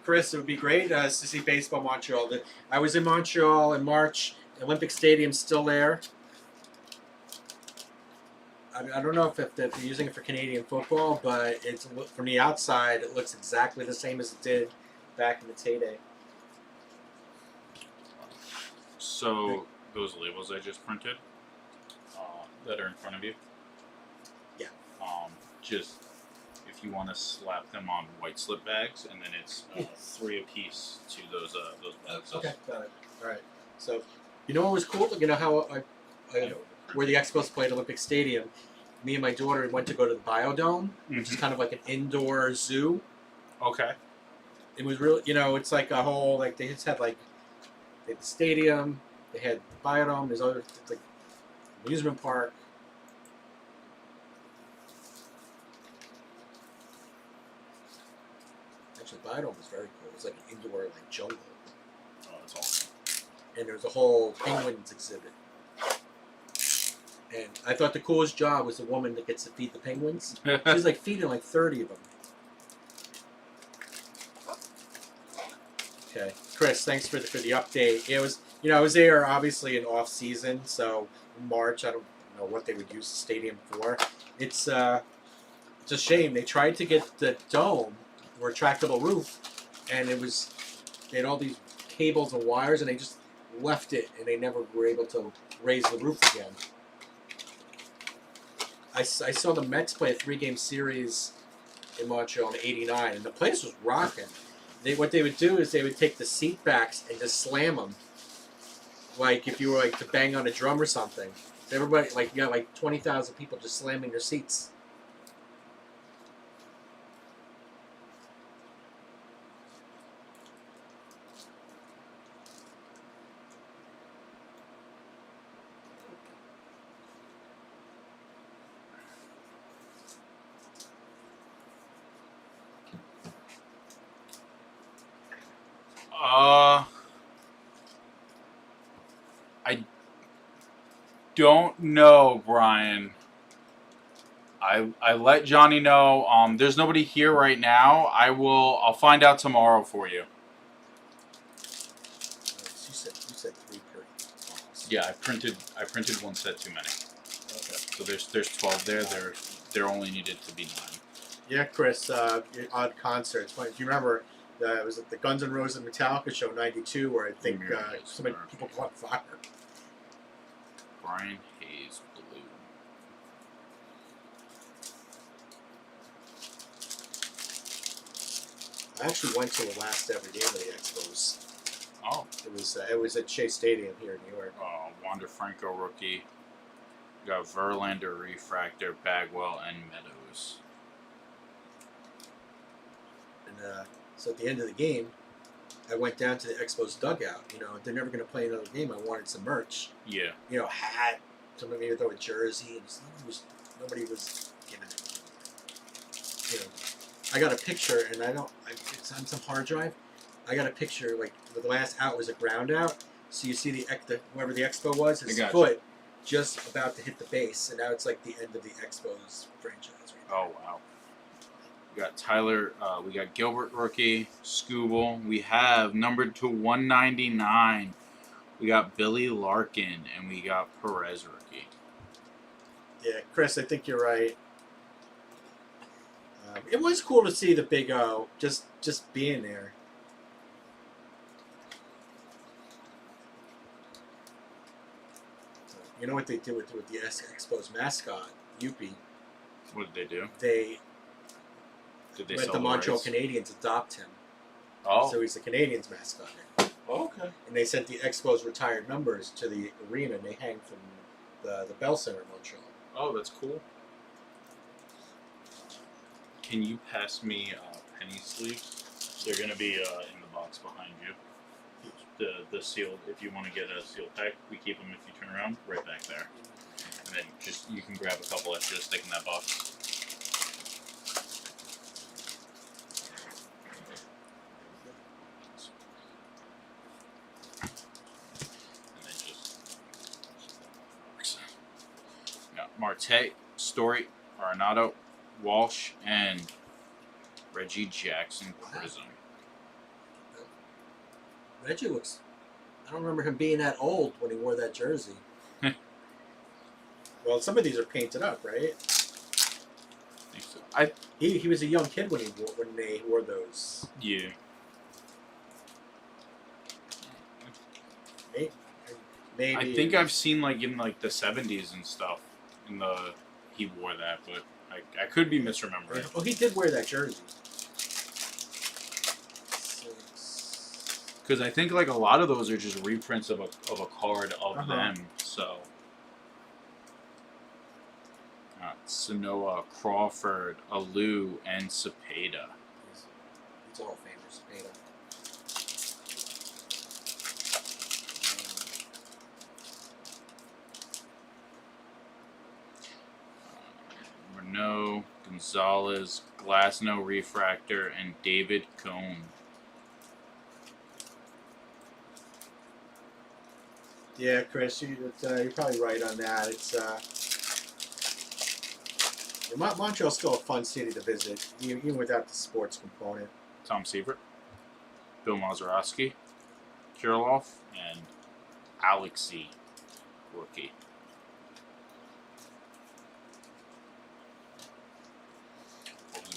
Speaker 6: Chris, it would be great to see baseball Montreal. I was in Montreal in March. Olympic Stadium's still there. I don't know if they're using it for Canadian football, but it's from the outside, it looks exactly the same as it did back in its heyday.
Speaker 2: So those labels I just printed that are in front of you.
Speaker 6: Yeah.
Speaker 2: Just if you want to slap them on white slip bags, and then it's 3 apiece to those boxes.
Speaker 6: Okay, got it. All right. So, you know what was cool? You know how where the Expos played Olympic Stadium. Me and my daughter went to go to the Biodome, which is kind of like an indoor zoo.
Speaker 2: Okay.
Speaker 6: It was really, it's like a whole they just had they had the stadium, they had the Biodome. There's other
Speaker 7: amusement park. Actually, the biodome was very cool. It was like an indoor like jungle,
Speaker 3: Oh, that's awesome.
Speaker 7: and there was a whole penguins exhibit. And I thought the coolest job was the woman that gets to feed the penguins. She's like feeding like 30 of them. Okay, Chris, thanks for the update. It was, I was there obviously in off season, so in March. I don't know what they would use the stadium for. It's a shame they tried to get the dome or retractable roof, and they had all these cables and wires, and they just left it, and they never were able to raise the roof again. I saw the Mets play a 3-game series in Montreal in '89, and the place was rocking. What they would do is they would take the seat backs and just slam them, like if you were like to bang on a drum or something. Everybody, like, you got like 20,000 people just slamming their seats.
Speaker 3: I don't know, Brian. I let Johnny know. There's nobody here right now. I'll find out tomorrow for you.
Speaker 7: You said 3 per box.
Speaker 3: Yeah, I printed one set too many.
Speaker 7: Okay.
Speaker 3: So there's 12 there. There only needed to be 9.
Speaker 7: Yeah, Chris, odd concerts. Do you remember? It was at the Guns N' Roses Metallica show '92, where I think people caught fire.
Speaker 3: Brian Hayes Blue.
Speaker 7: I actually went to the last ever game of the Expos.
Speaker 3: Oh.
Speaker 7: It was at Shea Stadium here in New York.
Speaker 3: Wander Franco rookie. We got Verlander, Refractor, Bagwell, and Meadows.
Speaker 7: And so at the end of the game, I went down to the Expos dugout. They're never going to play another game. I wanted some merch.
Speaker 3: Yeah.
Speaker 7: Hat. Somebody maybe throw a jersey. And nobody was giving it. I got a picture, and it's on some hard drive. I got a picture, like, the last out was a ground out. So you see whoever the Expo was, his foot just about to hit the base. And now it's like the end of the Expos franchise. Right
Speaker 3: Oh, wow. We got Tyler, we got Gilbert rookie, Scooble. We have numbered to 199. We got Billy Larkin, and we got Perez rookie.
Speaker 7: Yeah, Chris, I think you're right. It was cool to see the Big O just being there. You know what they did with the Expos mascot, Yuppie?
Speaker 3: What did they do?
Speaker 7: They
Speaker 3: Did
Speaker 7: let the Montreal Canadiens adopt him.
Speaker 3: Oh.
Speaker 7: So he's the Canadiens mascot now.
Speaker 3: Okay.
Speaker 7: And they sent the Expos retired numbers to the arena, and they hang from the Bell Center in Montreal.
Speaker 3: Oh, that's cool. Can you pass me penny sleeves? They're gonna be in the box behind you. The sealed. If you want to get a sealed pack, we keep them. If you turn around, right back there. And then you can grab a couple extras, stick in that box. And then got Marte, Story, Arenado, Walsh, and Reggie Jackson Prism.
Speaker 7: Reggie looks. I don't remember him being that old when he wore that jersey. Well, some of these are painted up, right?
Speaker 3: I think so.
Speaker 7: He was a young kid when they wore those.
Speaker 3: Yeah.
Speaker 7: Maybe.
Speaker 3: I think I've seen in the 70s and stuff. He wore that, but I could be misremembering.
Speaker 7: Oh, he did wear that jersey.
Speaker 3: Because I think a lot of those are just reprints of a card of them. So, Sanoa, Crawford, Alou, and Cepeda.
Speaker 7: It's all famous Cepeda.
Speaker 3: Cano, Gonzalez, Glasnow Refractor, and David Cone.
Speaker 7: Yeah, Chris, you're probably right on that. It's Montreal's still a fun city to visit, even without the sports component.
Speaker 3: Tom Seaver, Bill Mazeroski, Kirilov, and Alexei, rookie.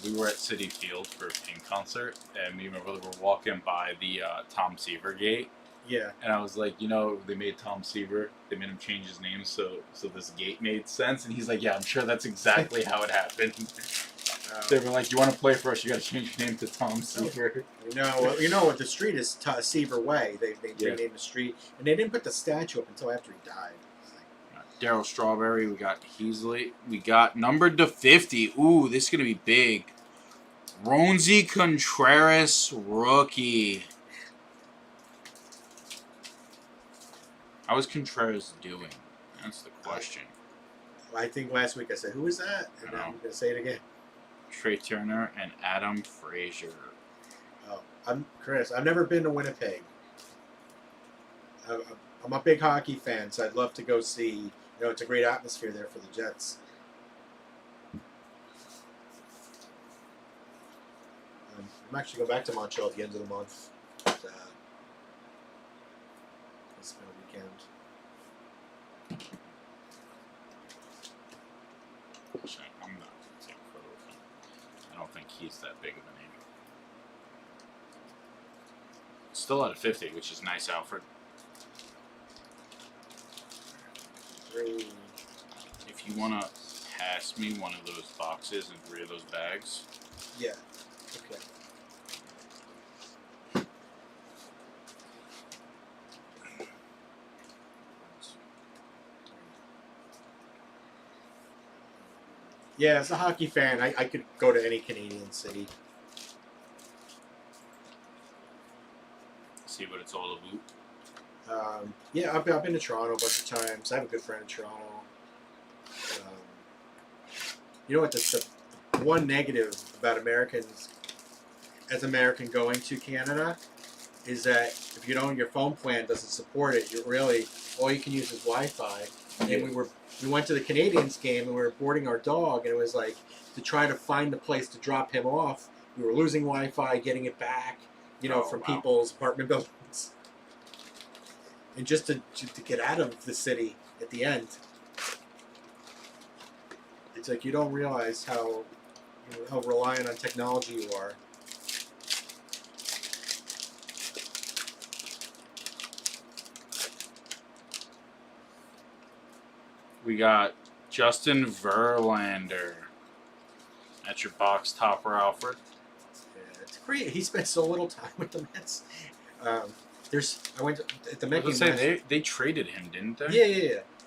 Speaker 3: We were at City Field for a Pink concert, and me and my brother were walking by the Tom Seaver gate,
Speaker 7: Yeah.
Speaker 3: and I was like, you know, they made Tom Seaver, they made him change his name so this gate made sense, and he's like, yeah, I'm sure that's exactly how it happened. They were like, you want to play for us, you got to change your name to Tom Seaver.
Speaker 7: You know what the street is, Seaver Way. They renamed the street, and they didn't put the statue up until after he died.
Speaker 3: Darryl Strawberry, we got Heasley, we got numbered to 50. Ooh, this is going to be big. Ronzi Contreras, rookie. How is Contreras doing? That's the question.
Speaker 7: I think last week I said, "Who is that?" And
Speaker 3: I know.
Speaker 7: I'm going to say it again.
Speaker 3: Trey Turner and Adam Frazier.
Speaker 7: Oh, I'm Chris. I've never been to Winnipeg. I'm a big hockey fan, so I'd love to go see. You know, it's a great atmosphere there for the Jets. I'm actually going back to Montreal at the end of the month. But, it's been a weekend.
Speaker 3: I'm not going to take a photo of him. I don't think he's that big of a name. Still out of 50, which is nice, Alfred. If you want to pass me one of those boxes and 3 of those bags.
Speaker 7: Yeah. Okay. Yeah, as a hockey fan, I could go to any Canadian city.
Speaker 3: See what it's all about.
Speaker 7: Yeah, I've been to Toronto a bunch of times. I have a good friend in Toronto. You know what? The one negative about Americans, as American going to Canada, is that if your phone plan doesn't support it, you're really all you can use is Wi-Fi. And we went to the Canadians game and we were boarding our dog, and it was like to try to find a place to drop him off. We were losing Wi-Fi, getting it back, from people's apartment buildings. And just to get out of the city at the end, it's like you don't realize how reliant on technology you are.
Speaker 3: We got Justin Verlander. That's your box topper, Alfred.
Speaker 7: Yeah, it's great. He spent so little time with the Mets. I went at the Met game.
Speaker 3: They traded him, didn't they?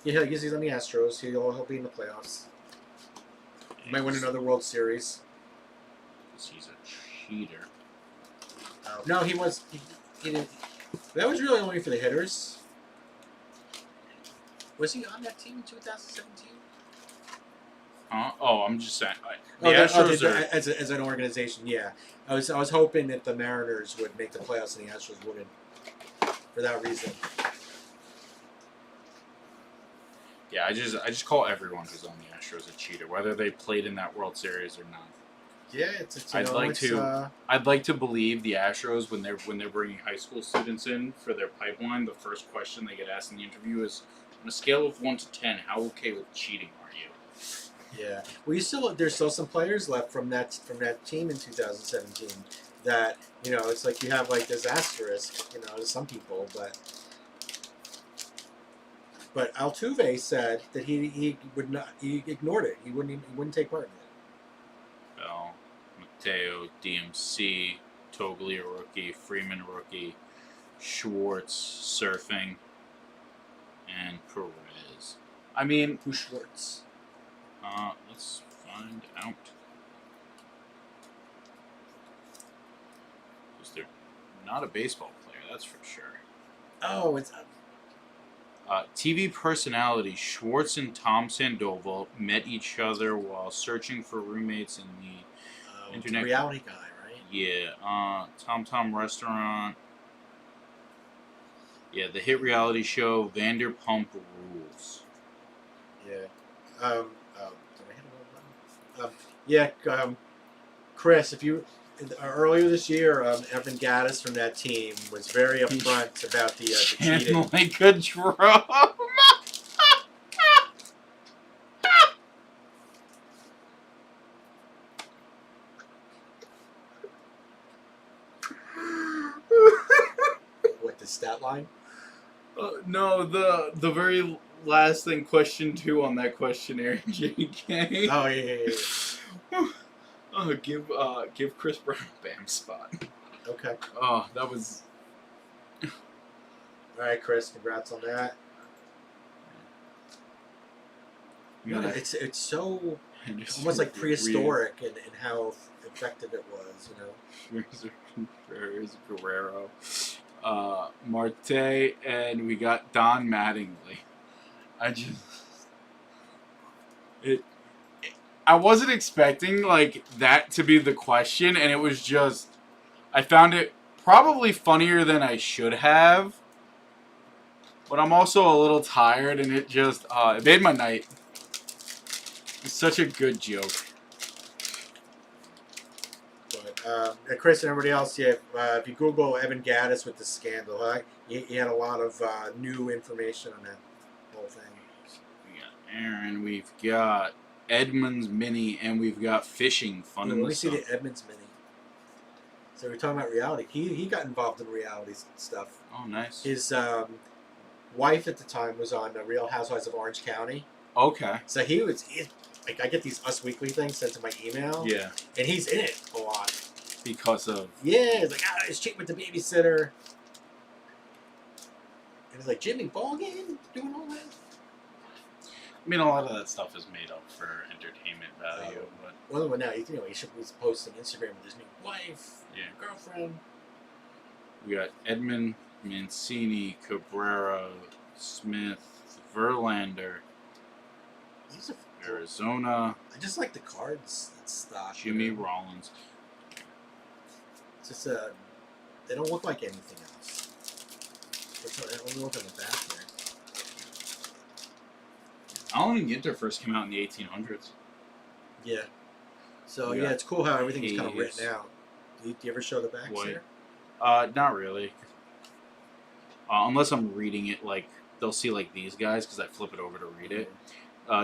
Speaker 7: Yeah. I guess he's on the Astros. He'll be in the playoffs. He might win another World Series.
Speaker 3: He's a cheater.
Speaker 7: No, he was. He didn't. That was really only for the hitters. Was he on that team in 2017?
Speaker 3: I'm just saying.
Speaker 7: As an organization, yeah. I was hoping that the Mariners would make the playoffs and the Astros wouldn't. For that reason.
Speaker 3: Yeah, I just call everyone who's on the Astros a cheater, whether they played in that World Series or not.
Speaker 7: Yeah, it's
Speaker 3: I'd like to believe the Astros when they're bringing high school students in for their pipeline, the first question they get asked in the interview is, on a scale of 1 to 10, how okay with cheating are you?
Speaker 7: Yeah. Well, there's still some players left from that team in 2017 that it's like you have like this asterisk, to some people, but Altuve said that he would not. He ignored it. He wouldn't take part in it.
Speaker 3: Bell, Mateo, DMC, Toglia rookie, Freeman rookie, Schwartz surfing, and Perez. I mean,
Speaker 7: Who's Schwartz?
Speaker 3: Let's find out. Because they're not a baseball player, that's for sure.
Speaker 7: Oh, it's.
Speaker 3: TV personality Schwartz and Tom Sandoval met each other while searching for roommates in the
Speaker 7: The
Speaker 3: Internet-
Speaker 7: reality guy, right?
Speaker 3: Tom Tom Restaurant. Yeah, the hit reality show Vanderpump Rules.
Speaker 7: Yeah. Did I hit a little button? Chris, if you earlier this year, Evan Gaddis from that team was very upfront about the cheating.
Speaker 3: Like a drum.
Speaker 7: What, the stat line?
Speaker 3: No, the very last thing, question 2 on that questionnaire, JK.
Speaker 7: Oh yeah.
Speaker 3: Give Chris Brown a BAM spot.
Speaker 7: Okay.
Speaker 3: Oh, that was.
Speaker 7: All right, Chris. Congrats on that.
Speaker 3: Yeah.
Speaker 7: It's so almost like prehistoric in how effective it was.
Speaker 3: Here's Guerrero, Marte, and we got Don Mattingly. I wasn't expecting like that to be the question, and it was just I found it probably funnier than I should have, but I'm also a little tired, and it just it made my night. It's such a good joke.
Speaker 7: But Chris and everybody else, if you Google Evan Gaddis with the scandal, he had a lot of new information on that whole thing.
Speaker 3: We got Aaron, we've got Edmunds Mini, and we've got fishing fun in
Speaker 7: Let
Speaker 3: the
Speaker 7: me see
Speaker 3: sun.
Speaker 7: the Edmonds Mini. So we're talking about reality. He got involved in reality stuff.
Speaker 3: Oh, nice.
Speaker 7: His wife at the time was on the Real Housewives of Orange County.
Speaker 3: Okay.
Speaker 7: So he's like, I get these Us Weekly things sent to my email.
Speaker 3: Yeah.
Speaker 7: And he's in it a lot.
Speaker 3: Because of.
Speaker 7: Yeah, he's like, he's cheating with the babysitter. And he's like, Jimmy ball game, doing all that.
Speaker 3: I mean, a lot of that stuff is made up for entertainment value, but
Speaker 7: Well, now he should be posting Instagram with his new wife,
Speaker 3: yeah.
Speaker 7: girlfriend.
Speaker 3: We got Edmund, Mancini, Cabrera, Smith, Verlander,
Speaker 7: These are.
Speaker 3: Arizona,
Speaker 7: I just like the cards and stock.
Speaker 3: Jimmy Rollins.
Speaker 7: It's just they don't look like anything else. They only look on the back there.
Speaker 3: Allen and Ginter first came out in the 1800s.
Speaker 7: Yeah. So
Speaker 3: Yeah.
Speaker 7: it's cool how everything's kind of
Speaker 3: Hayes.
Speaker 7: written out. Do you ever show the backs
Speaker 3: White.
Speaker 7: here?
Speaker 3: Not really. Unless I'm reading it, like they'll see like these guys because I flip it over to read it.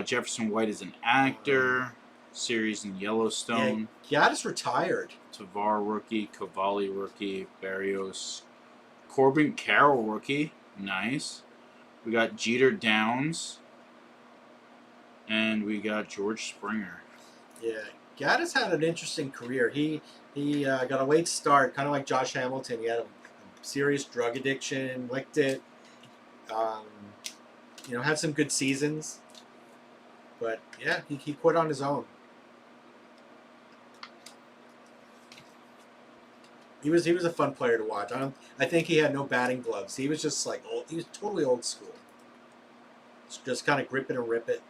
Speaker 3: Jefferson White is an actor. Series in Yellowstone.
Speaker 7: Yeah, Giannis retired.
Speaker 3: Tavar rookie. Cavalli rookie. Barrios. Corbin Carroll rookie. Nice. We got Jeter Downs. And we got George Springer.
Speaker 7: Yeah, Gaddis had an interesting career. He got a late start, kind of like Josh Hamilton. He had a serious drug addiction, licked it. Had some good seasons. But yeah, he quit on his own. He was a fun player to watch. I think he had no batting gloves. He was just like old. He was totally old school. Just kind of grip it and rip it.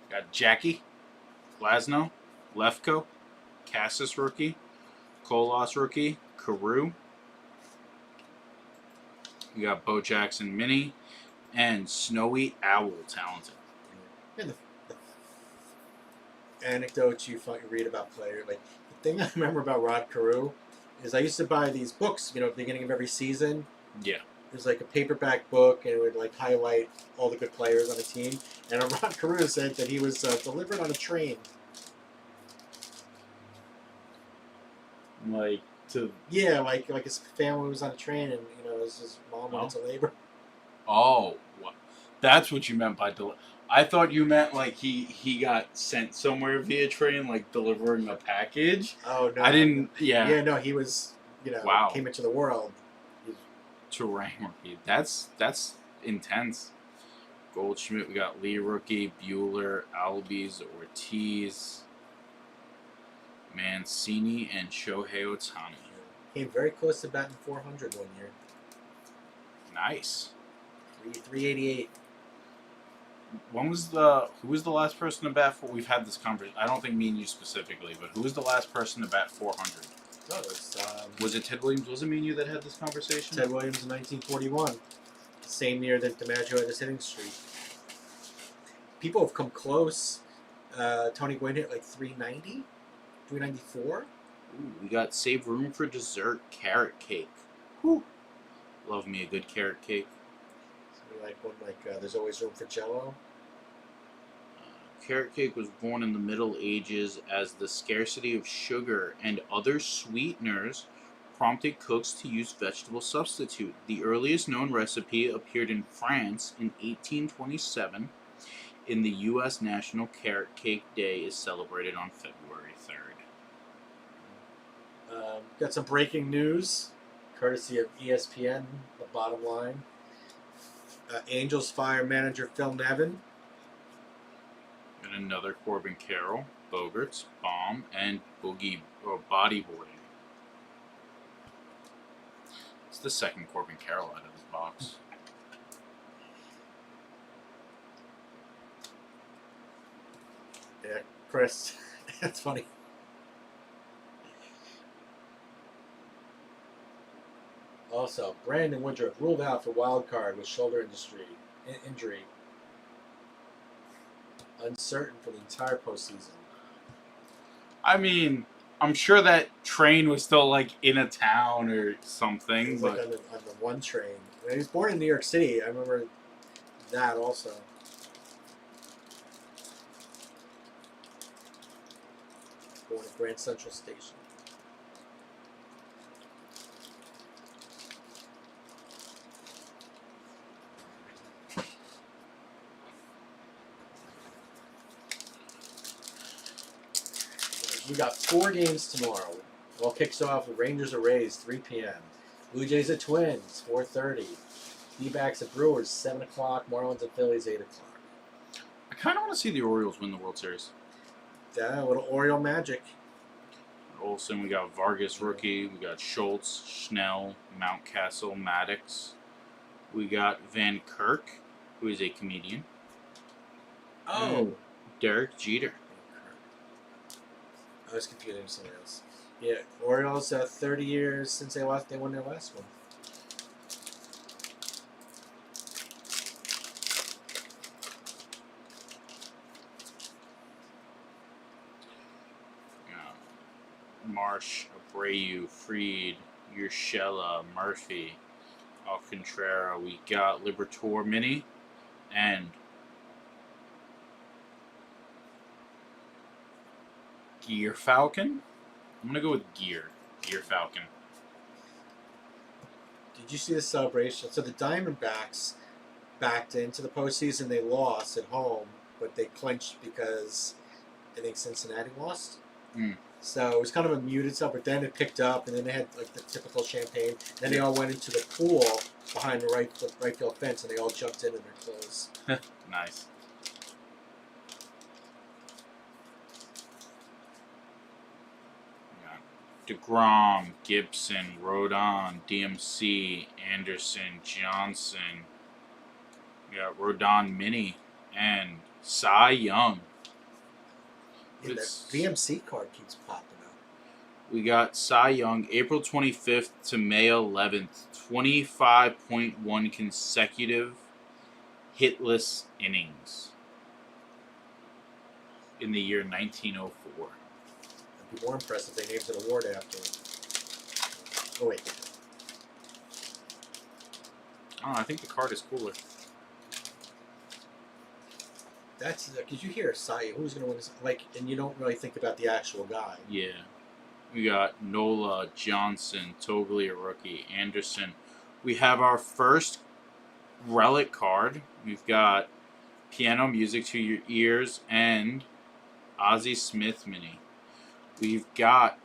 Speaker 3: Got Jackie, Glasnow, Lefko, Cassis rookie, Colas rookie, Carew. We got Bo Jackson mini, and Snowy Owl talented.
Speaker 7: And the anecdotes you read about players, like the thing I remember about Rod Carew is I used to buy these books, at the beginning of every season.
Speaker 3: Yeah.
Speaker 7: It was like a paperback book, and it would like highlight all the good players on the team. And Rod Carew said that he was delivered on a train.
Speaker 3: Like to.
Speaker 7: Yeah, like his family was on a train, and his mom went into labor.
Speaker 3: Oh, that's what you meant by I thought you meant like he got sent somewhere via train, like delivering a package.
Speaker 7: Oh no,
Speaker 3: I didn't. Yeah.
Speaker 7: Yeah, no, he was.
Speaker 3: Wow.
Speaker 7: Came into the world.
Speaker 3: Terang rookie. That's intense. Goldschmidt, we got Lee rookie, Bueller, Albies, Ortiz, Mancini, and Shohei Ohtani.
Speaker 7: Came very close to batting 400 one year.
Speaker 3: Nice.
Speaker 7: 388.
Speaker 3: Who was the last person to bat for? We've had this conversation. I don't think me and you specifically, but who was the last person to bat 400?
Speaker 7: No, it
Speaker 3: Was it Ted Williams? Was it me and you that had this conversation?
Speaker 7: Ted Williams in 1941. Same year that DiMaggio had his hitting streak. People have come close. Tony Gwynn hit like 390, 394.
Speaker 3: Ooh, we got Save Room for Dessert carrot cake. Whew. Love me a good carrot cake.
Speaker 7: So like one There's Always Room for Jello.
Speaker 3: Carrot cake was born in the Middle Ages as the scarcity of sugar and other sweeteners prompted cooks to use vegetable substitute. The earliest known recipe appeared in France in 1827. In the U.S., National Carrot Cake Day is celebrated on February 3rd.
Speaker 7: Got some breaking news, courtesy of ESPN, the bottom line. Angels fire manager Phil Nevin.
Speaker 3: And another Corbin Carroll, Bogarts, Bomb, and bodyboarding. It's the second Corbin Carroll out of this box.
Speaker 7: Yeah, Chris. That's funny. Also, Brandon Woodruff ruled out for wild card with shoulder injury. Uncertain for the entire postseason.
Speaker 3: I mean, I'm sure that train was still like in a town or something,
Speaker 7: He was
Speaker 3: but
Speaker 7: like on the one train. He was born in New York City. I remember that also. Born at Grand Central Station. We got 4 games tomorrow. It all kicks off with Rangers at Rays, 3 p.m. Blue Jays at Twins, 4:30. D-backs at Brewers, 7 o'clock. Marlins at Phillies, 8 o'clock.
Speaker 3: I kind of want to see the Orioles win the World Series.
Speaker 7: Yeah, a little Oriole magic.
Speaker 3: Olsen, we got Vargas rookie, we got Schultz, Schnell, Mountcastle, Maddox. We got Van Kirk, who is a comedian.
Speaker 7: Oh.
Speaker 3: Derek Jeter.
Speaker 7: I was confusing with something else. Yeah, Orioles, 30 years since they won their last one.
Speaker 3: Marsh, Abreu, Freed, Urshela, Murphy, Alcantara. We got Liberatore Mini and Gear Falcon. I'm gonna go with Gear Falcon.
Speaker 7: Did you see the celebration? So the Diamondbacks backed into the postseason. They lost at home, but they clinched because I think Cincinnati lost. So it was kind of a muted stuff, but then it picked up, and then they had like the typical champagne. Then they all went into the pool behind the right field fence, and they all jumped in their clothes.
Speaker 3: Nice. DeGrom, Gibson, Rodon, DMC, Anderson, Johnson. We got Rodon Mini and Cy Young.
Speaker 7: And the VMC card keeps popping up.
Speaker 3: We got Cy Young, April 25th to May 11th, 25.1 consecutive hitless innings in the year 1904.
Speaker 7: It'd be more impressive if they named an award after him. Oh, wait.
Speaker 3: I think the card is cooler.
Speaker 7: That's because you hear Cy, who's going to win this? Like, and you don't really think about the actual guy.
Speaker 3: Yeah. We got Nola, Johnson, Toglia rookie, Anderson. We have our first relic card. We've got Piano Music to Your Ears and Ozzie Smith Mini. We've got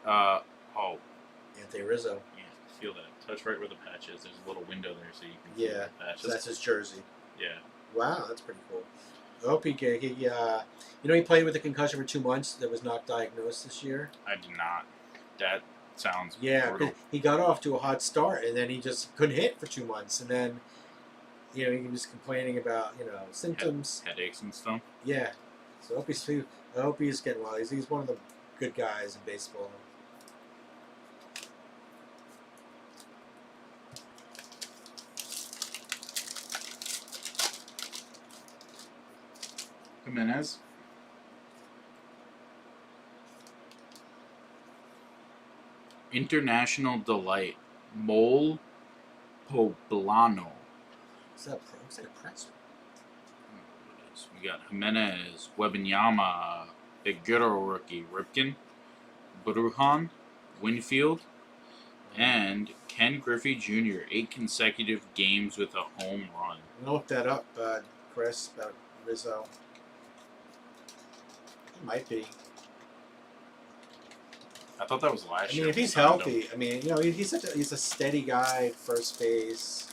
Speaker 7: Anthony Rizzo.
Speaker 3: Yeah, feel that.
Speaker 2: touch right where the patch is. There's a little window there, so you can see
Speaker 7: Yeah,
Speaker 2: the patch.
Speaker 7: so that's his jersey.
Speaker 2: Yeah.
Speaker 7: Wow, that's pretty cool. I hope he he played with a concussion for 2 months that was not diagnosed this year.
Speaker 2: I did not. That sounds
Speaker 7: Yeah, 'cause
Speaker 2: brutal.
Speaker 7: he got off to a hot start and then he just couldn't hit for 2 months, and then he was complaining about symptoms.
Speaker 2: Headaches and stuff.
Speaker 7: Yeah, so I hope he's getting well. He's one of the good guys in baseball.
Speaker 2: Jimenez. International Delight. Mole Poblano.
Speaker 7: Is that looks like a press?
Speaker 2: We got Jimenez, Webanyama, Big Ghetto rookie, Ripken, Brujan, Winfield, and Ken Griffey Jr. 8 consecutive games with a home run.
Speaker 7: I'm gonna look that up, Chris, about Rizzo. It might be.
Speaker 2: I thought that was last
Speaker 7: I
Speaker 2: year.
Speaker 7: mean, if he's healthy, I mean, he's a steady guy at first base.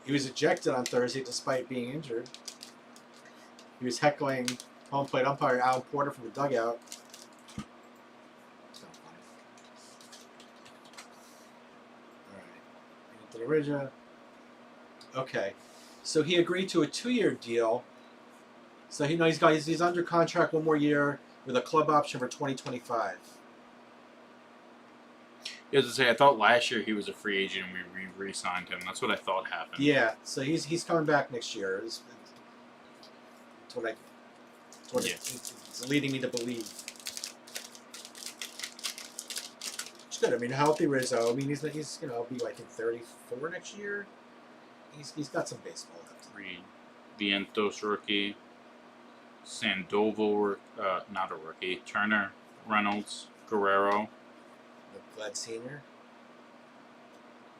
Speaker 7: He was ejected on Thursday despite being injured. He was heckling home plate umpire Alan Porter from the dugout. It's not funny. All right, Anthony Rizzo. Okay, so he agreed to a 2-year deal. So he's under contract 1 more year with a club option for 2025.
Speaker 2: As I say, I thought last year he was a free agent and we re-signed him. That's what I thought happened.
Speaker 7: Yeah, so he's coming back next year. That's what it's leading me to believe. It's good. I mean, healthy Rizzo. I mean, he's be like in 34 next year. He's got some baseball left.
Speaker 2: Reed, Vientos rookie, Sandoval, not a rookie, Turner, Reynolds, Guerrero.
Speaker 7: Glad Senior.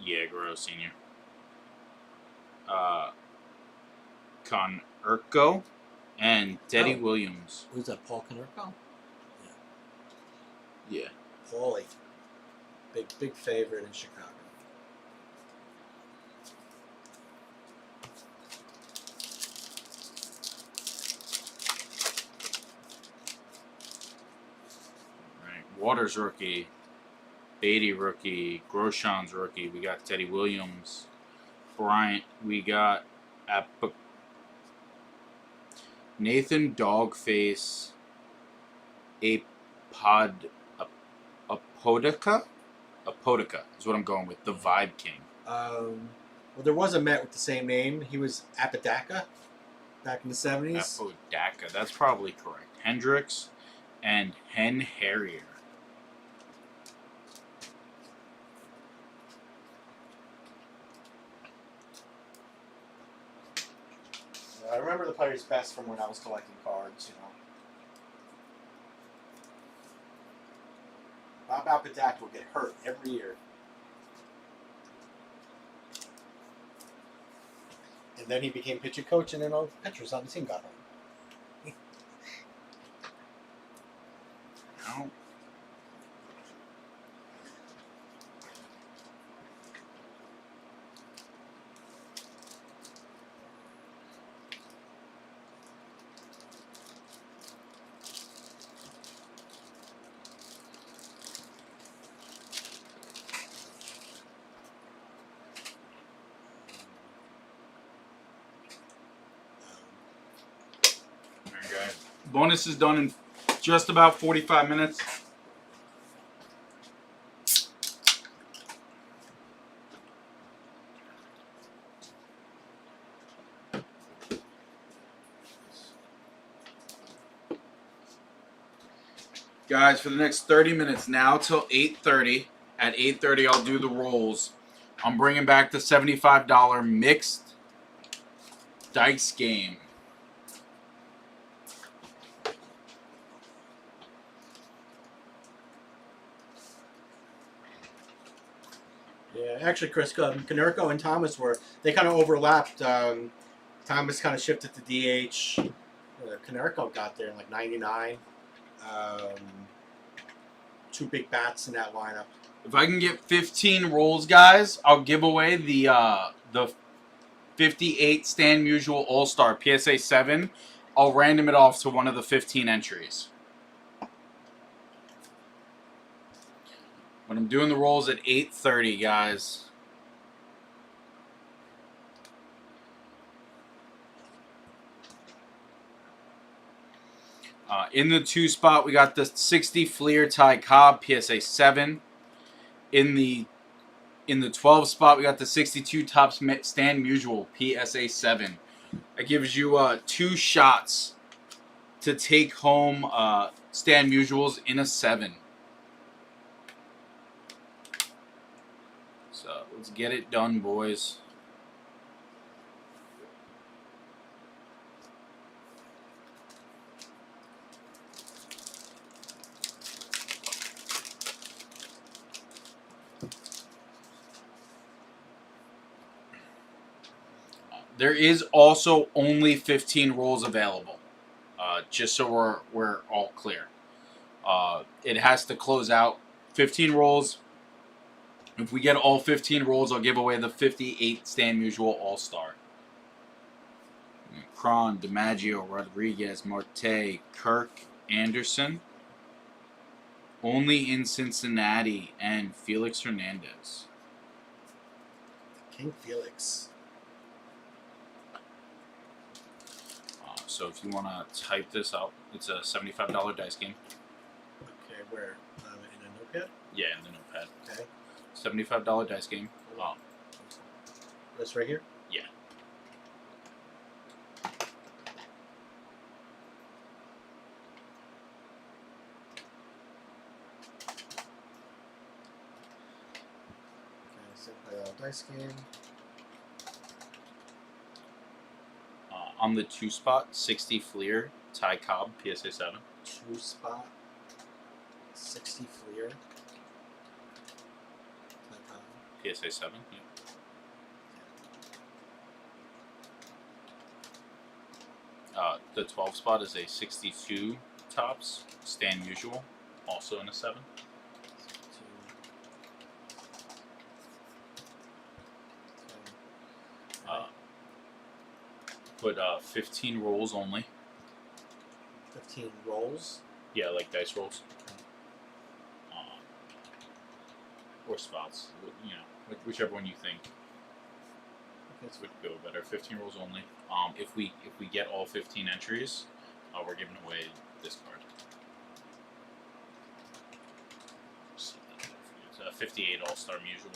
Speaker 2: Yeah, Guerrero Senior. Con Urco and Teddy Williams.
Speaker 7: Who's that? Paul Konerko?
Speaker 2: Yeah.
Speaker 7: Paulie. Big favorite in Chicago.
Speaker 2: Right. Waters rookie. Beatty rookie, Groshans rookie. We got Teddy Williams, Bryant. We got Nathan Dogface, Apodica is what I'm going with. The Vibe King.
Speaker 7: Well, there was a Met with the same name. He was Apodaca back in the 70s.
Speaker 2: Apodaca. That's probably correct. Hendricks and Hen Harrier.
Speaker 7: I remember the players best from when I was collecting cards, Bob Apodaca would get hurt every year. And then he became pitching coach, and then all the pitchers on the team got hurt.
Speaker 2: No. Bonus is done in just about 45 minutes. Guys, for the next 30 minutes now till 8:30. At 8:30, I'll do the rolls. I'm bringing back the $75 mixed dice game.
Speaker 7: Yeah, actually, Chris Konerko and Thomas they kind of overlapped. Thomas kind of shifted to DH, Canerico got there in like '99. 2 big bats in that lineup.
Speaker 3: If I can get 15 rolls, guys, I'll give away the 58 Stan Musial All-Star PSA 7. I'll random it off to one of the 15 entries. But I'm doing the rolls at 8:30, guys. In the 2 spot, we got the 60 Fleer Ty Cobb PSA 7. In the 12 spot, we got the 62 Topps Stan Musial PSA 7. That gives you 2 shots to take home Stan Musials in a 7. So let's get it done, boys. There is also only 15 rolls available, just so we're all clear. It has to close out 15 rolls. If we get all 15 rolls, I'll give away the 58 Stan Musial All-Star. Cron, DiMaggio, Rodriguez, Marte, Kirk, Anderson. Only in Cincinnati, and Felix Hernandez.
Speaker 7: King Felix.
Speaker 3: So if you want to type this out, it's a $75 dice game.
Speaker 7: Okay, where? In a notepad?
Speaker 3: Yeah, in the notepad.
Speaker 7: Okay.
Speaker 3: $75 dice game.
Speaker 7: This right here?
Speaker 3: Yeah.
Speaker 7: Okay, so play a dice game.
Speaker 3: On the 2 spot, 60 Fleer, Ty Cobb, PSA 7.
Speaker 7: 2 spot. 60 Fleer.
Speaker 3: PSA 7, yeah. The 12 spot is a 62 Topps, Stan Musial, also in a 7. Put 15 rolls only.
Speaker 7: 15 rolls?
Speaker 3: Yeah, like dice rolls. Or spots, you know, whichever one you think would go better. 15 rolls only. If we get all 15 entries, we're giving away this card. It's a 58 All-Star Musial.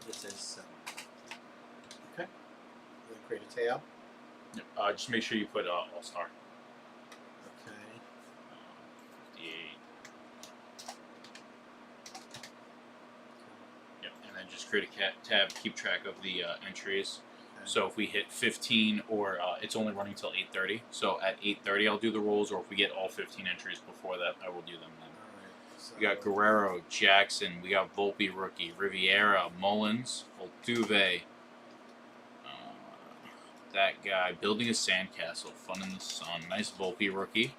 Speaker 7: This is okay. You create a tab.
Speaker 3: Yep. Just make sure you put All-Star.
Speaker 7: Okay.
Speaker 3: 58. Yep. And then just create a tab. Keep track of the entries.
Speaker 7: Okay.
Speaker 3: So if we hit 15, or it's only running till 8:30. So at 8:30, I'll do the rolls. Or if we get all 15 entries before that, I will do them then.
Speaker 7: So
Speaker 3: We got Guerrero, Jackson, we got Volpe rookie, Riviera, Mullins, Altuve, that guy, building a sandcastle, fun in the sun, nice Volpe rookie.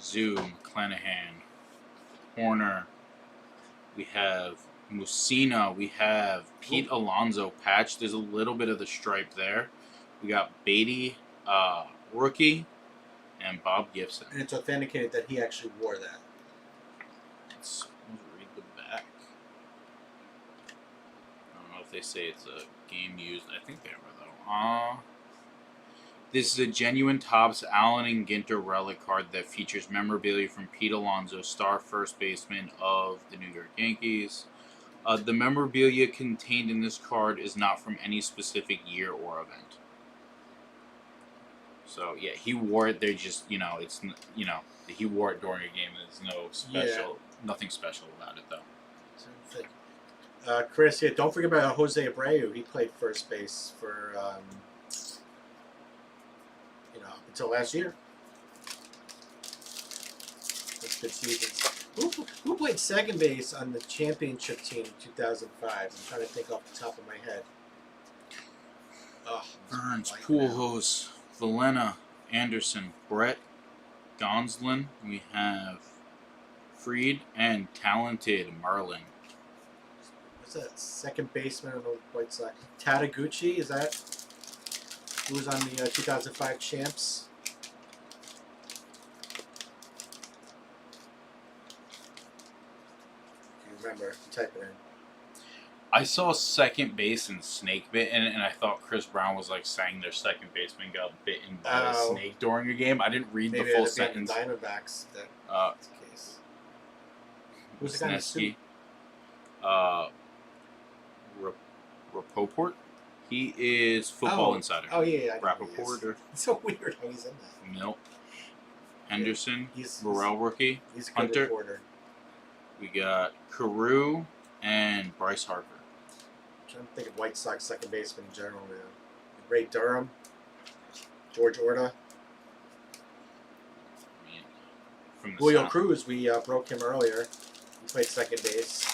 Speaker 3: Zoom, Clanahan, Horner. We have Musina. We have Pete Alonso patch. There's a little bit of the stripe there. We got Beatty, rookie, and Bob Gibson.
Speaker 7: and it's authenticated that he actually wore that.
Speaker 3: Let's read the back. I don't know if they say it's a game used. I think they were though. This is a genuine Topps Allen and Ginter relic card that features memorabilia from Pete Alonso, star first baseman of the New York Yankees. The memorabilia contained in this card is not from any specific year or event. So yeah, he wore it. They just it's he wore it during a game. There's no special, nothing special about it though.
Speaker 7: Chris, yeah, don't forget about Jose Abreu. He played first base for up until last year. That's good seasons. Who played second base on the championship team in 2005? I'm trying to think off the top of my head. Oh,
Speaker 3: Burns,
Speaker 7: like
Speaker 3: Pujols, Valena, Anderson, Brett, Gonsolin. We have Freed and talented Merlin.
Speaker 7: What's that? Second baseman on the White Sox. Tadaguchi, is that who was on the 2005 champs? If you remember, type it in.
Speaker 3: I saw second base and snake bit in it, and I thought Chris Brown was like saying their second baseman got bitten by a snake during a game. I didn't read
Speaker 7: Maybe
Speaker 3: the full
Speaker 7: it'd be
Speaker 3: sentence.
Speaker 7: the Diamondbacks. That's the case. Who's the guy in the suit?
Speaker 3: Rapoport. He is Football Insider.
Speaker 7: Oh yeah, I know who he
Speaker 3: Rappaport
Speaker 7: is.
Speaker 3: or
Speaker 7: It's so weird how he's in that.
Speaker 3: Milt. Henderson.
Speaker 7: He's
Speaker 3: Morel rookie.
Speaker 7: He's a good
Speaker 3: Hunter.
Speaker 7: reporter.
Speaker 3: We got Carew and Bryce Harper.
Speaker 7: I'm trying to think of White Sox second baseman in general now. Ray Durham, George Orta,
Speaker 3: From the
Speaker 7: Julio
Speaker 3: South.
Speaker 7: Cruz. We broke him earlier. He played second base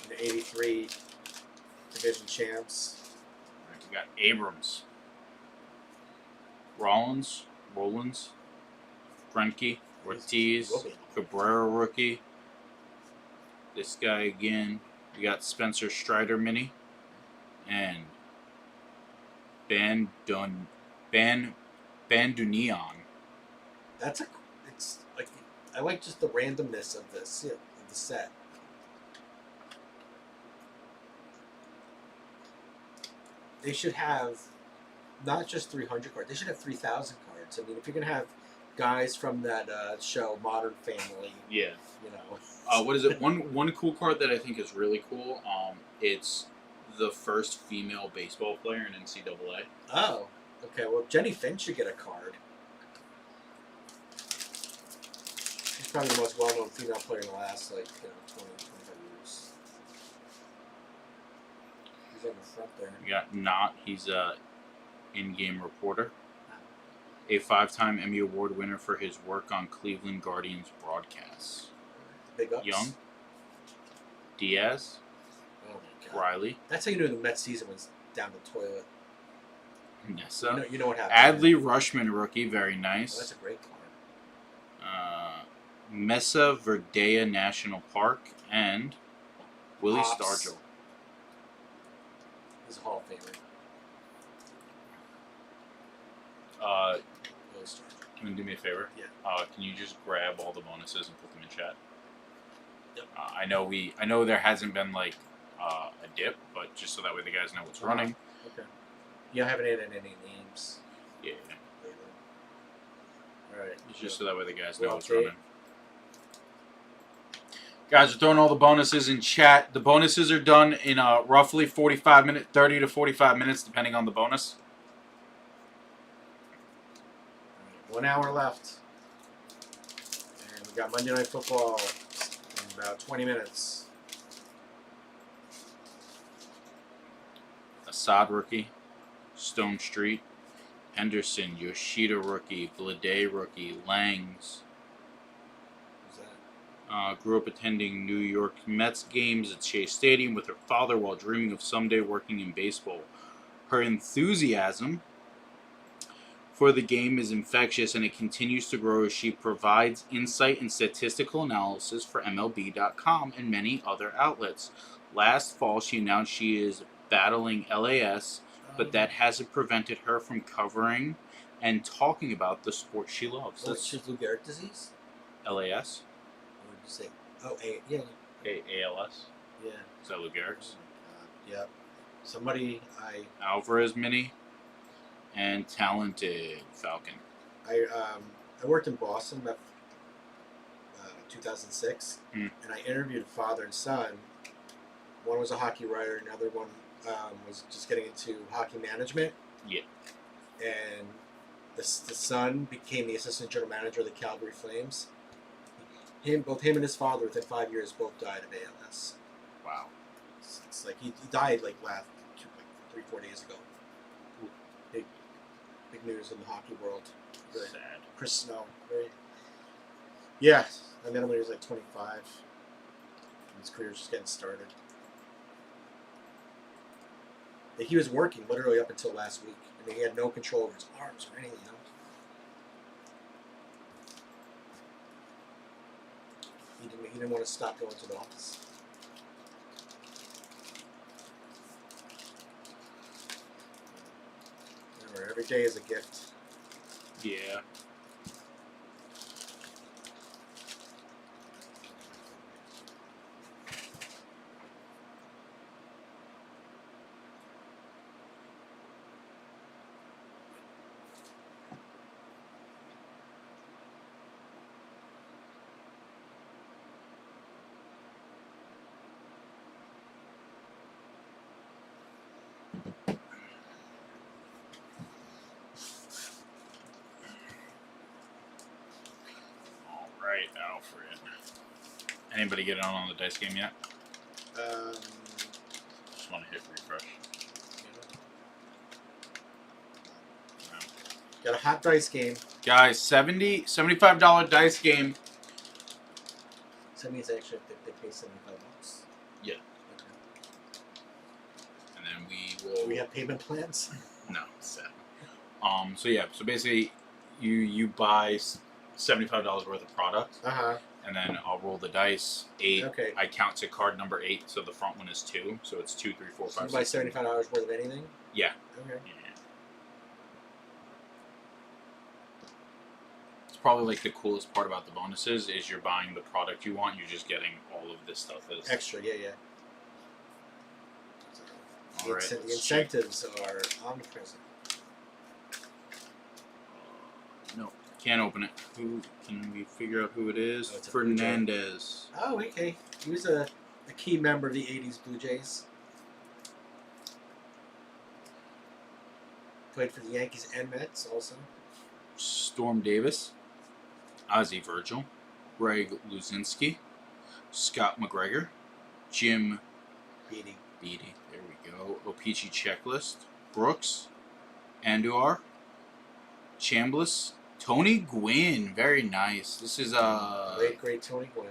Speaker 7: in the '83 division champs.
Speaker 3: Right, we got Abrams, Rollins, Greinke, Ortiz,
Speaker 7: Will be.
Speaker 3: Cabrera rookie. This guy again. We got Spencer Strider mini and Bandunion.
Speaker 7: It's like I like just the randomness of this of the set. They should have not just 300 cards. They should have 3,000 cards. I mean, if you're gonna have guys from that show, Modern Family,
Speaker 3: Yeah.
Speaker 7: you know.
Speaker 3: What is it? One cool card that I think is really cool. It's the first female baseball player in NCAA.
Speaker 7: Oh, okay. Well, Jenny Finn should get a card. She's probably the most well-known female player in the last, 20, 25 years. He's on the front there.
Speaker 3: We got Knott. He's a in-game reporter. A 5-time Emmy Award winner for his work on Cleveland Guardians broadcasts.
Speaker 7: Big ups.
Speaker 3: Young, Diaz,
Speaker 7: Oh my God.
Speaker 3: Riley,
Speaker 7: That's how you know the Mets season was down the toilet.
Speaker 3: Nessa,
Speaker 7: You know what happened.
Speaker 3: Adley Rushman rookie, very
Speaker 7: Oh,
Speaker 3: nice.
Speaker 7: that's a great card.
Speaker 3: Mesa Verdea National Park and Willie
Speaker 7: Pops.
Speaker 3: Stargell.
Speaker 7: He's a Hall of Famer. Really strong.
Speaker 3: Can you do me a favor?
Speaker 7: Yeah.
Speaker 3: Can you just grab all the bonuses and put them in chat?
Speaker 7: Yep.
Speaker 3: I know there hasn't been like a dip, but just so that way the guys know what's running.
Speaker 7: Okay. You haven't added any names.
Speaker 3: Yeah.
Speaker 7: All right.
Speaker 3: Just so that way the guys know
Speaker 7: Well,
Speaker 3: what's
Speaker 7: okay.
Speaker 3: running. Guys, we're throwing all the bonuses in chat. The bonuses are done in roughly 30 to 45 minutes, depending on the bonus.
Speaker 7: 1 hour left. And we got Monday Night Football in about 20 minutes.
Speaker 3: Assad rookie, Stone Street, Henderson, Yoshida rookie, Blade rookie, Langs.
Speaker 7: Who's that?
Speaker 3: Grew up attending New York Mets games at Shea Stadium with her father while dreaming of someday working in baseball. Her enthusiasm for the game is infectious, and it continues to grow as she provides insight and statistical analysis for MLB.com and many other outlets. Last fall, she announced she is battling LAS, but that hasn't prevented her from covering and talking about the sport she loves.
Speaker 7: Oh, it's Lou Gehrig disease?
Speaker 3: LAS?
Speaker 7: What did you say? Oh, yeah.
Speaker 3: ALS?
Speaker 7: Yeah.
Speaker 3: Is that Lou Gehrig's?
Speaker 7: Yeah. Somebody
Speaker 3: Alvarez mini and talented Falcon.
Speaker 7: I worked in Boston about 2006,
Speaker 3: Mm.
Speaker 7: and I interviewed a father and son. One was a hockey writer, another one was just getting into hockey management.
Speaker 3: Yeah.
Speaker 7: And The son became the assistant general manager of the Calgary Flames. Both him and his father, within 5 years, both died of ALS.
Speaker 3: Wow.
Speaker 7: It's like he died like 3-4 days ago. Big news in the hockey world. Very
Speaker 3: Sad.
Speaker 7: Chris Snow. Yeah, I met him when he was like 25. His career was just getting started. He was working literally up until last week. I mean, he had no control over his arms or anything. He didn't want to stop going to the office. Remember, every day is a gift.
Speaker 3: Yeah. Right, Alfred. Anybody get on the dice game yet? Just want to hit refresh. No.
Speaker 7: Got a hot dice game.
Speaker 3: Guys, $75 dice game.
Speaker 7: So that means actually they pay $75.
Speaker 3: Yeah.
Speaker 7: Okay.
Speaker 3: And then we will.
Speaker 7: Do we have payment plans?
Speaker 3: No, sad. So yeah, so basically, you buy $75 worth of product, and then I'll roll the dice. 8.
Speaker 7: Okay.
Speaker 3: I count to card number 8, so the front one is 2, so it's 2, 3, 4, 5.
Speaker 7: So you buy
Speaker 3: 6,
Speaker 7: $75 worth of anything?
Speaker 3: Yeah.
Speaker 7: Okay.
Speaker 3: Yeah. It's probably like the coolest part about the bonuses is you're buying the product you want. You're just getting all of this stuff as
Speaker 7: Extra, yeah.
Speaker 3: All right,
Speaker 7: The
Speaker 3: let's check.
Speaker 7: incentives are omnipresent.
Speaker 3: No, can't open it. Who can we figure out who it is?
Speaker 7: Oh, it's a
Speaker 3: Fernandez.
Speaker 7: Oh, okay. He was a key member of the 80s Blue Jays. Played for the Yankees and Mets also.
Speaker 3: Storm Davis. Ozzie Virgil. Greg Luzinski. Scott McGregor. Jim
Speaker 7: Beatty.
Speaker 3: Beatty. There we go. Opeachy checklist. Brooks. Andujar. Chambliss. Tony Gwynn. Very nice. This is
Speaker 7: Great Tony Gwynn.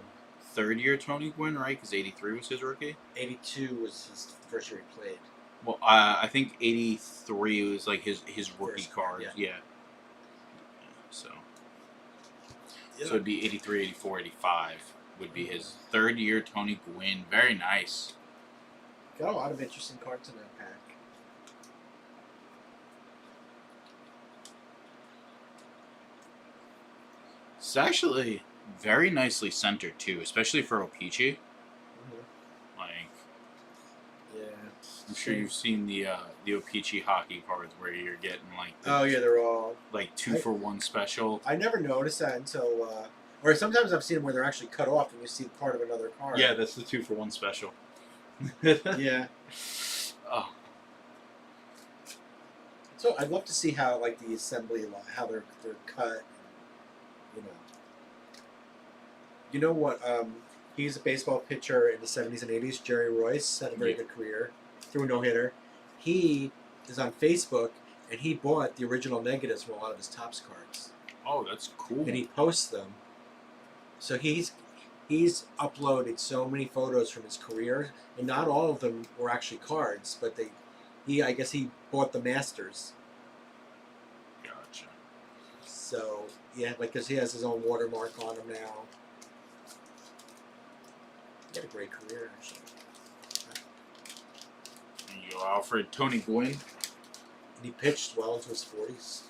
Speaker 3: third year Tony Gwynn, right? Because 83 was his rookie.
Speaker 7: 82 was his first year he played.
Speaker 3: Well, I think 83 was like his rookie
Speaker 7: First,
Speaker 3: card.
Speaker 7: yeah.
Speaker 3: Yeah. So it'd be 83, 84, 85 would be his third year Tony Gwynn. Very nice.
Speaker 7: Got a lot of interesting cards in that pack.
Speaker 3: It's actually very nicely centered too, especially for Opeachy. Like,
Speaker 7: Yeah.
Speaker 3: I'm sure you've seen the Opeachy hockey cards where you're getting like
Speaker 7: Oh yeah, they're all.
Speaker 3: like 2-for-1 special.
Speaker 7: I never noticed that until, or sometimes I've seen them where they're actually cut off and you see part of another card.
Speaker 3: Yeah, that's the 2-for-1 special.
Speaker 7: Yeah.
Speaker 3: Oh,
Speaker 7: So I'd love to see how like the assembly, how they're cut. You know what? He's a baseball pitcher in the 70s and 80s. Jerry Royce had a very good career, threw a no-hitter. He is on Facebook, and he bought the original negatives from a lot of his Topps cards,
Speaker 3: oh, that's cool.
Speaker 7: and he posts them. So he's uploaded so many photos from his career, and not all of them were actually cards, but I guess he bought the masters.
Speaker 3: Gotcha.
Speaker 7: So yeah, like because he has his own watermark on him now. He had a great career, actually.
Speaker 3: There you go, Alfred. Tony Gwynn.
Speaker 7: And he pitched well into his 40s.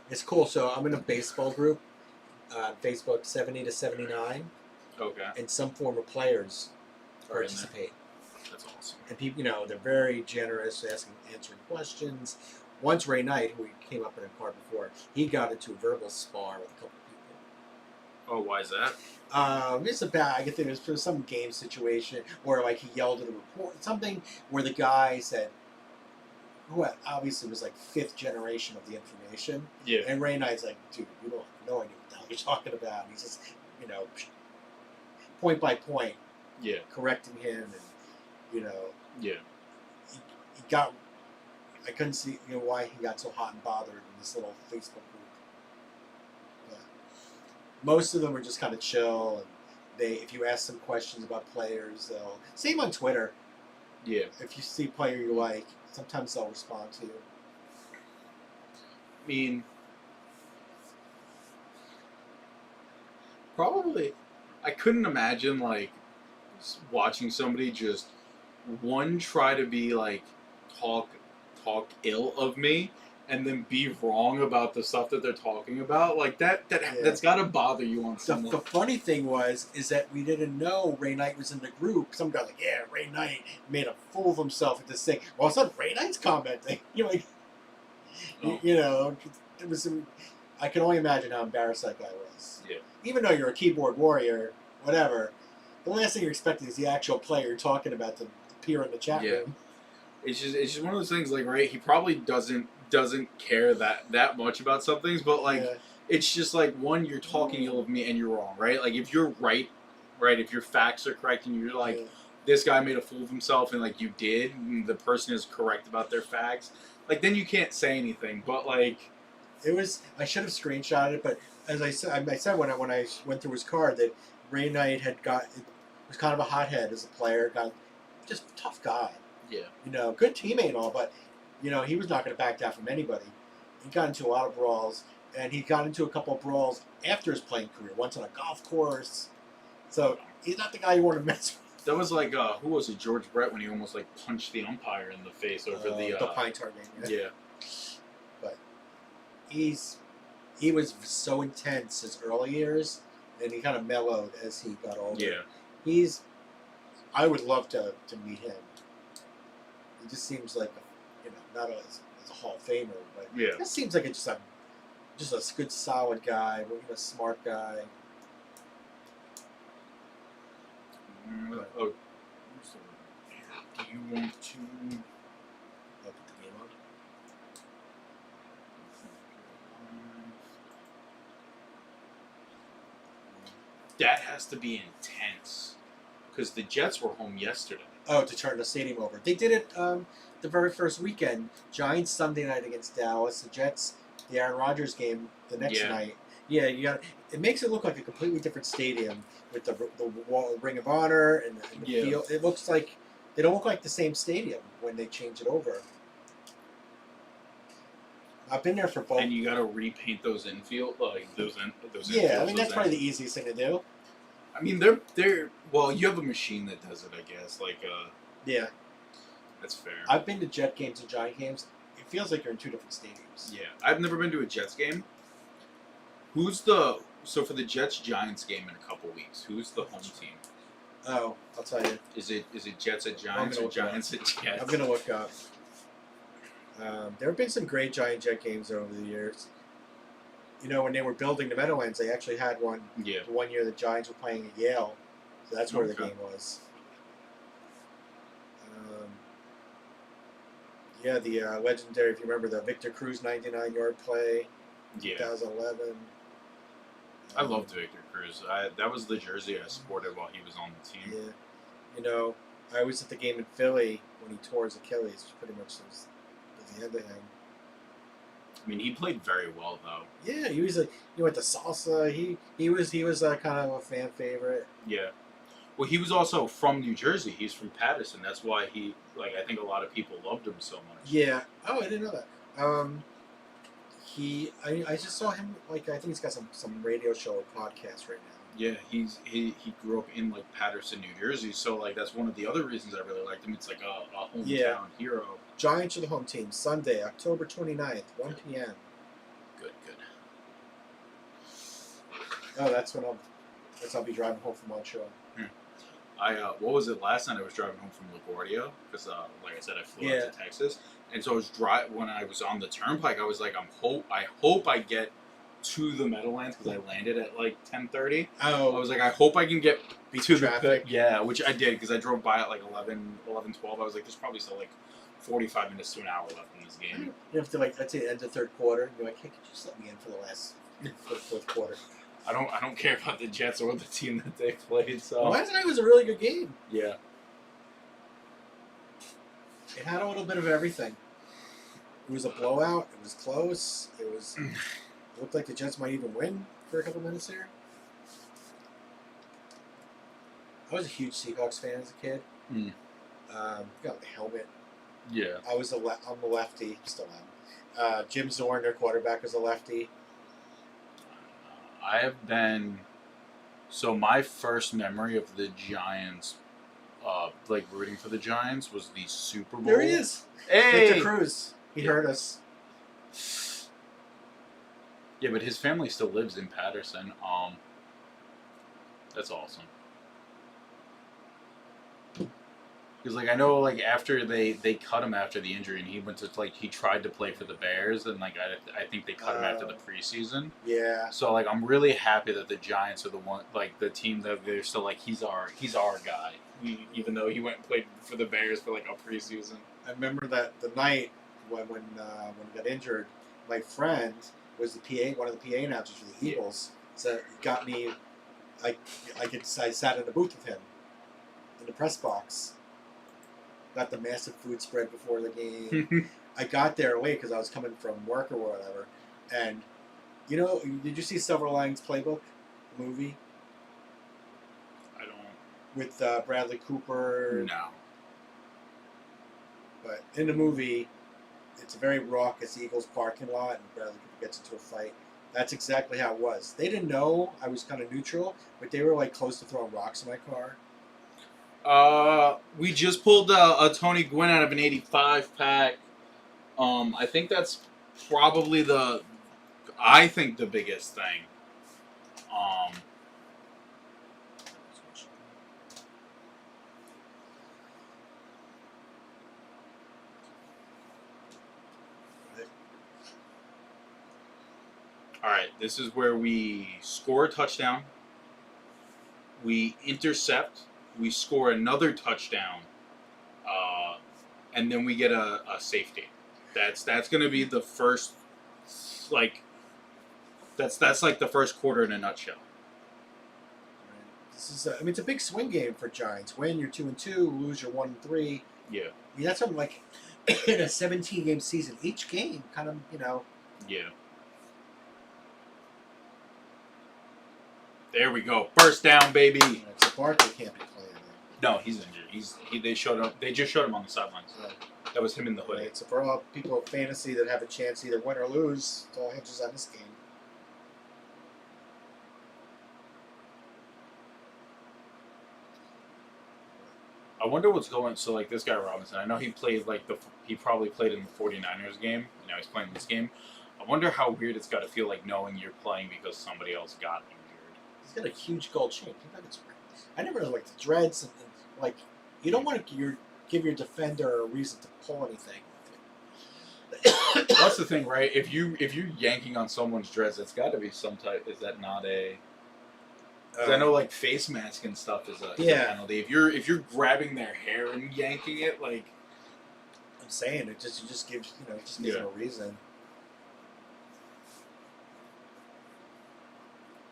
Speaker 7: It's cool. So I'm in a baseball group on Facebook, 70 to 79,
Speaker 3: Okay.
Speaker 7: and some former players
Speaker 3: Are in there.
Speaker 7: participate.
Speaker 3: That's awesome.
Speaker 7: And people, they're very generous, answering questions. Once Ray Knight, who came up in a card before, he got into a verbal spar with a couple people.
Speaker 3: Oh, why is that?
Speaker 7: It's about, I think it was some game situation where like he yelled at a report, something where the guy said, who obviously was like 5th generation of the information.
Speaker 2: Yeah.
Speaker 7: And Ray Knight's like, dude, you don't have no idea what the hell you're talking about. And he's just, you know, point by point,
Speaker 2: Yeah.
Speaker 7: correcting him, and you know,
Speaker 2: Yeah.
Speaker 7: he got. I couldn't see, you know, why he got so hot and bothered in this little Facebook group. But most of them are just kind of chill, and if you ask them questions about players, they'll same on Twitter.
Speaker 2: Yeah.
Speaker 7: If you see a player you like, sometimes they'll respond to you.
Speaker 2: I mean, probably. I couldn't imagine like watching somebody just try to be like talk ill of me and then be wrong about the stuff that they're talking about. Like that's gotta bother you on some
Speaker 7: The
Speaker 2: level.
Speaker 7: funny thing is that we didn't know Ray Knight was in the group. Some guy like, yeah, Ray Knight made a fool of himself at this thing. All of a sudden, Ray Knight's commenting. You're like,
Speaker 2: Oh.
Speaker 7: you know, it was. I can only imagine how embarrassed that guy was.
Speaker 2: Yeah.
Speaker 7: Even though you're a keyboard warrior, whatever, the last thing you're expecting is the actual player you're talking about to appear in the chat
Speaker 2: Yeah.
Speaker 7: room.
Speaker 2: It's just one of those things, like, right, he probably doesn't care that much about some things, but like
Speaker 7: Yeah.
Speaker 2: it's just like, one, you're talking ill of me and you're wrong, right? Like if you're right, if your facts are correct and you're like,
Speaker 7: Yeah.
Speaker 2: this guy made a fool of himself and like you did, and the person is correct about their facts, like then you can't say anything. But like
Speaker 7: It was. I should have screenshotted it, but as I said when I went through his card that Ray Knight was kind of a hothead as a player. Got just a tough guy.
Speaker 2: Yeah.
Speaker 7: You know, good teammate and all, but you know he was not going to back down from anybody. He got into a lot of brawls, and he got into a couple of brawls after his playing career. Once on a golf course, so he's not the guy you want to mess with.
Speaker 2: that was like who was it, George Brett, when he almost like punched the umpire in the face over
Speaker 7: The Pine Tar game.
Speaker 2: yeah.
Speaker 7: But he was so intense his early years, and he kind of mellowed as he got older.
Speaker 2: Yeah.
Speaker 7: I would love to meet him. He just seems like not as a Hall of Famer, but
Speaker 2: Yeah.
Speaker 7: it seems like just a good solid guy, a smart guy.
Speaker 2: Oh, do you want to?
Speaker 7: I'll put the game on.
Speaker 2: That has to be intense, because the Jets were home yesterday.
Speaker 7: Oh, to turn the stadium over. They did it the very first weekend. Giants Sunday night against Dallas. The Jets, the Aaron Rodgers game the next
Speaker 2: Yeah.
Speaker 7: night. Yeah, it makes it look like a completely different stadium with the wall, Ring of Honor and the
Speaker 2: Yeah.
Speaker 7: field. It looks like they don't look like the same stadium when they change it over. I've been there for both.
Speaker 2: And you got to repaint those infield, like those infields.
Speaker 7: Yeah, I mean that's
Speaker 2: those
Speaker 7: probably the easiest thing to do.
Speaker 2: I mean, they're well. You have a machine that does it, I guess. Like,
Speaker 7: Yeah,
Speaker 2: that's fair.
Speaker 7: I've been to Jet games and Giant games. It feels like you're in two different stadiums.
Speaker 2: Yeah, I've never been to a Jets game. So for the Jets Giants game in a couple weeks? Who's the home team?
Speaker 7: Oh, I'll tell you.
Speaker 2: Is it Jets at Giants
Speaker 7: gonna
Speaker 2: or
Speaker 7: look it up.
Speaker 2: Giants at Jets?
Speaker 7: I'm gonna look up. There have been some great Giant Jet games over the years. You know, when they were building the Meadowlands, they actually had one.
Speaker 2: Yeah.
Speaker 7: The one year the Giants were playing at Yale, so that's where the
Speaker 2: Okay.
Speaker 7: game was. Yeah, the legendary, if you remember, the Victor Cruz 99-yard play,
Speaker 2: Yeah.
Speaker 7: 2011.
Speaker 2: I loved Victor Cruz. That was the jersey I sported while he was on the team.
Speaker 7: Yeah, you know, I was at the game in Philly when he tore his Achilles. Which pretty much was the end of him.
Speaker 2: I mean, he played very well though.
Speaker 7: Yeah, he was he went to salsa. He was kind of a fan favorite.
Speaker 2: Yeah. Well, he was also from New Jersey. He's from Paterson. That's why I think a lot of people loved him so much.
Speaker 7: Yeah. Oh, I didn't know that. I just saw him I think he's got some radio show or podcast right now.
Speaker 2: Yeah, he grew up in Paterson, New Jersey. So that's one of the other reasons I really liked him. It's like a hometown hero.
Speaker 7: Giants are the home team. Sunday, October 29th, 1 p.m.
Speaker 2: Good.
Speaker 7: Oh, that's when I'll be driving home from Montreal.
Speaker 2: What was it last night? I was driving home from LaGuardia because, like I said, I flew out to Texas, and so I was when I was on the turnpike. I was like, I hope I get to the Meadowlands because I landed at 10:30.
Speaker 7: Oh,
Speaker 2: I was like, I hope I can get
Speaker 7: beat
Speaker 2: to
Speaker 7: the traffic.
Speaker 2: yeah, which I did because I drove by at 11, 12. I was like, there's probably still
Speaker 3: 45 minutes to an hour left in this game.
Speaker 7: You have to like, let's say, end the third quarter. You're like, hey, could you just let me in for the fourth quarter?
Speaker 3: I don't care about the Jets or the team that they played. So
Speaker 7: Wednesday night was a really good game.
Speaker 3: yeah.
Speaker 7: It had a little bit of everything. It was a blowout. It was close. It looked like the Jets might even win for a couple minutes there. I was a huge Seahawks fan as a kid. Got the helmet.
Speaker 3: Yeah.
Speaker 7: I'm a lefty. Still am. Jim Zorn, their quarterback, was a lefty.
Speaker 3: I have been. So my first memory of the Giants, like rooting for the Giants, was the Super Bowl.
Speaker 7: There he is.
Speaker 3: Hey.
Speaker 7: Victor Cruz. He heard us.
Speaker 3: Yeah, but his family still lives in Patterson. That's awesome. Because like I know like after they cut him after the injury and he went to like he tried to play for the Bears and like I think they cut him after the preseason.
Speaker 7: Yeah.
Speaker 3: So like I'm really happy that the Giants are the team that they're still like he's our guy. Even though he went and played for the Bears for like a preseason.
Speaker 7: I remember that the night when he got injured, my friend was one of the PA announcers for the Eagles. So it got me. I sat in the booth with him in the press box. Got the massive food spread before the game. I got there late because I was coming from work or whatever. And did you see Silver Linings Playbook movie?
Speaker 3: I don't
Speaker 7: With Bradley Cooper.
Speaker 3: know.
Speaker 7: But in the movie, it's a very raucous Eagles parking lot, and Bradley Cooper gets into a fight. That's exactly how it was. They didn't know I was kind of neutral, but they were like close to throwing rocks in my car.
Speaker 3: We just pulled a Tony Gwynn out of an 85 pack. I think that's probably the biggest thing. All right, this is where we score a touchdown. We intercept. We score another touchdown, and then we get a safety. That's going to be the first, like, that's like the first quarter in a nutshell.
Speaker 7: This is, it's a big swing game for Giants. Win, you're 2-2. Lose, you're 1-3.
Speaker 3: Yeah.
Speaker 7: I mean, that's something like in a 17-game season. Each game, kind of,
Speaker 3: Yeah. There we go. First down, baby.
Speaker 7: So Barkley can't be playing.
Speaker 3: No, he's injured. They showed up. They just showed him on the sidelines.
Speaker 7: Right.
Speaker 3: That was him in the hoodie.
Speaker 7: Right. So for all people of fantasy that have a chance to either win or lose, it all hinges on this game.
Speaker 3: I wonder what's going. So like this guy Robinson, I know he played he probably played in the 49ers game. Now he's playing this game. I wonder how weird it's got to feel like knowing you're playing because somebody else got injured.
Speaker 7: He's got a huge gold chain. I never liked the dreads and like you don't want to give your defender a reason to pull anything.
Speaker 3: That's the thing, right? If you're yanking on someone's dreads, it's got to be some type. Is that not a? 'Cause I know like face mask and stuff is a penalty. If you're grabbing their hair and yanking it, like
Speaker 7: I'm saying, it just gives gives them a reason.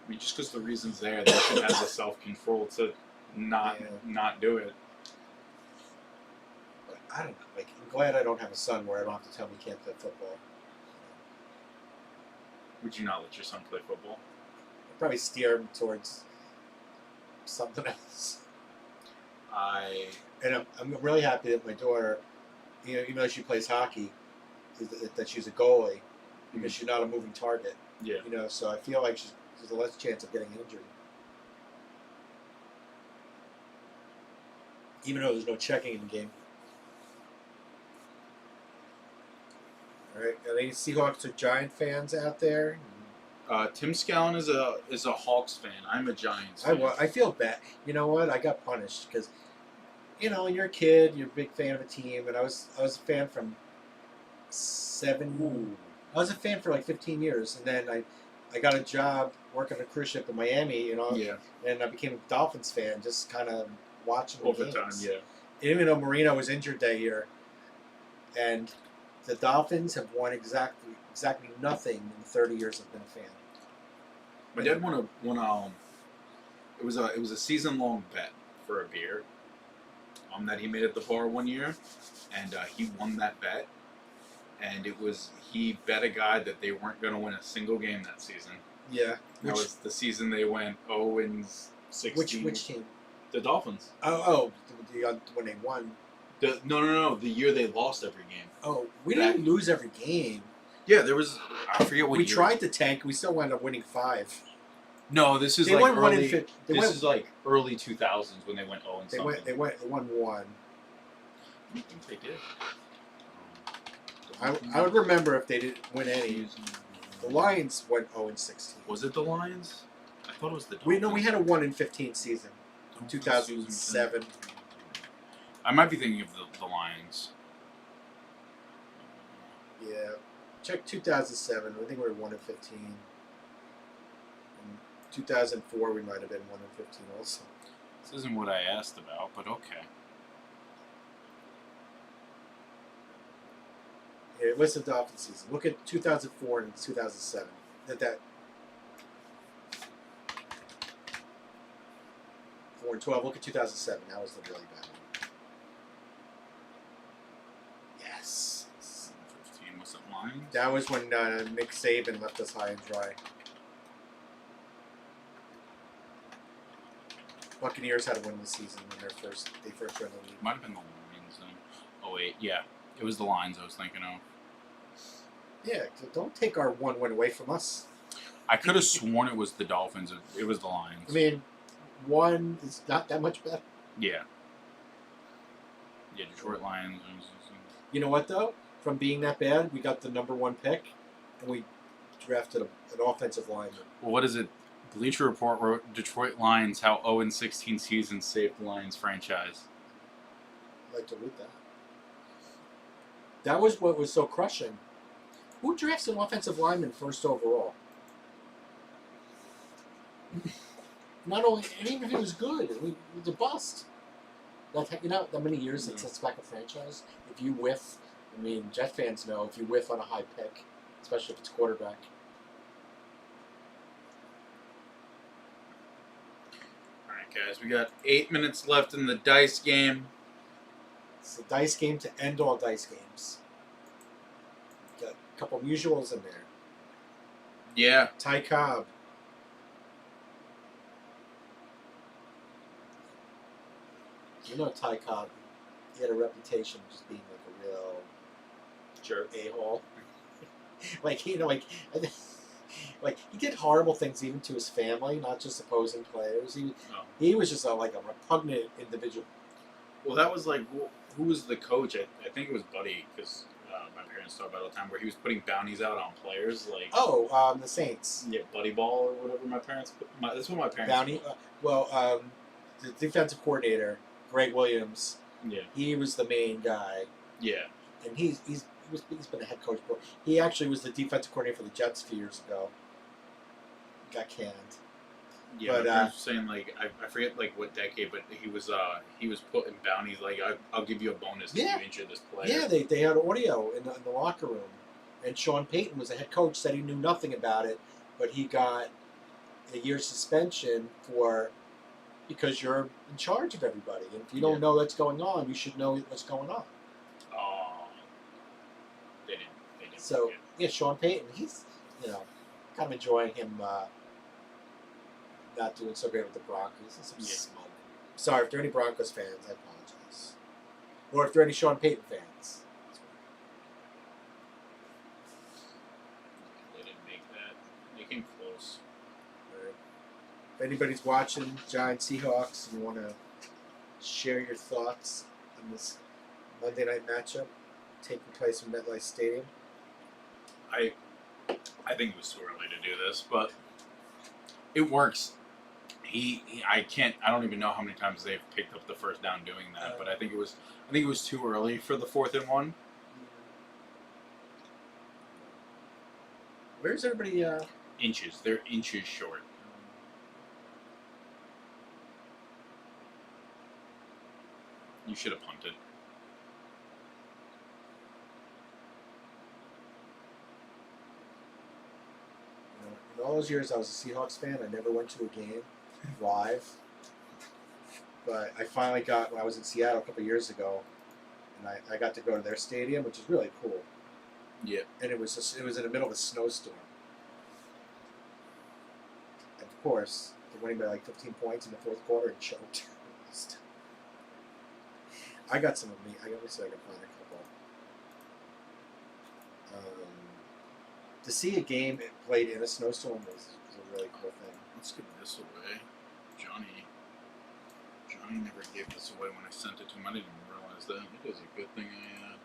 Speaker 3: I mean, just because the reason's there, they should have the self-control to not do it.
Speaker 7: But I don't know. Like, I'm glad I don't have a son where I don't have to tell him he can't play football.
Speaker 3: Would you not let your son play football?
Speaker 7: I'd probably steer him towards something else. And I'm really happy that my daughter, even though she plays hockey, that she's a goalie because she's not a moving target.
Speaker 3: Yeah.
Speaker 7: So I feel like there's a less chance of getting injured. Even though there's no checking in the game. All right, are any Seahawks or Giant fans out there?
Speaker 3: Tim Scallon is a Hawks fan. I'm a Giants fan.
Speaker 7: I feel bad. You know what? I got punished because, you're a kid, you're a big fan of a team, and I was a fan from I was a fan for like 15 years, and then I got a job working on a cruise ship in Miami,
Speaker 3: Yeah.
Speaker 7: and I became a Dolphins fan, just kind of watching the
Speaker 3: Over
Speaker 7: games.
Speaker 3: time, yeah.
Speaker 7: And even though Marino was injured that year, And the Dolphins have won exactly nothing in the 30 years I've been a fan.
Speaker 3: My dad won it was a season long bet for a beer that he made at the bar one year, and he won that bet. And he bet a guy that they weren't going to win a single game that season.
Speaker 7: Yeah.
Speaker 3: That was the season they went 0-16.
Speaker 7: Which team?
Speaker 3: The Dolphins.
Speaker 7: When they won.
Speaker 3: No. The year they lost every game.
Speaker 7: Oh, we didn't lose every game.
Speaker 3: Yeah, there was. I forget what
Speaker 7: we
Speaker 3: year.
Speaker 7: tried to tank. We still wound up winning 5.
Speaker 3: No, this is
Speaker 7: They
Speaker 3: like
Speaker 7: went one
Speaker 3: early.
Speaker 7: in
Speaker 3: This is like early 2000s when they went 0 and
Speaker 7: They
Speaker 3: something.
Speaker 7: won 1.
Speaker 3: I think they did.
Speaker 7: I would remember if they didn't win any. The Lions went 0-16.
Speaker 3: Was it the Lions? I thought it was the Dolphins.
Speaker 7: We had a 1-15 season. 2007.
Speaker 3: I might be thinking of the Lions.
Speaker 7: Yeah. Check 2007. I think we were 1-15. In 2004, we might have been 1-15 also.
Speaker 3: This isn't what I asked about, but okay.
Speaker 7: Yeah, it was the Dolphins season. Look at 2004 and 2007. That 4 and 12. Look at 2007. That was the really bad one. Yes.
Speaker 3: 15 was it Lions?
Speaker 7: That was when Nick Saban left us high and dry. Buccaneers had to win the season when they first won the league.
Speaker 3: Might have been the Lions then. Oh wait, yeah, it was the Lions I was thinking of.
Speaker 7: Yeah, so don't take our 1 win away from us.
Speaker 3: I could have sworn it was the Dolphins. It was the Lions.
Speaker 7: I mean, 1 is not that much better.
Speaker 3: Yeah. Yeah, Detroit Lions.
Speaker 7: You know what, though? From being that bad, we got the number 1 pick, and we drafted an offensive lineman.
Speaker 3: Well, what is it? Bleacher Report wrote Detroit Lions how 0-16 season saved the Lions franchise.
Speaker 7: I'd like to read that. That was what was so crushing. Who drafts an offensive lineman first overall? Not only, and even if he was good, he was a bust. That many years it sets back a franchise. If you whiff, I mean, Jet fans know if you whiff on a high pick, especially if it's quarterback.
Speaker 3: All right, guys, we got 8 minutes left in the dice game.
Speaker 7: It's the dice game to end all dice games. Got a couple mutuals in there.
Speaker 3: Yeah.
Speaker 7: Ty Cobb. You know Ty Cobb, he had a reputation of just being like a real
Speaker 3: Sure.
Speaker 7: a-hole. like he did horrible things even to his family, not just opposing players. He was just like a repugnant individual.
Speaker 3: Well, that was like, who was the coach? I think it was Buddy, because my parents talk about it all the time, where he was putting bounties out on players. Like
Speaker 7: The Saints.
Speaker 3: Yeah, Buddy Ball or whatever my parents put. That's what my parents
Speaker 7: Bounty. The defensive coordinator, Greg Williams,
Speaker 3: Yeah.
Speaker 7: he was the main guy.
Speaker 3: Yeah.
Speaker 7: And he's been a head coach before. He actually was the defensive coordinator for the Jets a few years ago. Got canned.
Speaker 3: Yeah,
Speaker 7: But,
Speaker 3: my parents were saying, like, I forget, like, what decade, but he was putting bounties, like, I'll give you a bonus if
Speaker 7: Yeah.
Speaker 3: you injure this player.
Speaker 7: Yeah, they had audio in the locker room. And Sean Payton was the head coach, said he knew nothing about it, but he got a year's suspension because you're in charge of everybody. And if you don't know what's going on, you should know what's going on.
Speaker 3: Oh. They didn't.
Speaker 7: So, yeah, Sean Payton, he's, kind of enjoying him not doing so great with the Broncos. Some smoke. Sorry, if there are any Broncos fans, I apologize. Or if there are any Sean Payton fans.
Speaker 3: They didn't make that. They came close.
Speaker 7: Right. If anybody's watching Giants Seahawks and you want to share your thoughts on this Monday night matchup taking place in MetLife Stadium.
Speaker 3: I think it was too early to do this, but it works. I don't even know how many times they've picked up the first down doing that, but I think it was too early for the 4th and 1.
Speaker 7: Where's everybody?
Speaker 3: Inches. They're inches short. You should have punted.
Speaker 7: In all those years I was a Seahawks fan, I never went to a game live. But I finally got, when I was in Seattle a couple of years ago, and I got to go to their stadium, which is really cool.
Speaker 2: Yeah.
Speaker 7: And it was in the middle of a snowstorm. And of course, they're winning by like 15 points in the fourth quarter and choked. I got some of me. I got see if I can find a couple. To see a game played in a snowstorm was a really cool thing.
Speaker 2: Let's give this away. Johnny never gave this away when I sent it to him. I didn't even realize that. It is a good thing I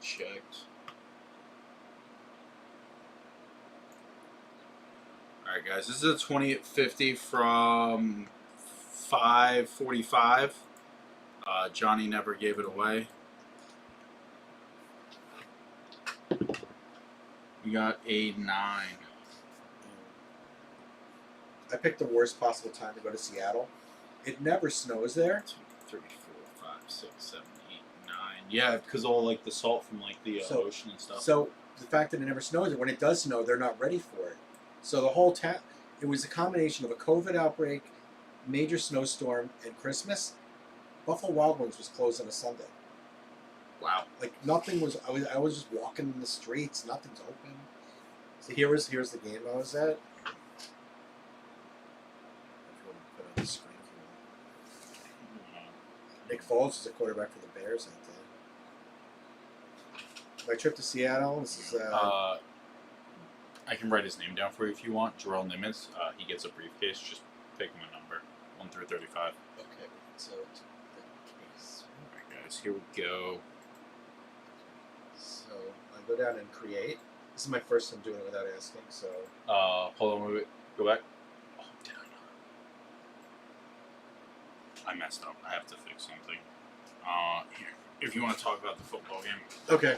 Speaker 2: checked. Alright guys, this is a 2050 from 545. Johnny never gave it away. We got a 9.
Speaker 7: I picked the worst possible time to go to Seattle. It never snows there.
Speaker 2: 2, 3, 4, 5, 6, 7, 8, 9. Yeah, because all like the salt from like the ocean and stuff.
Speaker 7: So the fact that it never snows, and when it does snow, they're not ready for it. So the whole town, it was a combination of a COVID outbreak, major snowstorm, and Christmas. Buffalo Wild Wings was closed on a Sunday.
Speaker 2: Wow.
Speaker 7: Like nothing was. I was just walking in the streets. Nothing's open. So here's the game I was at. If you want to put it on the screen. Nick Foles is a quarterback for the Bears that day. My trip to Seattle. This is.
Speaker 2: I can write his name down for you if you want. Jarrell Nimitz. He gets a briefcase. Just pick him a number. 1 through 35.
Speaker 7: Okay, so the case.
Speaker 2: Alright guys, here we go.
Speaker 7: So I go down and create. This is my first time doing it without asking. So
Speaker 2: Hold on, wait. Go back. Oh, did I messed up. I have to fix something. Here. If you want to talk about the football game.
Speaker 7: okay.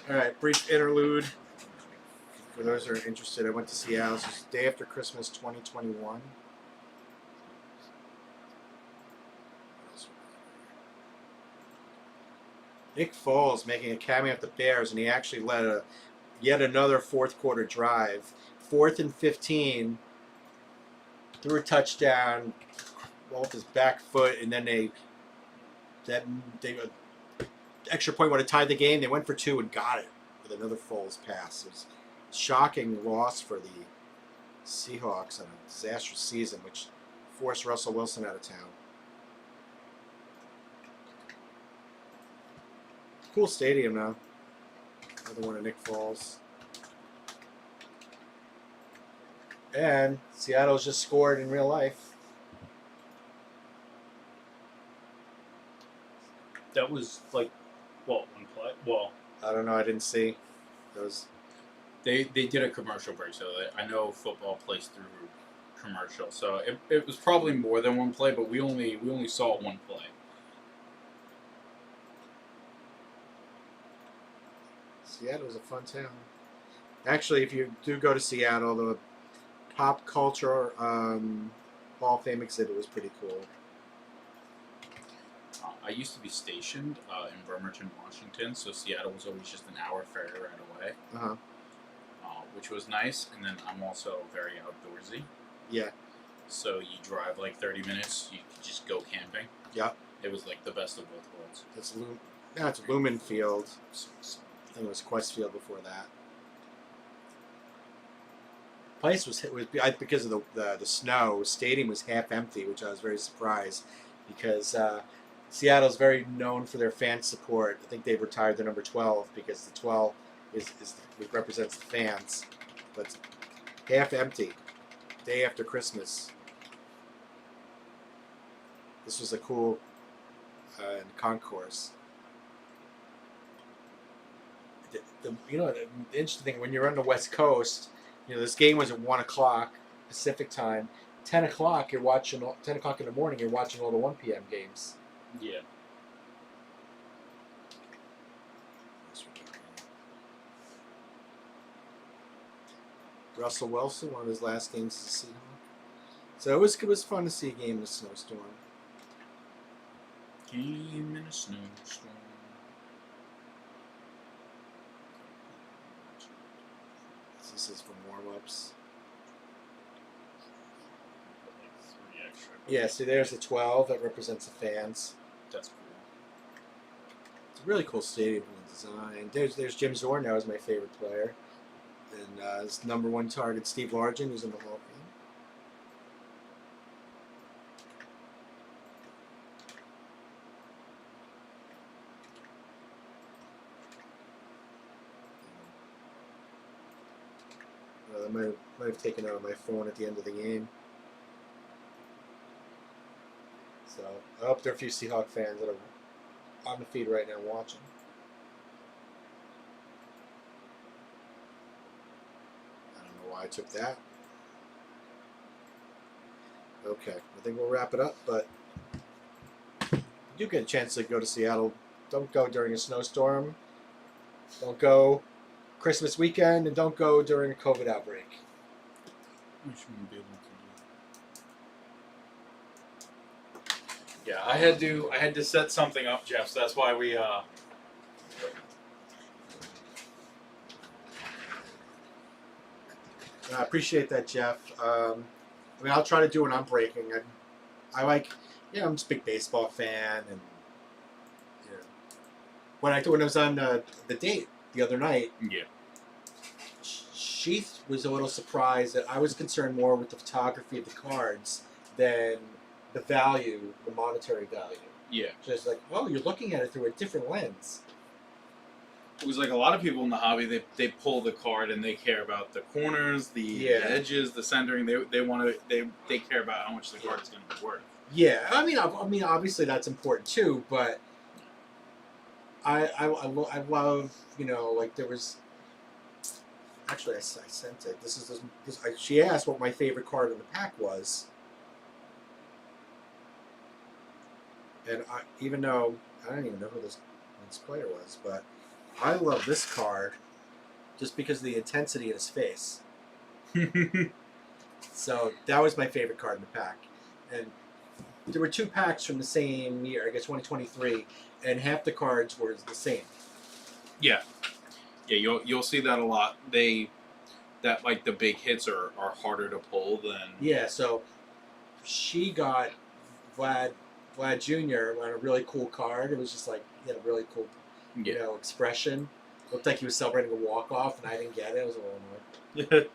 Speaker 7: All right, brief interlude. For those who are interested, I went to Seattle. This is the day after Christmas, 2021. Nick Foles making a cameo at the Bears, and he actually led yet another fourth quarter drive. 4th and 15, threw a touchdown, well with his back foot, and then they extra point would have tied the game. They went for 2 and got it with another Foles pass. It was a shocking loss for the Seahawks on a disastrous season, which forced Russell Wilson out of town. Cool stadium now. Another one of Nick Foles. And Seattle's just scored in real life.
Speaker 2: That was like, what, one play? Well,
Speaker 7: I don't know. I didn't see those.
Speaker 2: they did a commercial break, so I know football plays through commercial. So it was probably more than one play, but we only saw one play.
Speaker 7: Seattle's a fun town. Actually, if you do go to Seattle, the pop culture Hall of Fame exhibit was pretty cool.
Speaker 2: I used to be stationed in Bremerton, Washington, so Seattle was always just an hour ferry ride away,
Speaker 7: Uh-huh.
Speaker 2: which was nice. And then I'm also very outdoorsy,
Speaker 7: Yeah.
Speaker 2: so you drive like 30 minutes, you could just go camping.
Speaker 7: Yep.
Speaker 2: It was like the best of both worlds.
Speaker 7: It's Lumen Field. I think it was Quest Field before that. Place was because of the snow. Stadium was half empty, which I was very surprised because Seattle's very known for their fan support. I think they've retired the number 12 because the 12 it represents the fans, but it's half empty. Day after Christmas. This was a cool concourse. The interesting thing, when you're on the West Coast, this game was at 1 o'clock Pacific time. 10 o'clock, 10 o'clock in the morning, you're watching all the 1 p.m. games.
Speaker 2: Yeah.
Speaker 7: Russell Wilson, one of his last games as a Seahawk. So it was fun to see a game in a snowstorm.
Speaker 2: Game in a snowstorm.
Speaker 5: This is from warm-ups.
Speaker 2: Like 3 extra.
Speaker 5: Yeah, see, there's the 12 that represents the fans.
Speaker 2: That's cool.
Speaker 5: It's a really cool stadium design. There's Jim Zorn now as my favorite player, and his #1 target Steve Largent, who's in the Hall of Fame. I might have taken out my phone at the end of the game. So I hope there are a few Seahawk fans that are on the feed right now watching. I don't know why I took that. Okay, I think we'll wrap it up, but if you get a chance to go to Seattle, don't go during a snowstorm. Don't go Christmas weekend, and don't go during a COVID outbreak.
Speaker 2: We shouldn't be able to do.
Speaker 3: Yeah, I had to set something up, Jeff. So that's why we
Speaker 5: I appreciate that, Jeff. I mean, I'll try to do when I'm breaking. I like, I'm just a big baseball fan, and when I was on the date the other night,
Speaker 3: yeah.
Speaker 5: she was a little surprised that I was concerned more with the photography of the cards than the value, the monetary value.
Speaker 3: Yeah.
Speaker 5: Just like, oh, you're looking at it through a different lens.
Speaker 3: It was like a lot of people in the hobby. They pull the card and they care about the corners, the edges, the centering. They care about how much the card is going to be worth.
Speaker 5: Yeah, I mean, obviously that's important too, but I love, like there was. Actually, I sent it. She asked what my favorite card in the pack was, and even though I don't even know who this player was, but I love this card just because of the intensity in his face. So that was my favorite card in the pack, and there were 2 packs from the same year, I guess 2023, and half the cards were the same.
Speaker 3: Yeah. Yeah, you'll see that a lot. Like the big hits are harder to pull than.
Speaker 5: Yeah, so she got Vlad Jr. on a really cool card. It was just like he had a really cool, expression. Looked like he was celebrating a walk-off, and I didn't get it. It was a little annoying.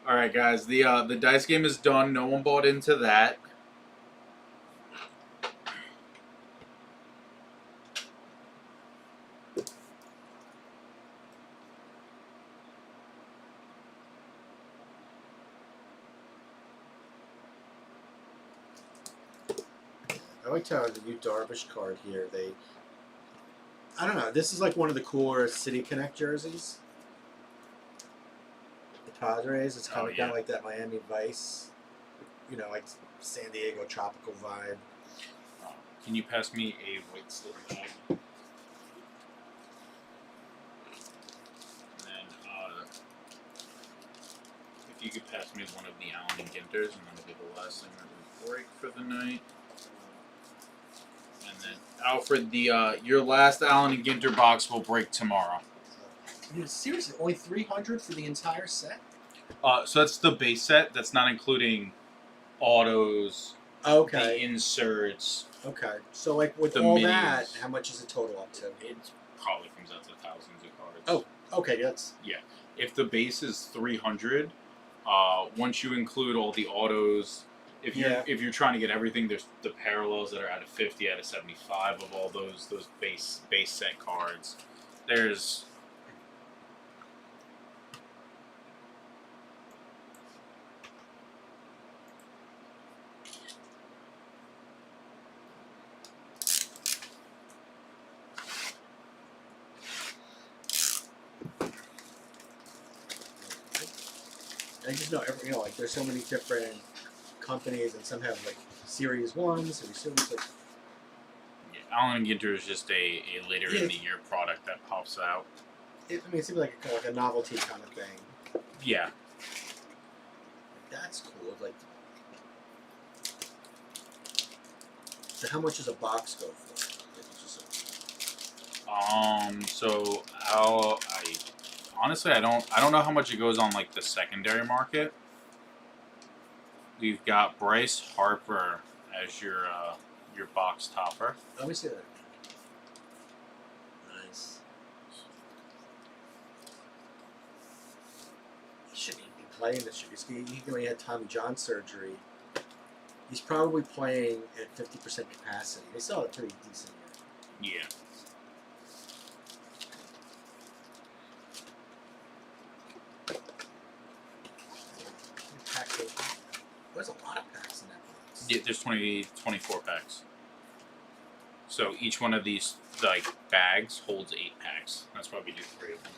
Speaker 3: All right, guys. The dice game is done. No one bought into that.
Speaker 5: I liked how the new Darvish card here, I don't know, this is like one of the cooler City Connect jerseys. The Padres, it's kind of like that Miami Vice, like San Diego tropical vibe.
Speaker 3: Can you pass me a white slip bag? And then, if you could pass me one of the Allen and Ginters, and that'll be the last thing that we break for the night. And then, Alfred, your last Allen and Ginter box will break tomorrow.
Speaker 5: Seriously, only 300 for the entire set?
Speaker 3: So that's the base set. That's not including autos, the inserts.
Speaker 5: Okay. So, like, with
Speaker 3: The
Speaker 5: all
Speaker 3: minis.
Speaker 5: that, how much is the total up to?
Speaker 3: It probably comes out to thousands of cards.
Speaker 5: Oh, okay, that's...
Speaker 3: If the base is 300, once you include all the autos, if you're trying to get everything, there's the parallels that are out of 50, out of 75 of all those base set cards. There's
Speaker 5: I just know, like, there's so many different companies, and some have, like, Series 1, Series 2, like...
Speaker 3: Allen and Ginter is just a later in the year product that pops out.
Speaker 5: It seems like a novelty kind of thing.
Speaker 3: Yeah.
Speaker 5: That's cool. Like, so how much does a box go for?
Speaker 3: So I Honestly, I don't know how much it goes on like the secondary market. We've got Bryce Harper as your box topper.
Speaker 7: Let me see that. Nice. He shouldn't even be playing this year. He only had Tommy John surgery. He's probably playing at 50% capacity. They still have a pretty decent year.
Speaker 3: Yeah.
Speaker 7: There's a lot of packs in that box.
Speaker 3: Yeah, there's 24 packs. So each one of these like bags holds 8 packs. That's why we do 3 of them.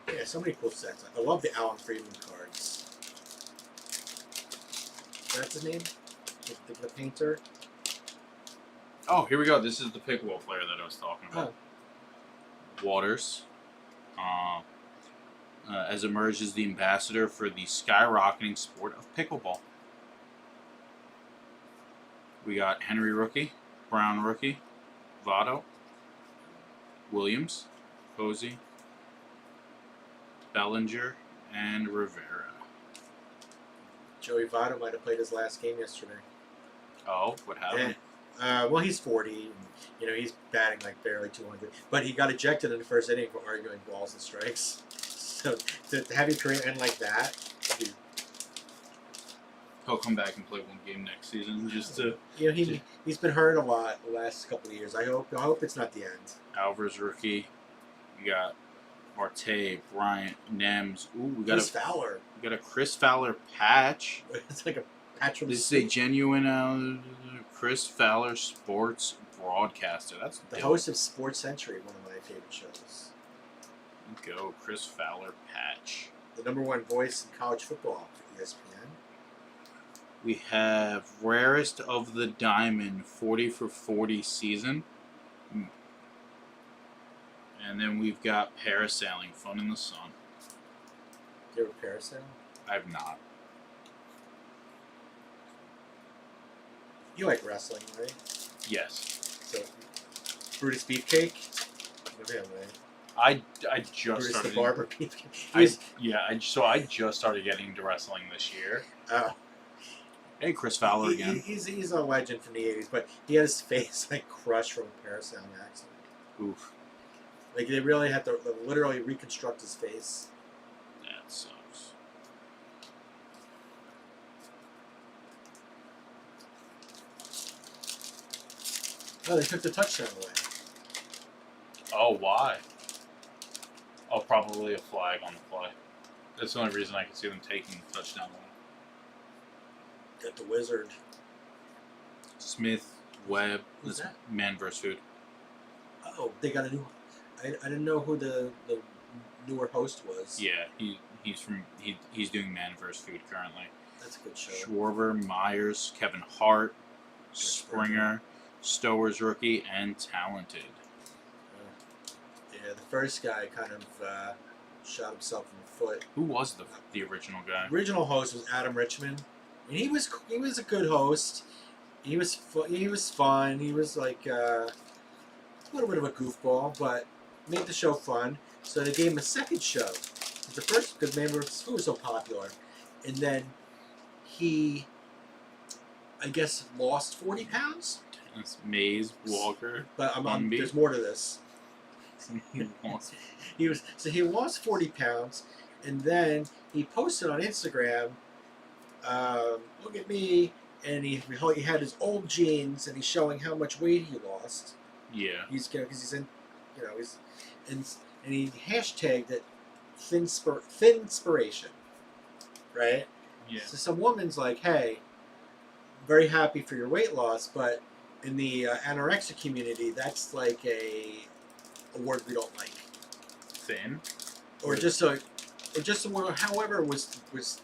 Speaker 7: Yeah, so many cool sets. I love the Alan Freeman cards. That's his name? The painter?
Speaker 3: Oh, here we go. This is the pickleball player that I was talking about. Waters, has emerged as the ambassador for the skyrocketing sport of pickleball. We got Henry rookie, Brown rookie, Votto, Williams, Posey, Bellinger, and Rivera.
Speaker 7: Joey Votto might have played his last game yesterday.
Speaker 3: Oh, what happened?
Speaker 7: Well, he's 40. And, he's batting like barely 200. But he got ejected in the first inning for arguing balls and strikes. So to have your career end like that, dude.
Speaker 3: He'll come back and play one game next season just to.
Speaker 7: He's been hurt a lot the last couple of years. I hope it's not the end.
Speaker 3: Alvarez rookie. We got Marte, Bryant, Nems. Ooh, we got
Speaker 7: Chris Fowler.
Speaker 3: We got a Chris Fowler patch.
Speaker 7: It's like a patch from
Speaker 3: This is a genuine Chris Fowler sports broadcaster. That's
Speaker 7: the
Speaker 3: dope.
Speaker 7: host of Sports Century, one of my favorite shows.
Speaker 3: Go, Chris Fowler patch.
Speaker 7: The #1 voice in college football for ESPN.
Speaker 3: We have Rarest of the Diamond, 40 for 40 season. And then we've got Parasailing, Fun in the Sun.
Speaker 7: Do you ever parasail?
Speaker 3: I've not.
Speaker 7: You like wrestling, right?
Speaker 3: Yes.
Speaker 7: So, Brutus Beefcake? Yeah, right.
Speaker 3: I just
Speaker 7: Brutus
Speaker 3: started.
Speaker 7: the Barber Beefcake.
Speaker 3: So I just started getting into wrestling this year. Hey, Chris Fowler again.
Speaker 7: He's a legend from the 80s, but he had his face like crushed from a parasailing accident.
Speaker 3: Oof.
Speaker 7: Like they really had to literally reconstruct his face.
Speaker 3: That sucks.
Speaker 7: Oh, they took the touchdown away.
Speaker 3: Oh, why? Oh, probably a flag on the play. That's the only reason I can see them taking the touchdown away.
Speaker 7: Got the wizard.
Speaker 3: Smith, Webb,
Speaker 7: Who's
Speaker 3: this
Speaker 7: that?
Speaker 3: Man vs. Food.
Speaker 7: Oh, they got a new. I didn't know who the newer host was.
Speaker 3: Yeah, he's doing Man vs. Food currently.
Speaker 7: That's a good show.
Speaker 3: Schwarber, Myers, Kevin Hart, Springer, Stowers rookie, and Talented.
Speaker 7: Yeah, the first guy kind of shot himself in the foot.
Speaker 3: Who was the original guy?
Speaker 7: Original host was Adam Richmond, and he was a good host. He was fun. He was like a little bit of a goofball, but made the show fun. So they gave him a second show. The first, because Man vs. Food was so popular, and then he, I guess, lost 40 pounds.
Speaker 3: It's Mays, Walker,
Speaker 7: But
Speaker 3: Bunby.
Speaker 7: there's more to this.
Speaker 3: He lost.
Speaker 7: He lost 40 pounds, and then he posted on Instagram, "Look at me," and he had his old jeans, and he's showing how much weight he lost.
Speaker 3: Yeah.
Speaker 7: Because he's in, he's and he hashtagged it Thinspiration, right?
Speaker 3: Yeah.
Speaker 7: So some woman's like, "Hey, very happy for your weight loss, but in the anorexic community, that's like a word we don't like."
Speaker 3: Thin.
Speaker 7: Or just a word, however was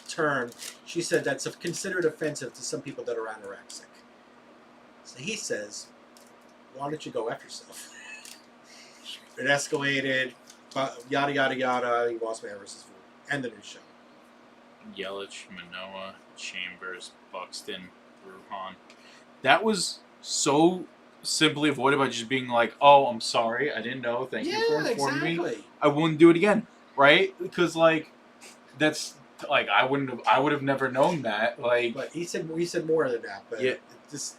Speaker 7: termed. She said that's considered offensive to some people that are anorexic. So he says, "Why don't you go F yourself?" It escalated, yada yada yada. He lost Man vs. Food and the new show.
Speaker 3: Yelich, Manoa, Chambers, Buxton, Ruhan. That was so simply avoided by just being like, "Oh, I'm sorry, I didn't know. Thank you for
Speaker 7: Yeah,
Speaker 3: informing me.
Speaker 7: exactly.
Speaker 3: I wouldn't do it again." Right? Because like, that's like I would have never known that. Like,
Speaker 7: But he said more than that. But
Speaker 3: Yeah.
Speaker 7: this,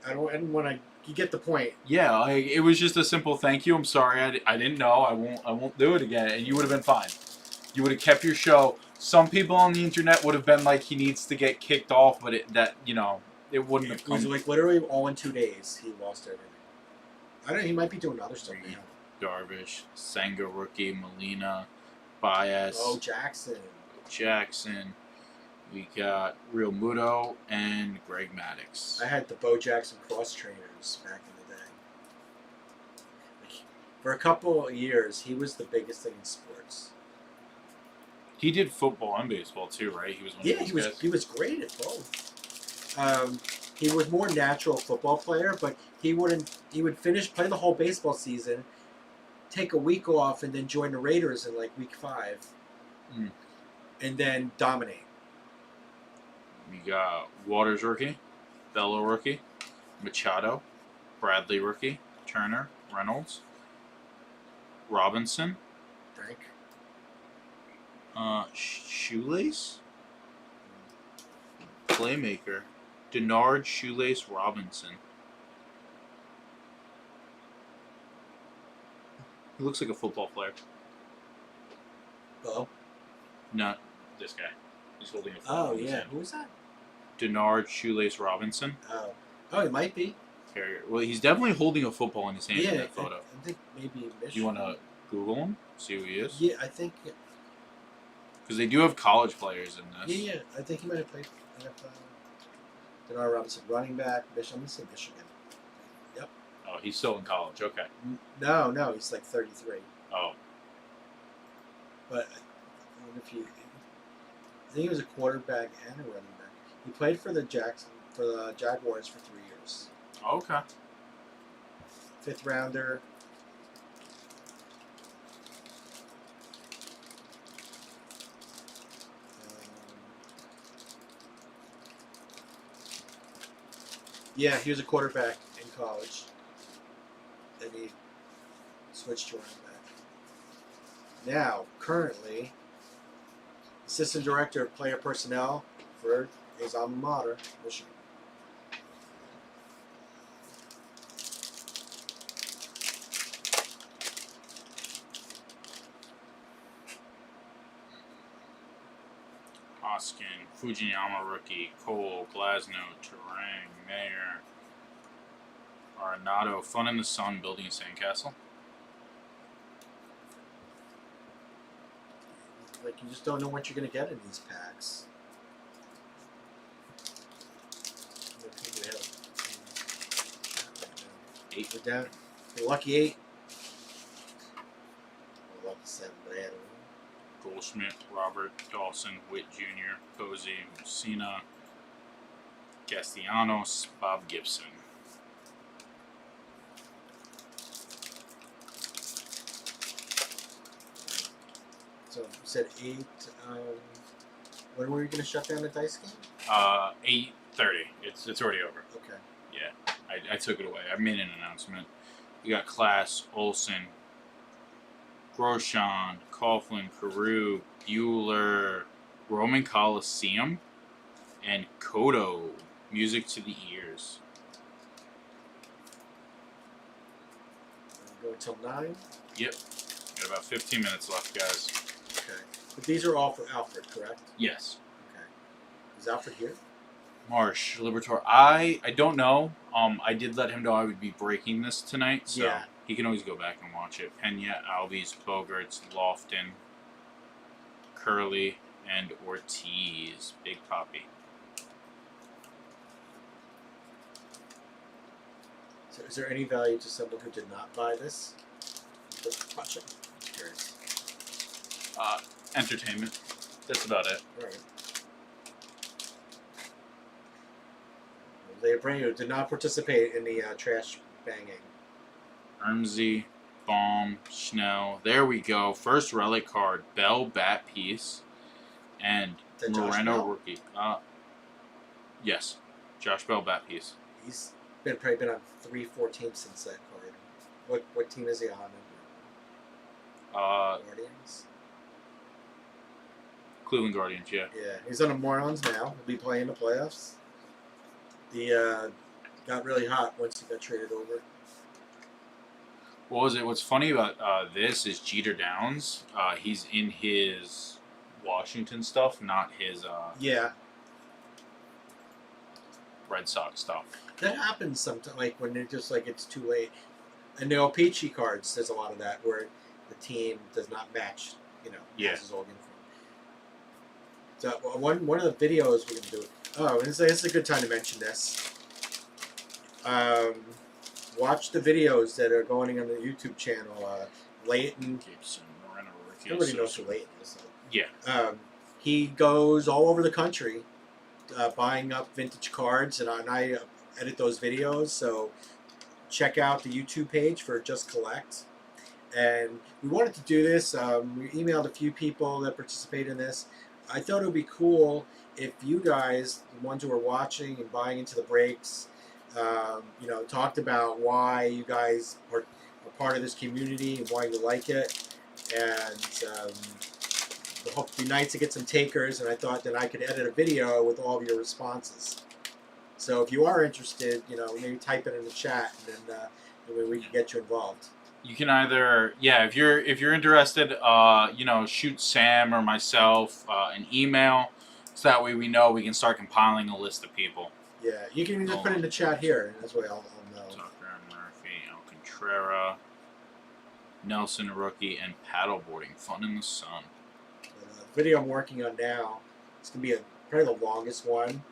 Speaker 7: I didn't want to. You get the point.
Speaker 3: yeah, like it was just a simple thank you. I'm sorry, I didn't know. I won't do it again, and you would have been fine. You would have kept your show. Some people on the internet would have been like, he needs to get kicked off, but it wouldn't have
Speaker 7: It was
Speaker 3: come.
Speaker 7: like literally all in 2 days. He lost everything. I don't know. He might be doing other stuff now.
Speaker 3: Darvish, Senga rookie, Molina, Baez,
Speaker 7: Oh, Jackson.
Speaker 3: Jackson. We got Real Muto and Greg Maddux.
Speaker 7: I had the Bo Jackson cross trainers back in the day. Like, for a couple of years, he was the biggest thing in sports.
Speaker 3: He did football and baseball too, right? He was one
Speaker 7: Yeah,
Speaker 3: of those
Speaker 7: he was
Speaker 3: guys.
Speaker 7: he was great at both. He was more natural football player, but he would play the whole baseball season, take a week off, and then join the Raiders in like week 5, and then dominate.
Speaker 3: We got Waters rookie, Bello rookie, Machado, Bradley rookie, Turner, Reynolds, Robinson,
Speaker 7: Frank.
Speaker 3: Shoelace, Playmaker, Denard Shoelace Robinson. He looks like a football player.
Speaker 7: Oh.
Speaker 3: Not this guy. He's holding a football.
Speaker 7: Oh
Speaker 3: in his
Speaker 7: yeah.
Speaker 3: hand.
Speaker 7: Who was that?
Speaker 3: Denard Shoelace Robinson.
Speaker 7: Oh, it might be.
Speaker 3: Well, he's definitely holding a football in his hand in
Speaker 7: Yeah,
Speaker 3: that photo.
Speaker 7: I think maybe Michigan.
Speaker 3: You want to Google him? See who he is?
Speaker 7: Yeah, I think.
Speaker 3: Because they do have college players in this.
Speaker 7: Yeah, I think he might have played NFL. Denard Robinson, running back. I'm going to say Michigan.
Speaker 3: Oh, he's still in college. Okay.
Speaker 7: No, he's like 33.
Speaker 3: Oh,
Speaker 7: But I wonder if I think he was a quarterback and a running back. He played for the Jaguars for 3 years.
Speaker 3: okay.
Speaker 7: 5th rounder. Yeah, he was a quarterback in college. Then he switched to running back. Now, currently, assistant director of player personnel for his alma mater, Michigan.
Speaker 3: Hoskin, Fujiyama rookie, Cole, Glasnow, Turang, Mayer, Arenado, Fun in the Sun, building a sandcastle.
Speaker 7: Like, you just don't know what you're going to get in these packs.
Speaker 3: Eight.
Speaker 7: We're down. We're lucky 8. We're lucky 7, but I had a
Speaker 3: Goldschmidt, Robert, Dawson, Witt Jr., Posey, Messina, Castellanos, Bob Gibson.
Speaker 7: So you said 8. When were you going to shut down the dice game?
Speaker 3: 8:30. It's already over.
Speaker 7: Okay.
Speaker 3: Yeah, I took it away. I made an announcement. You got Klass, Olson, Groshon, Coughlin, Carew, Bueller, Roman Coliseum, and Kodo. Music to the ears.
Speaker 7: Go until 9.
Speaker 3: Yep. Got about 15 minutes left, guys.
Speaker 7: Okay. But these are all for Alfred, correct?
Speaker 3: Yes.
Speaker 7: Okay. Is Alfred here?
Speaker 3: Marsh, Libertor. I don't know. I did let him know I would be breaking this tonight, so
Speaker 7: Yeah.
Speaker 3: he can always go back and watch it. Pena, Albies, Bogarts, Lofton, Curley, and Ortiz. Big Poppy.
Speaker 7: So is there any value to someone who did not buy this? Watch it. Curious.
Speaker 3: Entertainment. That's about it.
Speaker 7: All right. Leobrino did not participate in the trash banging.
Speaker 3: Ermsey, Baum, Schnell. There we go. First relic card. Bell bat piece. And
Speaker 7: Is that Josh
Speaker 3: Moreno
Speaker 7: Bell?
Speaker 3: rookie. Yes. Josh Bell bat piece.
Speaker 7: He's probably been on 3-4 teams since that card. What team is he on? Guardians.
Speaker 3: Cleveland Guardians, yeah.
Speaker 7: Yeah, he's on the Morons now. He'll be playing the playoffs. He got really hot once he got traded over.
Speaker 3: What was it? What's funny about this is Jeter Downs. He's in his Washington stuff, not his
Speaker 7: Yeah,
Speaker 3: Red Sox stuff.
Speaker 7: that happens sometimes. Like when they're just like it's too late. And the Peachy cards, there's a lot of that where the team does not match.
Speaker 3: Yeah.
Speaker 7: Matches all uniform. So one of the videos we're gonna do. Oh, this is a good time to mention this. Watch the videos that are going on the YouTube channel. Leighton.
Speaker 3: Gibson, Moreno rookie.
Speaker 7: Everybody knows who Leighton is. So.
Speaker 3: Yeah.
Speaker 7: He goes all over the country buying up vintage cards, and I edit those videos. So check out the YouTube page for Just Collect. And we wanted to do this. We emailed a few people that participate in this. I thought it would be cool if you guys, the ones who are watching and buying into the breaks, talked about why you guys are part of this community and why you like it. And I hope it'd be nice to get some takers. And I thought that I could edit a video with all of your responses. So if you are interested, maybe type it in the chat, and then we can get you involved.
Speaker 3: You can either, if you're interested, shoot Sam or myself an email, so that way we know we can start compiling a list of people.
Speaker 7: Yeah, you can even just put it in the chat here, and that's way I'll know.
Speaker 3: Tucker, Murphy, Alcantara, Nelson rookie, and paddleboarding. Fun in the sun.
Speaker 7: The video I'm working on now, it's going to be probably the longest one.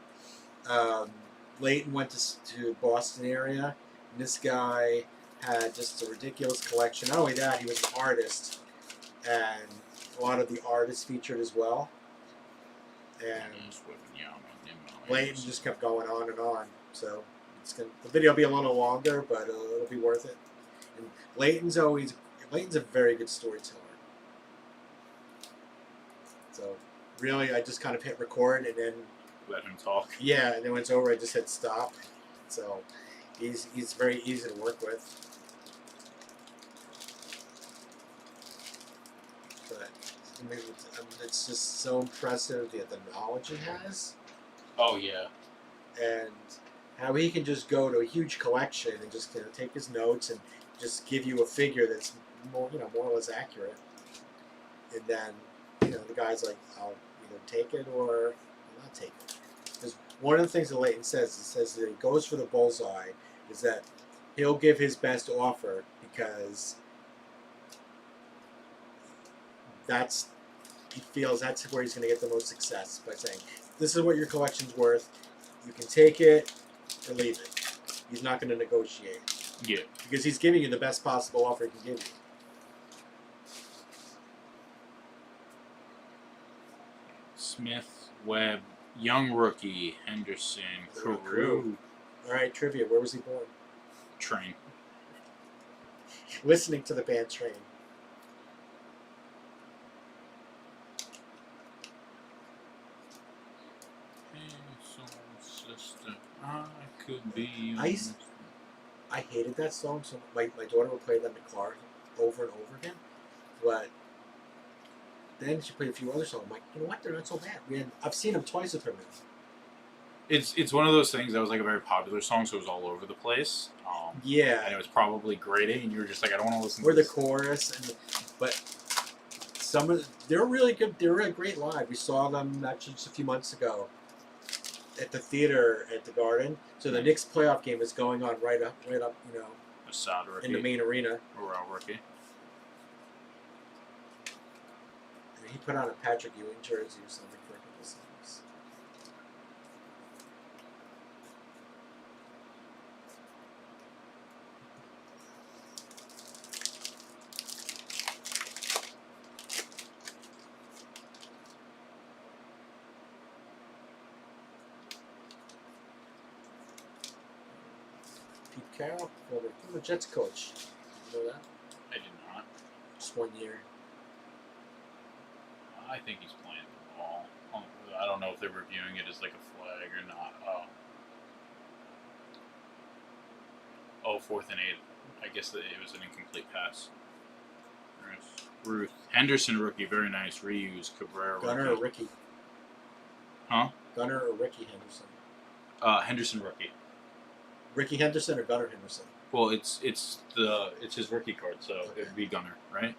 Speaker 7: Leighton went to Boston area, and this guy had just a ridiculous collection. Not only that, he was an artist, and a lot of the artists featured as well. And Leighton just kept going on and on. So the video will be a little longer, but it'll be worth it. And Leighton's a very good storyteller. So really, I just kind of hit record and then
Speaker 3: let him talk.
Speaker 7: Yeah, and then when it's over, I just hit stop. So he's very easy to work with. But it's just so impressive the knowledge he has.
Speaker 3: Oh yeah.
Speaker 7: And how he can just go to a huge collection and just take his notes and just give you a figure that's more or less accurate. And then the guy's like, I'll either take it or I'll not take it. Because one of the things that Leighton says that he goes for the bullseye, is that he'll give his best offer because he feels that's where he's going to get the most success, by saying, this is what your collection's worth. You can take it or leave it. He's not going to negotiate.
Speaker 3: Yeah.
Speaker 7: Because he's giving you the best possible offer he can give you.
Speaker 3: Smith, Webb, young rookie, Henderson, Carew.
Speaker 7: All right, trivia. Where was he born?
Speaker 3: Train.
Speaker 7: Listening to the band Train.
Speaker 3: Sister, I could be.
Speaker 7: I hated that song, so my daughter would play that in the car over and over again. But then she played a few other songs. I'm like, you know what? They're not so bad. I've seen them twice with her now.
Speaker 3: It's one of those things that was like a very popular song, so it was all over the place.
Speaker 7: Yeah.
Speaker 3: And it was probably grading, and you were just like, I don't want to listen to
Speaker 7: Or the
Speaker 3: this.
Speaker 7: chorus. But they're really good. They're really great live. We saw them actually just a few months ago at the theater at the Garden. So the Knicks playoff game is going on right up,
Speaker 3: Assad rookie.
Speaker 7: in the main arena.
Speaker 3: Morale rookie.
Speaker 7: And he put on a Patrick Ewing jersey or something for a couple songs. Pete Carroll, former Jets coach. You know that?
Speaker 3: I did not.
Speaker 7: Just 1 year.
Speaker 3: I think he's playing the ball.
Speaker 2: I don't know if they're reviewing it as like a flag or not. Oh, 4th and 8. I guess that it was an incomplete pass. Ruth Henderson rookie, very nice. Reuse Cabrera.
Speaker 7: Gunner or Ricky?
Speaker 2: Huh?
Speaker 7: Gunner or Ricky Henderson?
Speaker 2: Henderson rookie.
Speaker 7: Ricky Henderson or Gunner Henderson?
Speaker 2: Well, it's his rookie card, so it'd be Gunner, right?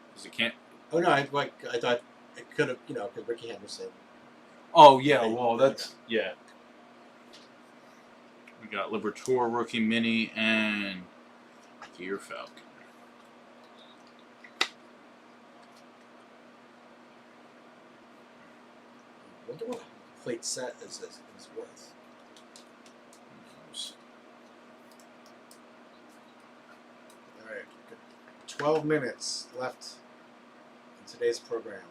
Speaker 2: Because it can't.
Speaker 7: Oh no, I thought it could have, because Ricky Henderson.
Speaker 2: Oh yeah,
Speaker 7: Right.
Speaker 2: well that's yeah. We got Libertor rookie mini and Gear Falcon.
Speaker 7: I wonder what a complete set is worth. 12 minutes left in today's program.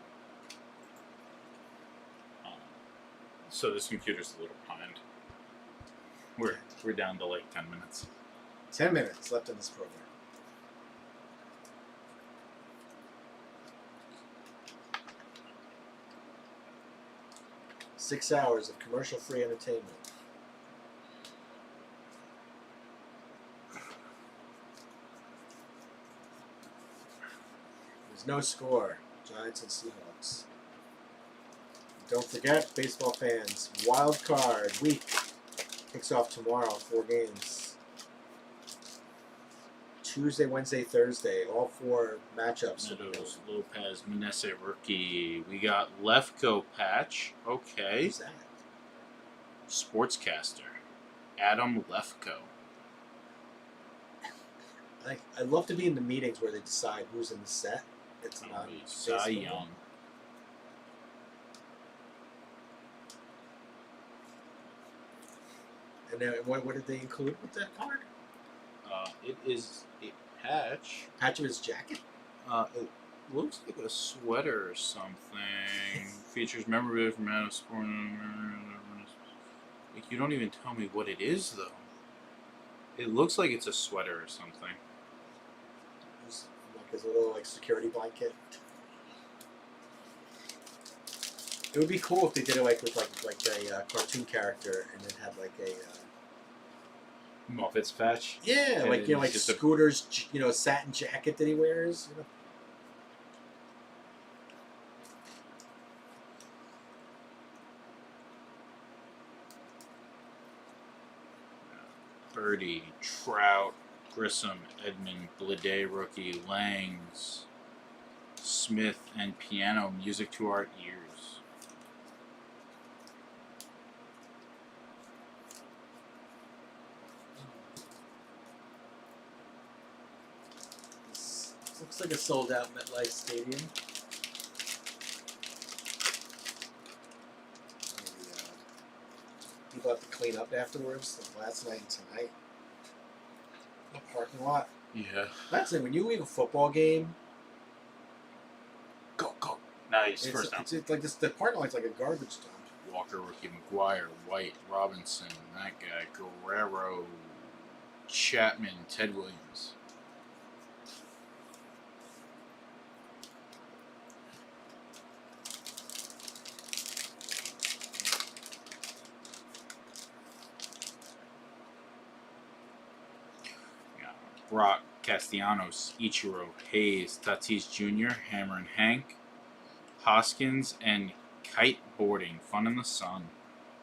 Speaker 2: So this computer's a little behind. We're down to like 10 minutes.
Speaker 7: 10 minutes left in this program. Six hours of commercial-free entertainment. There's no score. Giants and Seahawks. Don't forget, baseball fans, wild card week kicks off tomorrow. 4 games. Tuesday, Wednesday, Thursday. All 4 matchups.
Speaker 2: Meadows, Lopez, Manesse rookie. We got Lefko patch. Okay.
Speaker 7: Who's that?
Speaker 2: Sportscaster. Adam Lefko.
Speaker 7: I love to be in the meetings where they decide who's in the set. It's not
Speaker 2: Cy
Speaker 7: baseball.
Speaker 2: Young.
Speaker 7: And then what did they include with that card?
Speaker 2: It is a patch.
Speaker 7: Patch of his jacket?
Speaker 2: It looks like a sweater or something. Features memorabilia from out of sport. Like, you don't even tell me what it is, though. It looks like it's a sweater or something.
Speaker 7: Just like his little security blanket. It would be cool if they did it with a cartoon character and then had a
Speaker 2: Muppets patch.
Speaker 7: yeah,
Speaker 2: And it's just a-
Speaker 7: Scooter's satin jacket that he wears.
Speaker 2: Birdie, Trout, Grissom, Edmund, Blade rookie, Langs, Smith, and piano music to our ears.
Speaker 7: This looks like a sold out MetLife Stadium. People have to clean up afterwards, like last night and tonight. The parking lot.
Speaker 2: Yeah.
Speaker 7: That's it. When you leave a football game,
Speaker 2: Go, go. Nice.
Speaker 7: it's,
Speaker 2: First down.
Speaker 7: it's like this. The parking lot's like a garbage dump.
Speaker 2: Walker, rookie, McGuire, White, Robinson, that guy, Guerrero, Chapman, Ted Williams. Brock, Castellanos, Ichiro, Hayes, Tatis Jr., Hammer and Hank, Hoskins, and kiteboarding. Fun in the sun.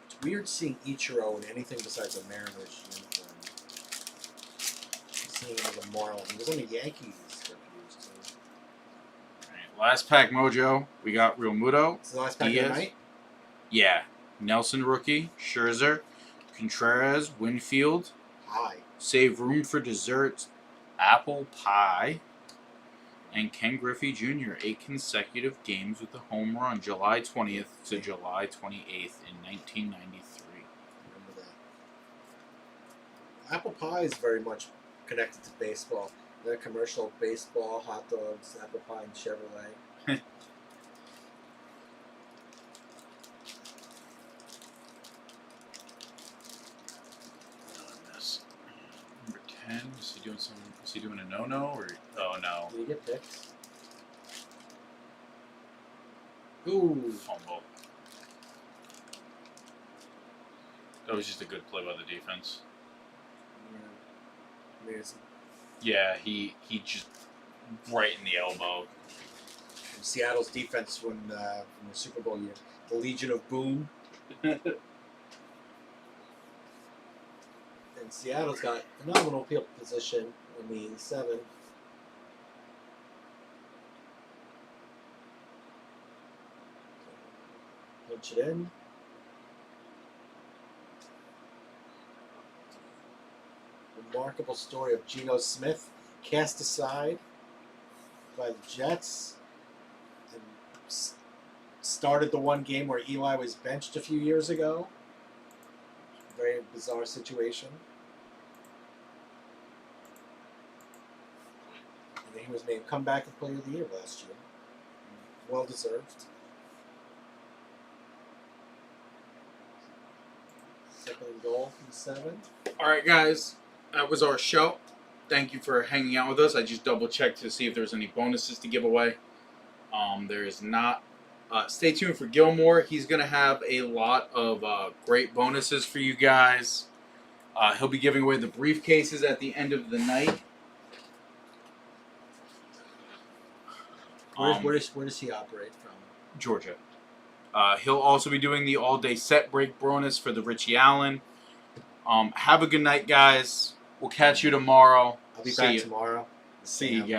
Speaker 7: It's weird seeing Ichiro in anything besides a Mariners uniform. Seeing him as a Marlin. He was on the Yankees for a few years too.
Speaker 2: Alright, last pack mojo. We got Real Muto.
Speaker 7: This is the last pack of
Speaker 2: Diaz.
Speaker 7: the night.
Speaker 2: Yeah. Nelson rookie, Scherzer, Contreras, Winfield.
Speaker 7: Hi.
Speaker 2: Save room for dessert, apple pie, and Ken Griffey Jr. 8 consecutive games with a home run, July 20th to July 28th in 1993.
Speaker 7: Remember that. Apple pie is very much connected to baseball. The commercial, baseball, hot dogs, apple pie, and Chevrolet.
Speaker 2: Number 10. Is he doing some? Is he doing a no-no or? Oh no.
Speaker 7: Did he get picked? Ooh.
Speaker 2: Fumble. That was just a good play by the defense.
Speaker 7: Yeah. Amazing.
Speaker 2: Yeah, he just right in the elbow.
Speaker 7: And Seattle's defense when from the Super Bowl year, the Legion of Boom. And Seattle's got phenomenal field position in the 7. Punch it in. Remarkable story of Geno Smith cast aside by the Jets and started the one game where Eli was benched a few years ago. Very bizarre situation. And then he was named Comeback Player of the Year last year. Well deserved. Second and goal from 7.
Speaker 3: All right, guys, that was our show. Thank you for hanging out with us. I just double checked to see if there's any bonuses to give away. There is not. Stay tuned for Gilmore. He's going to have a lot of great bonuses for you guys. He'll be giving away the briefcases at the end of the night.
Speaker 7: Where does he operate from?
Speaker 3: Georgia. He'll also be doing the all-day set break bonus for the Richie Allen. Have a good night, guys. We'll catch you tomorrow.
Speaker 7: I'll be
Speaker 3: See
Speaker 7: back
Speaker 3: ya.
Speaker 7: tomorrow.
Speaker 3: See you guys.